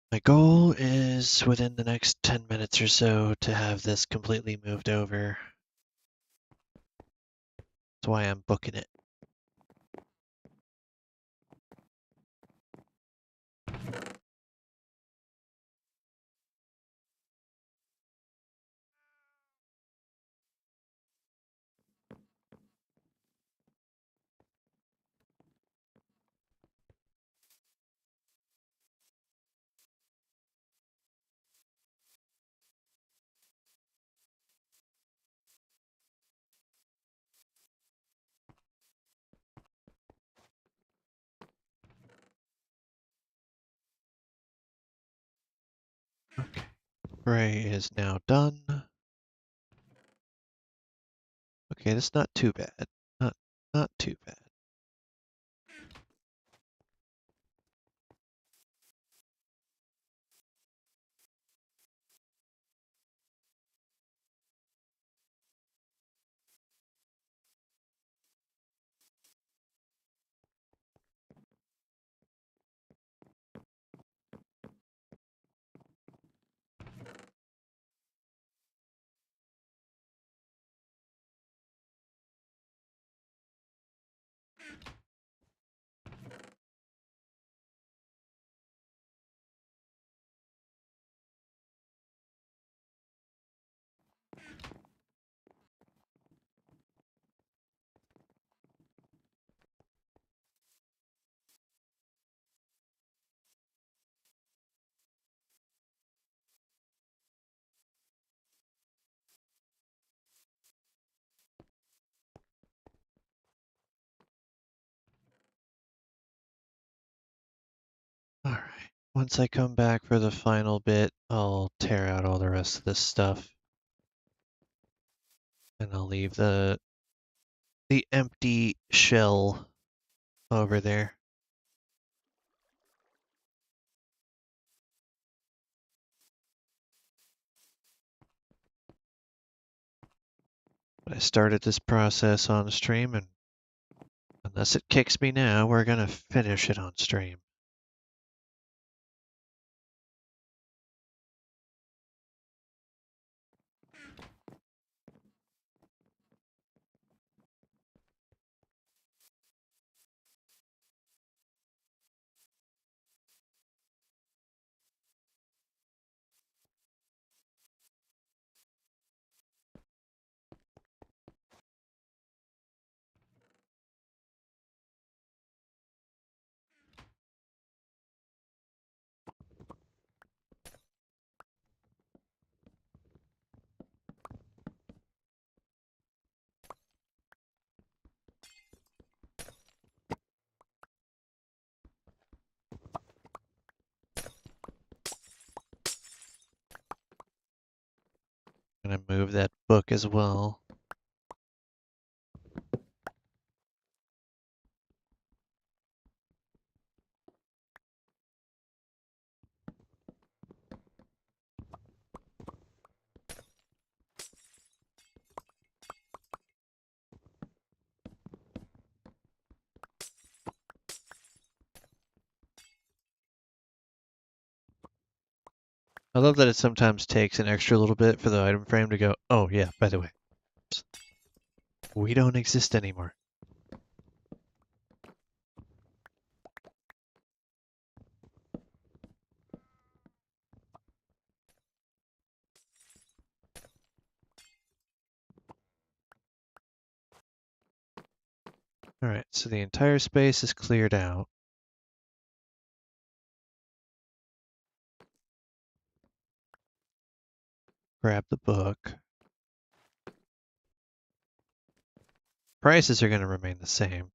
[SPEAKER 1] My goal is within the next 10 minutes or so to have this completely moved over. That's why I'm booking it. Okay, gray is now done. Okay, that's not too bad. Not too bad. All right. Once I come back for the final bit, I'll tear out all the rest of this stuff. And I'll leave the empty shell over there. But I started this process on stream, and unless it kicks me now, we're gonna finish it on stream. I'm gonna move that book as well. I love that it sometimes takes an extra little bit for the item frame to go, oh yeah, by the way, we don't exist anymore. Alright, so the entire space is cleared out. Grab the book. Prices are going to remain the same.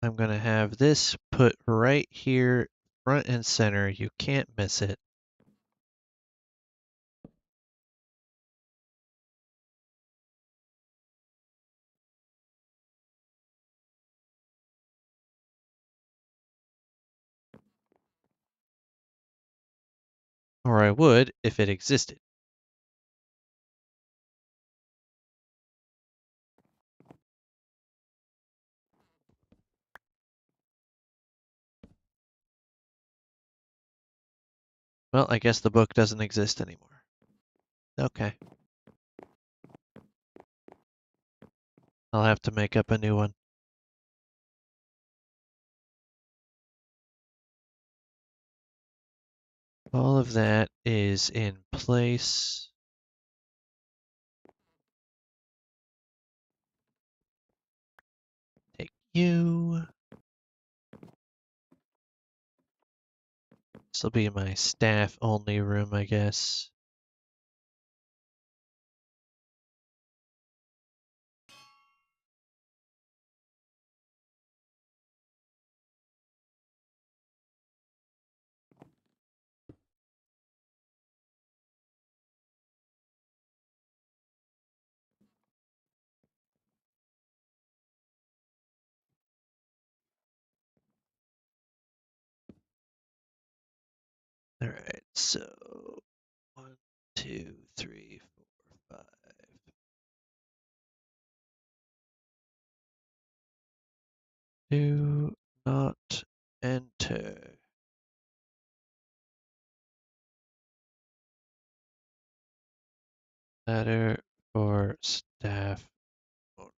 [SPEAKER 1] I'm going to have this put right here, front and center. You can't miss it. Or I would if it existed. Well, I guess the book doesn't exist anymore. Okay. I'll have to make up a new one. All of that is in place. Take you. This will be my staff only room, I guess. All right, so 1, 2, 3, 4, 5. Do not enter. Ladder for staff only.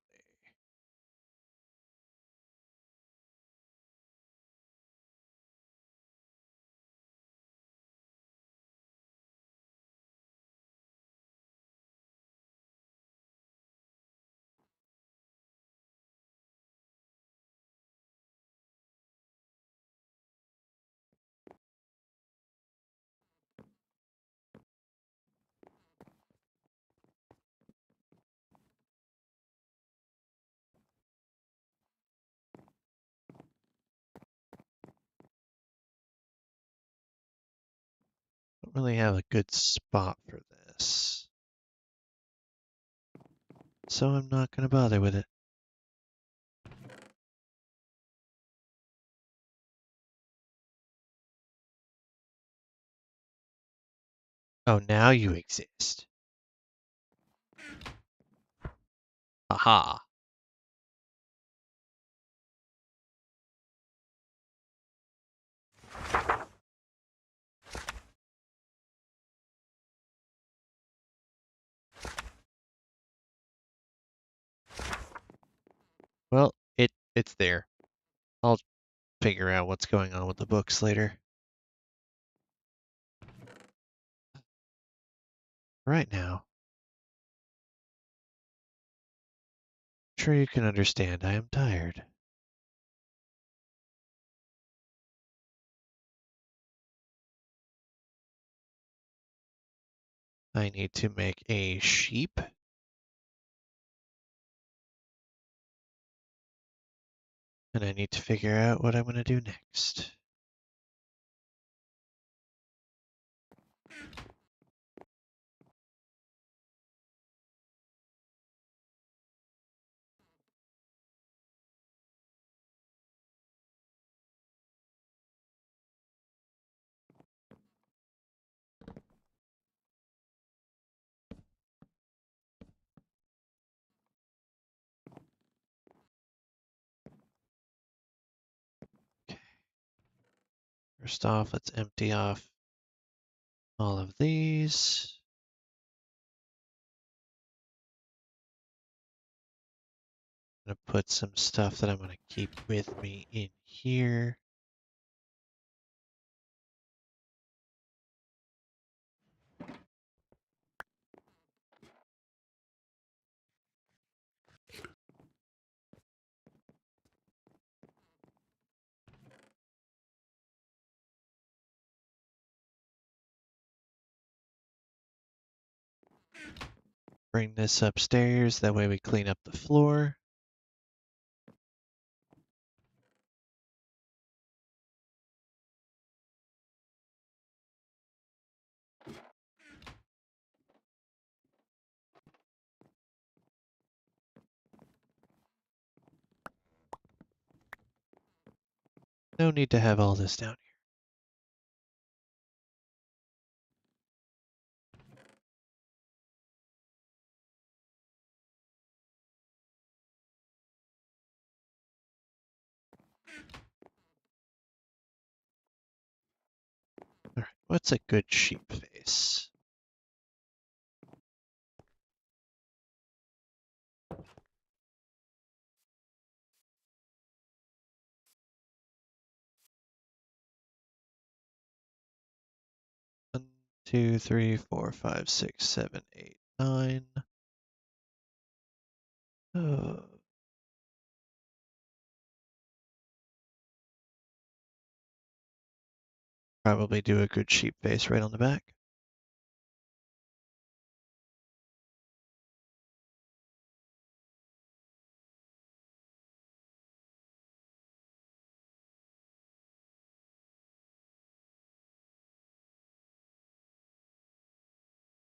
[SPEAKER 1] Don't really have a good spot for this, so I'm not going to bother with it. Oh, now you exist. Aha. Well, it's there. I'll figure out what's going on with the books later. Right now, I'm sure you can understand I am tired. I need to make a sheep. And I need to figure out what I'm going to do next. Okay. First off, let's empty off all of these. I'm going to put some stuff that I'm going to keep with me in here. Bring this upstairs, that way we clean up the floor. No need to have all this down here. All right, what's a good sheep face? One, two, three, four, five, six, seven, eight, nine. Oh, probably do a good sheep face right on the back.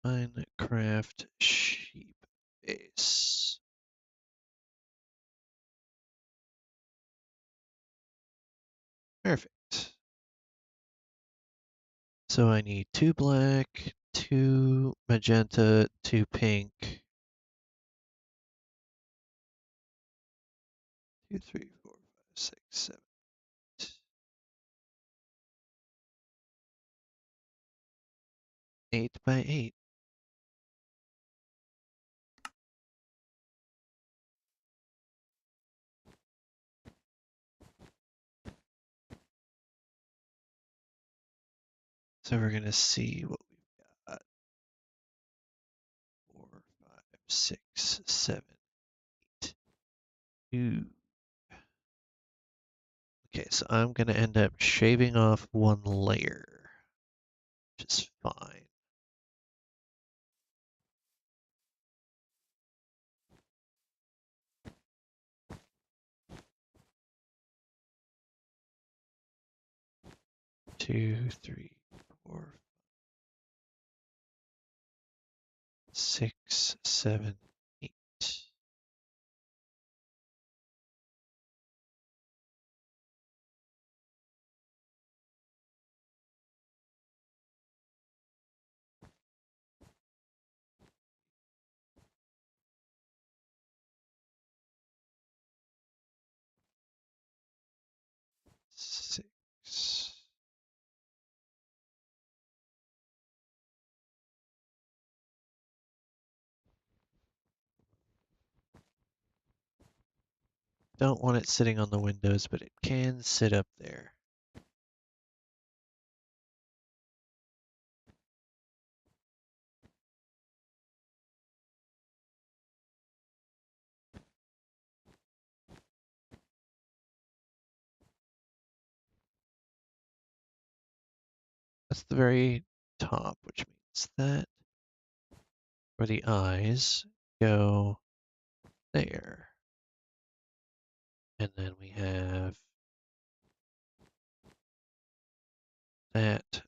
[SPEAKER 1] Minecraft sheep face. Perfect. So I need 2 black, 2 magenta, 2 pink. 2, 3, 4, 5, 6, 7, 8 by 8. So we're gonna see what we've got. 4, 5, 6, 7, 8. Ooh. Okay, so I'm gonna end up shaving off 1 layer, which is fine. Two, three, four, 6, 7, 8. Six. Don't want it sitting on the windows, but it can sit up there. That's the very top, which means that where the eyes go there. And then we have that.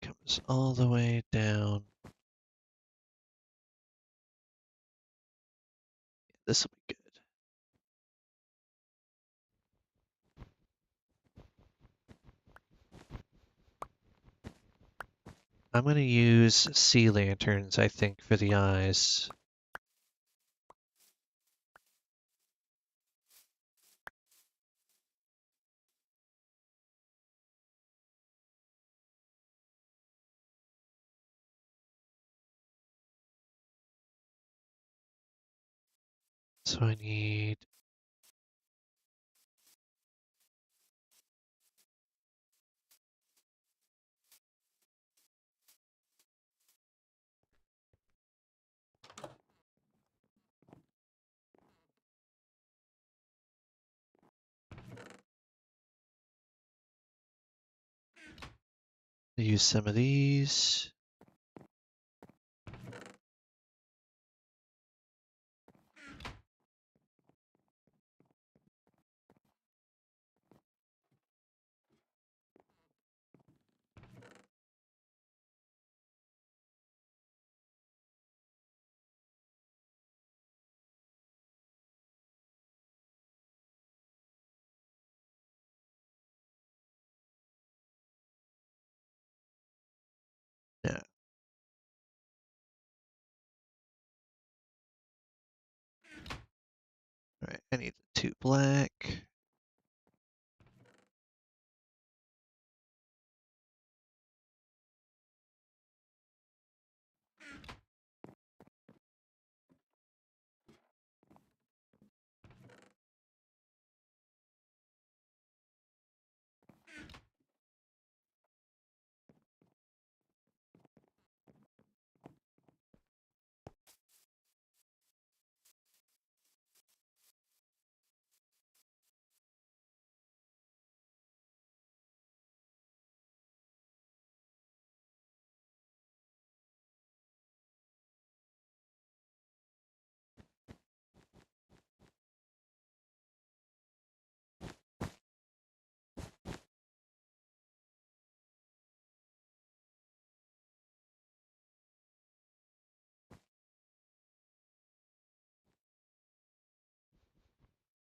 [SPEAKER 1] Comes all the way down. This will be good. I'm going to use sea lanterns, I think, for the eyes. So I need to use some of these. Yeah. All right, I need the 2 black.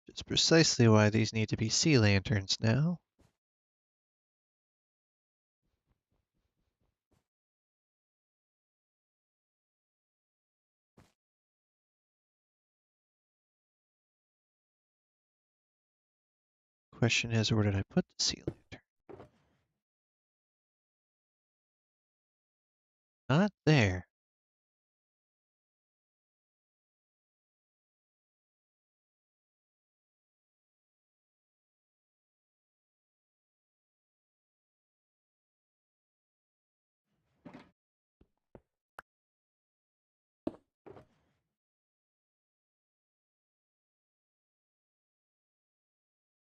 [SPEAKER 1] It's precisely why these need to be sea lanterns now. Question is, where did I put the sea lantern? Not there.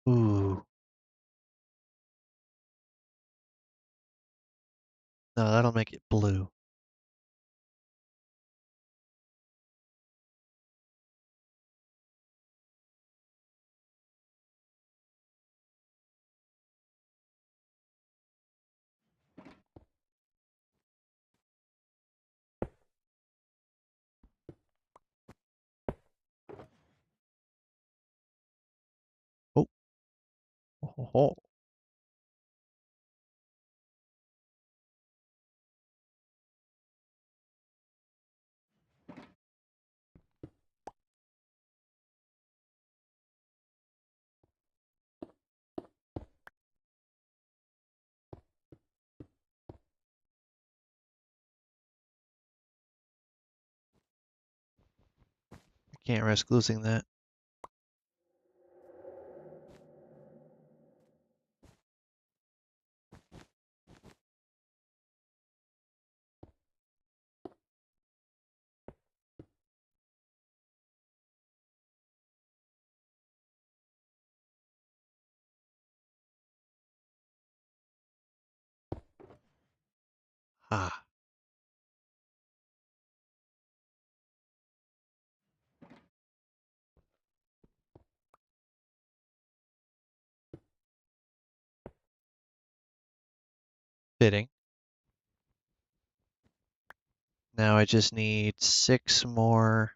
[SPEAKER 1] Ooh. No, that'll make it blue. Oh. Oh. I can't risk losing that. Ah. Fitting. Now I just need 6 more.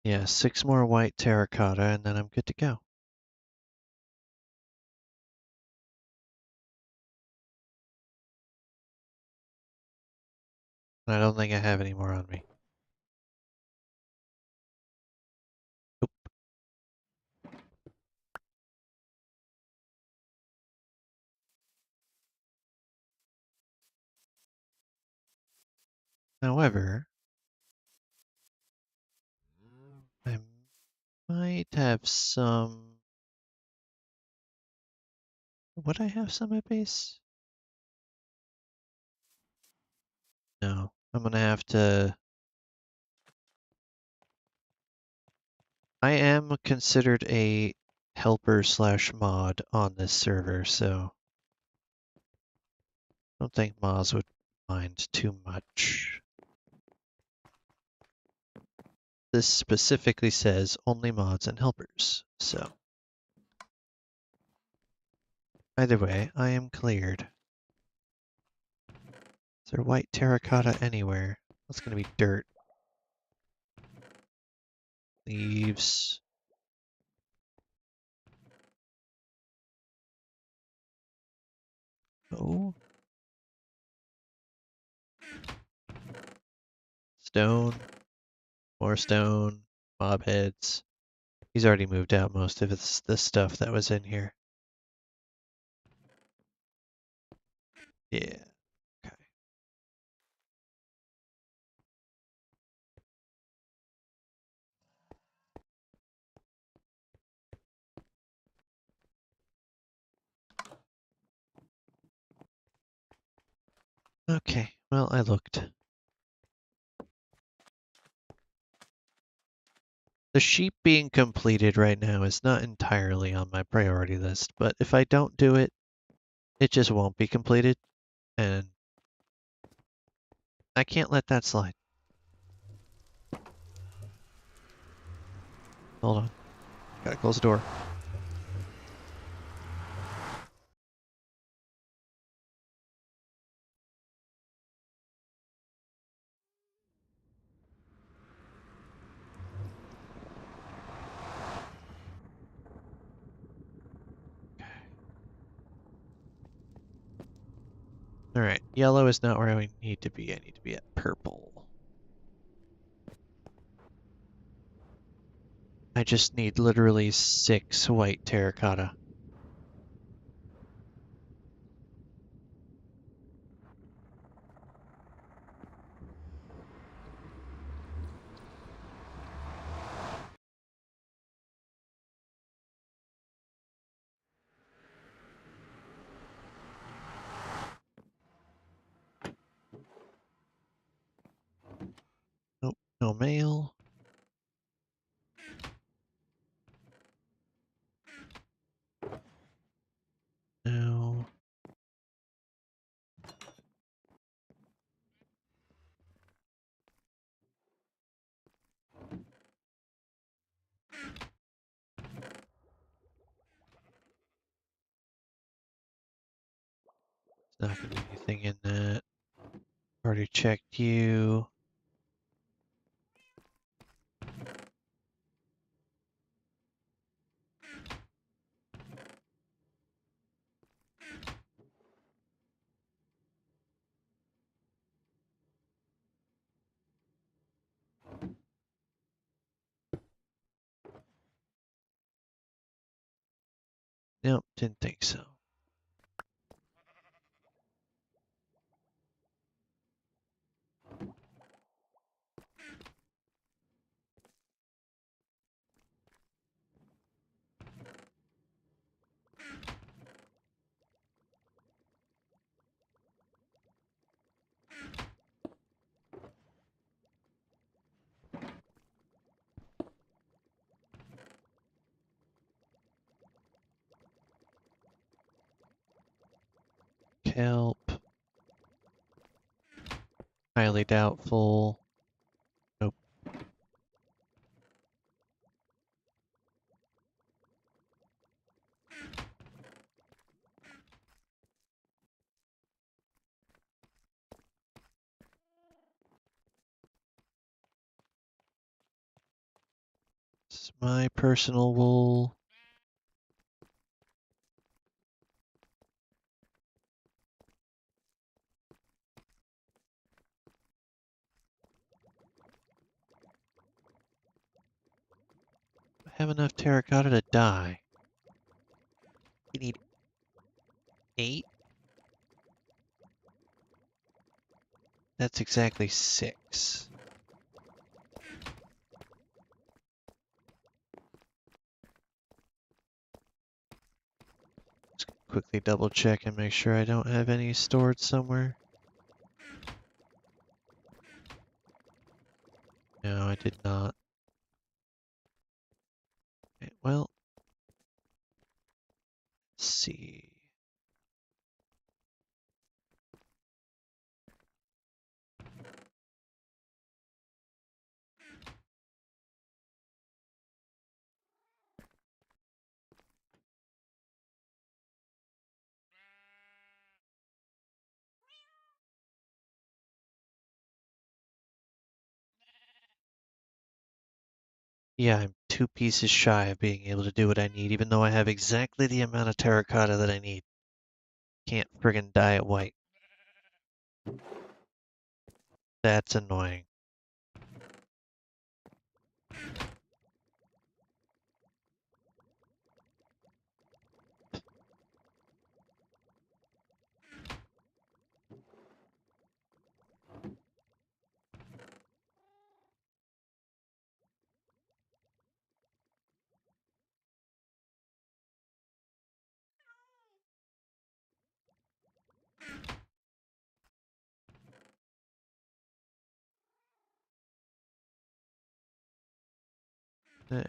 [SPEAKER 1] Yeah, 6 more white terracotta, and then I'm good to go. I don't think I have any more on me. Nope. However, I might have some. Would I have some at base? No. I'm gonna have to. I am considered a helper/mod on this server, so I don't think mods would mind too much. This specifically says only mods and helpers, so either way, I am cleared. Is there white terracotta anywhere? That's gonna be dirt. Leaves. Oh. Stone. More stone. Mob heads. He's already moved out most of the stuff that was in here. Yeah. Okay. Okay. Well, I looked. The sheep being completed right now is not entirely on my priority list, but if I don't do it, it just won't be completed, and I can't let that slide. Hold on. Gotta close the door. Alright, yellow is not where I need to be. I need to be at purple. I just need literally 6 white terracotta. Nope, no mail. No. There's not gonna be anything in that. Already checked you. Nope, didn't think so. kelp. Highly doubtful. Nope. This is my personal wool. I have enough terracotta to dye. You need 8? That's exactly 6. Just quickly double check and make sure I don't have any stored somewhere. No, I did not. Okay, well, let's see. Yeah, I'm 2 pieces shy of being able to do what I need, even though I have exactly the amount of terracotta that I need. Can't friggin' dye it white. That's annoying. Eh,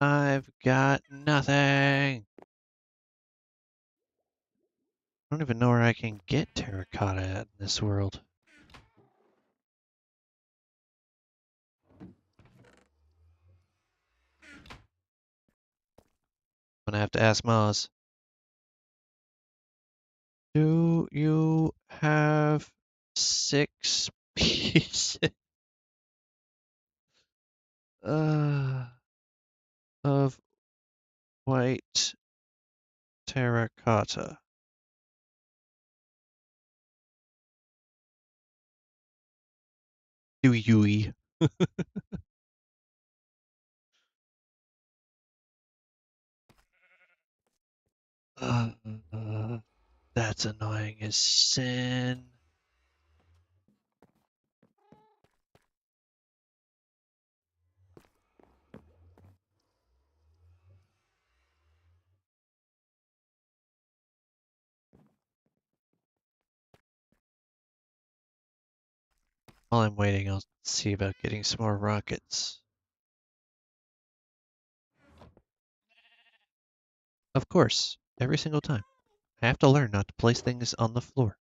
[SPEAKER 1] I've got nothing. I don't even know where I can get terracotta at in this world. I'm gonna have to ask Maz. Do you have 6 pieces uh, of white terracotta? Do you? Uh, that's annoying as sin. While I'm waiting, I'll see about getting some more rockets. Of course, every single time. I have to learn not to place things on the floor.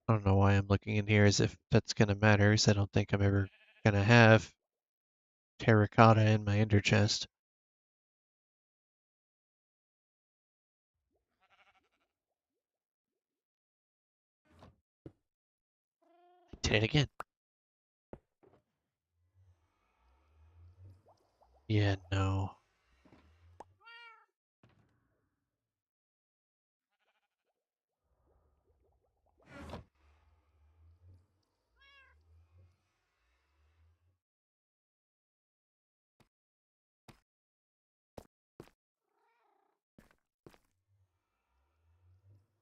[SPEAKER 1] I don't know why I'm looking in here as if that's gonna matter, because I don't think I'm ever gonna have terracotta in my ender chest. I did it again. Yeah, no.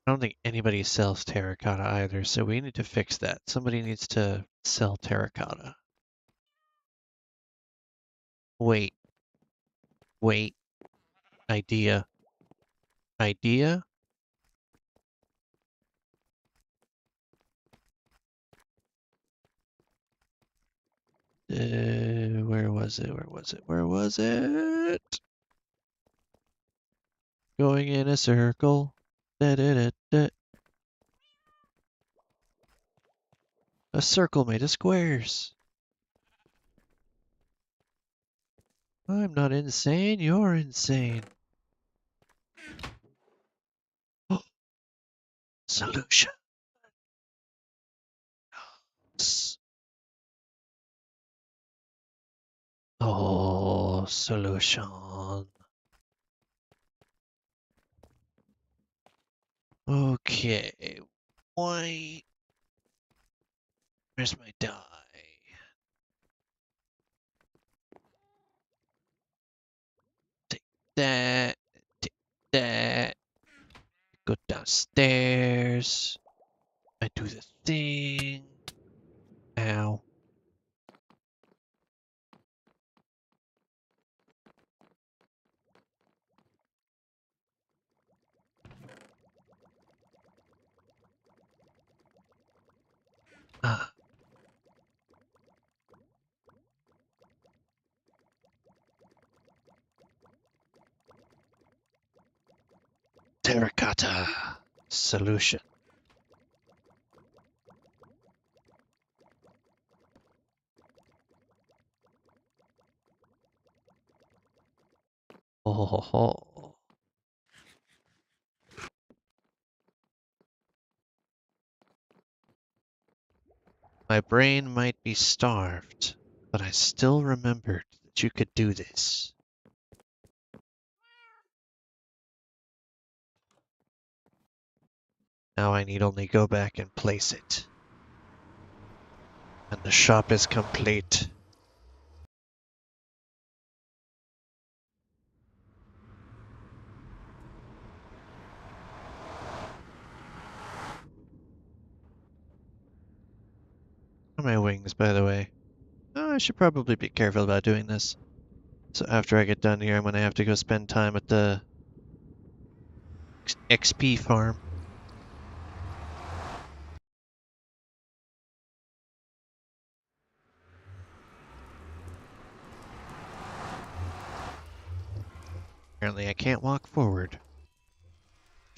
[SPEAKER 1] I don't think anybody sells terracotta either, so we need to fix that. Somebody needs to sell terracotta. Wait, wait. Idea. Idea? Where was it? Where was it? Where was it? Going in a circle. Da, da, da, da. A circle made of squares. I'm not insane, you're insane. Solution. Oh, solution. Okay. Why? Where's my die? Take that. Take that. Go downstairs. I do the thing. Ow. Ah. Terracotta. Solution. Oh, ho, ho. My brain might be starved, but I still remembered that you could do this. Now I need only go back and place it. And the shop is complete. How are my wings, by the way? Oh, I should probably be careful about doing this. So after I get done here, I'm gonna have to go spend time at the XP farm. Apparently I can't walk forward.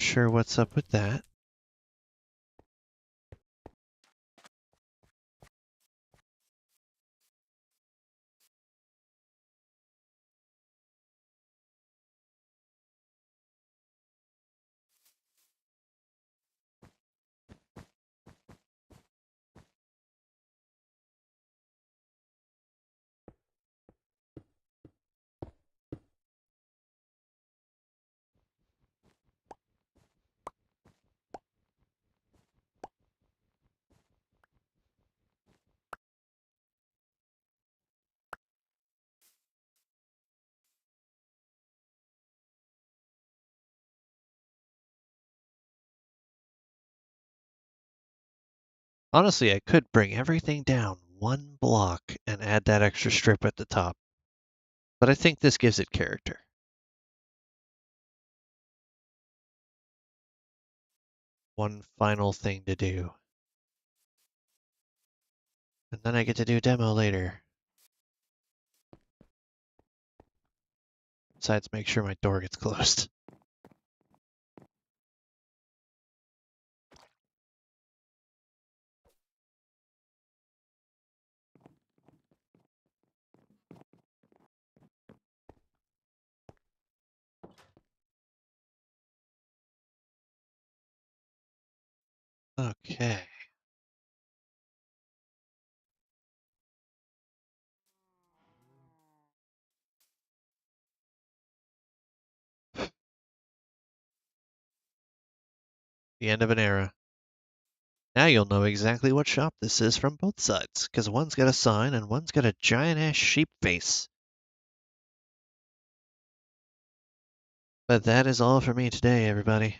[SPEAKER 1] Sure what's up with that. Honestly, I could bring everything down one block and add that extra strip at the top, but I think this gives it character. One final thing to do. And then I get to do demo later. Besides, make sure my door gets closed. Okay. The end of an era. Now you'll know exactly what shop this is from both sides, because one's got a sign and one's got a giant-ass sheep face. But that is all for me today, everybody.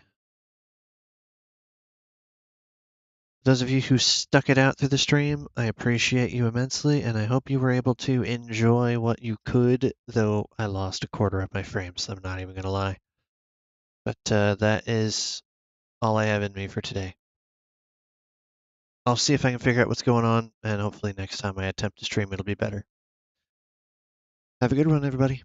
[SPEAKER 1] Those of you who stuck it out through the stream, I appreciate you immensely, and I hope you were able to enjoy what you could, though I lost a quarter of my frames, I'm not even going to lie. But that is all I have in me for today. I'll see if I can figure out what's going on, and hopefully next time I attempt to stream, it'll be better. Have a good one, everybody.